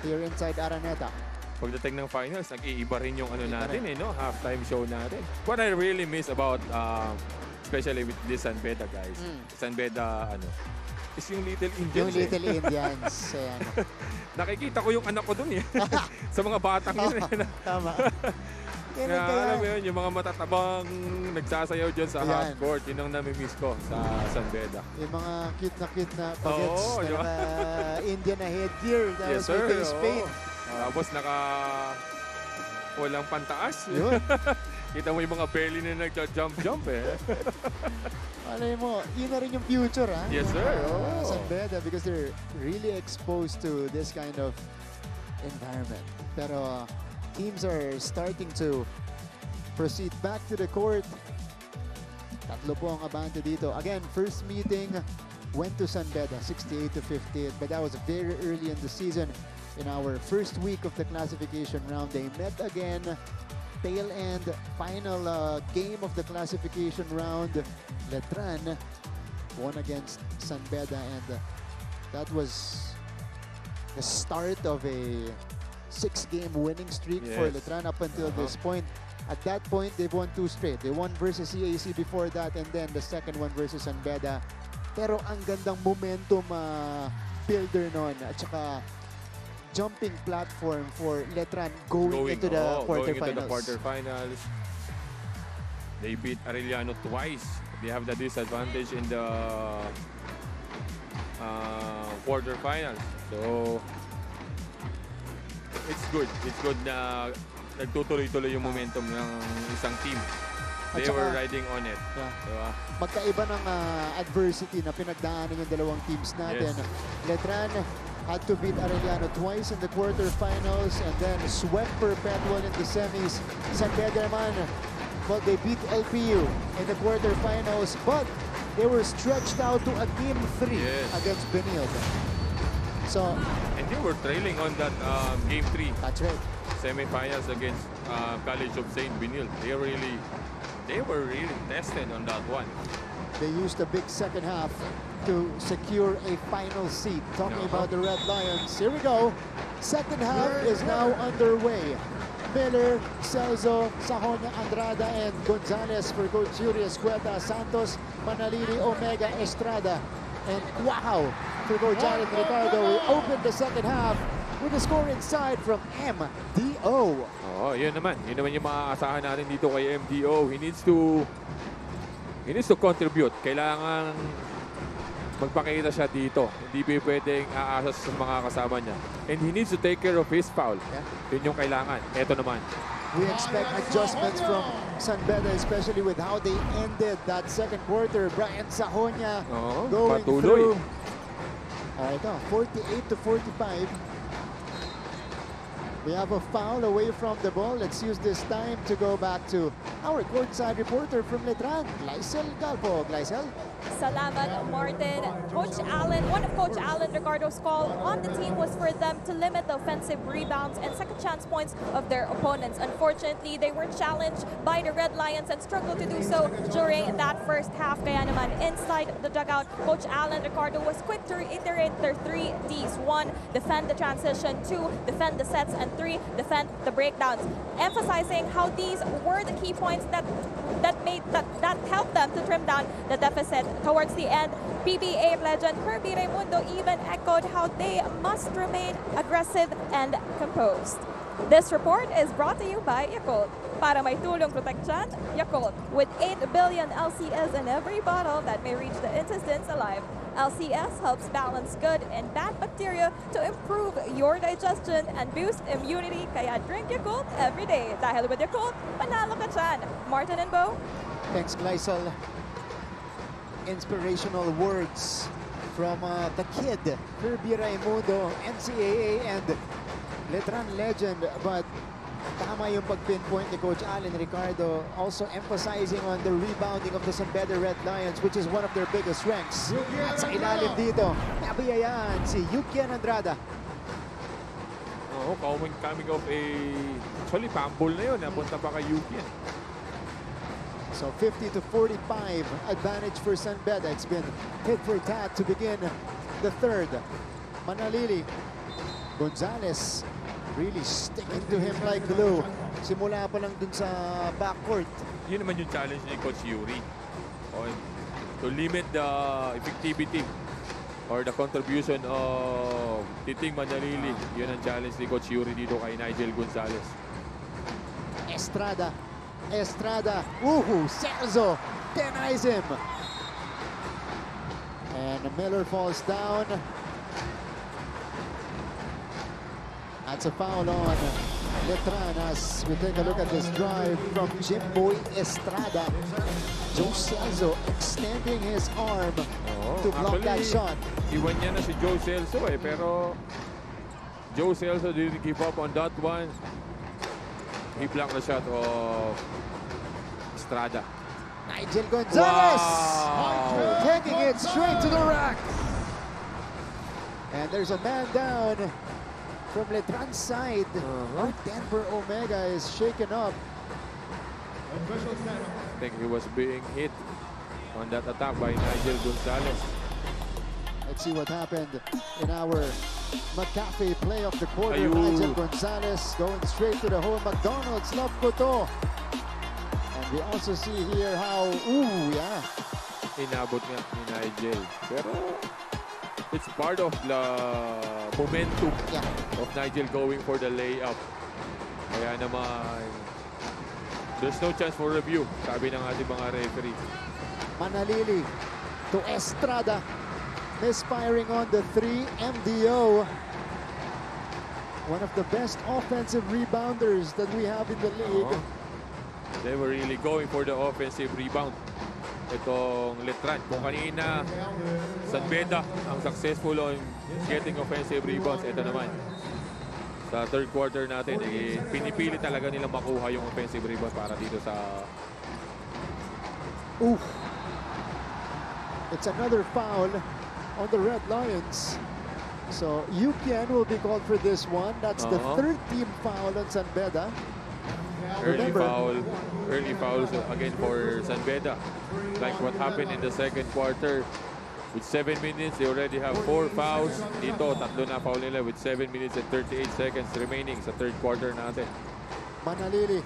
here inside Araneta. Pagdating ng finals, nag-iiba rin yung ano natin no? Halftime show natin. What I really miss about, especially with this San Beda guys, San Beda, is yung Little Indians. Yung Little Indians. Nakikita ko yung anak ko dun eh. Sa mga batang yun. Tama. Alam mo yun, yung mga matatabang nagsasayaw dyan sa half court, yun ang namimiss ko sa San Beda. Yung mga cute na pagets na Indian na headgear. Yes, sir. Tapos walang pantaas. Kita mo yung mga belly na nagja-jump eh. Alam mo, yun na rin yung future, ha? Yes, sir. San Beda, because they're really exposed to this kind of environment. Pero teams are starting to proceed back to the court. Tatlo po ang abante dito. Again, first meeting went to San Beda, 68-58, but that was very early in the season. In our first week of the classification round, they met again. Tail end, final game of the classification round. Letran won against San Beda, and that was the start of a 6-game winning streak for Letran up until this point. At that point, they've won 2 straight. They won versus CAC before that, and then the second one versus San Beda. Pero ang gandang momentum builder nun, at saka jumping platform for Letran going into the quarterfinals. They beat Arellano twice. They have the disadvantage in the quarterfinals. So it's good. It's good na nagtutuloy-tuloy yung momentum ng isang team. They were riding on it. Diba? Magkaiba ng adversity na pinagdaanan yung dalawang teams natin. Letran had to beat Arellano twice in the quarterfinals and then swept Perpetual in the semis. San Beda naman, well, they beat LPU in the quarterfinals, but they were stretched out to a game 3 against Benilde. So, and they were trailing on that game 3. That's right. Semifinals against College of St. Benilde. They were really tested on that one. They used a big second half to secure a final seat. Talking about the Red Lions. Here we go. Second half is now underway. Miller, Celso, Sajonia, Andrada, and Gonzalez for Coach Yuri Escueta, Santos, Manalini, Omega, Estrada, and wow for Coach Alan Ricardo. We opened the second half with a score inside from MDO. Yun naman yung maaasahan natin dito kay MDO. He needs to contribute. Kailangan magpakita siya dito. Hindi ba pwedeng aasa sa mga kasama niya. And he needs to take care of his foul. Yun yung kailangan. Ito naman. We expect adjustments from San Beda, especially with how they ended that second quarter. Brian Sajonia going through. Alright, 48-45. We have a foul away from the ball. Let's use this time to go back to our courtside reporter from Letran, Gleisel Galpo. Gleisel? Salamat, Martin. Coach Allen, one of Coach Allen Ricardo's call on the team was for them to limit the offensive rebounds and second chance points of their opponents. Unfortunately, they were challenged by the Red Lions and struggled to do so during that first half. Kaya naman, inside the dugout, Coach Allen Ricardo was quick to reiterate their 3 Ds. 1, defend the transition. 2, defend the sets. And 3, defend the breakdowns, emphasizing how these were the key points that helped them to trim down the deficit towards the end. PBA legend Kirby Raimundo even echoed how they must remain aggressive and composed. This report is brought to you by Yakult. Para may tulong proteksyon, Yakult. With 8 billion LCS in every bottle that may reach the intestines alive. LCS helps balance good and bad bacteria to improve your digestion and boost immunity. Kaya drink Yakult every day. Dahil with Yakult, panalo ka dyan. Martin and Bo. Thanks, Gleisel. Inspirational words from the kid, Kirby Raimundo, NCAA and Letran legend, but tama yung pag-pinpoint ni Coach Allen Ricardo, also emphasizing on the rebounding of the San Beda Red Lions, which is one of their biggest strengths. At sa ilalim dito, nabiyayaan si Yukian Andrada. Oo, coming off actually, fumble na yun. Napunta pa kay Yukian. So 50-45 advantage for San Beda. It's been hit for tat to begin the third. Manalili, Gonzalez really sticking to him like glue. Simula pa lang dun sa backcourt. Yun naman yung challenge ni Coach Yuri. To limit the effectivity or the contribution of Titing Manalili. Yun ang challenge ni Coach Yuri dito kay Nigel Gonzalez. Estrada. Celso denies him. And Miller falls down. That's a foul on Letran as we take a look at this drive from Jimboy Estrada. Joe Celso extending his arm to block that shot. Iwan niya na si Joe Celso pero Joe Celso didn't give up on that one. He blocked the shot of Estrada. Nigel Gonzalez taking it straight to the rack. And there's a man down from Letran's side. Denver Omega is shaken up. I think he was being hit on that attack by Nigel Gonzalez. Let's see what happened in our McCafe play of the quarter. Nigel Gonzalez going straight to the hole. McDonald's love ko to. And we also see here how, inabot nga ni Nigel. Pero it's part of the momentum of Nigel going for the layup. Kaya naman, there's no chance for review, sabi ng ating mga referee. Manalili to Estrada. Misfiring on the 3, MDO. One of the best offensive rebounders that we have in the league. They were really going for the offensive rebound. Itong Letran. Kung kanina, San Beda ang successful on getting offensive rebounds. Ito naman, sa third quarter natin, pinipili talaga nilang makuha yung offensive rebound para dito sa... It's another foul on the Red Lions. So Yukian will be called for this one. That's the third team foul on San Beda. Early fouls again for San Beda. Like what happened in the second quarter. With 7 minutes, they already have 4 fouls. Dito, tatlo na foul nila with 7 minutes and 38 seconds remaining sa third quarter natin. Manalili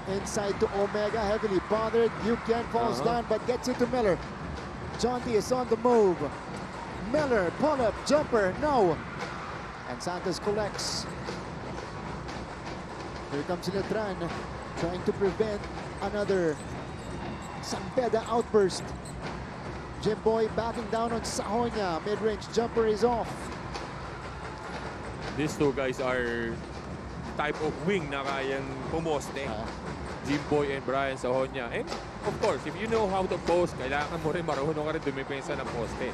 inside to Omega, heavily bothered. Yukian falls down but gets it to Miller. John D is on the move. Miller, pull-up, jumper, no. And Santos collects. Here comes Letran, trying to prevent another San Beda outburst. Jimboy backing down on Sahonia. Mid-range jumper is off. These two guys are type of wing na kayang pumoste. Jimboy and Brian Sahonia. And of course, if you know how to post, kailangan mo rin marunong ka rin dumipensa ng poste.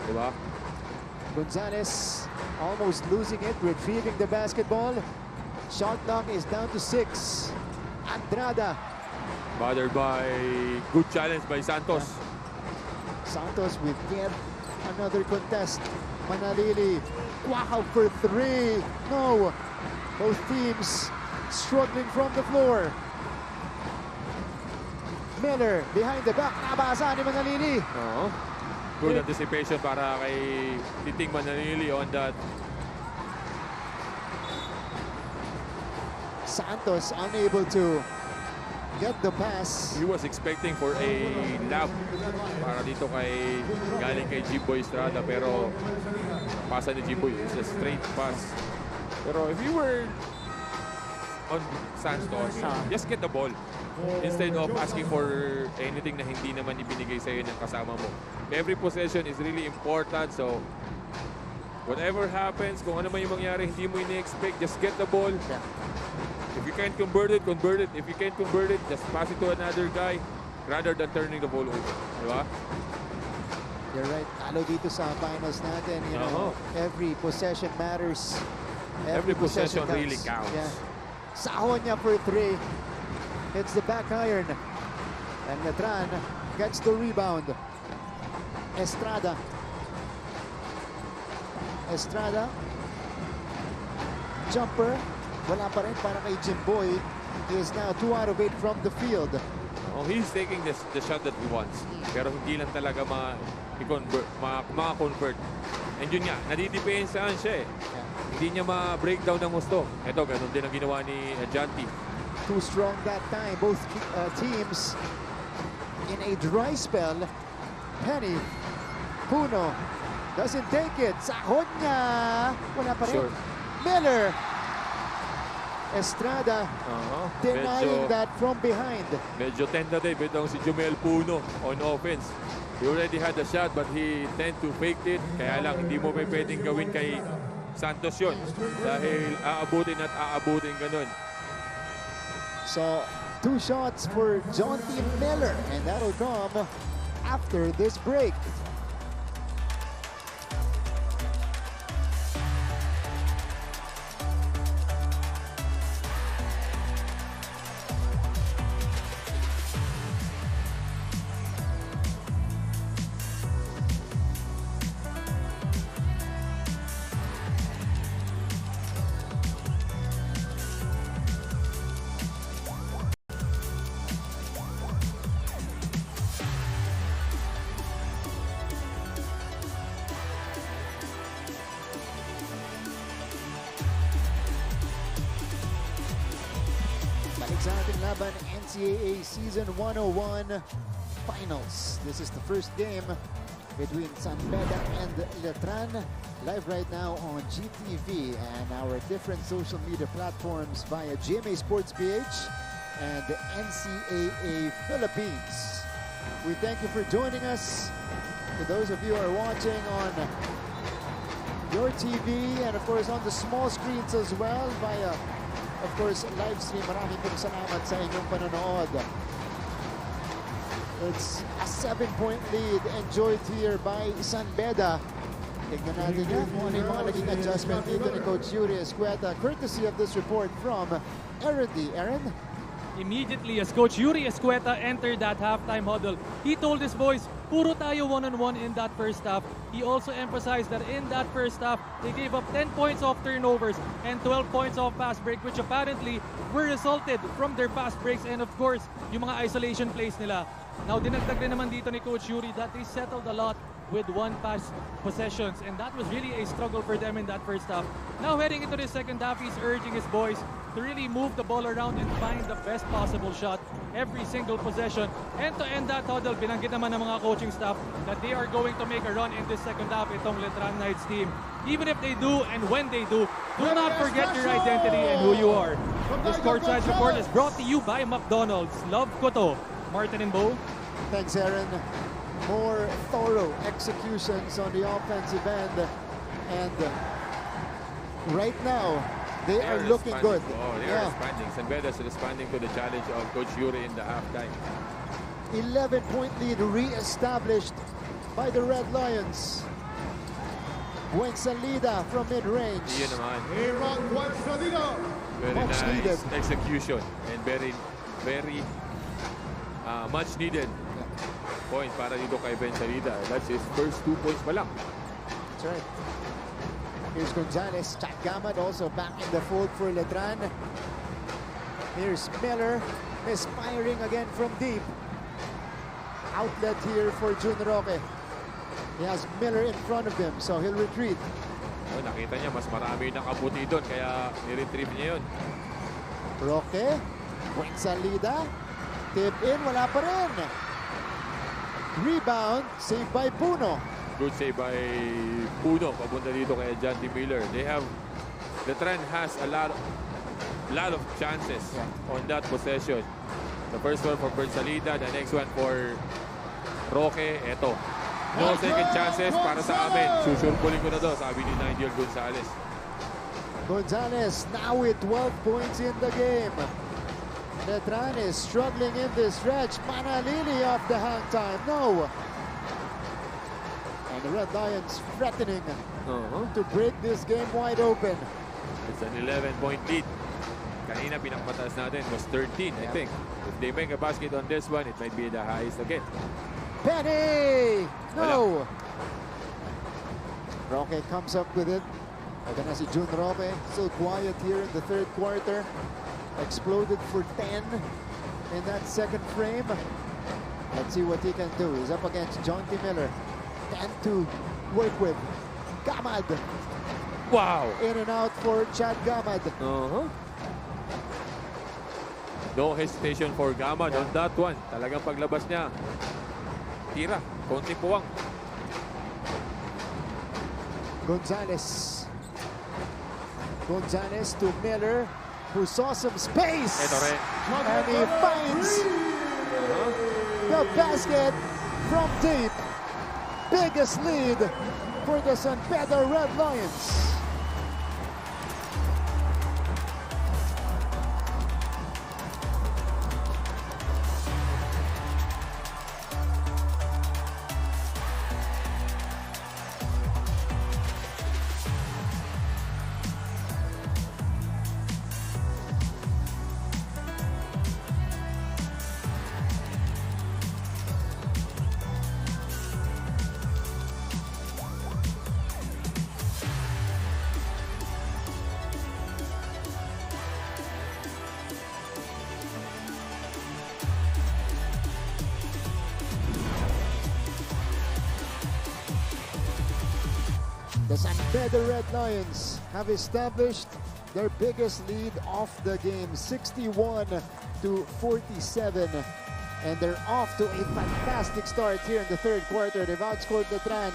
Diba? Gonzalez almost losing it, retrieving the basketball. Shot clock is down to 6. Andrada. Bothered by good challenge by Santos. Santos with yet another contest. Manalili. Wow, for 3. No. Both teams struggling from the floor. Miller behind the back. Nabasa ni Manalili. Good anticipation para kay Titing Manalili on that Santos unable to get the pass. He was expecting for a lap para dito galing kay G-Boy Estrada, pero pasa ni G-Boy is a straight pass. Pero if you were on Santos, just get the ball instead of asking for anything na hindi naman ibinigay sa'yo ng kasama mo. Every possession is really important, so whatever happens, kung ano man yung mangyari, hindi mo ini-expect, just get the ball. If you can't convert it, convert it. If you can't convert it, just pass it to another guy rather than turning the ball over. Diba? You're right. Talo dito sa finals natin. You know, every possession matters. Every possession counts. really counts. Yeah. Sahon niya for 3. Hits the back iron. And Letran gets the rebound. Estrada. Jumper. Wala pa rin para kay Jimboy. He is now 2 out of 8 from the field. Oh, he's taking the shot that he wants. Pero hindi lang talaga ma-convert. And yun nga, nadidepensahan siya eh. Hindi niya ma-breakdown ng gusto. Ito, ganun din ang ginawa ni Janty. Too strong that time. Both teams in a dry spell. Penny. Puno. Doesn't take it. Sahod niya. Wala pa rin. Sure. Miller. Estrada denying that from behind. Medyo tentative itong si Jumel Puno on offense. He already had a shot but he tend to fake it. Kaya lang hindi mo may pwedeng gawin kay Santos yun. Dahil aabutin at aabutin ganun. So 2 shots for John T. Miller and that'll come after this break. Sa ating laban, NCAA Season 101 Finals. This is the first game between San Beda and Letran. Live right now on GTV and our different social media platforms via GMA Sports PH and NCAA Philippines. We thank you for joining us. To those of you who are watching on your TV and of course on the small screens as well via of course, live stream. Maraming pong salamat sa inyong panonood. It's a 7-point lead enjoyed here by San Beda. Tignan natin yan kung ano yung mga naging adjustment dito ni Coach Yuri Escueta. Courtesy of this report from Aaron D. Aaron? Immediately as Coach Yuri Escueta entered that halftime huddle, he told his boys, puro tayo one-on-one in that first half. He also emphasized that in that first half, they gave up 10 points off turnovers and 12 points off fast break, which apparently were resulted from their fast breaks and of course, yung mga isolation plays nila. Now, dinagdag rin naman dito ni Coach Yuri that they settled a lot with one-pass possessions, and that was really a struggle for them in that first half. Now, heading into the second half, he's urging his boys to really move the ball around and find the best possible shot every single possession. And to end that huddle, binanggit naman ng mga coaching staff that they are going to make a run in this second half itong Letran Knights team. Even if they do and when they do not forget your identity and who you are. This courtside report is brought to you by McDonald's. Love ko to. Martin and Bo. Thanks, Aaron. More thorough executions on the offensive end. And right now, they are looking good. Oh, they are responding. San Beda is responding to the challenge of Coach Yuri in the halftime. 11-point lead re-established by the Red Lions. Buen salida from mid-range. Yun naman. Very Much nice needed. execution and very much needed point para dito kay Ben Salida. That's his first 2 points pa lang. That's right. Here's Gonzalez. Chad Gamad also back in the fold for Letran. Here's Miller. Misfiring again from deep. Outlet here for Jun Roque. He has Miller in front of him, so he'll retreat. Oh, nakita niya, mas marami nakabuti doon, kaya ni-retrieve niya yun. Roque, Salida, tip in, wala pa rin. Rebound, saved by Puno. Good save by Puno. Papunta dito kay John T. Miller. Letran has a lot of chances on that possession. The first one for Salida, the next one for Roque. Eto. No second chances para sa amin. Susurpulin ko na to, sabi ni Nigel Gonzalez. Gonzalez now with 12 points in the game. Letran is struggling in this stretch. Manalili off the hang time. No. And the Red Lions threatening to break this game wide open. It's an 11-point lead. Kanina pinakpataas natin was 13, I think. If they make a basket on this one, it might be the highest again. Penny! No! Roque comes up with it. Ito na si Jun Roque. Still quiet here in the third quarter. Exploded for 10 in that second frame. Let's see what he can do. He's up against John T. Miller. 10 to work with. Gamad. Wow! In and out for Chad Gamad. No hesitation for Gamad on that one. Talagang paglabas niya. Tira. Konting puwang. Gonzalez to Miller, who saw some space. And he finds the basket from deep. Biggest lead for the San Pedro Red Lions. The San Pedro Red Lions have established their biggest lead of the game, 61 to 47. And they're off to a fantastic start here in the third quarter. They've outscored Letran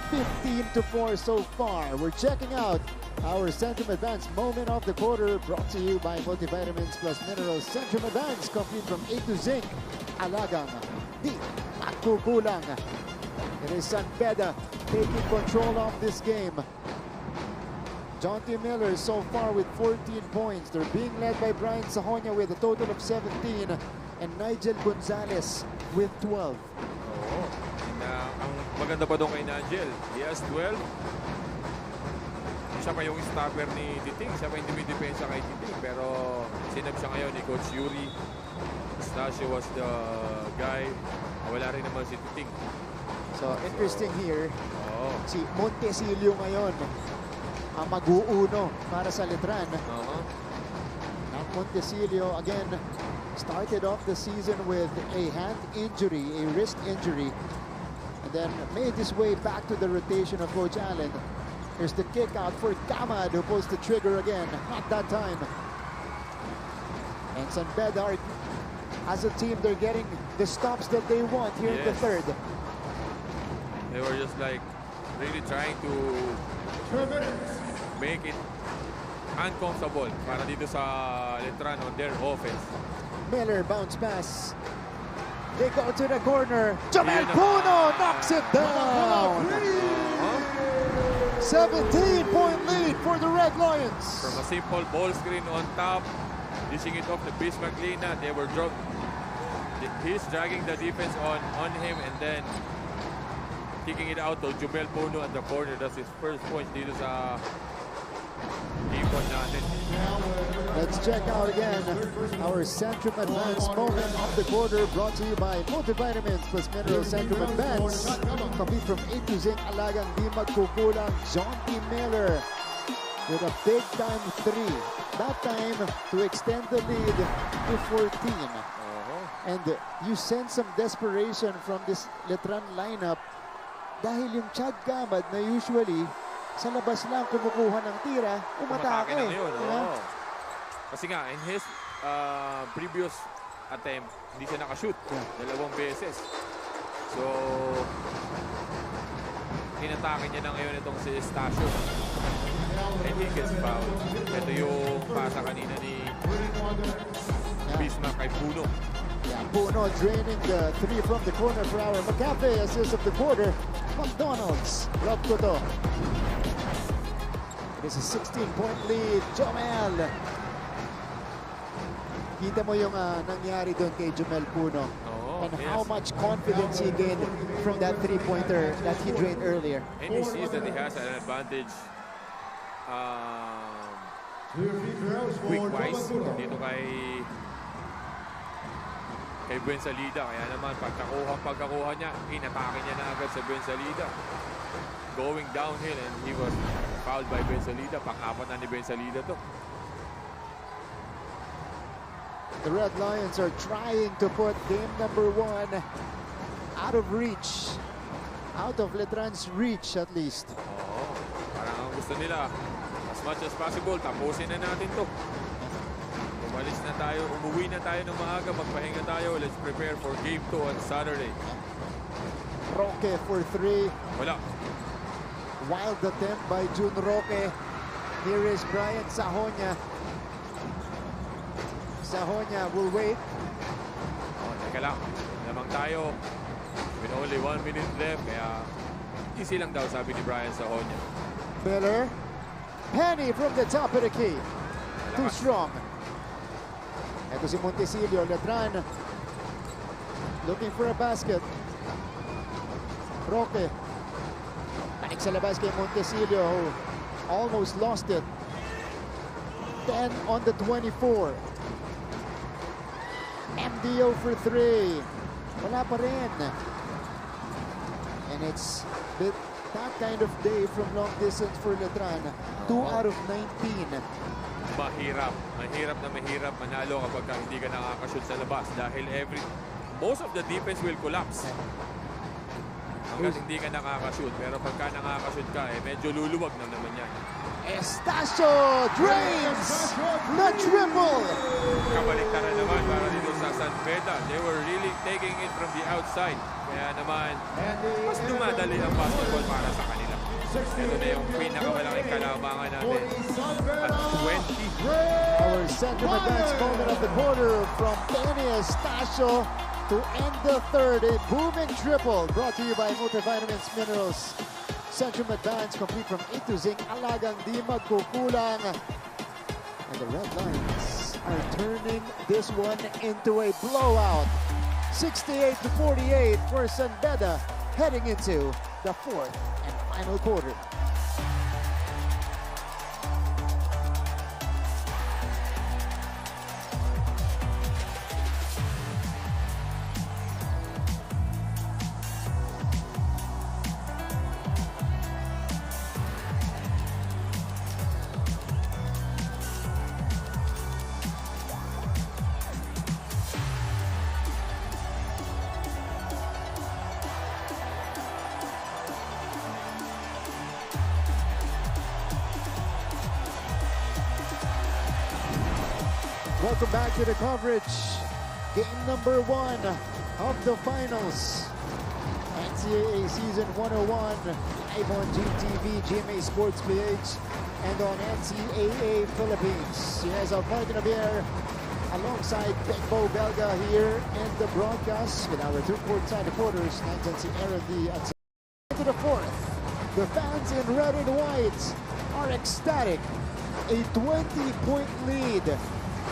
15 to 4 so far. We're checking out our Centrum Advance moment of the quarter, brought to you by Multivitamins Plus Minerals. Centrum Advance, complete from A to Zinc. Alagang di magkukulang. It is San Beda taking control of this game. John T. Miller so far with 14 points. They're being led by Brian Sahonia with a total of 17 and Nigel Gonzalez with 12. Ang maganda pa doon kay Nigel, he has 12. Siya pa yung stopper ni Titing. Siya pa yung dumidepensa kay Titing. Pero sinab siya ngayon ni Coach Yuri. Stasio was the guy. Wala rin naman si Titing. So, interesting here, si Montesilio ngayon ang mag-uuno para sa Letran. Now, Montesilio, again, started off the season with a hand injury, a wrist injury, and then made his way back to the rotation of Coach Allen. Here's the kick out for Gamad, who pulls the trigger again, not that time. And San Beda, as a team, they're getting the stops that they want here in the third. They were just like really trying to make it uncomfortable para dito sa Letran on their offense. Miller bounce pass. They go to the corner. Jamel Puno knocks it down. 17-point lead for the Red Lions. From a simple ball screen on top, dishing it off to Bis Maglina. They were dropped. He's dragging the defense on him and then kicking it out to Jamel Puno at the corner. That's his first point dito sa game one natin. Let's check out again our Centrum Advance moment of the quarter, brought to you by Multivitamins Plus Minerals. Centrum Advance, complete from A to Zinc. Alagang di magkukulang. John T. Miller with a big-time three. That time to extend the lead to 14. And you sense some desperation from this Letran lineup. Dahil yung Chad Gamad na usually sa labas lang kumukuha ng tira, umatake. Kasi nga, in his previous attempt, hindi siya nakashoot. 2 beses. So, inatake niya na ngayon itong si Estacio. And he gets fouled. Ito yung pasa kanina ni Bismarck kay Puno. Yeah, Puno draining the 3 from the corner for our McCafe assist of the quarter. McDonald's, love ko to. It is a 16-point lead. Jomel. Kita mo yung nangyari doon kay Jomel Puno. And how much confidence he gained from that 3-pointer that he drained earlier. And he sees that he has an advantage quick-wise dito kay Buensalida. Kaya naman pagkakuha niya, inatake niya na agad sa Buensalida. Going downhill and he was fouled by Buensalida. Pang-apat na ni Buensalida to. The Red Lions are trying to put game number 1 out of reach. Out of Letran's reach at least. Oo, parang ang gusto nila, as much as possible, tapusin na natin to. Umalis na tayo, umuwi na tayo ng maaga, magpahinga tayo. Let's prepare for game 2 on Saturday. Roque for 3. Wala. Wild attempt by Jun Roque. Here is Brian Sahonia. Sahonia will wait. Oh, teka lang. Lamang tayo. With only 1 minute left. Kaya easy lang daw, sabi ni Brian Sahonia. Miller. Penny from the top of the key. Too strong. Ito si Montecillo. Letran looking for a basket. Roque. Panik sa labas kay Montecillo, who almost lost it. 10 on the 24. MDO for 3. Wala pa rin. And it's that kind of day from long distance for Letran. 2 out of 19. Mahirap. Mahirap manalo kapag hindi ka nakakashoot sa labas. Dahil most of the defense will collapse. Hanggang hindi ka nakakashoot. Pero pagka nakakashoot ka, medyo luluwag na naman yan. Estacio drains the triple. Kabaliktaran naman para dito sa San Beda. They were really taking it from the outside. Kaya naman, mas dumadali ang basketball para sa kanila. Ito na yung pinakamalaking kalamangan natin. At 20. Our center advance moment of the quarter from Penny Estacio to end the third. A booming triple brought to you by Multivitamins Minerals. Centrum Advance, complete from A to Zinc. Alagang di magkukulang. And the Red Lions are turning this one into a blowout. 68-48 for San Beda, heading into the 4th and final quarter. Welcome back to the coverage. Game number 1 of the finals. NCAA Season 101, live on GTV, GMA Sports PH, and on NCAA Philippines. Yes, our partner here, alongside Big Bo Belga here in the broadcast with our 2 courtside reporters, NCAA to the 4th. The fans in red and white are ecstatic. A 20-point lead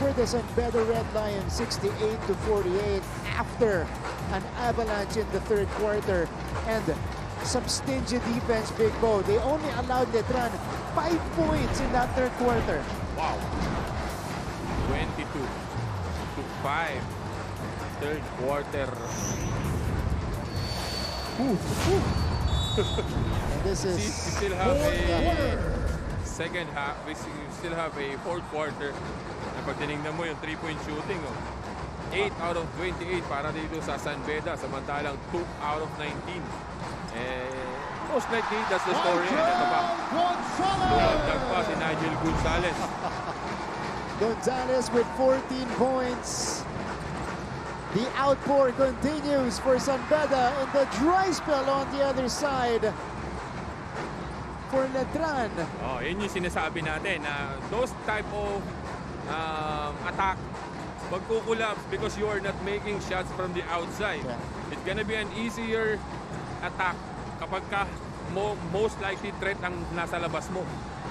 for the San Beda Red Lions, 68-48 after an avalanche in the 3rd quarter and some stingy defense, Big Bo. They only allowed Letran 5 points in that 3rd quarter. Wow. 22-5. 3rd quarter. And this is we still have a second half. We still have a 4th quarter. Pag tinignan mo yung 3-point shooting, 8 out of 28 para dito sa San Beda, samantalang 2 out of 19. Most likely, that's the story. And ito pa, lumagdag pa si Nigel Gonzalez. Gonzalez with 14 points. The outpour continues for San Beda and the dry spell on the other side for Letran. Oh, yun yung sinasabi natin na those type of attack magkukulapse because you are not making shots from the outside. It's gonna be an easier attack kapag ka most likely threat ang nasa labas mo.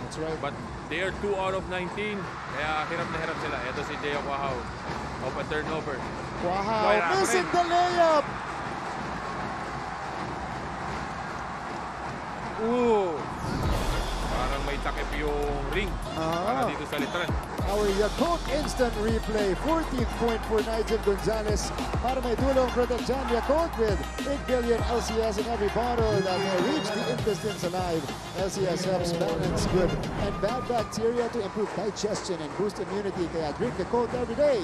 That's right. But they are 2 out of 19. Kaya hirap na hirap sila. Ito si Deo Quahao of a turnover. Wow, missing the layup. Ooh. Parang may takip yung ring para dito sa Letran. Our Yakult instant replay. 14th point for Nigel Gonzalez. Para may tulong protection, Yakult with 8 billion LCS in every bottle that will reach the intestines alive. LCS helps balance good and bad bacteria to improve digestion and boost immunity. Kaya drink Yakult every day.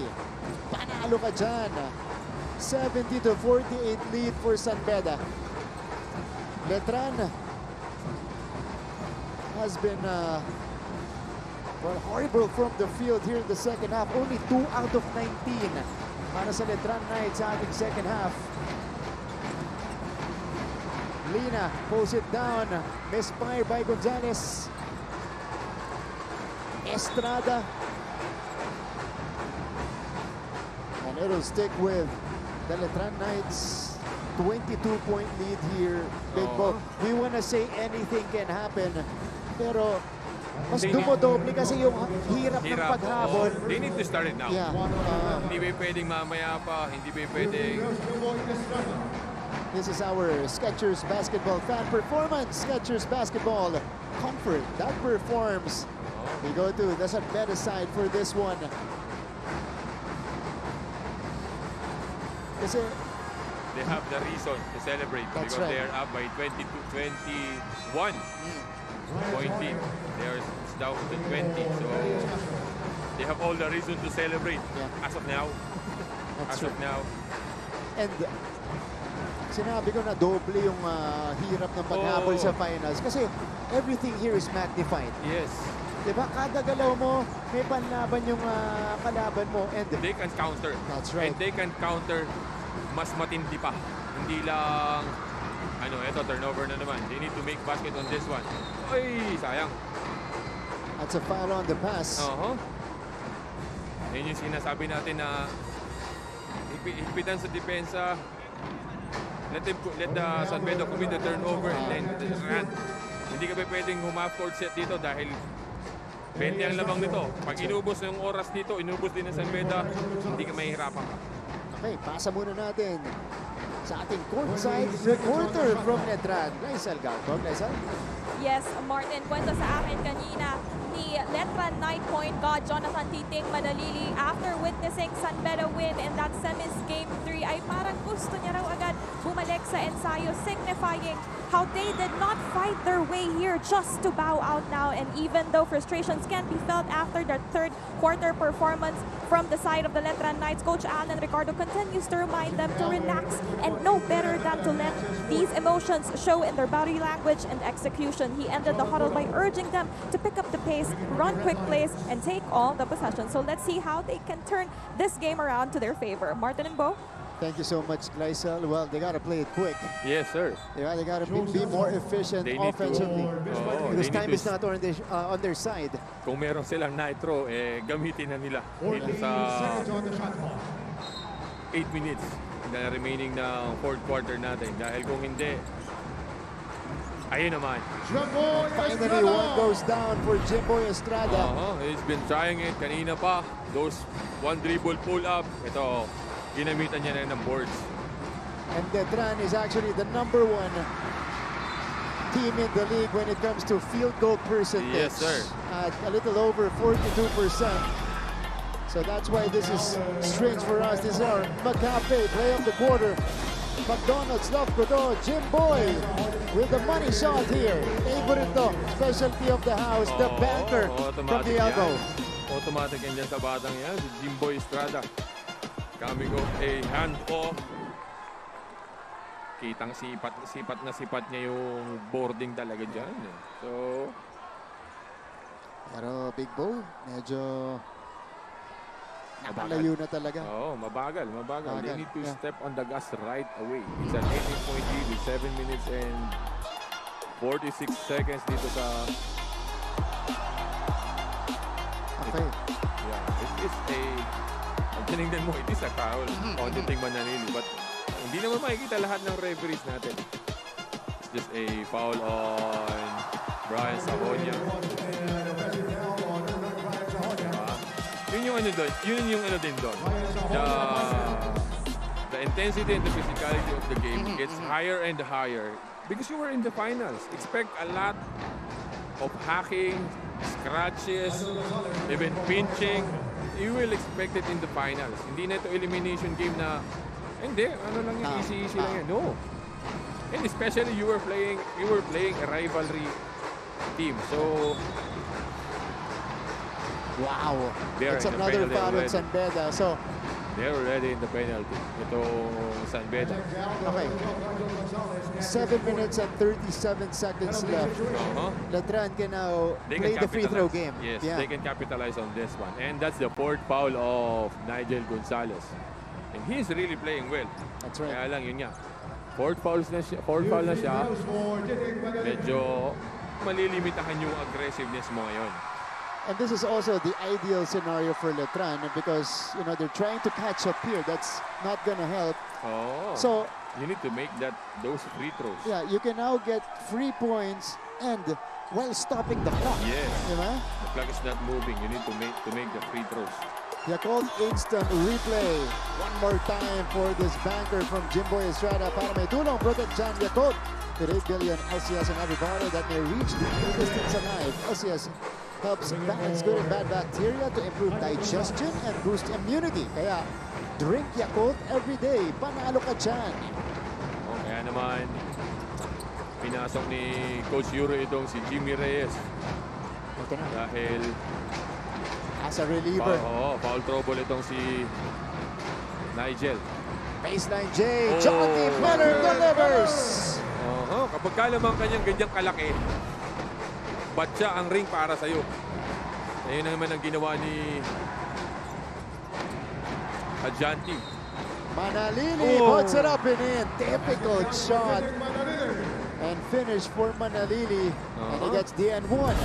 Panalo ka dyan. 70-48 lead for San Beda. Letran has been horrible from the field here in the second half. Only 2 out of 19 para sa Letran Knights sa ating second half. Lina pulls it down. Misfire by Gonzalez. Estrada. And it'll stick with the Letran Knights. 22-point lead here. Big Bo. We want to say anything can happen. Pero mas dumodoble kasi yung hirap ng paghabol. They need to start it now. Yeah. Hindi ba pwedeng mamaya pa? Hindi ba pwedeng... This is our Skechers basketball fan performance. Skechers basketball comfort that performs. We go to the San Beda side for this one. Kasi they have the reason to celebrate because they are up by 21 point lead. They are down to 20, so they have all the reason to celebrate as of now. And sinabi ko na doble yung hirap ng paghabol sa finals kasi everything here is magnified. Yes. Diba? Kada galaw mo, may panlaban yung kalaban mo. And they can counter. That's right. And they can counter mas matindi pa. Hindi lang, eto, turnover na naman. They need to make basket on this one. Ay, sayang. That's a foul on the pass. Yan yung sinasabi natin na higpitan sa depensa. Let the San Beda commit the turnover and then run. Hindi ka ba pwedeng humaf court set dito dahil 20 ang lamang nito. Pag inubos yung oras dito, inubos din ng San Beda, hindi ka mahihirapan ka. Okay, pasa muna natin sa ating courtside reporter from Letran, Gleisel Galco. Gleisel? Yes, Martin, kwento sa akin kanina ni Letran Knight point guard Jonathan Titing Manalili after witnessing San Beda win in that semis game 3 ay parang gusto niya raw agad bumalik sa ensayo, signifying how they did not fight their way here just to bow out now. And even though frustrations can be felt after their third quarter performance from the side of the Letran Knights, Coach Alan Ricardo continues to remind them to relax and know better than to let these emotions show in their body language and execution. He ended the huddle by urging them to pick up the pace, run quick plays, and take all the possession. So let's see how they can turn this game around to their favor. Martin and Bo? Thank you so much, Gleisel. Well, they got to play it quick. Yes, sir. They got to be more efficient offensively. Because time is not on their side. Kung meron silang nitro, gamitin na nila dito sa 8 minutes na remaining na fourth quarter natin. Dahil kung hindi, ayun naman. Finally, one goes down for Jimboy Estrada. He's been trying it kanina pa. Those one dribble pull up. Ito, ginamitan niya na ng boards. And Letran is actually the #1 team in the league when it comes to field goal percentage. Yes, sir. At a little over 42%. So that's why this is strange for us. This is our McCafe play of the quarter. McDonald's love ko to. Jim Boy with the money shot here. Favorite to. Specialty of the house. The banker from the elbow. Automatic yan dyan sa batang yan. Si Jimboy Estrada. Coming off a hand-off. Kitang sipat na sipat niya yung boarding talaga dyan. So, pero Big Bo, medyo Nakalayo na talaga. Oo, mabagal. Mabagal, They need to yeah. step on the gas right away. It's an 18-point lead with 7 minutes and 46 seconds dito sa... Okay. Yeah, it is a... Ang tinignan mo, it is a foul on the Ting Manalili. But hindi naman makikita lahat ng referees natin. It's just a foul on Brian Sahonia. Yun yung ano doon. Yun yung ano din doon. The intensity and the physicality of the game gets higher and higher because you were in the finals. Expect a lot of hacking, scratches, even pinching. You will expect it in the finals. Hindi na ito elimination game na hindi, ano lang yun, easy lang yan. No. And especially you were playing a rivalry team. So wow. It's another foul on San Beda. So they're already in the penalty. Ito San Beda. okay. 7 minutes and 37 seconds left. Letran can now play the free throw game. Yes, they can capitalize on this one. And that's the fourth foul of Nigel Gonzalez. And he's really playing well. That's right. Kaya lang yun nga. Fourth foul na siya. Medyo malilimitahan yung aggressiveness mo ngayon. And this is also the ideal scenario for Letran because, you know, they're trying to catch up here. That's not going to help. Oh. So you need to make those free throws. yeah, you can now get 3 points and while stopping the clock. Yes. Diba? The clock is not moving. You need to make the free throws. Yakult instant replay. One more time for this banker from Jimboy Estrada para may tulong protection Yakult. With 8 billion LCS in every bottle that may reach the distance alive. LCS helps balance good and bad bacteria to improve digestion and boost immunity. Kaya drink Yakult every day. Panalo ka dyan. Kaya naman, pinasok ni Coach Yuri itong si Jimmy Reyes. Dahil as a reliever. Foul trouble itong si Nigel. Baseline J. Jonty Miller delivers. Kapag kalamang kanyang ganyang kalaki, batya ang ring para sa'yo. Ayun naman ang ginawa ni Adjanti. Manalili puts it up and in. Difficult shot. And finish for Manalili. And he gets the N1.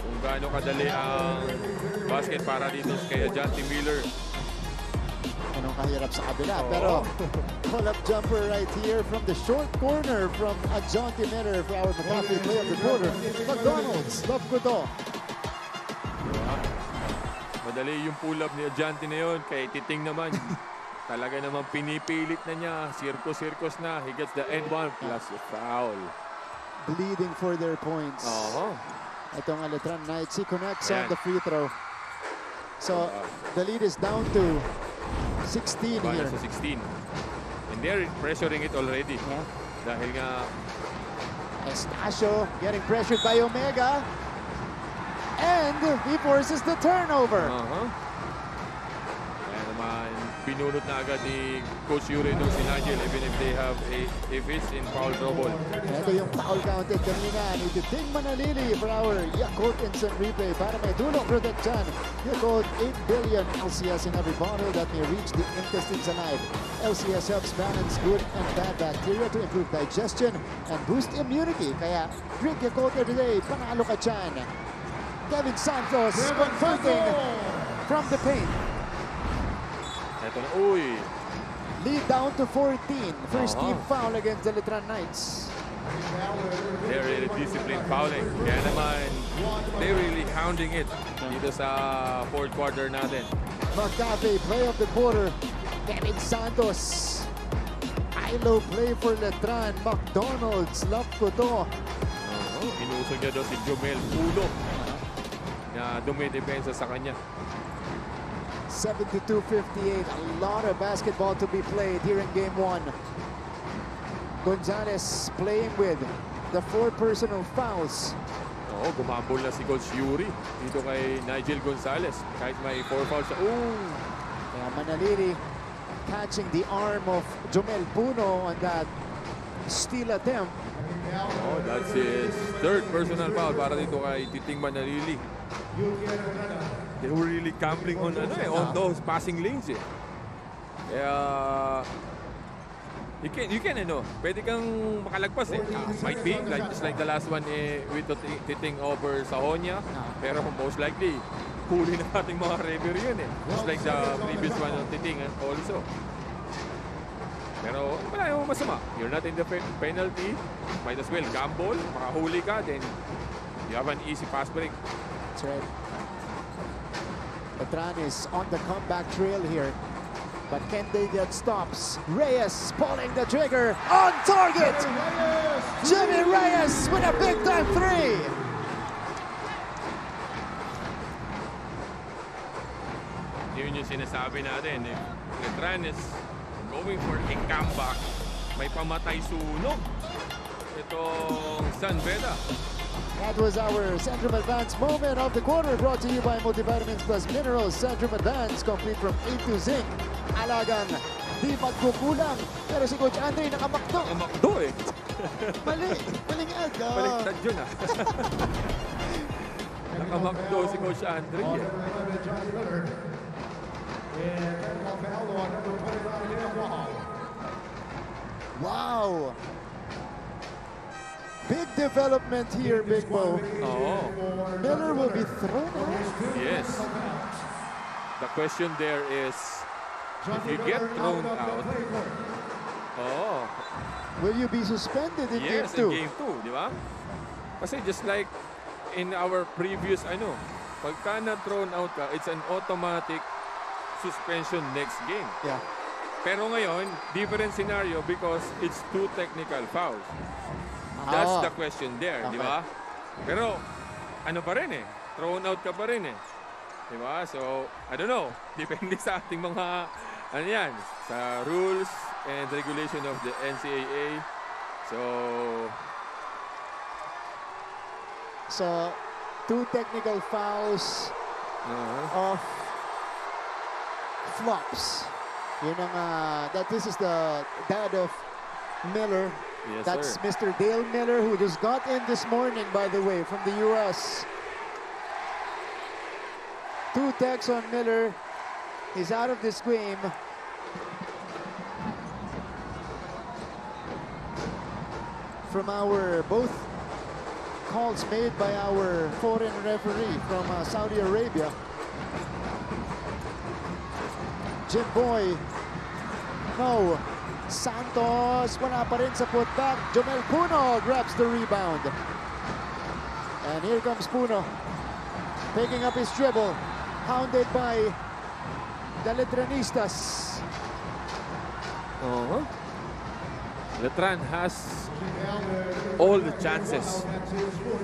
Kung gaano kadali ang basket para dito kay Adjanti Miller. Anong kahirap sa kabila. Pero pull-up jumper right here from the short corner from Adjanti Miller for our McCaffrey play of the quarter. McDonald's, love ko to. Madali yung pull-up ni Adjanti na yun. Kay Titing naman, talaga naman pinipilit na niya. Circus na. He gets the N1 plus a foul. Bleeding for their points. Itong Letran Knights, he connects on the free throw. So the lead is down to 16 here. Sa 16. And they're pressuring it already. Dahil nga... Estacio getting pressured by Omega. And he forces the turnover. Kaya naman, pinunot na agad ni Coach Yuri itong si Nigel even if it's in foul trouble. Ito yung foul counted kanina ni Titing Manalili for our Yakult instant replay para may tulong protection. Yakult 8 billion LCS in every bottle that may reach the intestines alive. LCS helps balance good and bad bacteria to improve digestion and boost immunity. Kaya drink Yakult every day. Panalo ka dyan. Kevin Santos converting from the paint. Ito na, uy. Lead down to 14. First team foul against the Letran Knights. They're really disciplined fouling. Kaya naman, they're really hounding it dito sa fourth quarter natin. McCaffrey, play of the quarter. Kevin Santos. ILO play for Letran. McDonald's, love ko to. Inusog niya doon si Jomel Pulo na dumidepensa sa kanya. 72-58. A lot of basketball to be played here in game 1. Gonzalez playing with the 4 personal fouls. Gumambol na si Coach Yuri dito kay Nigel Gonzalez. Kahit may 4 fouls siya. Kaya Manalili catching the arm of Jomel Puno on that steal attempt. Oh, that's his third personal foul para dito kay Titing Manalili. They were really gambling on on those passing lanes eh. Kaya you can pwede kang makalagpas eh. Might be just like the last one with Titing over sa Honya. Pero most likely huli na ating mga referee yun eh. Just like the previous one of Titing also. Pero wala yung masama. You're not in the penalty. Might as well gamble. Makahuli ka, then you have an easy pass break. That's right. Letran is on the comeback trail here. But can they get stops? Reyes pulling the trigger. On target! Jimmy Reyes with a big-time three! Yun yung sinasabi natin. Letran is going for a comeback. May pamatay sunog. Itong San Beda. That was our Centrum Advance moment of the quarter, brought to you by Multivitamins Plus Minerals. Centrum Advance, complete from A to Zinc. Alagan, di magkukulang. Pero si Coach Andre nakamakdo. Nakamakdo eh. Mali, maling ad. Baliktad yun ah. Nakamakdo si Coach Andre eh. Wow! Big development here, Big Bo. Oh. Miller will be thrown out. Yes. The question there is, if you get thrown out, will you be suspended in yes, game 2? in game 2, di ba? Kasi just like in our previous, pagka na-thrown out ka, it's an automatic suspension next game. Yeah. Pero ngayon, different scenario because it's 2 technical fouls. That's the question there, di ba? Pero, pa rin eh. Thrown out ka pa rin eh. Di ba? So, I don't know. Depende sa ating mga, sa rules and regulation of the NCAA. So, 2 technical fouls of flops. Yun ang, this is the dad of Miller. Yes, That's sir. Mr. Dale Miller, who just got in this morning, by the way, from the U.S. 2 techs on Miller. He's out of this game. From our both calls made by our foreign referee from Saudi Arabia. Jim Boy. No. Santos, wala pa rin sa putback. Jomel Puno grabs the rebound. And here comes Puno. Picking up his dribble. Hounded by the Letranistas. Letran has all the chances.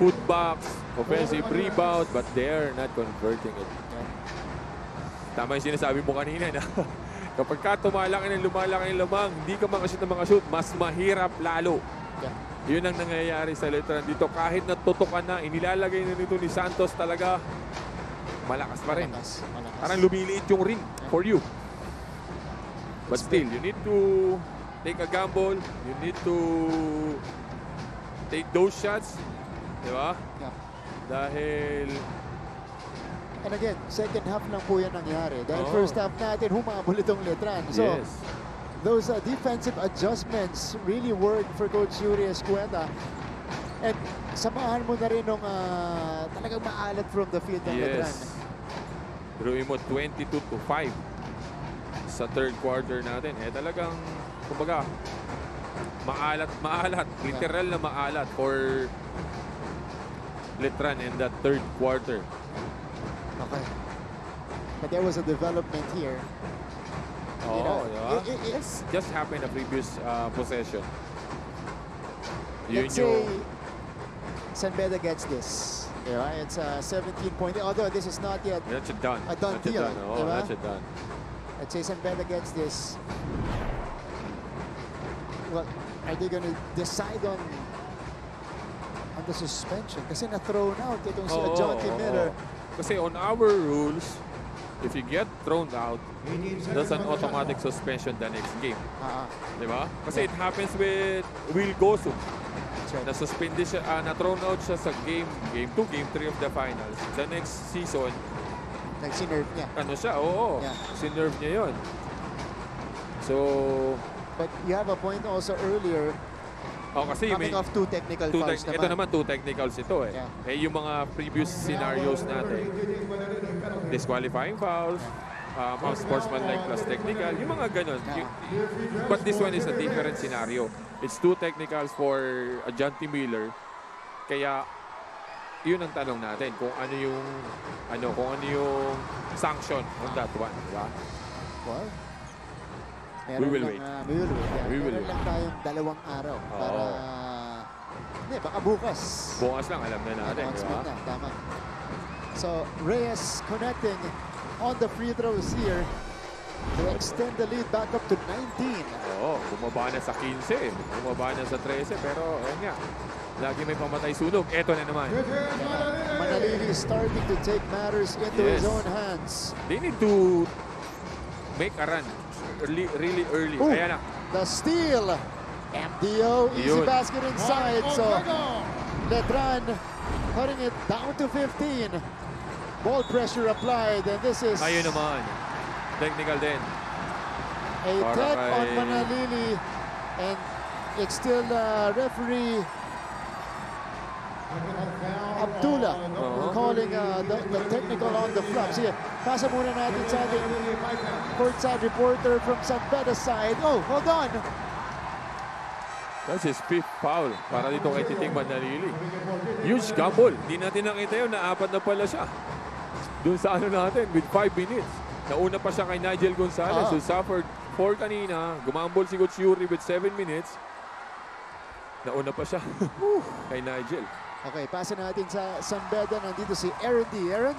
Putbacks, offensive rebound, but they're not converting it. Tama yung sinasabi mo kanina na kapag ka lumalaki ng lamang, hindi ka makashoot ng mga shoot, mas mahirap lalo. Yun ang nangyayari sa Letran dito. Kahit natutukan na, inilalagay na nito ni Santos talaga, malakas pa rin. Parang lumiliit yung ring for you. But still, you need to take a gamble. You need to take those shots. Di ba? Dahil And again, second half lang po yan nangyari. Dahil first half natin, humabol itong Letran. So, those defensive adjustments really worked for Coach Yuri Escueta. And samahan mo na rin nung talagang maalat from the field ng Letran. Biruin mo 22-5 sa third quarter natin. Talagang, kumbaga, maalat. Literal na maalat for Letran in that third quarter. Okay. But there was a development here. It's just happened the previous possession. Let's say San Beda gets this. It's a 17-point. Although this is not yet a done deal. That's a done. Let's say San Beda gets this. Well, are they going to decide on the suspension? Kasi na-thrown out itong si John T. Miller. Kasi on our rules, if you get thrown out, that's an automatic suspension the next game. Diba? Kasi it happens with Will Gosu. That's right. Na-suspended siya, na-thrown out siya sa game 2, game 3 of the finals. The next season, nag-sinerve niya. Ano siya, oo. Yeah. Sinerve niya yun. So, but you have a point also earlier. Kasi coming off two technical fouls naman. Ito naman, 2 technicals ito eh. Yeah. Yung mga previous scenarios natin, disqualifying fouls, sportsmanlike plus technical, yung mga ganun. But this one is a different scenario. It's 2 technicals for Jonty Miller. Kaya, yun ang tanong natin kung ano yung sanction on that one, di ba? Well, we will wait. We will wait. Yeah. We will Meron lang tayong 2 araw para hindi, baka bukas. Bukas lang, alam na natin, di ba? Na, tama. So, Reyes connecting on the free throws here to extend the lead back up to 19. Bumaba na sa 15, bumaba na sa 13, pero ayun nga. Lagi may pamatay sunog. Eto na naman. Manalili starting to take matters into his own hands. They need to make a run really early. Ooh, Ayan na. the steal. MDO, easy basket inside. So, Letran cutting it down to 15. Ball pressure applied, and this is... Ayun naman. Technical din. A tech on Manalili, and it's still referee Abdullah calling the technical on the flop. Sige, pasa muna natin sa ating courtside reporter from San Beda's side. Oh, hold on. That's his 5th foul para dito kay Titing Manalili. Huge gamble. Hindi natin nakita yun na 4 na pala siya. Doon sa natin with 5 minutes. Nauna pa siya kay Nigel Gonzalez who suffered 4 kanina. Gumambol si Coach Yuri with 7 minutes. Nauna pa siya kay Nigel. Okay, pasa natin sa San Beda. Nandito si Aaron D. Aaron?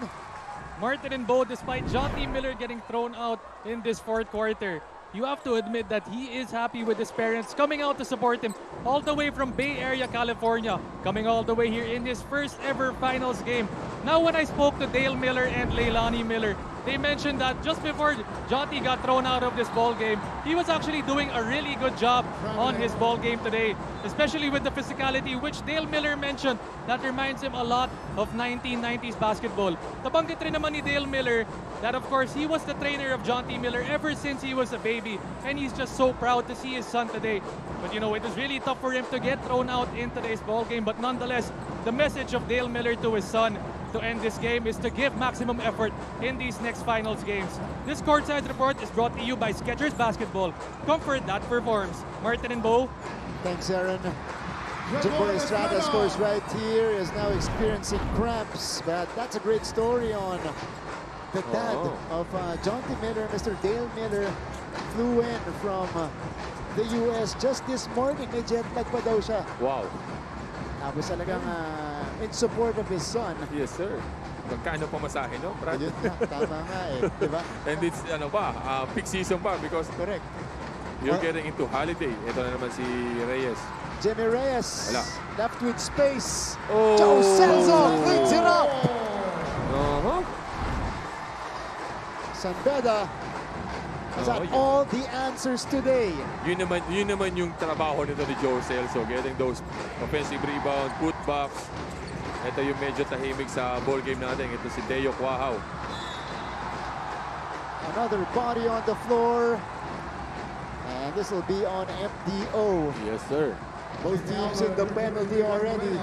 Martin and Bo, despite Jonty Miller getting thrown out in this 4th quarter, you have to admit that he is happy with his parents coming out to support him all the way from Bay Area, California, coming all the way here in his first ever finals game. Now, when I spoke to Dale Miller and Leilani Miller, they mentioned that just before Jonty got thrown out of this ball game, he was actually doing a really good job on his ball game today, especially with the physicality, which Dale Miller mentioned that reminds him a lot of 1990s basketball. Nabanggit rin naman ni Dale Miller that, of course, he was the trainer of Jonty Miller ever since he was a baby, and he's just so proud to see his son today. But, you know, it was really tough for him to get thrown out in today's ball game, but nonetheless, the message of Dale Miller to his son to end this game is to give maximum effort in these next finals games. This courtside report is brought to you by Skechers Basketball. Comfort that performs. Martin and Bo. Thanks, Aaron. Jimboy Estrada scores right here, is now experiencing cramps, but that's a great story on the dad of Jonty Miller. Mr. Dale Miller flew in from the US just this morning. May jet lag pa daw siya. Wow. Tapos talagang in support of his son. Yes, sir. Magkano pamasahe, no, Brad? Tama nga eh, di ba? And it's, peak season pa because correct. You're getting into holiday. Ito na naman si Reyes. Jimmy Reyes Wala. left with space. Joe Celso cleans it up. San Beda has had all the answers today. Yun naman yung trabaho nito ni Joe Celso, getting those offensive rebounds, putbacks. Ito yung medyo tahimik sa ball game natin. Ito si Deo Quahaw. Another body on the floor. And this will be on MDO. Yes, sir. Both teams in the penalty already.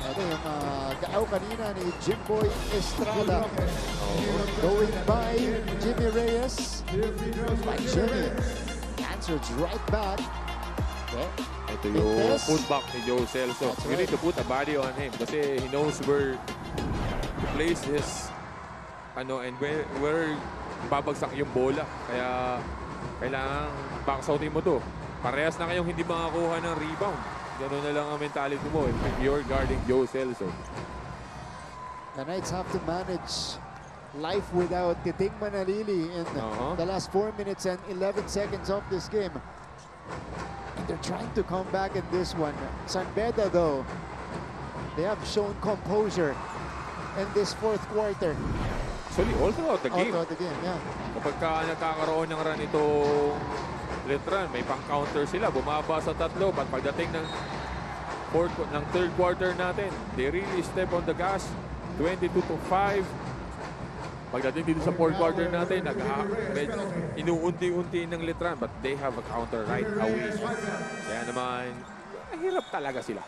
Ito yung gaaw kanina ni Jimboy Estrada. Going by Jimmy Reyes. By Jimmy. Answers right back. Ito yung putback ni Joe Celso. You need to put a body on him kasi he knows where to place his and where babagsak yung bola. Kaya kailangan pakasautin mo to. Parehas na kayong hindi makakuha ng rebound. Gano'n na lang ang mentality mo if you're guarding Joe Celso. The Knights have to manage life without Titing Manalili in the last 4 minutes and 11 seconds of this game. And they're trying to come back in this one. San Beda, though, they have shown composure in this 4th quarter. Actually, all throughout the game. All throughout the game, yeah. Kapag nagkakaroon ng run itong Letran, may pang-counter sila. Bumaba sa tatlo. Pagdating ng third quarter natin, they really step on the gas. 22-5. Pagdating dito sa fourth quarter natin, inuunti-unti ng Letran, but they have a counter right away. Kaya naman, hirap talaga sila.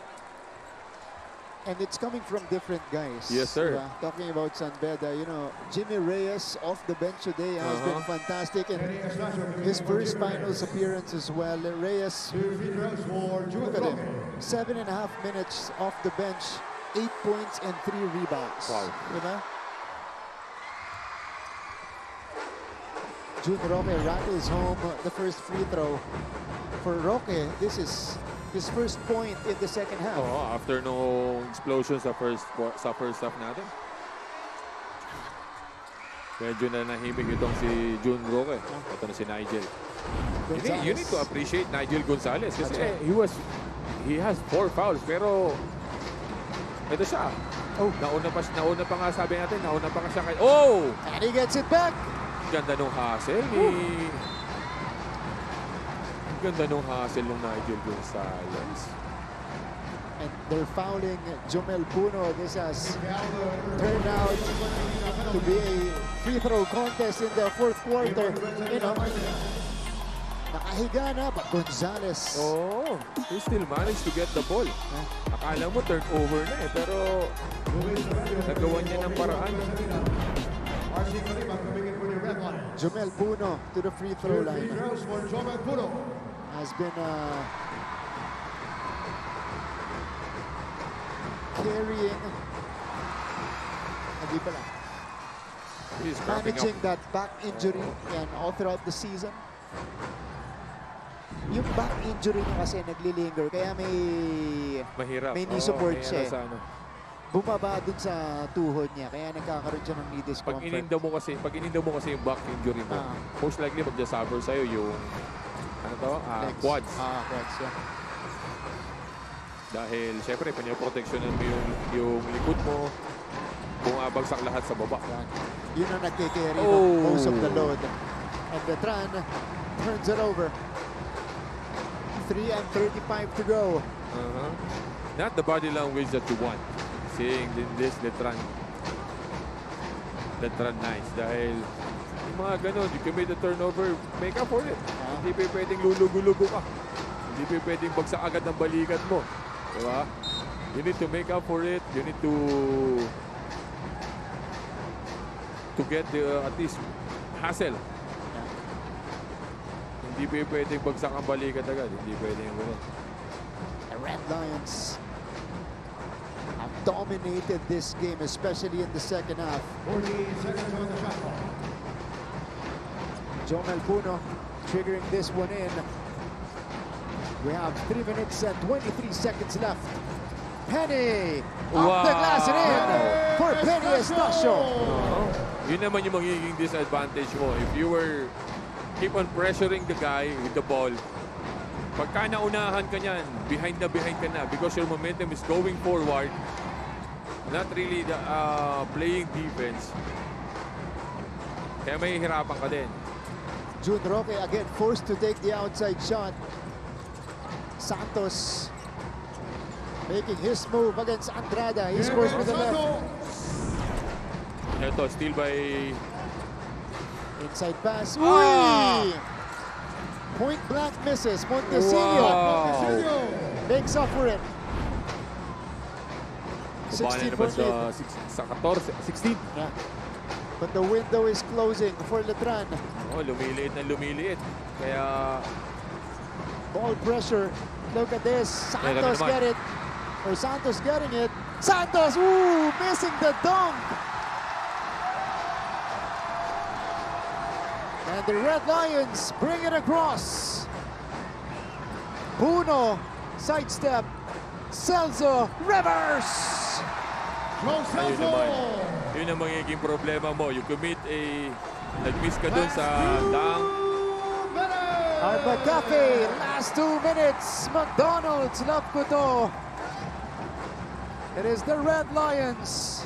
And it's coming from different guys. Yes, sir. Talking about San Beda, you know, Jimmy Reyes off the bench today has been fantastic in his first finals appearance as well. Reyes, look at him, 7.5 minutes off the bench, 8 points and 3 rebounds. Wow. You know? June Roque rattles home the first free throw. For Roque, this is his first point in the second half. After no explosion sa first half natin. Medyo na nahimik itong si June Roque. Ito na si Nigel. You need to appreciate Nigel Gonzalez kasi he has 4 fouls pero ito siya. Nauna pa nga sabi natin, nauna pa nga siya kay... And he gets it back. Ganda nung hustle ni... Ganda nung hustle ng Nigel Gonzalez. And they're fouling Jomel Puno. This has turned out to be a free throw contest in the fourth quarter. You know, nakahiga na, but Gonzalez. He still managed to get the ball. Akala mo turnover na pero nagawa niya ng paraan. Jomel Puno to the free throw line. Has been carrying, managing that back injury and all throughout the season. Yung back injury niya kasi naglilinger, kaya may knee support siya. Bumaba dun sa tuhod niya, kaya nagkakaroon siya ng knee discomfort. Pag ininda mo kasi yung back injury mo, most likely magja-suffer sa'yo yung quads. Quads, yeah. Dahil, syempre, pinaproteksyonan mo yung likod mo, bumabagsak lahat sa baba. Yun ang nagkikerry most of the load. And Letran turns it over. 3:35 to go. Not the body language that you want. Seeing this Letran nice. Dahil yung mga ganun, you commit the turnover, make up for it. Hindi pwedeng lulugo-lugo ka. Hindi pwedeng bagsak agad ng balikat mo. Diba? You need to make up for it. You need to get the at least hassle. Hindi pwedeng bagsak ang balikat agad. Hindi pwedeng ganun. The Red Lions have dominated this game, especially in the second half. 40 seconds on the shot clock. Jomel Puno triggering this one in. We have 3 minutes and 23 seconds left. Penny off the glass and in for Penny Estacio. Yun naman yung magiging disadvantage mo. If you were keep on pressuring the guy with the ball, pagka naunahan ka niyan, behind ka na because your momentum is going forward, not really the, playing defense. Kaya may hirapan ka din. June Roque again forced to take the outside shot. Santos making his move against Andrada. He scores with the left. Ito, steal by... Inside pass. Point blank misses. Montecillo makes up for it. 16 point lead. Sa 14, 16. Yeah. But the window is closing for Letran. Lumiliit na lumiliit. Kaya... Ball pressure. Look at this. Santos get it. Or Santos getting it. Santos, missing the dunk. And the Red Lions bring it across. Puno, sidestep. Celso, reverse. Ayun naman. Yun ang magiging problema mo. You commit nag-miss ka dun sa dunk. McCaffey, last 2 minutes. McDonald's, love ko to. It is the Red Lions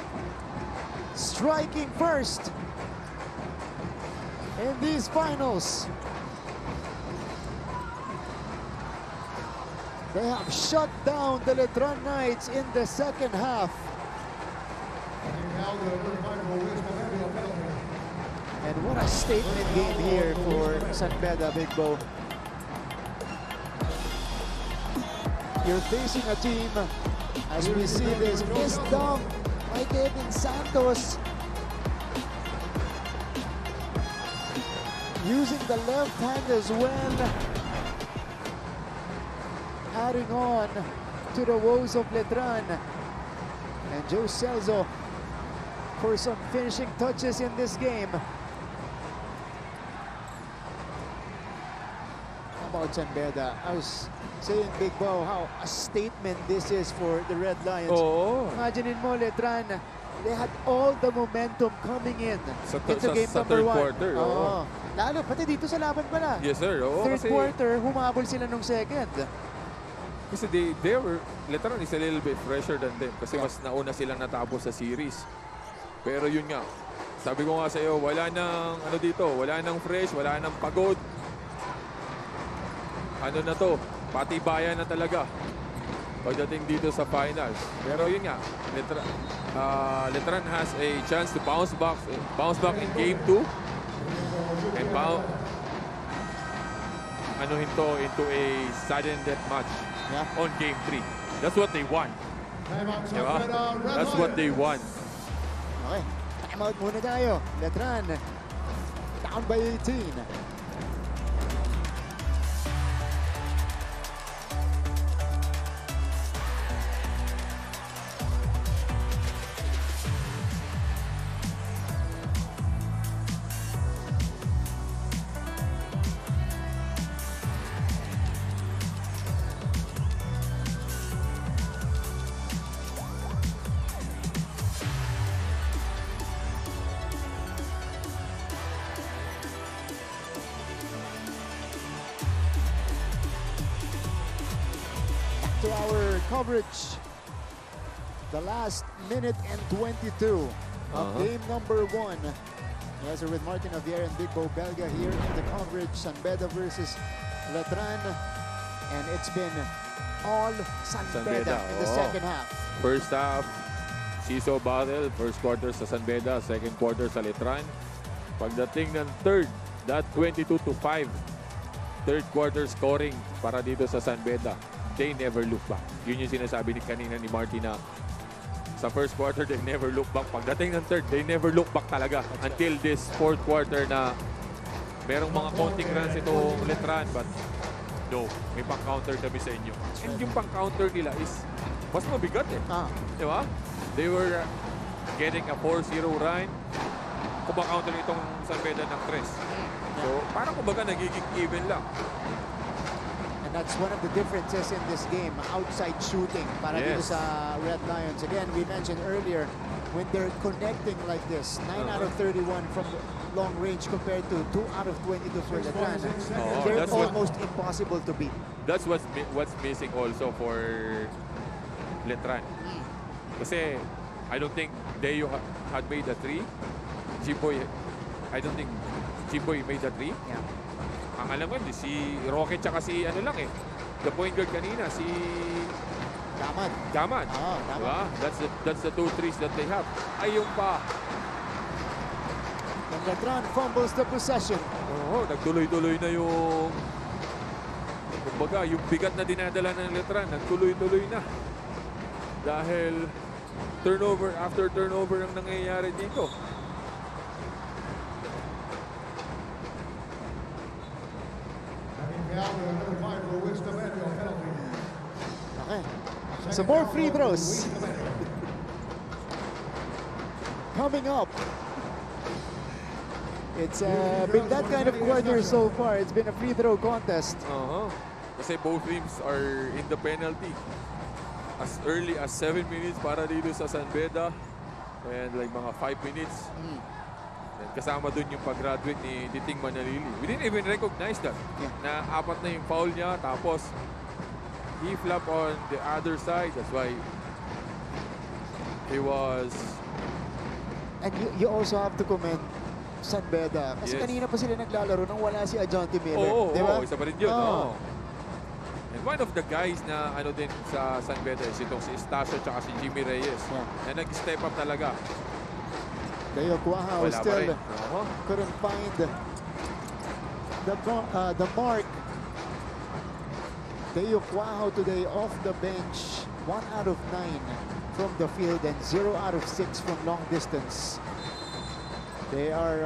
striking first in these finals. They have shut down the Letran Knights in the second half. And what a statement game here for San Beda, Big Bo. You're facing a team, as we see this missed dunk by Kevin Santos. Using the left hand as well. Adding on to the woes of Letran. And Joe Celso for some finishing touches in this game. How about San Beda? I was saying, Big Bo, how a statement this is for the Red Lions. Oo. Imagine mo, Letran, they had all the momentum coming in into game sa number third 1. quarter. Oo. Lalo, pati dito sa laban pala. Yes, sir. Oo, Third kasi, quarter, humabol sila nung second. Kasi they were, Letran is a little bit fresher than them. Kasi mas nauna silang natapos sa series. Pero yun nga, sabi ko nga sa iyo, wala nang ano dito, wala nang fresh, wala nang pagod. Ano na to, patibayan na talaga pagdating dito sa finals. Pero yun nga, Letran has a chance to bounce back in game 2 and anuhin to into a sudden death match on game 3. That's what they want. Diba? That's what they want. Okay, time out muna tayo. Letran, down by 18. To our coverage, the last minute and 22 of game number 1. Yes, we're with Martin Javier and Big Bo Belga here in the coverage. San Beda versus Letran, and it's been all San Beda in the second half. First half, seesaw battle. First quarter sa San Beda, second quarter sa Letran. Pagdating ng third, that 22-5. Third quarter scoring para dito sa San Beda. They never look back. Yun yung sinasabi kanina ni Marty na sa first quarter, they never look back. Pagdating ng third, they never look back talaga until this fourth quarter na merong mga counting runs itong Letran, but no, may pang-counter kami sa inyo. And yung pang-counter nila is mas mabigat eh. Di ba? They were getting a 4-0 run. Kumakaunter itong San Beda ng 3. So, parang kumbaga nagiging even lang. And that's one of the differences in this game, outside shooting para dito sa Red Lions. Again, we mentioned earlier, when they're connecting like this, 9 out of 31 from long range compared to 2 out of 22 for Letran. They're almost impossible to beat. That's what's missing also for Letran. Kasi I don't think Deo had made a 3. Chiboy, I don't think Chiboy made a 3. Yeah. Ang alam ko, si Rocket tsaka si ano lang eh. The point guard kanina, si Damad. Damad. Diba? That's the 2 threes that they have. Ayun pa. And Letran fumbles the possession. Oo, nagtuloy-tuloy na yung kumbaga, yung bigat na dinadala ng Letran, nagtuloy-tuloy na. Dahil turnover after turnover ang nangyayari dito. Okay. So more free throws coming up. It's been that kind of quarter so far. It's been a free throw contest. Kasi both teams are in the penalty. As early as 7 minutes para dito sa San Beda. And like mga 5 minutes. And kasama dun yung pag-graduate ni Titing Manalili. We didn't even recognize that. Na 4 na yung foul niya. Tapos he flop on the other side. That's why he was... And you also have to commend San Beda. Kasi kanina pa sila naglalaro nang wala si Ajonte Miller. Oo, isa pa rin yun. And one of the guys na ano din sa San Beda is itong si Estacio at si Jimmy Reyes na nag-step up talaga. Deo Cuajao Wala pa still rin. couldn't find the mark. Deo Cuajao today off the bench, 1 out of 9 from the field and 0 out of 6 from long distance. They are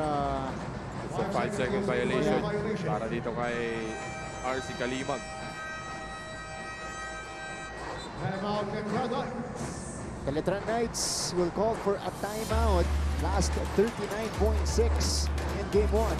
It's a 5-second violation para dito kay RC Kalimag. the Letran Knights will call for a timeout. Last 39.6 in game 1.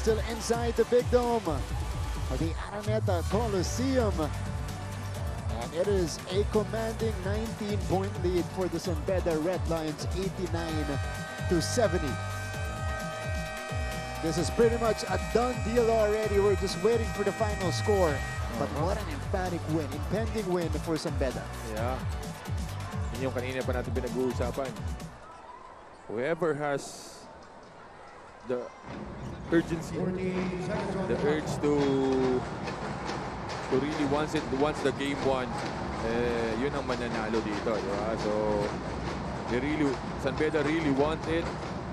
Still inside the big dome of the Araneta Coliseum. And it is a commanding 19-point lead for the San Beda Red Lions, 89-70. This is pretty much a done deal already. We're just waiting for the final score. But what an emphatic win, impending win for San Beda. Yeah. Yun yung kanina pa natin pinag-uusapan. Whoever has the urgency, the urge to really once the game won, yun ang mananalo dito, di ba? So San Beda really want it,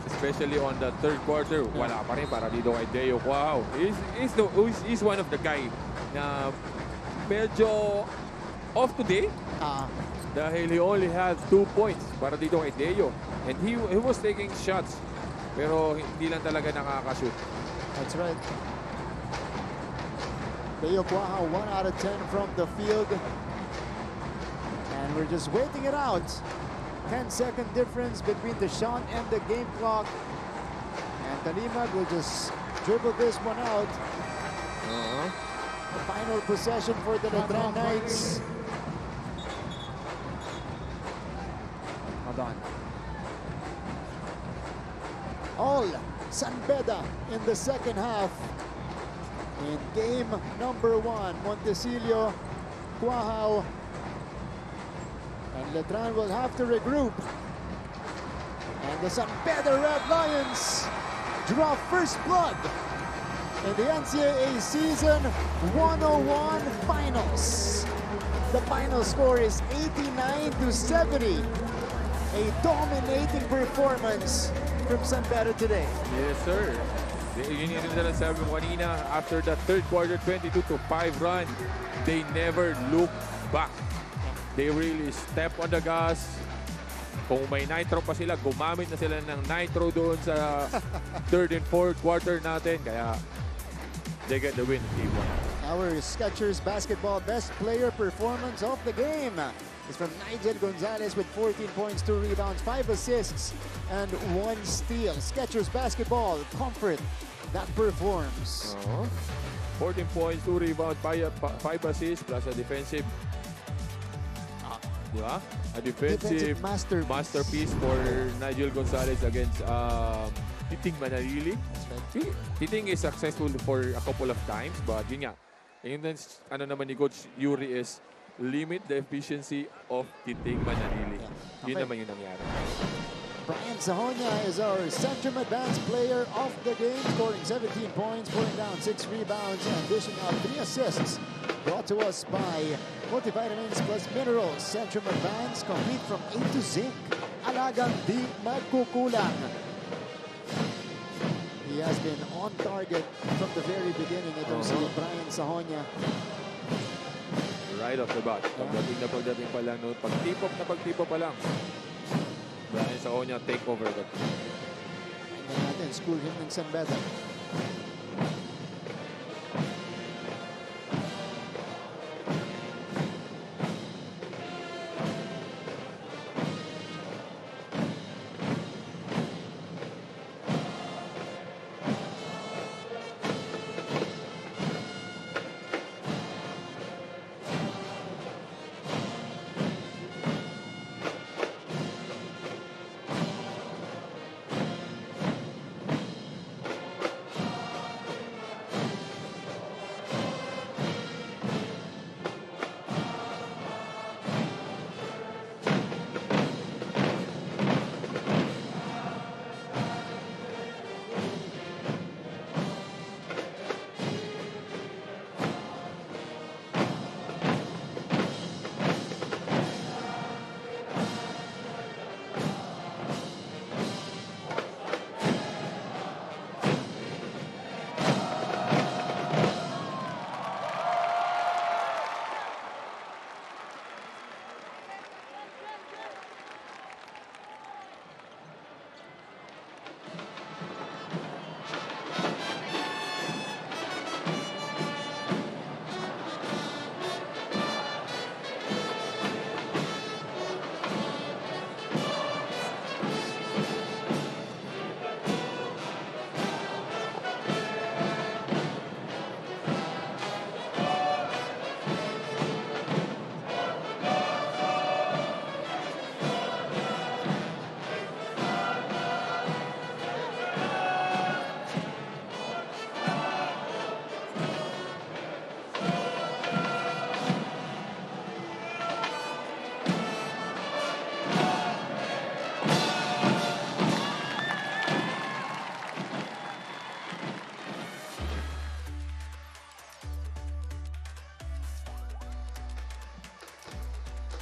especially on the third quarter. Wala pa rin para dito kay Deo Cuajao. He's one of the guy na medyo off today dahil he only had 2 points para dito kay Deo, and he was taking shots pero hindi lang talaga nakaka-shoot. That's right. Deo Cuajao 1 out of 10 from the field. And we're just waiting it out. 10-second difference between the shot and the game clock. And Kalimag will just dribble this one out. The final possession for the Letran Knights. Hold on. All San Beda in the second half. In game number 1, Montecillo, Cuajao, and Letran will have to regroup. And the San Beda Red Lions draw first blood in the NCAA season 101 finals. The final score is 89-70. A dominating performance from San Beda today. Yes, sir. Yun yung rin sabi mo kanina, after the third quarter 22-5 run, they never look back. They really step on the gas. Kung may nitro pa sila, gumamit na sila ng nitro doon sa third and fourth quarter natin. Kaya they get the win. Our Skechers basketball best player performance of the game is from Nigel Gonzalez with 14 points, 2 rebounds, 5 assists, and 1 steal. Skechers basketball, comfort that performs. 14 points, 2 rebounds, 5 assists, plus a defensive, di ba? A defensive masterpiece for Nigel Gonzalez against Titing Manarili. Titing is successful for a couple of times, but yun nga. Yung ano naman ni Coach Yuri is limit the efficiency of Titing Manarili. Yun naman yung nangyari. Brian Sahonia is our Centrum Advanced Player of the game, scoring 17 points, pulling down 6 rebounds, and dishing out 3 assists. Brought to us by Multivitamins plus Minerals. Centrum Advanced, complete from A to Zinc. Alagang di magkukulang. He has been on target from the very beginning. Itong si Brian Sahonia. Right off the bat. Pagdating pa lang, no? Pagtipop pa lang. Brian Sahonia take over. Tingnan natin, school him ng San Beda.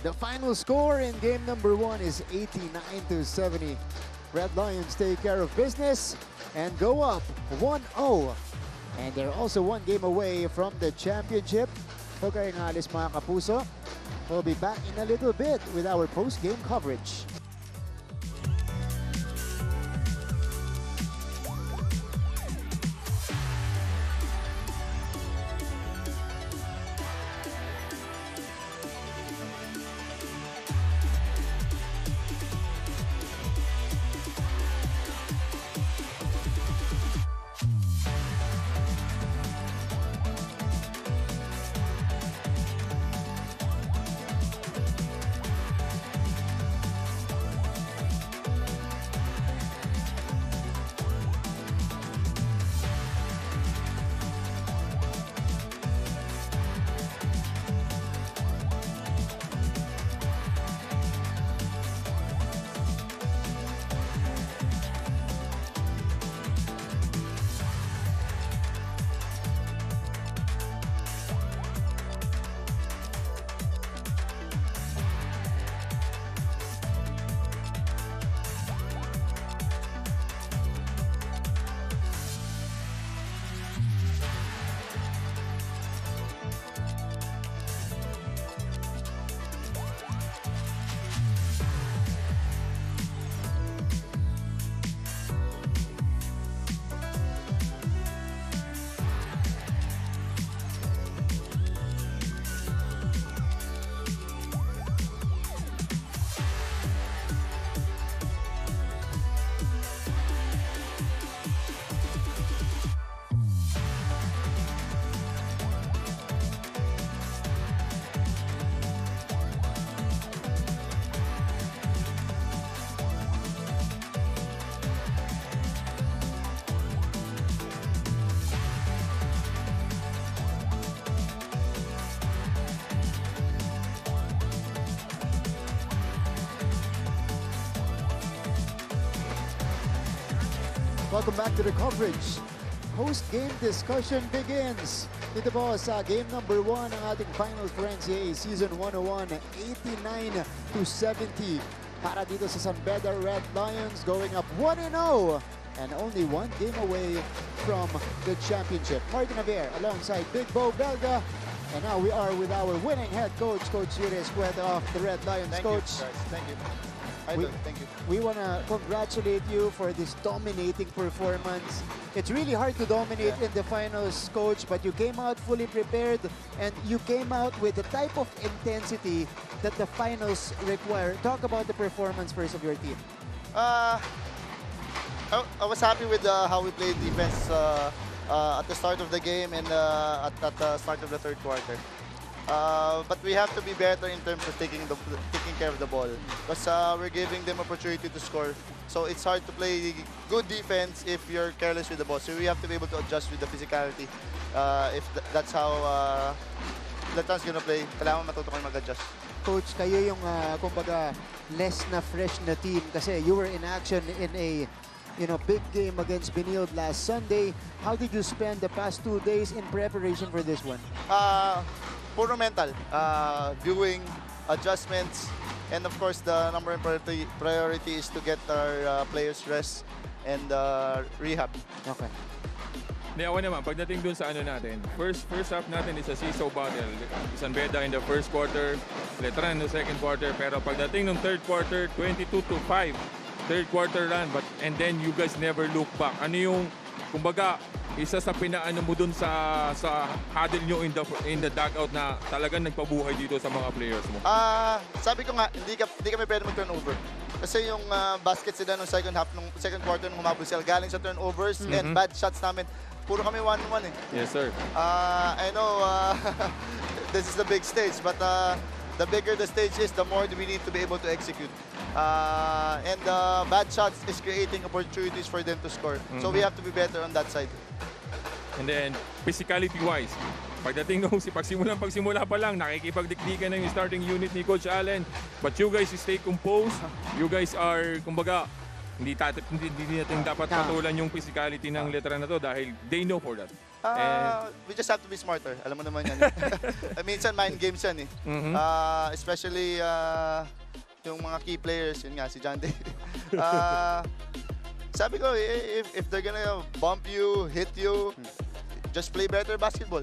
The final score in game number 1 is 89-70. Red Lions take care of business and go up 1-0. And they're also 1 game away from the championship. Huwag kayong alis mga kapuso. We'll be back in a little bit with our post-game coverage. Welcome back to the coverage. Post-game discussion begins. Dito po sa game number 1 ng ating finals for NCAA Season 101, 89-70. Para dito sa San Beda Red Lions going up 1-0 and only 1 game away from the championship. Martin Javier alongside Big Bo Belga. And now we are with our winning head coach, Coach Yuri Escueta of the Red Lions. Thank Coach, you, guys. Thank you. Thank you. We want to congratulate you for this dominating performance. It's really hard to dominate in the finals, Coach, but you came out fully prepared and you came out with the type of intensity that the finals require. Talk about the performance first of your team. I was happy with how we played defense at the start of the game and at the start of the third quarter. But we have to be better in terms of taking care of the ball because we're giving them opportunity to score. So it's hard to play good defense if you're careless with the ball. So we have to be able to adjust with the physicality. If that's how Letran's gonna play, kailangan matuto kayo mag-adjust. Coach, kayo yung kumbaga less na fresh na team kasi you were in action in a big game against Benilde last Sunday. How did you spend the past 2 days in preparation for this one? Puro mental, viewing, adjustments, and of course the number one priority is to get our players rest and rehab. Okay. Hindi, ako naman, pagdating dun sa natin, first half natin is a seesaw battle. San Beda in the first quarter, Letran in the second quarter, pero pagdating ng third quarter, 22-5, third quarter run, and then you guys never look back. Ano yung, kumbaga, isa sa pinaano mo dun sa huddle nyo in the dugout na talagang nagpabuhay dito sa mga players mo? Sabi ko nga, hindi kami pwede mag-turnover. Kasi yung baskets sila nung second quarter nung humabol sila galing sa turnovers and bad shots namin. Puro kami 1-1 eh. Yes, sir. I know this is the big stage, but the bigger the stage is, the more we need to be able to execute. And bad shots is creating opportunities for them to score. So we have to be better on that side. And then, physicality-wise, pagdating nung pagsimula pa lang, nakikipagdikdikan na yung starting unit ni Coach Allen. But you guys stay composed. You guys are, kumbaga, hindi natin dapat patulan yung physicality ng Letran na to dahil they know for that. We just have to be smarter. Alam mo naman yan. Minsan mind games yan eh. Especially yung mga key players, yun nga, si John Day. Sabi ko, if they're gonna bump you, hit you, just play better basketball.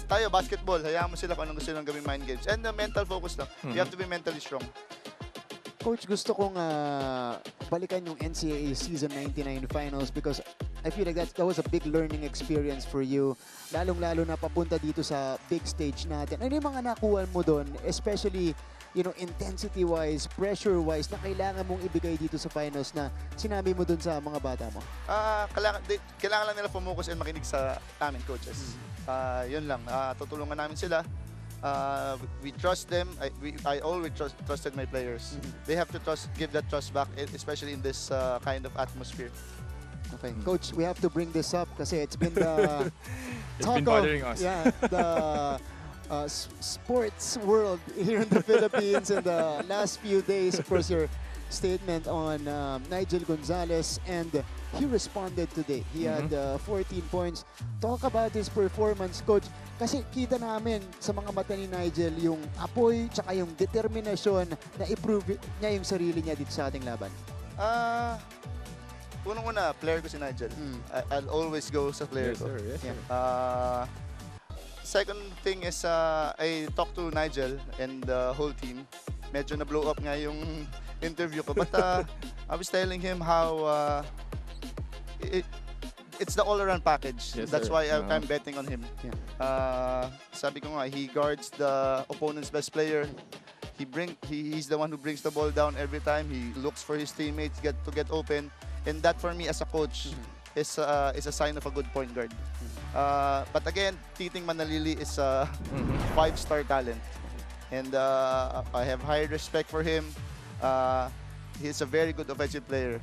Tayo, basketball, hayaan mo sila kung anong gusto nilang gawing mind games. And mental focus lang. You have to be mentally strong. Coach, gusto kong balikan yung NCAA Season 99 Finals because I feel like that was a big learning experience for you. Lalong-lalo na papunta dito sa big stage natin. Ano yung mga nakuha mo doon, especially intensity-wise, pressure-wise, na kailangan mong ibigay dito sa finals na sinabi mo doon sa mga bata mo? Kailangan lang nila focus and makinig sa amin, coaches. Yun lang. Tutulungan namin sila. We trust them. I always trusted my players. They have to give that trust back, especially in this kind of atmosphere. Okay, Coach, we have to bring this up kasi it's been the talk been bothering us. Yeah, the sports world here in the Philippines in the last few days. Of course, your statement on Nigel Gonzalez, and he responded today. He had 14 points. Talk about his performance, Coach. Kasi kita namin sa mga mata ni Nigel yung apoy tsaka yung determinasyon na i-prove niya yung sarili niya dito sa ating laban. Unang-una, player ko si Nigel. I'll always go sa player ko. Yes, sir. Second thing is, I talked to Nigel and the whole team. Medyo na-blow up nga yung interview ko. But I was telling him how it's the all-around package. Yes, That's sir. why I'm betting on him. Sabi ko nga, he guards the opponent's best player. He's the one who brings the ball down every time. He looks for his teammates to get open. And that for me as a coach is a sign of a good point guard. But again, Titing Manalili is a 5-star talent. And I have high respect for him. He's a very good offensive player.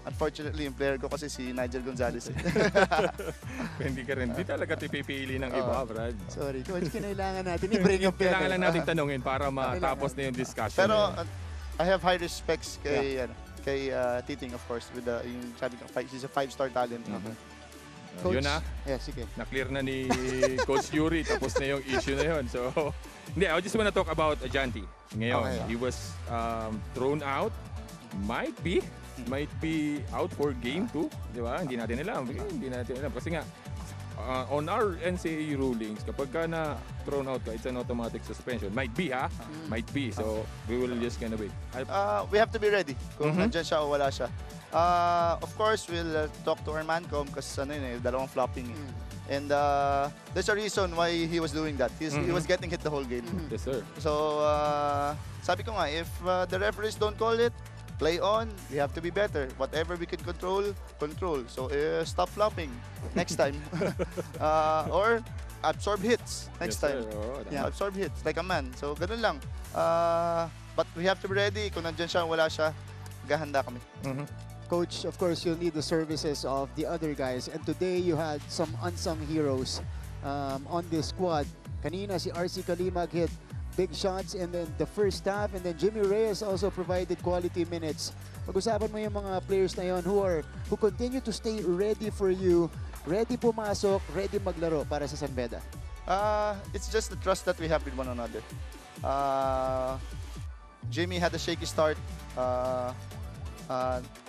Unfortunately, yung player ko kasi si Nigel Gonzalez. Hindi ka rin. Di talaga pipili ng iba, Brad. Sorry, Coach, kinailangan natin i-bring yung player. Kailangan lang natin tanungin para matapos na yung discussion. Pero I have high respects kay Titing, of course, with yung sabi ko, he's a 5-star talent. Coach, yun na. Yeah, sige. Na-clear na ni Coach Yuri, tapos na yung issue na yun. So, I just want to talk about Ajanti. Ngayon, he was thrown out. Might be out for game 2, di ba? Hindi natin alam. Kasi nga, on our NCAA rulings, kapag ka na thrown out ka, it's an automatic suspension. Might be, ha? Might be. So, we will just kind of wait. We have to be ready kung nandyan siya o wala siya. Of course, we'll talk to our mancom kasi dalawang flopping. And there's a reason why he was doing that. He was getting hit the whole game. Yes, sir. So, sabi ko nga, if the referees don't call it, play on, we have to be better. Whatever we can control. So, stop flopping next time. Or absorb hits next time. Absorb hits like a man. So, ganun lang. But we have to be ready. Kung nandyan siya, wala siya, gahanda kami. Coach, of course, you'll need the services of the other guys. And today, you had some unsung heroes on this squad. Kanina, si RC Kalimag hit big shots in the first half, and then Jimmy Reyes also provided quality minutes. Pag-usapan mo yung mga players na yon who continue to stay ready for you, ready pumasok, ready maglaro para sa San Beda. It's just the trust that we have with one another. Jimmy had a shaky start.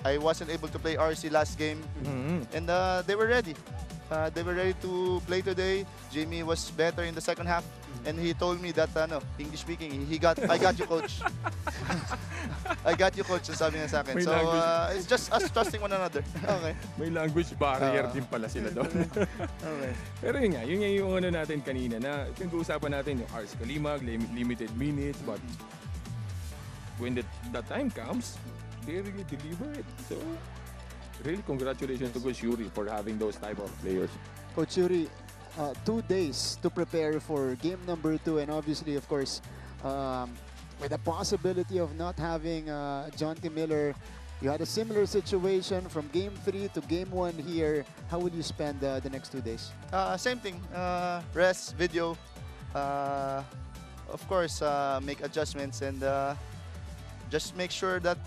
I wasn't able to play RC last game, and they were ready. They were ready to play today. Jimmy was better in the second half, and he told me that, English speaking, I got you, coach. I got you, coach, sabi niya sa akin. So, it's just us trusting one another. Okay. May language barrier din pala sila doon. Okay. Pero yun nga, yung ano natin kanina na pinag-uusapan natin yung RC Kalimag, limited minutes, but when the time comes, they really deliver it. So, really congratulations to Coach Yuri for having those type of players. Coach Yuri, 2 days to prepare for game number 2, and obviously, of course, with the possibility of not having John T. Miller, you had a similar situation from game 3 to game 1 here. How will you spend the next 2 days? Same thing. Rest, video. Of course, make adjustments and just make sure that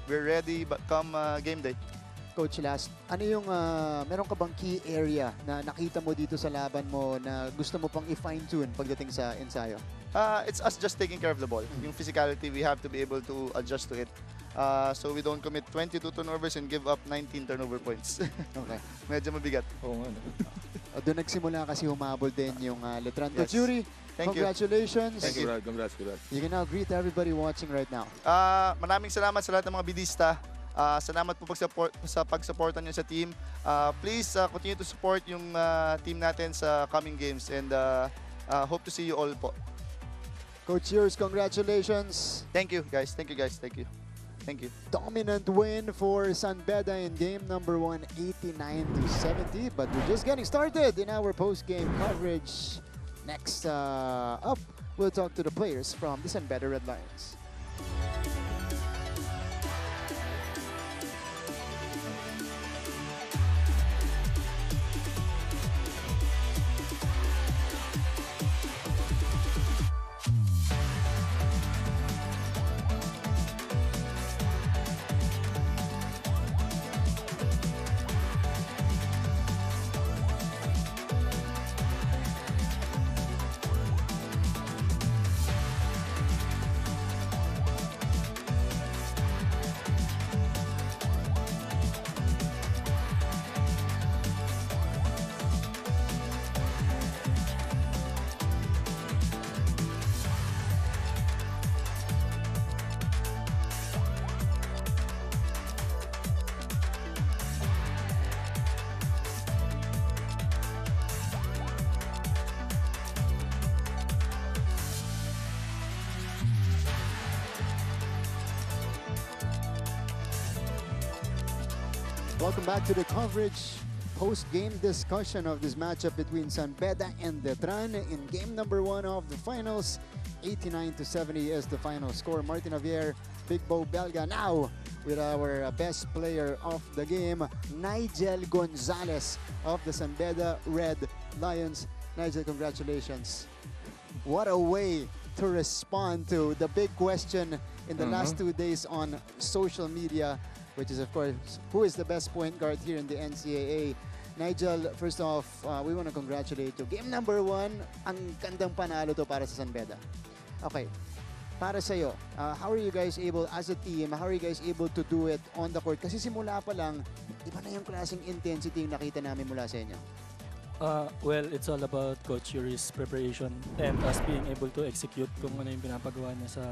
we're ready come game day. Coach Last, ano yung, meron ka bang key area na nakita mo dito sa laban mo na gusto mo pang i-fine-tune pagdating sa ensayo? It's us just taking care of the ball. Yung physicality, we have to be able to adjust to it. So we don't commit 22 turnovers and give up 19 turnover points. Okay. Medyo mabigat. Oo nga. Doon nagsimula kasi humabol din yung Letran. Yes. Coach Yuri, Thank you. congratulations. Thank you. Congrats. You can now greet everybody watching right now. Maraming salamat sa lahat ng mga bidista. Salamat po sa pag-supportan niyo sa team. Please continue to support yung team natin sa coming games and hope to see you all po. Coach Yuri, congratulations. Thank you guys. Thank you. Thank you. Dominant win for San Beda in game number 1, 89-70. But we're just getting started in our post-game coverage. Next up, we'll talk to the players from the San Beda Red Lions. Welcome back to the coverage post-game discussion of this matchup between San Beda and Letran in game number 1 of the finals. 89-70 is the final score. Martin Javier, Big Bo Belga now with our best player of the game, Nigel Gonzalez of the San Beda Red Lions. Nigel, congratulations. What a way to respond to the big question in the last 2 days on social media, which is, of course, who is the best point guard here in the NCAA. Nigel, first off, we want to congratulate you. Game number 1, ang gandang panalo to para sa San Beda. Okay, para sa'yo, how are you guys able, as a team, how are you guys able to do it on the court? Kasi simula pa lang, iba na yung klaseng intensity yung nakita namin mula sa inyo. Well, it's all about Coach Yuri's preparation and us being able to execute kung ano yung pinapagawa niya sa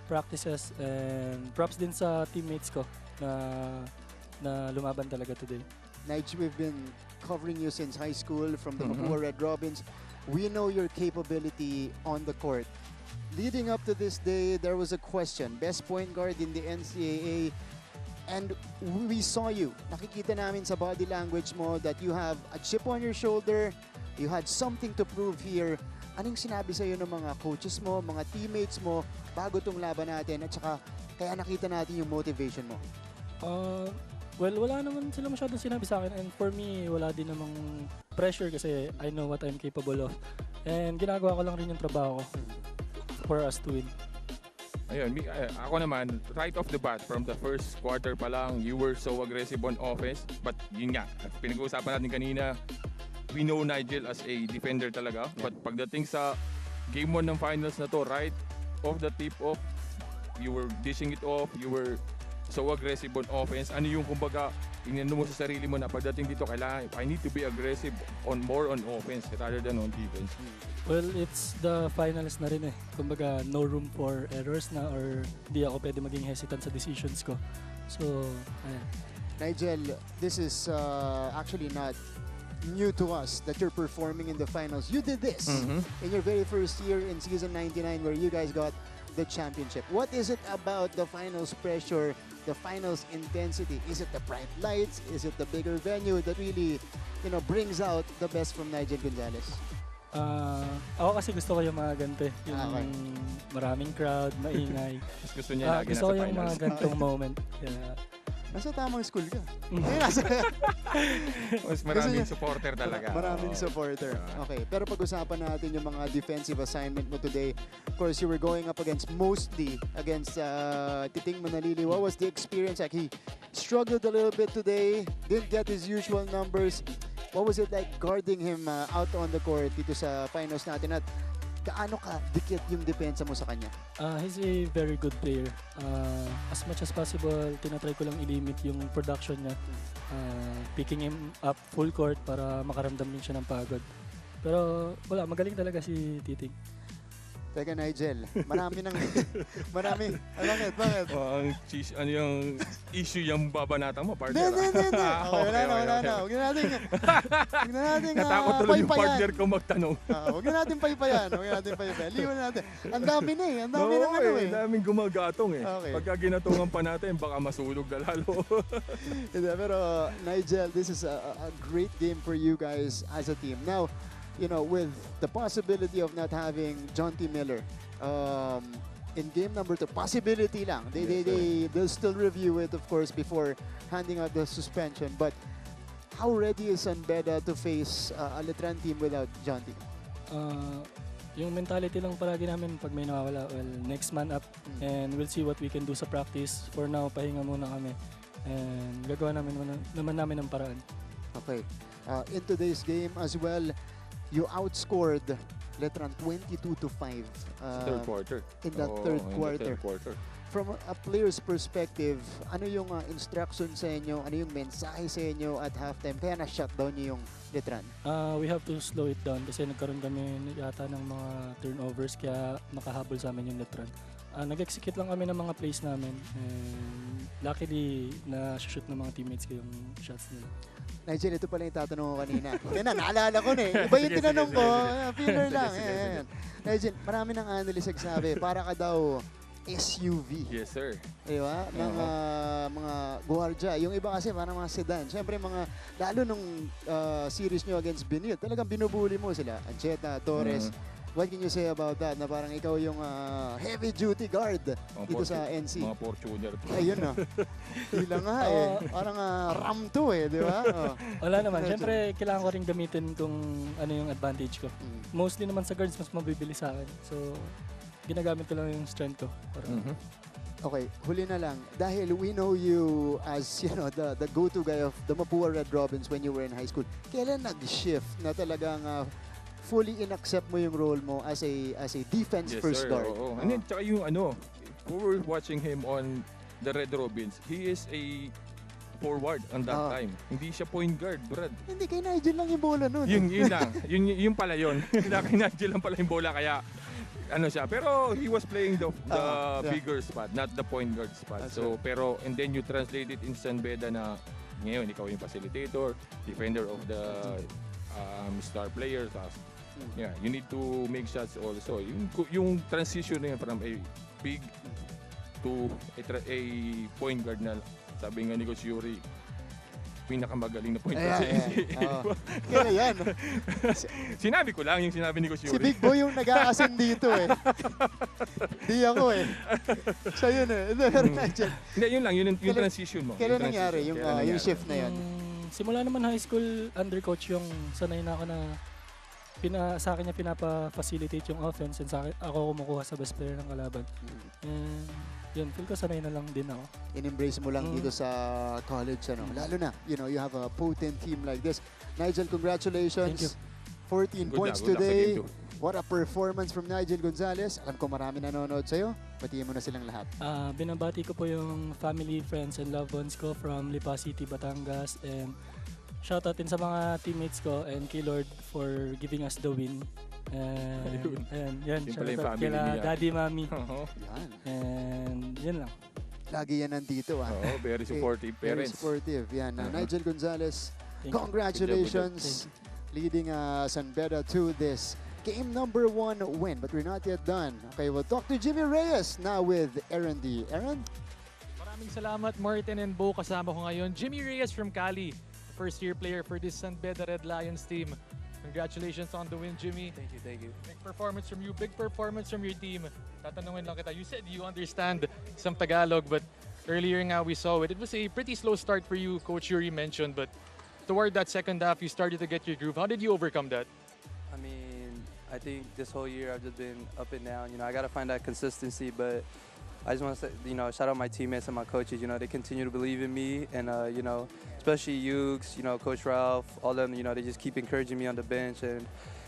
practices, and props din sa teammates ko na lumaban talaga today. Nigel, we've been covering you since high school from the Mapúa Red Robins. We know your capability on the court. Leading up to this day, there was a question, best point guard in the NCAA, and we saw you. Nakikita namin sa body language mo that you have a chip on your shoulder, you had something to prove here. Anong sinabi sa'yo ng mga coaches mo, mga teammates mo, bago tong laban natin, at saka kaya nakita natin yung motivation mo? Well, wala naman sila masyadong sinabi sa akin, and for me, wala din namang pressure kasi I know what I'm capable of. And ginagawa ko lang rin yung trabaho ko for us to win. Ayun, ako naman, right off the bat, from the first quarter pa lang, you were so aggressive on offense. But yun nga, pinag-uusapan natin kanina, we know Nigel as a defender talaga. But pagdating sa game 1 ng finals na to, right off the tip-off, you were dishing it off, you were so aggressive on offense. Ano yung kumbaga, inano mo sa sarili mo na pagdating dito, kailangan, I need to be aggressive more on offense rather than on defense. Well, it's the finals na rin eh. Kumbaga, no room for errors na, or di ako pwede maging hesitant sa decisions ko. So, ayan. Nigel, this is actually not new to us that you're performing in the finals. You did this in your very first year in season 99 where you guys got the championship. What is it about the finals pressure, the finals intensity? Is it the bright lights? Is it the bigger venue that really, brings out the best from Nigel Gonzalez? Ako kasi gusto ko yung mga ganito eh. Yung maraming crowd, maingay. Gusto niya lagi gusto ko nasa yung mga finals. ganitong moment. Nasa tamang school ka. Mas maraming supporter talaga. Maraming supporter. Okay, pero pag-usapan natin yung mga defensive assignment mo today. Of course, you were going up mostly against Titing Manalili. What was the experience like? He struggled a little bit today, didn't get his usual numbers. What was it like guarding him out on the court dito sa finals natin? At gaano ka dikit yung depensa mo sa kanya? He's a very good player. As much as possible, tinatry ko lang i-limit yung production niya. Picking him up full court para makaramdam din siya ng pagod. Pero wala, magaling talaga si Titing. Teka, Nigel, marami. Bakit? Ano yung issue yung babanatan mo, partner? Hindi. Wala na. Huwag na natin Natakot tuloy yung partner ko magtanong. Huwag na natin paypayan. Liwan natin. Ang dami na eh. Ang dami ng ano eh. Ang daming gumagatong eh. Okay. Pagka ginatungan pa natin, baka masulog na lalo. Pero Nigel, this is a great game for you guys as a team. Now, you know, with the possibility of not having John T. Miller in game number 2, possibility lang. They'll still review it, of course, before handing out the suspension. But how ready is Beda to face a Letran team without John T? Yung mentality lang palagi namin pag may nawawala, well, next man up, and we'll see what we can do sa practice. For now, pahinga muna kami, and gagawa naman namin ng paraan. Okay. In today's game as well, you outscored Letran 22-5 third quarter. In that third quarter. From a player's perspective, ano yung instruction sa inyo, ano yung mensahe sa inyo at halftime kaya na-shutdown niyo yung Letran? We have to slow it down kasi nagkaroon kami yata ng mga turnovers kaya makahabol sa amin yung Letran. Nag-execute lang kami ng mga plays namin, and luckily na-shoot ng mga teammates ko yung shots nila. Nigel, ito pala yung tatanong ko kanina. Kaya naalala ko na eh. Iba yung tinanong ko. Filler lang. Nigel, marami ng analyst nagsabi, para ka daw SUV. Yes, sir. Diba? Ng mga guardia. Yung iba kasi parang mga sedan. Siyempre, lalo nung series nyo against Benil, talagang binubuli mo sila. Ancheta, Torres. What can you say about that? Na parang ikaw yung heavy-duty guard dito sa NC. Mga Fortuner. Ayun na. Hindi nga eh. Parang RAM to eh, di ba? Wala naman. Siyempre, kailangan ko rin gamitin kung ano yung advantage ko. Mostly naman sa guards, mas mabibili sa akin. So, ginagamit ko lang yung strength ko. Okay, huli na lang. Dahil we know you as, you know, the go-to guy of the Mapúa Red Robins when you were in high school. Kailan nag-shift na talagang fully in-accept mo yung role mo as a defense first guard? And then, tsaka yung we were watching him on the Red Robins, he is a forward on that time. Hindi siya point guard, Brad. Hindi, kay Nigel lang yung bola nun. Yun lang. yun pala yun. Kay Nigel lang pala yung bola, kaya siya. Pero he was playing the bigger spot, not the point guard spot. Pero, and then you translate it in Beda na ngayon, ikaw yung facilitator, defender of the star players. Yeah, you need to make shots also. Yung transition na yun from a big to a point guard na sabi nga ni Coach Yuri, pinakamagaling na point guard. Kaya yan. Sinabi ko lang yung sinabi ni Coach Yuri. Si Big Boy yung nag-aasin dito eh. Di ako eh. So yun eh. Hindi, yun lang. Yun yung transition mo. Kailan nangyari yung shift na yun? Simula naman high school, under coach yung sanay na ako na sa akin niya pinapa-facilitate yung offense, and ako kumukuha sa best player ng kalaban. And yun, feel ko sanay na lang din ako. In-embrace mo lang dito sa college, lalo na, you know, you have a potent team like this. Nigel, congratulations. 14 points today. What a performance from Nigel Gonzalez. Alam ko marami nanonood sa'yo. Batiin mo na silang lahat. Binabati ko po yung family, friends, and loved ones ko from Lipa City, Batangas. And shoutout din sa mga teammates ko and kay Lord for giving us the win. And yan, shoutout kila Daddy, Mami. And yan lang. Lagi yan nandito. Very supportive parents. Very supportive. Yan. Nigel Gonzalez, congratulations. Leading Beda to this game number 1 win, but we're not yet done. Okay, we'll talk to Jimmy Reyes now with Aaron D. Aaron? Maraming salamat, Martin and Bo. Kasama ko ngayon, Jimmy Reyes from Cali, first-year player for this Beda Red Lions team. Congratulations on the win, Jimmy. Thank you. Big performance from you, big performance from your team. Tatanungin lang kita, you said you understand some Tagalog, but Earlier nga we saw it. It was a pretty slow start for you, Coach Yuri mentioned, but toward that second half, you started to get your groove. How did you overcome that? I mean, I think this whole year I've just been up and down. You know, I got to find that consistency, but I just want to say, you know, shout out my teammates and my coaches. You know, they continue to believe in me, and you know, especially Ukes, you know, Coach Ralph, all them. You know, they just keep encouraging me on the bench, and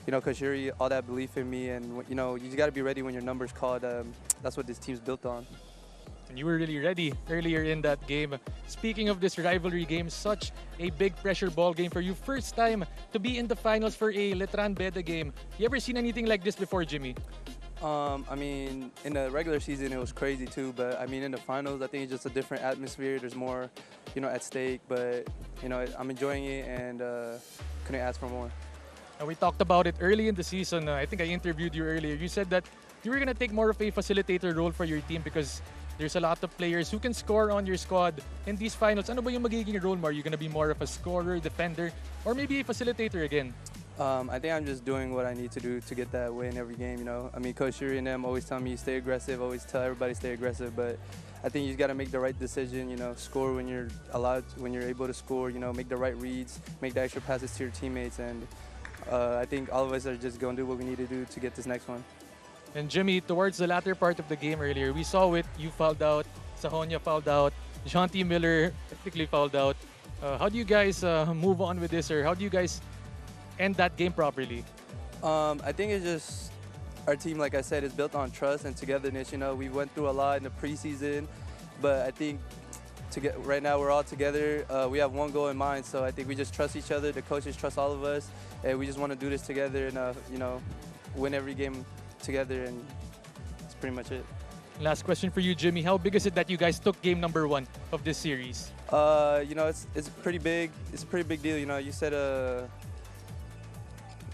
you know, Coach Yuri, all that belief in me, and you know, you just got to be ready when your number's called. That's what this team's built on. And you were really ready earlier in that game. Speaking of this rivalry game, such a big pressure ball game for you. First time to be in the finals for a Letran Beda game. You ever seen anything like this before, Jimmy? I mean, in the regular season, it was crazy too. But I mean, in the finals, I think it's just a different atmosphere. There's more, you know, at stake. But you know, I'm enjoying it and couldn't ask for more. And we talked about it early in the season. I think I interviewed you earlier. You said that you were going to take more of a facilitator role for your team because there's a lot of players who can score on your squad in these finals. Ano ba yung magiging role mo? Are you going to be more of a scorer, defender, or maybe a facilitator again? I think I'm just doing what I need to do to get that win every game, you know. I mean, Coach Yuri and them always tell me stay aggressive, always tell everybody stay aggressive, but I think you just got to make the right decision, you know, score when you're allowed, when you're able to score, you know, make the right reads, make the extra passes to your teammates, and I think all of us are just going to do what we need to do to get this next one. And Jimmy, towards the latter part of the game earlier, we saw it, you fouled out, Sahonia fouled out, Shanti Miller technically fouled out. How do you guys move on with this, or how do you guys end that game properly? I think it's just our team, like I said, is built on trust and togetherness. You know, we went through a lot in the preseason, but I think right now we're all together. We have one goal in mind, so I think we just trust each other. The coaches trust all of us, and we just want to do this together and you know, win every game together, and that's pretty much it. Last question for you, Jimmy. How big is it that you guys took game number 1 of this series? You know, it's pretty big. It's a pretty big deal. You know, you said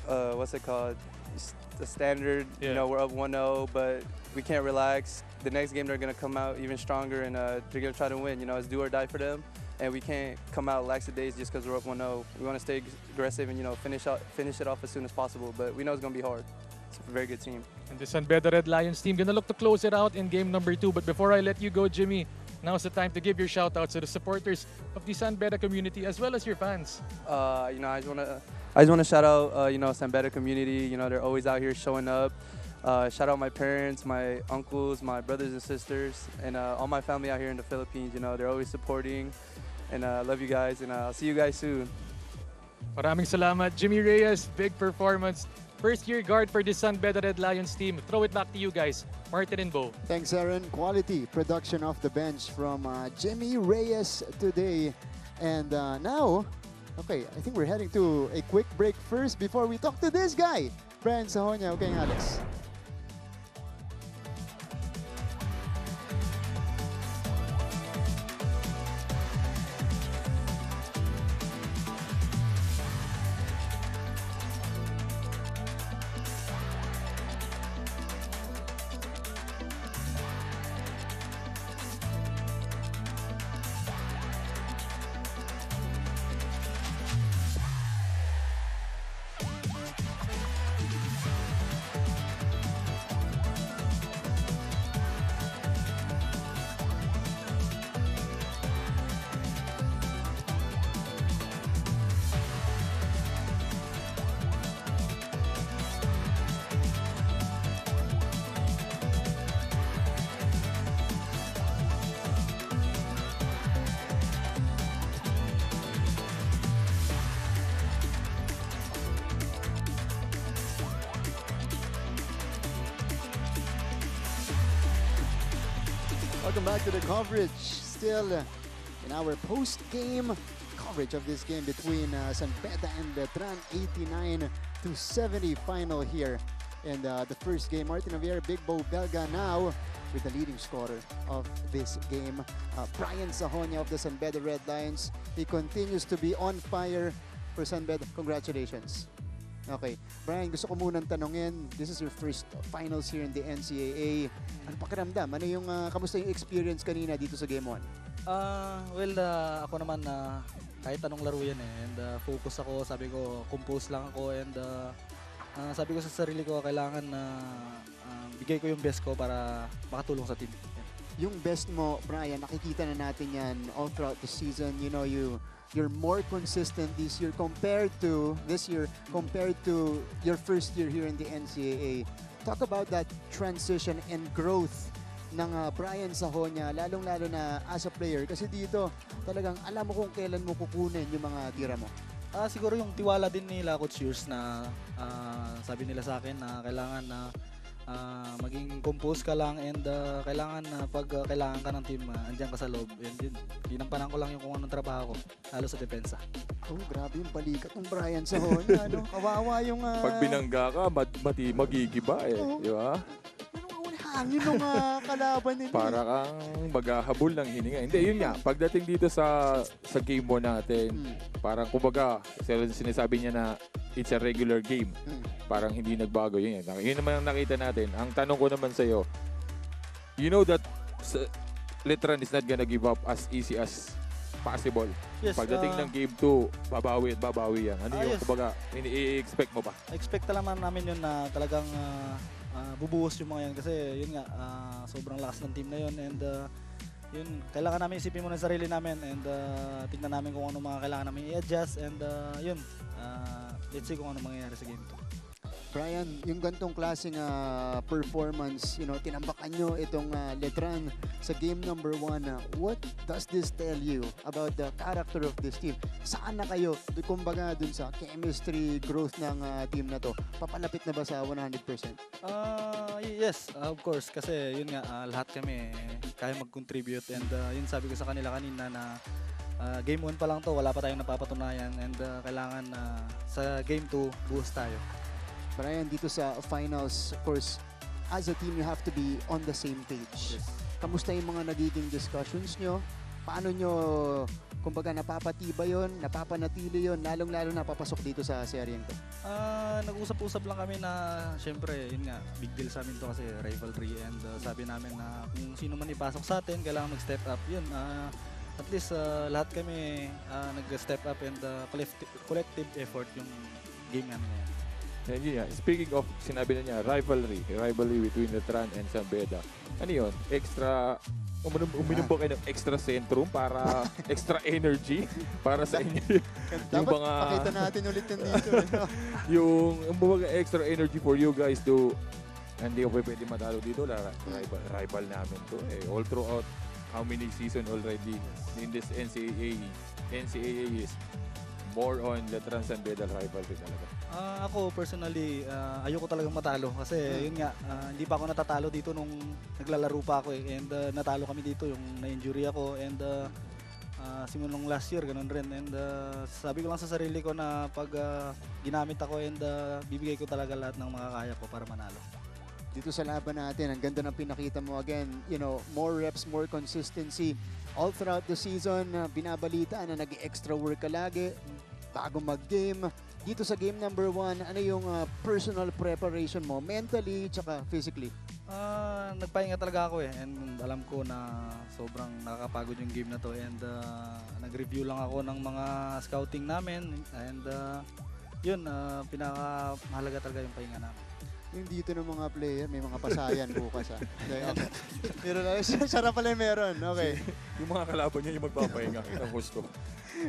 what's it called? It's the standard. Yeah. You know, we're up 1-0, but we can't relax. The next game they're gonna come out even stronger, and they're gonna try to win. You know, it's do or die for them, and we can't come out lackadaisical just because we're up 1-0. We want to stay aggressive and, you know, finish it off as soon as possible. But we know it's gonna be hard. It's a very good team. And the Beda Red Lions team gonna look to close it out in game number 2. But before I let you go, Jimmy, now's the time to give your shout outs to the supporters of the Beda community as well as your fans. You know, I just wanna shout out you know, Beda community. You know, they're always out here showing up. Shout out my parents, my uncles, my brothers and sisters, and all my family out here in the Philippines. You know, they're always supporting, and I love you guys, and I'll see you guys soon. Maraming salamat, Jimmy Reyes. Big performance. First-year guard for the Beda Red Lions team. Throw it back to you guys, Martin and Bo. Thanks, Aaron. Quality production off the bench from Jimmy Reyes today. And now, okay, I think we're heading to a quick break first before we talk to this guy, Brian Sahonia. Okay, Alex. Welcome back to the coverage. Still in our post-game coverage of this game between Beda and Letran, 89-70 final here. And the first game, Martin Javier, Big Bo Belga now with the leading scorer of this game. Brian Sahonia of the Beda Red Lions. He continues to be on fire for Beda. Congratulations. Okay. Brian, gusto ko munang tanongin, this is your first finals here in the NCAA. Ano pakiramdam? Ano yung, kamusta yung experience kanina dito sa Game 1? Well, ako naman, kahit anong laro yan and focus ako, sabi ko, compose lang ako, and sabi ko sa sarili ko, kailangan na bigay ko yung best ko para makatulong sa team. yung best mo, Brian, nakikita na natin yan all throughout the season. You know, you're more consistent this year compared to your first year here in the NCAA. Talk about that transition and growth ng Brian Sahonia, lalong-lalo na as a player. Kasi dito, talagang alam mo kung kailan mo kukunin yung mga tira mo. Siguro yung tiwala din nila Coach Yurs na sabi nila sa akin na kailangan na maging compose ka lang and kailangan na pag kailangan ka ng team, andyan ka sa loob. And yun, ginampanan ko lang yung kung anong trabaho ko, lalo sa depensa. Oh, grabe yung balikat ng Brian Sahonia, no? Kawawa yung... Pag binangga ka, magigiba eh. Di ba? Hangin nung kalaban nila. Para kang maghahabol ng hininga. Hindi, yun nga. Pagdating dito sa game mo natin, parang kumbaga, sinasabi niya na it's a regular game. Parang hindi nagbago. Yun naman ang nakita natin. Ang tanong ko naman sa'yo, you know that Letran is not gonna give up as easy as possible. Yes, Pagdating ng game 2, babawi at babawi yan. Ano yung kumbaga, i-expect mo ba? Expect naman namin yun na talagang bubuhos yung mga yan kasi yun nga, sobrang lakas ng team na yun and yun, kailangan namin isipin muna yung sarili namin and tignan namin kung ano mga kailangan namin i-adjust and yun, let's see kung ano mangyayari sa game 2. Brian, yung gantong klaseng performance, you know, tinambakan nyo itong Letran sa game number 1. What does this tell you about the character of this team? Saan na kayo, kumbaga dun sa chemistry, growth ng team na to? Papalapit na ba sa 100%? Yes, of course. Kasi yun nga, lahat kami kaya mag-contribute and yun sabi ko sa kanila kanina na game 1 pa lang to, wala pa tayong napapatunayan and kailangan sa game 2, buhos tayo. Brian, dito sa finals, of course, as a team, you have to be on the same page. Yes. Kamusta yung mga nagiging discussions nyo? Paano nyo, kumbaga, napapatibay yun, napapanatili yun, lalong-lalo na papasok dito sa seryeng to? Nag-usap-usap lang kami na, syempre, yun nga, big deal sa amin to kasi rivalry and sabi namin na kung sino man ipasok sa atin, kailangan mag-step up. Yun, at least lahat kami nag-step up and collective effort yung game namin ngayon. And yeah, speaking of, sinabi na niya, rivalry between Letran and Beda. Ano yun? Extra, uminom ba kayo ng extra centrum para extra energy para sa inyo? Yung Dapat mga, pakita natin ulit yan dito. yung mga extra energy for you guys to, hindi ako pwede matalo dito, rival namin to. All throughout, how many season already in this NCAA is more on Letran and Beda rivalry talaga. Ako personally, ayoko talagang matalo kasi yun nga, hindi pa ako natatalo dito nung naglalaro pa ako and natalo kami dito yung na-injury ako and simulong last year ganun rin and sabi ko lang sa sarili ko na pag ginamit ako and bibigay ko talaga lahat ng mga kaya ko para manalo. Dito sa laban natin, ang ganda ng pinakita mo again, you know, more reps, more consistency all throughout the season. Binabalita na nag-extra work ka lagi bago mag-game. Dito sa game number 1, ano yung personal preparation mo, mentally tsaka physically? Nagpahinga talaga ako and alam ko na sobrang nakakapagod yung game na to and nag-review lang ako ng mga scouting namin and yun, pinakamahalaga talaga yung pahinga namin. Yung dito ng mga player, may mga pasayan bukas ha. Meron na, sarap pala meron, okay. Yung mga kalaban niya yung magpapahinga, ang gusto.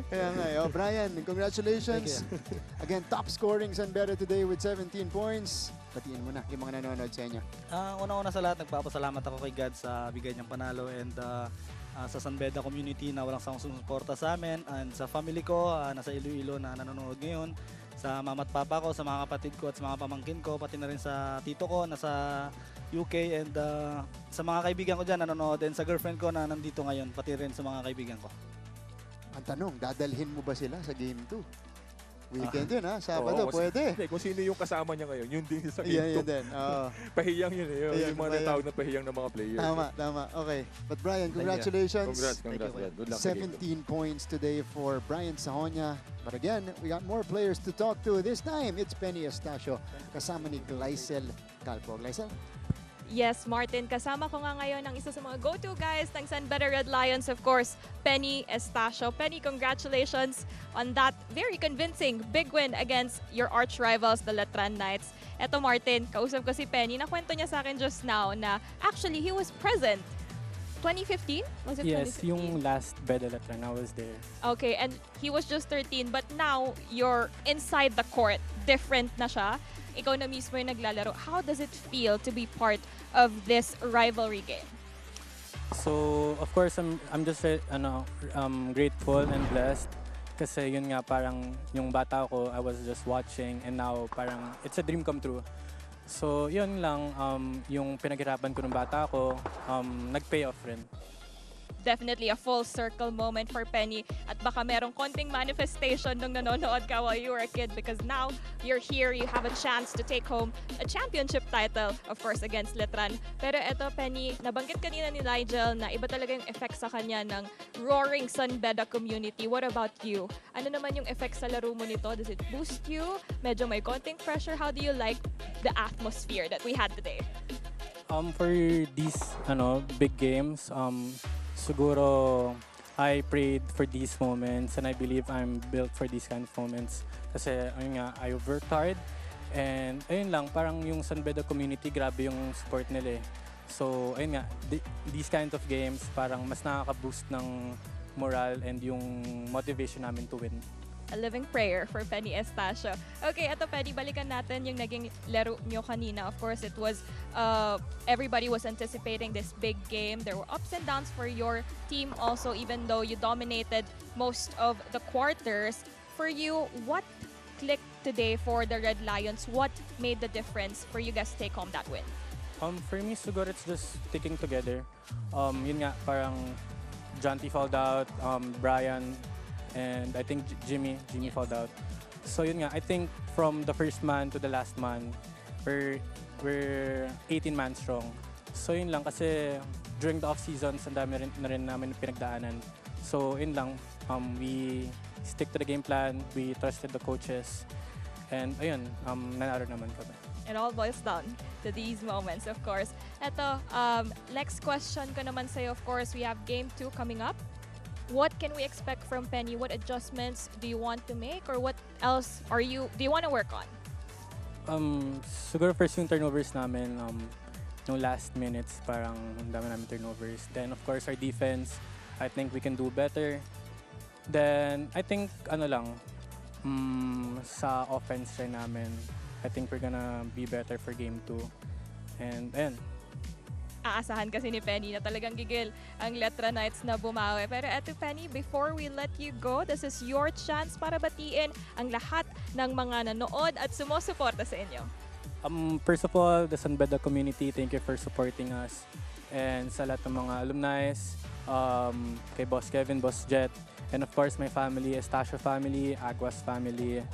Kaya nga, Brian, congratulations. Again, top scoring Beda today with 17 points. Batiin mo na yung mga nanonood sa inyo. Una-una sa lahat, nagpapasalamat ako kay God sa bigay niyang panalo and sa Beda community na walang sumusuporta sa amin and sa family ko, nasa Iloilo na nanonood ngayon, sa mama at papa ko, sa mga kapatid ko at sa mga pamangkin ko, pati na rin sa tito ko nasa UK and sa mga kaibigan ko dyan nanonood and sa girlfriend ko na nandito ngayon, pati rin sa mga kaibigan ko. Ang tanong, dadalhin mo ba sila sa game 2? Weekend yun ha, Sabado, pwede. Hindi, kung sino yung kasama niya ngayon, yun din sa game 2. Yun din. Pahiyang yun yung mga natawag na pahiyang ng mga players. Tama. Okay. But Brian, congratulations. Congrats. Good luck. 17 points today for Brian Sahonia. But again, we got more players to talk to. This time, it's Penny Estacio kasama ni Gleisel Calpo. Gleisel? Yes, Martin, kasama ko nga ngayon ang isa sa mga go-to guys ng Beda Red Lions, of course, Penny Estacio. Penny, congratulations on that very convincing big win against your arch rivals, the Letran Knights. Eto, Martin, kausap ko si Penny, nakwento niya sa akin just now na actually he was present 2015? Was it Yes, 2015? yung last Beda Letran, I was there. Okay, and he was just 13, but now you're inside the court. Different na siya. Ikaw na mismo yung naglalaro. How does it feel to be part of this rivalry game? So, of course, I'm just grateful and blessed. Kasi yun nga, parang yung bata ko, I was just watching, and now parang it's a dream come true. So, yun lang, yung pinaghirapan ko ng bata ko, nag-pay off rin. Definitely a full circle moment for Penny. At baka merong konting manifestation nung nanonood ka while you were a kid, because now you're here, you have a chance to take home a championship title, of course, against Letran. Pero eto, Penny, nabanggit kanina ni Nigel na iba talaga yung effect sa kanya ng roaring San Beda community. What about you? Ano naman yung effect sa laro mo nito? Does it boost you? Medyo may konting pressure? How do you like the atmosphere that we had today? For these big games, siguro I prayed for these moments, and I believe I'm built for these kind of moments. Kasi ayun nga, I worked hard, and ayun lang, parang yung San Beda community, grabe yung support nila eh. So ayun nga, these kind of games parang mas nakaka-boost ng morale and yung motivation namin to win. A living prayer for Penny Estacio. Okay, eto Penny, balikan natin yung naging laro nyo kanina. Of course, it was, everybody was anticipating this big game. There were ups and downs for your team also, even though you dominated most of the quarters. For you, what clicked today for the Red Lions? What made the difference for you guys to take home that win? For me, siguro it's just sticking together. Yun nga, parang Jonty fouled out, Brian, and I think Jimmy fouled out. So yun nga, I think from the first man to the last man, we're 18 man strong. So yun lang, kasi during the off seasons, ang dami na rin namin pinagdaanan. So yun lang, we stick to the game plan, we trusted the coaches, and ayun, nanalo naman kami. It all boils down to these moments, of course. Eto, next question ko naman sa'yo, of course, we have game 2 coming up. What can we expect from Penny? What adjustments do you want to make, or what else do you want to work on? Siguro first yung turnovers namin, yung last minutes, parang ang dami namin turnovers. Then of course our defense, I think we can do better. Then I think sa offense rin namin, I think we're gonna be better for game 2. And ayun. Aasahan kasi ni Penny na talagang gigil ang Letran Knights na bumawi. Pero eto Penny, before we let you go, this is your chance para batiin ang lahat ng mga nanood at sumusuporta sa inyo. First of all, the San Beda community, thank you for supporting us. And sa lahat ng mga alumni, kay Boss Kevin, Boss Jet, and of course my family, Estacio family, Aguas family,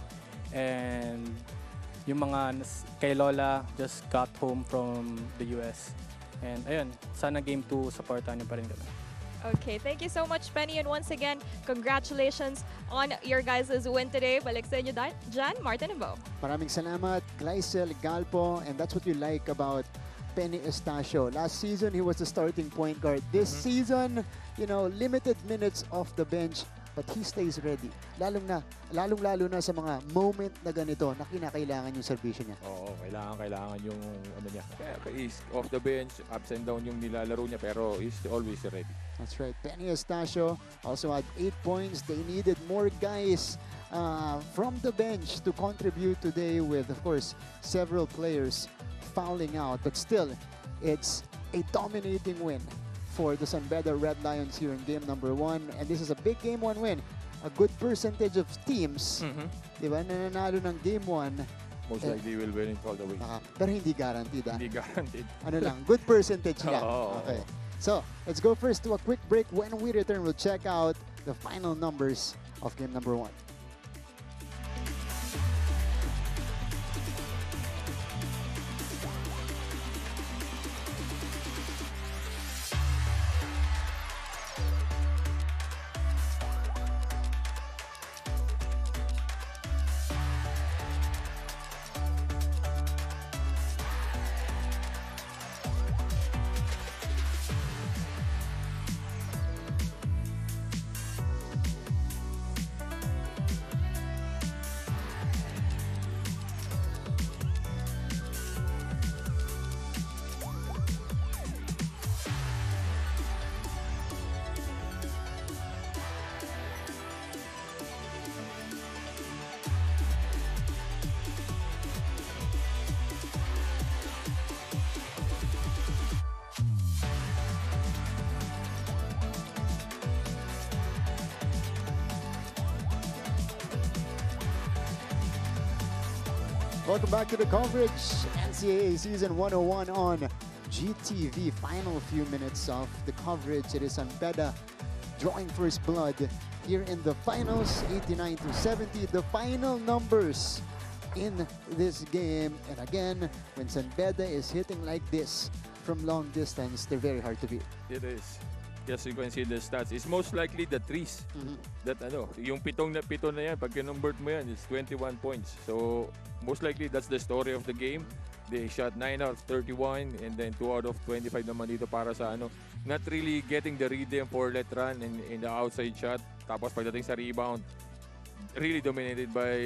and yung mga kay Lola just got home from the US. And ayun, sana game 2, supportan niyo pa rin kami. Okay, thank you so much, Penny. And once again, congratulations on your guys' win today. Balik sa inyo dyan, Martin and Bo. Maraming salamat, Gleisel Galpo, and that's what you like about Penny Estacio. Last season, he was the starting point guard. This season, limited minutes off the bench, but he stays ready. Lalong-lalo na sa mga moment na ganito na kinakailangan yung servisyo niya. Oo, kailangan yung niya. Kaya is off the bench, ups and down yung nilalaro niya, pero he's always ready. That's right. Penny Estacio also had 8 points. They needed more guys from the bench to contribute today with, of course, several players fouling out. But still, it's a dominating win for the San Beda Red Lions here in game number 1. And this is a big game 1 win. A good percentage of teams, diba, nananalo ng game 1. Most likely will win it all the way. Pero hindi guaranteed. Hindi guaranteed. Ano lang, good percentage lang. Oo. Okay. So, let's go first to a quick break. When we return, we'll check out the final numbers of game number 1. Welcome back to the coverage. NCAA Season 101 on GTV. Final few minutes of the coverage. It is on Beda drawing first blood here in the finals, 89-70. The final numbers in this game. And again, when San Beda is hitting like this from long distance, they're very hard to beat. It is. Yes, you can see the stats. It's most likely the threes. That yung pito na yan, pag kinumbert mo yan, it's 21 points. So, most likely that's the story of the game. They shot 9 out of 31 and then 2 out of 25 naman dito para sa not really getting the rhythm for Letran in the outside shot. Tapos pagdating sa rebound, really dominated by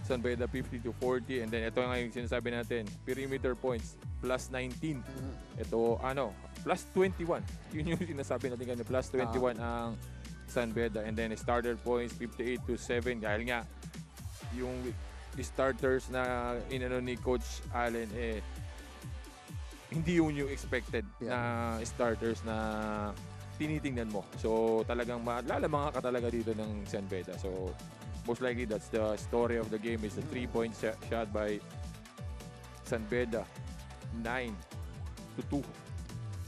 San Beda 50-40, and then ito nga yung sinasabi natin, perimeter points plus 19. Ito plus 21. Yun yung sinasabi natin kanina, plus 21 ang San Beda, and then starter points 58-7 dahil nga yung starters na inano ni Coach Allen hindi yun yung expected na starters na tinitingnan mo. So talagang lalamang ka talaga dito ng San Beda. So most likely that's the story of the game, is a 3-point shot by San Beda, 9-2.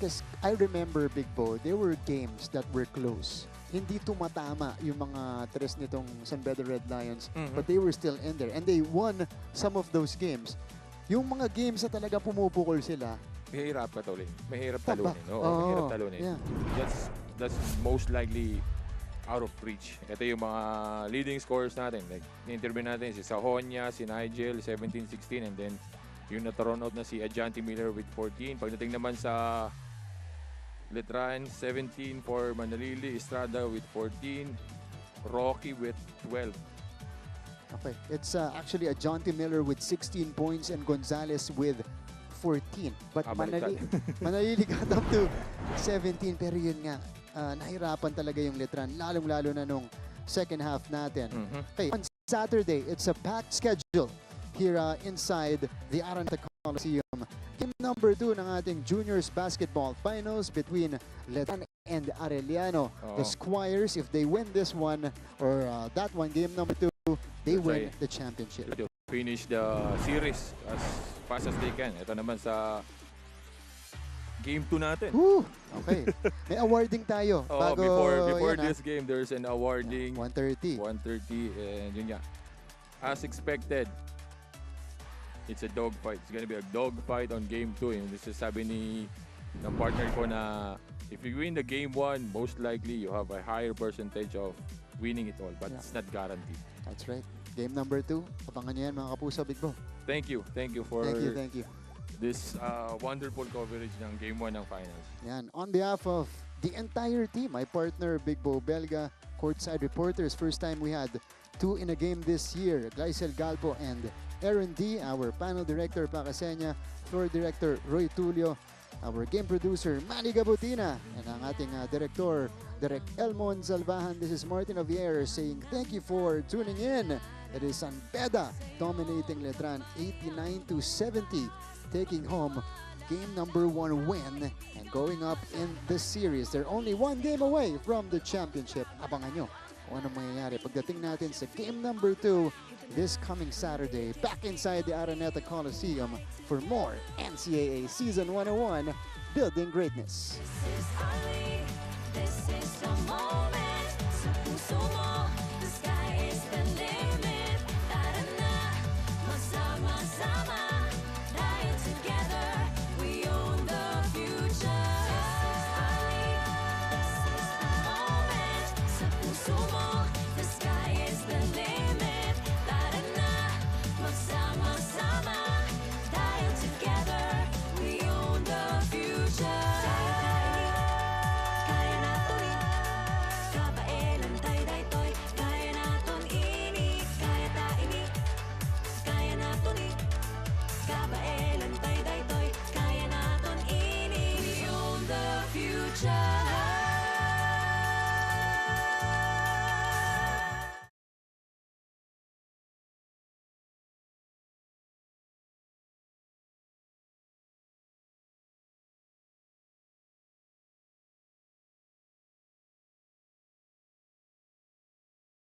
Because I remember, Big Bo, there were games that were close. Hindi tumatama yung mga tres nitong San Beda Red Lions, but they were still in there. And they won some of those games. Yung mga games na talaga pumupukol sila, mahirap patuloy. Mahirap talunin. Mahirap talunin. Yeah. That's most likely out of reach. Ito yung mga leading scorers natin. Like, ni-interview natin si Sahonia, si Nigel, 17-16, and then yung na-thrown out na si Ajanti Miller with 14. Pagdating naman sa Letran, 17 for Manalili, Estrada with 14, Rocky with 12. Okay, it's actually Ajanti Miller with 16 points and Gonzalez with 14. But Manalili got up to 17, pero yun nga, nahirapan talaga yung Letran, lalong-lalo na nung second half natin. Okay, on Saturday, it's a packed schedule here inside the Arellano Coliseum. Game number 2 ng ating juniors basketball finals between Letran and Arellano. The Squires, if they win this one or that one, game number 2, they win the championship. Finish the series as fast as they can. Ito naman sa game 2 natin. Okay. May awarding tayo. Before this game, there's an awarding. 130. 130, and yun nga. As expected, it's a dogfight. It's gonna be a dogfight on game 2. And this is sabi ng partner ko na if you win the game 1, most likely you have a higher percentage of winning it all. But it's not guaranteed. That's right. Game number 2. Abangan niyo yan, mga kapuso, Big Bo. Thank you. Thank you for thank you. This wonderful coverage ng game 1 ng finals. Yan. On behalf of the entire team, my partner, Big Bo Belga, courtside reporters, first time we had 2 in a game this year, Glycel Galpo and Aaron D, our panel director, Pacasenya, floor director, Roy Tulio, our game producer, Manny Gabutina, and ang ating director, Direk Elmon Salvahan. This is Martin Javier saying thank you for tuning in. It is San Beda dominating Letran 89-70, taking home game number 1 win and going up in the series. They're only 1 game away from the championship. Abangan nyo kung anong mangyayari pagdating natin sa game number 2 this coming Saturday, back inside the Arellano Coliseum for more NCAA Season 101, Building Greatness. This is the moment.